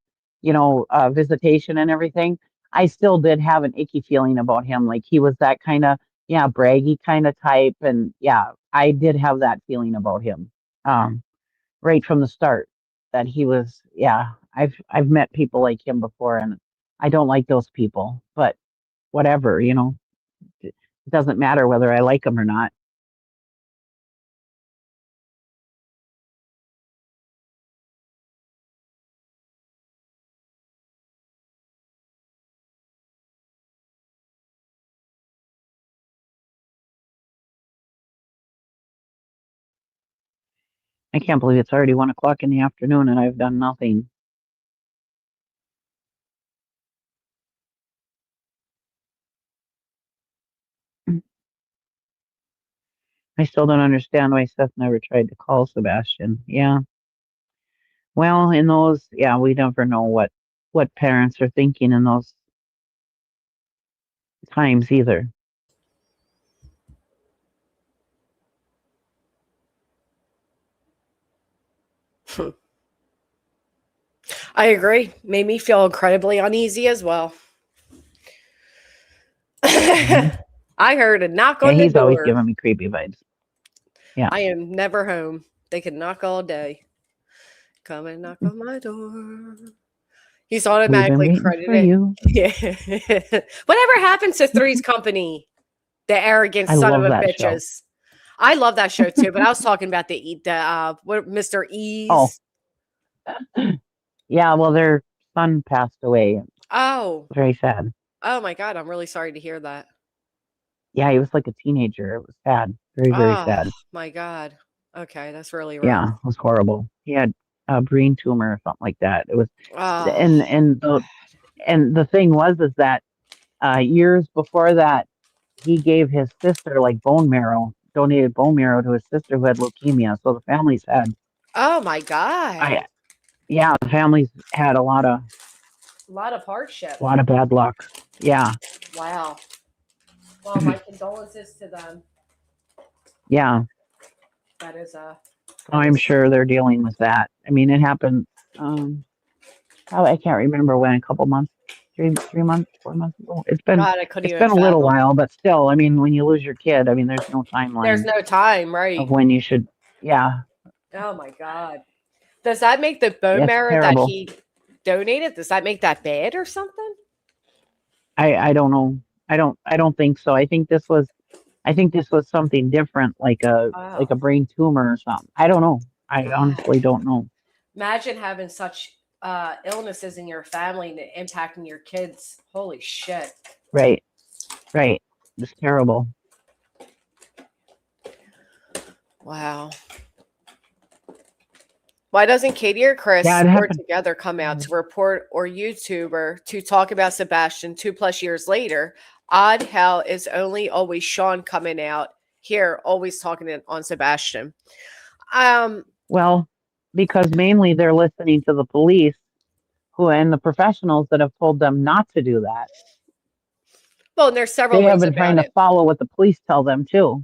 visitation and everything, I still did have an icky feeling about him. Like he was that kind of, yeah, braggy kind of type, and yeah, I did have that feeling about him. Um, right from the start that he was, yeah, I've met people like him before, and I don't like those people, but whatever. It doesn't matter whether I like them or not. I can't believe it's already 1 o'clock in the afternoon and I've done nothing. I still don't understand why Seth never tried to call Sebastian. Yeah. Well, in those, yeah, we never know what parents are thinking in those times either. I agree. Made me feel incredibly uneasy as well. Mhm. I heard a knock Yeah, on the he's always door. giving me creepy vibes. Yeah. I am never home. They can knock all day. Come and knock on my door. He's We've been automatically waiting for credited. you. Yeah. Whatever happened to Three's Company? The arrogant I son of love a that show. bitches. I love that show too, but I was talking about what Mr. Oh, Ease. yeah. Well, their son passed away. Oh, Very sad. oh my God, I'm really sorry to hear that. Yeah, he was like a teenager. It was sad. Very, very Oh sad. my God. Okay, that's really rough. Yeah, it was horrible. He had a brain tumor or something like that. It was, Oh, and the thing was is that years before that, he gave his sister like bone marrow, donated bone marrow to his sister who had leukemia. So the families had, oh my God. I yeah, the families had A lot of hardship. a lot of bad luck. Yeah, Wow. Well, my condolences to them. yeah. That is So I'm sure they're dealing with that. I mean, it happened. Probably I can't remember when. A couple months, 3 months, 4 months ago. God, I couldn't It's even been a little fathom. while, but still, I mean, when you lose your kid, I mean, there's no There's timeline no time, of right? when you should. Yeah, Oh my God. Does that make the bone it's marrow that terrible. he donated? Does that make that bad or something? I don't know. I don't think so. I think this was something different, like Oh, a brain tumor or something. I don't know. I God. honestly don't know. Imagine having such illnesses in your family and impacting your kids. Holy shit. Right, right. It's terrible. Wow. Why doesn't Katie or Chris Yeah, it or happened. together come out to report or YouTuber to talk about Sebastian 2+ years later? Odd how is only always Sean coming out here, always talking on Sebastian. Well, because mainly they're listening to the police who and the professionals that have told them not to do that. Well, and there's several They have ways been trying about to it. follow what the police tell them too.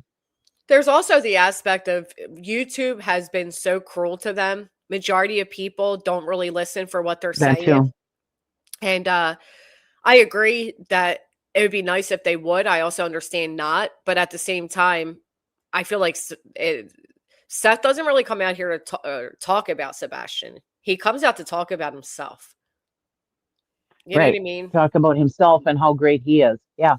There's also the aspect of YouTube has been so cruel to them. Majority of people don't really listen for what they're That saying. too. And I agree that it would be nice if they would. I also understand not, but at the same time, I feel like Seth doesn't really come out here to talk about Sebastian. He comes out to talk about himself. You know what I Right. mean? Talk about himself and how great he is. Yeah.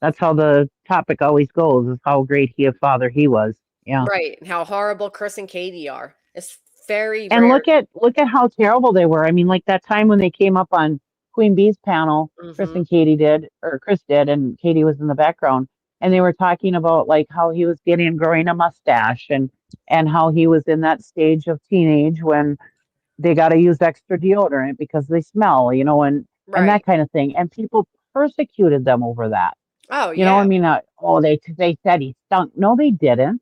That's how the topic always goes, is how great a father he was. Yeah. Right. And how horrible Chris and Katie are. It's very And rare. look at how terrible they were. I mean, like that time when they came up on Queen Bee's panel, Chris Hmm. and Katie did, or Chris did, and Katie was in the background, and they were talking about like how he was getting growing a mustache and how he was in that stage of teenage when they got to use extra deodorant because they smell, and that Right. kind of thing. And people persecuted them over that. Oh, I yeah. mean, they said he stunk. No, they didn't.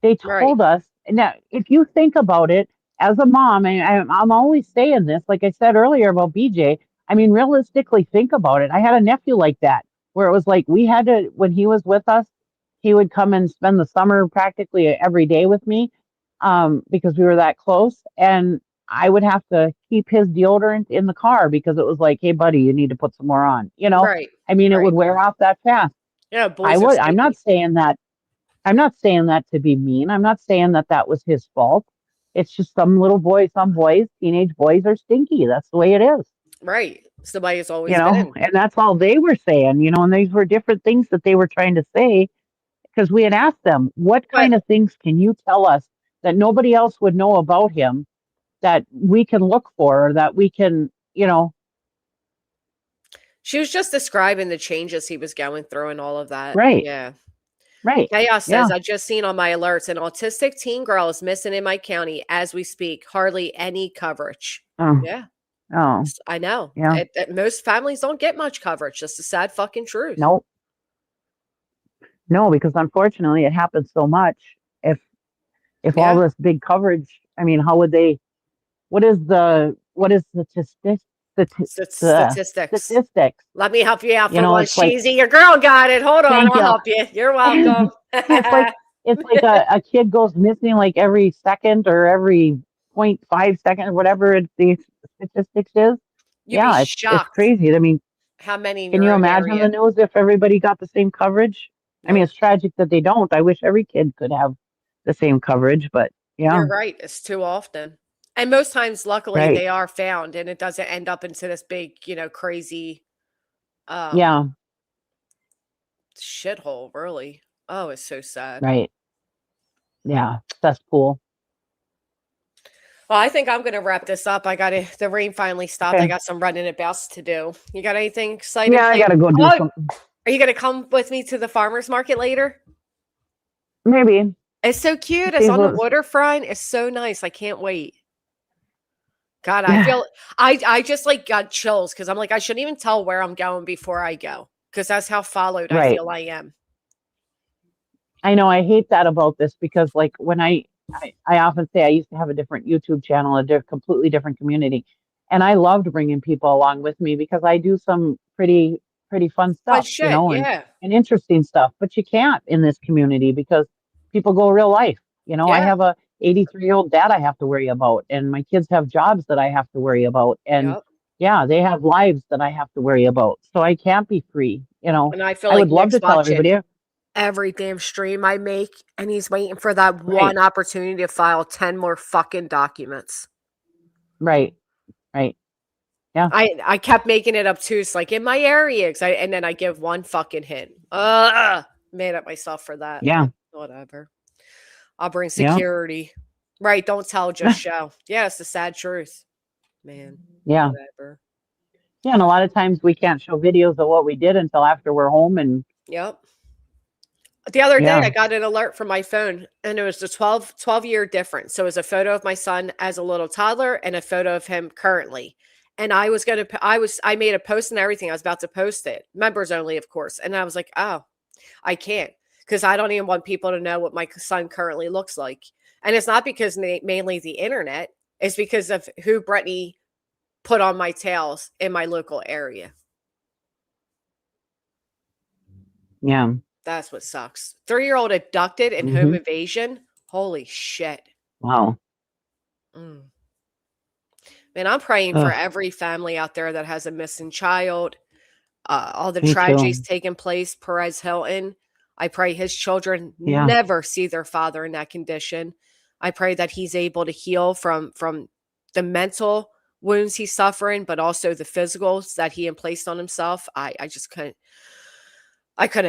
They Right. told us. Now, if you think about it, as a mom, and I'm always saying this, like I said earlier about BJ. I mean, realistically, think about it. I had a nephew like that, where it was like we had to, when he was with us, he would come and spend the summer practically every day with me, because we were that close, and I would have to keep his deodorant in the car because it was like, hey, buddy, you need to put some more on. Right. I mean, it Right. would wear off that fast. Yeah, boys are I'm not sneaky. saying that. I'm not saying that to be mean. I'm not saying that that was his fault. It's just some boys, teenage boys are stinky. That's the way it is, Right. Somebody has always been. and that's all they were saying, and these were different things that they were trying to say because we had asked them, what But kind of things can you tell us that nobody else would know about him that we can look for or that we can, she was just describing the changes he was going through and all of that. right, Yeah. right. Chaos Yeah. says, I just seen on my alerts an autistic teen girl is missing in my county as we speak. Hardly any coverage. Oh, Yeah. oh, I know. yeah. Most families don't get much coverage. Just a sad fucking truth. Nope. No, because unfortunately it happens so much. If all Yeah. this big coverage, I mean, how would they? What is the Statistics. statistics? Let me help you out for once, It's like, Cheesy. Your girl got it. Hold on. thank I'll you. help you. You're welcome. It's like a kid goes missing like every second or every 0.5 second or whatever the statistics is. You'd be Yeah, it's shocked crazy. I mean, how many in can your you own imagine the area. news if everybody got the same coverage? I mean, Nope. it's tragic that they don't. I wish every kid could have the same coverage, but yeah, You're right. It's too often. And most times, luckily, Right. they are found, and it doesn't end up into this big, crazy Yeah. shithole, really. Oh, it's so sad. Right. Yeah. Cesspool. Well, I think I'm gonna wrap this up. The rain finally stopped. I Okay. got some running about to do. You got anything exciting Yeah, I planned? gotta go do Oh, something. are you gonna come with me to the farmer's market later? Maybe. It's so cute. It's See on the what's waterfront. It's so nice. I can't wait. God, I yeah. feel I just like got chills because I'm like, I shouldn't even tell where I'm going before I go. Because that's how followed I Right. feel I am. I know I hate that about this because like when I often say I used to have a different YouTube channel, completely different community. And I loved bringing people along with me because I do some pretty fun But stuff, shit, yeah. and interesting stuff. But you can't in this community because people go real life. I Yeah. have a 83-year-old dad I have to worry about, and my kids have jobs that I have to worry about. And Yep. yeah, they have lives that I have to worry about. So I can't be free. And I feel I like would love Nick's to tell watching everybody, every damn stream I make, and he's waiting for that right, one opportunity to file 10 more fucking documents. right, right. Yeah. I kept making it obtuse, like in my area, and then I give one fucking hint. Mad at myself for that. Yeah. Whatever. I'll bring Yeah. security. Right, don't tell, just show. Yeah, it's the sad truth. Man, Yeah. whatever. Yeah. And a lot of times we can't show videos of what we did until after we're home. And Yep. The other day, yeah. I got an alert from my phone, and it was the 12-year difference. So it was a photo of my son as a little toddler and a photo of him currently. And I made a post and everything. I was about to post it, members only, of course. And I was like, oh, I can't, because I don't even want people to know what my son currently looks like. And it's not because mainly the internet. It's because of who Brittany put on my tails in my local area. Yeah. That's what sucks. 3-year-old abducted in home invasion. Holy shit. Wow. Man, I'm praying for every family out there that has a missing child. All the Me tragedies too. taking place. Perez Hilton. I pray his children Yeah. never see their father in that condition. I pray that he's able to heal from the mental wounds he's suffering, but also the physicals that he placed on himself. I just couldn't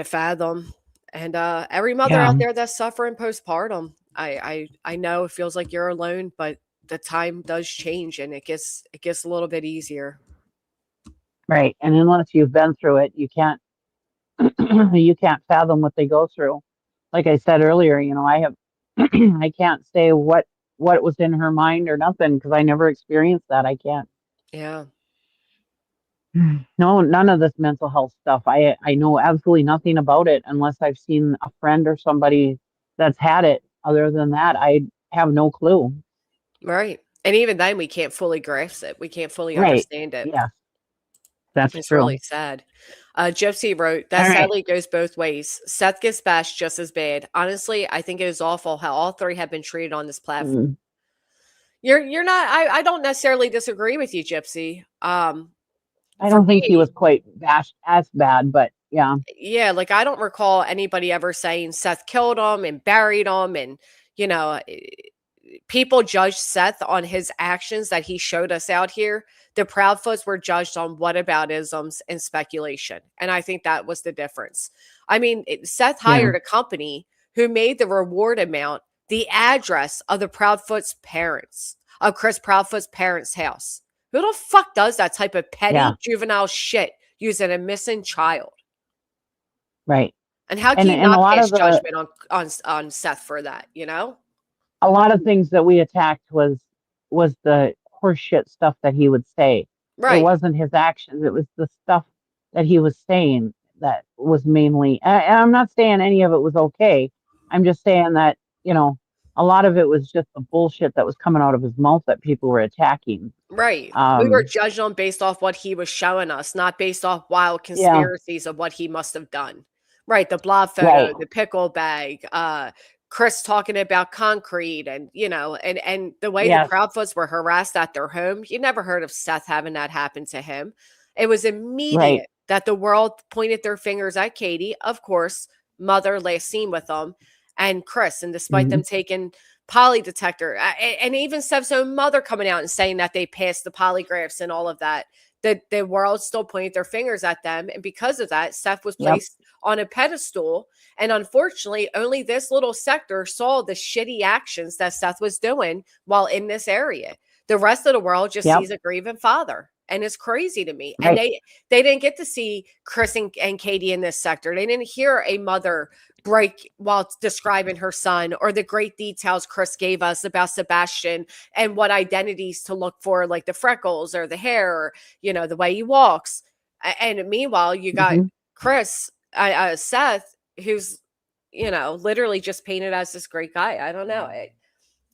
fathom. And every mother Yeah. out there that's suffering postpartum, I know it feels like you're alone, but the time does change, and it gets a little bit easier. Right. And unless you've been through it, you can't you can't fathom what they go through. Like I said earlier, I have I can't say what was in her mind or nothing because I never experienced that. I can't. Yeah. No, none of this mental health stuff. I know absolutely nothing about it unless I've seen a friend or somebody that's had it. Other than that, I have no clue. Right. And even then, we can't fully grasp it. We can't fully Right. understand it. Yeah, that's It's true. really sad. Gypsy wrote, that All right. sadly goes both ways. Seth gets bashed just as bad. Honestly, I think it is awful how all three have been treated on this platform. Mm. You're not, I don't necessarily disagree with you, Gypsy. I For don't think he me, was quite bashed as bad, but yeah. yeah, like I don't recall anybody ever saying Seth killed him and buried him, and you know, people judged Seth on his actions that he showed us out here. The Proudfoots were judged on whataboutisms and speculation. And I think that was the difference. I mean, Seth Yeah. hired a company who made the reward amount the address of the Proudfoot's parents, of Chris Proudfoot's parents' house. Who the fuck does that type of petty Yeah. juvenile shit using a missing child? Right. And how can And you a not lot pass of judgment on Seth for that, you know? a lot of things that we attacked was the horseshit stuff that he would say. It Right. wasn't his actions, it was the stuff that he was saying that was mainly, and I'm not saying any of it was okay. I'm just saying that, a lot of it was just the bullshit that was coming out of his mouth that people were attacking. Right. We were judging him based off what he was showing us, not based off wild Yeah. conspiracies of what he must have done. Right. The blob photo, Right. the pickle bag, Chris talking about concrete, and and the way Yes. the Proudfoots were harassed at their home. You never heard of Seth having that happen to him. It was immediate Right. that the world pointed their fingers at Katie, of course, mother last seen with them, and Chris. And despite them taking poly detector. And even Seth's own mother coming out and saying that they passed the polygraphs and all of that. The world still pointed their fingers at them. And because of that, Seth was Yep. placed on a pedestal. And unfortunately, only this little sector saw the shitty actions that Seth was doing while in this area. The rest of the world just Yep. sees a grieving father. And it's crazy to me. Right. And they didn't get to see Chris and Katie in this sector. They didn't hear a mother break while describing her son, or the great details Chris gave us about Sebastian and what identities to look for, like the freckles or the hair, or, you know, the way he walks. And meanwhile, you got Chris, Seth, who's, you know, literally just painted as this great guy. I don't know.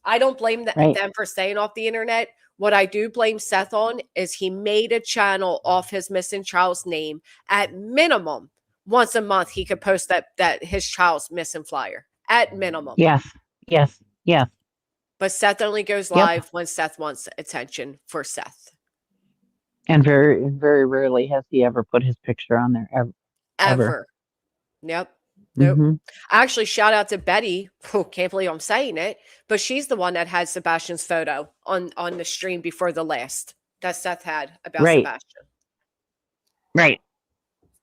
I don't blame Right. them for staying off the internet. What I do blame Seth on is he made a channel off his missing child's name. At minimum, once a month, he could post that his child's missing flyer. At minimum. Yes. Yes. Yes. But Seth only goes Yep. live when Seth wants attention for Seth. And very, very rarely has he ever put his picture on there ever. Ever. Yep. Nope. Mhm. Actually, shout out to Betty. Oh, can't believe I'm saying it, but she's the one that had Sebastian's photo on the stream before the last that Seth had about Right. Sebastian. Right.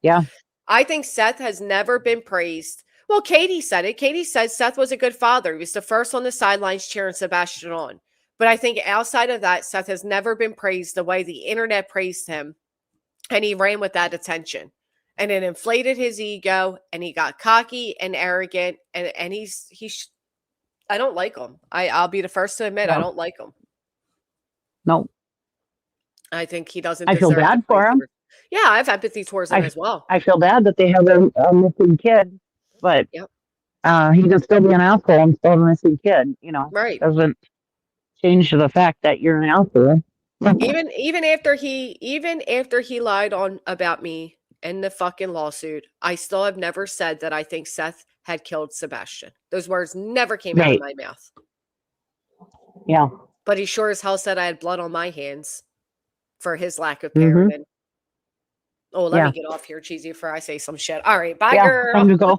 Yeah. I think Seth has never been praised. Well, Katie said it. Katie said Seth was a good father. He was the first on the sidelines cheering Sebastian on. But I think outside of that, Seth has never been praised the way the internet praised him. And he ran with that attention. And it inflated his ego, and he got cocky and arrogant. And he's I don't like him. I'll be the first to admit I No. don't like him. No. I think he doesn't I feel deserve bad the for him. praise. Yeah, I have empathy towards him as well. I feel bad that they have a missing kid, but Yep. he can still be an asshole and still have a missing kid. You know, Right. doesn't change the fact that you're an asshole. Even after he lied on about me in the fucking lawsuit, I still have never said that I think Seth had killed Sebastian. Those words never came out of Right. my mouth. Yeah. But he sure as hell said I had blood on my hands for his lack of Mhm. parenting. Oh, let me get off here, cheesy, before I say some shit. All right, bye, Yeah, girl. time to go.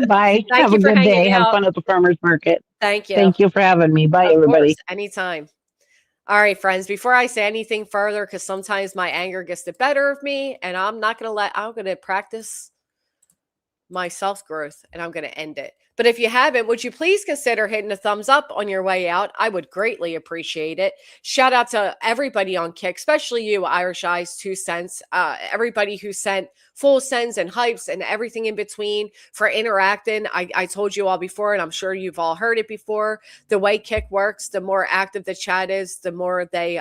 Bye. Thank Have you a for good hanging day. Have out. fun at the farmer's market. Thank you. Thank you for having me. Bye, Of everybody. course, anytime. All right, friends, before I say anything further, because sometimes my anger gets the better of me, and I'm going to practice my self-growth, and I'm going to end it. But if you haven't, would you please consider hitting a thumbs up on your way out? I would greatly appreciate it. Shout out to everybody on Kick, especially you, Irish Eyes 2 cents. Everybody who sent full sends and hypes and everything in between for interacting. I told you all before, and I'm sure you've all heard it before. The way Kick works, the more active the chat is, the more they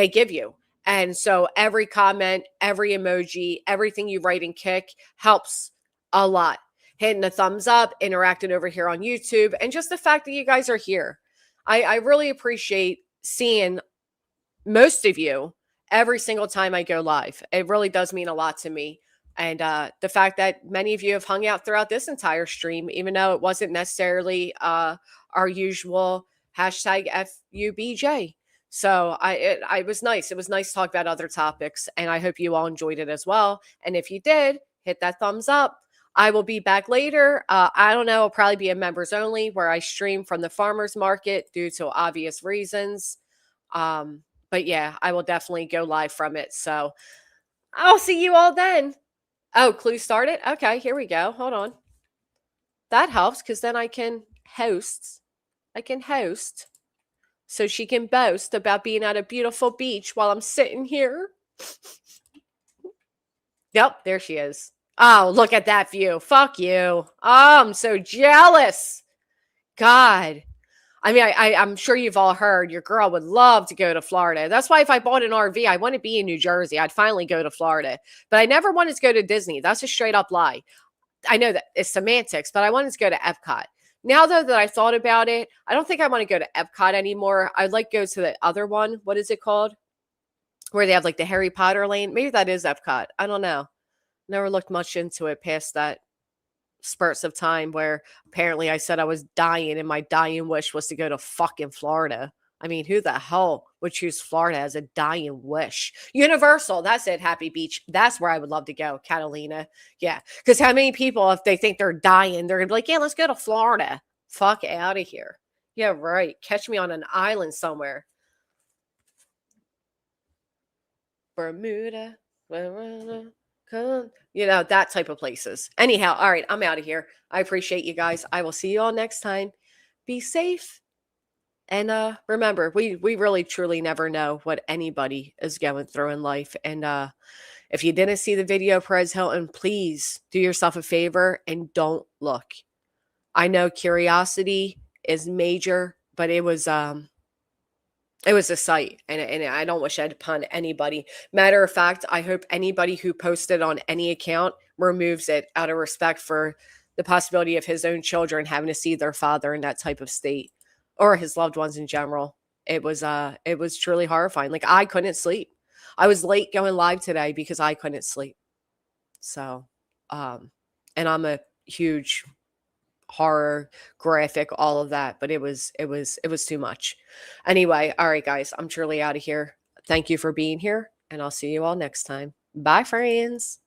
give you. And so every comment, every emoji, everything you write in Kick helps a lot. Hitting a thumbs up, interacting over here on YouTube, and just the fact that you guys are here. I really appreciate seeing most of you every single time I go live. It really does mean a lot to me. And the fact that many of you have hung out throughout this entire stream, even though it wasn't necessarily our usual hashtag FUBJ. So it was nice. It was nice to talk about other topics, and I hope you all enjoyed it as well. And if you did, hit that thumbs up. I will be back later. I don't know. It'll probably be a members only where I stream from the farmer's market due to obvious reasons. But yeah, I will definitely go live from it. So I'll see you all then. Oh, clue started? Okay, here we go. Hold on. That helps because then I can host. So she can boast about being at a beautiful beach while I'm sitting here. Yep, there she is. Oh, look at that view. Fuck you. Oh, I'm so jealous. God. I mean, I'm sure you've all heard your girl would love to go to Florida. That's why if I bought an RV, I want to be in New Jersey. I'd finally go to Florida. But I never wanted to go to Disney. That's a straight up lie. I know that it's semantics, but I wanted to go to Epcot. Now, though, that I thought about it, I don't think I want to go to Epcot anymore. I'd like to go to the other one. What is it called? Where they have like the Harry Potter lane. Maybe that is Epcot. I don't know. Never looked much into it past that spurts of time where apparently I said I was dying and my dying wish was to go to fucking Florida. I mean, who the hell would choose Florida as a dying wish? Universal, that's it, Happy Beach. That's where I would love to go, Catalina. Yeah, because how many people, if they think they're dying, they're going to be like, yeah, let's go to Florida. Fuck out of here. Yeah, right. Catch me on an island somewhere. Bermuda. You know, that type of places. Anyhow, all right, I'm out of here. I appreciate you guys. I will see you all next time. Be safe. And remember, we really truly never know what anybody is going through in life. And if you didn't see the video, Perez Hilton, please do yourself a favor and don't look. I know curiosity is major, but it was a sight, and I don't wish I'd upon anybody. Matter of fact, I hope anybody who posted on any account removes it out of respect for the possibility of his own children having to see their father in that type of state, or his loved ones in general. It was truly horrifying. Like, I couldn't sleep. I was late going live today because I couldn't sleep. So, and I'm a huge horror, graphic, all of that, but it was too much. Anyway, all right, guys, I'm truly out of here. Thank you for being here, and I'll see you all next time. Bye, friends.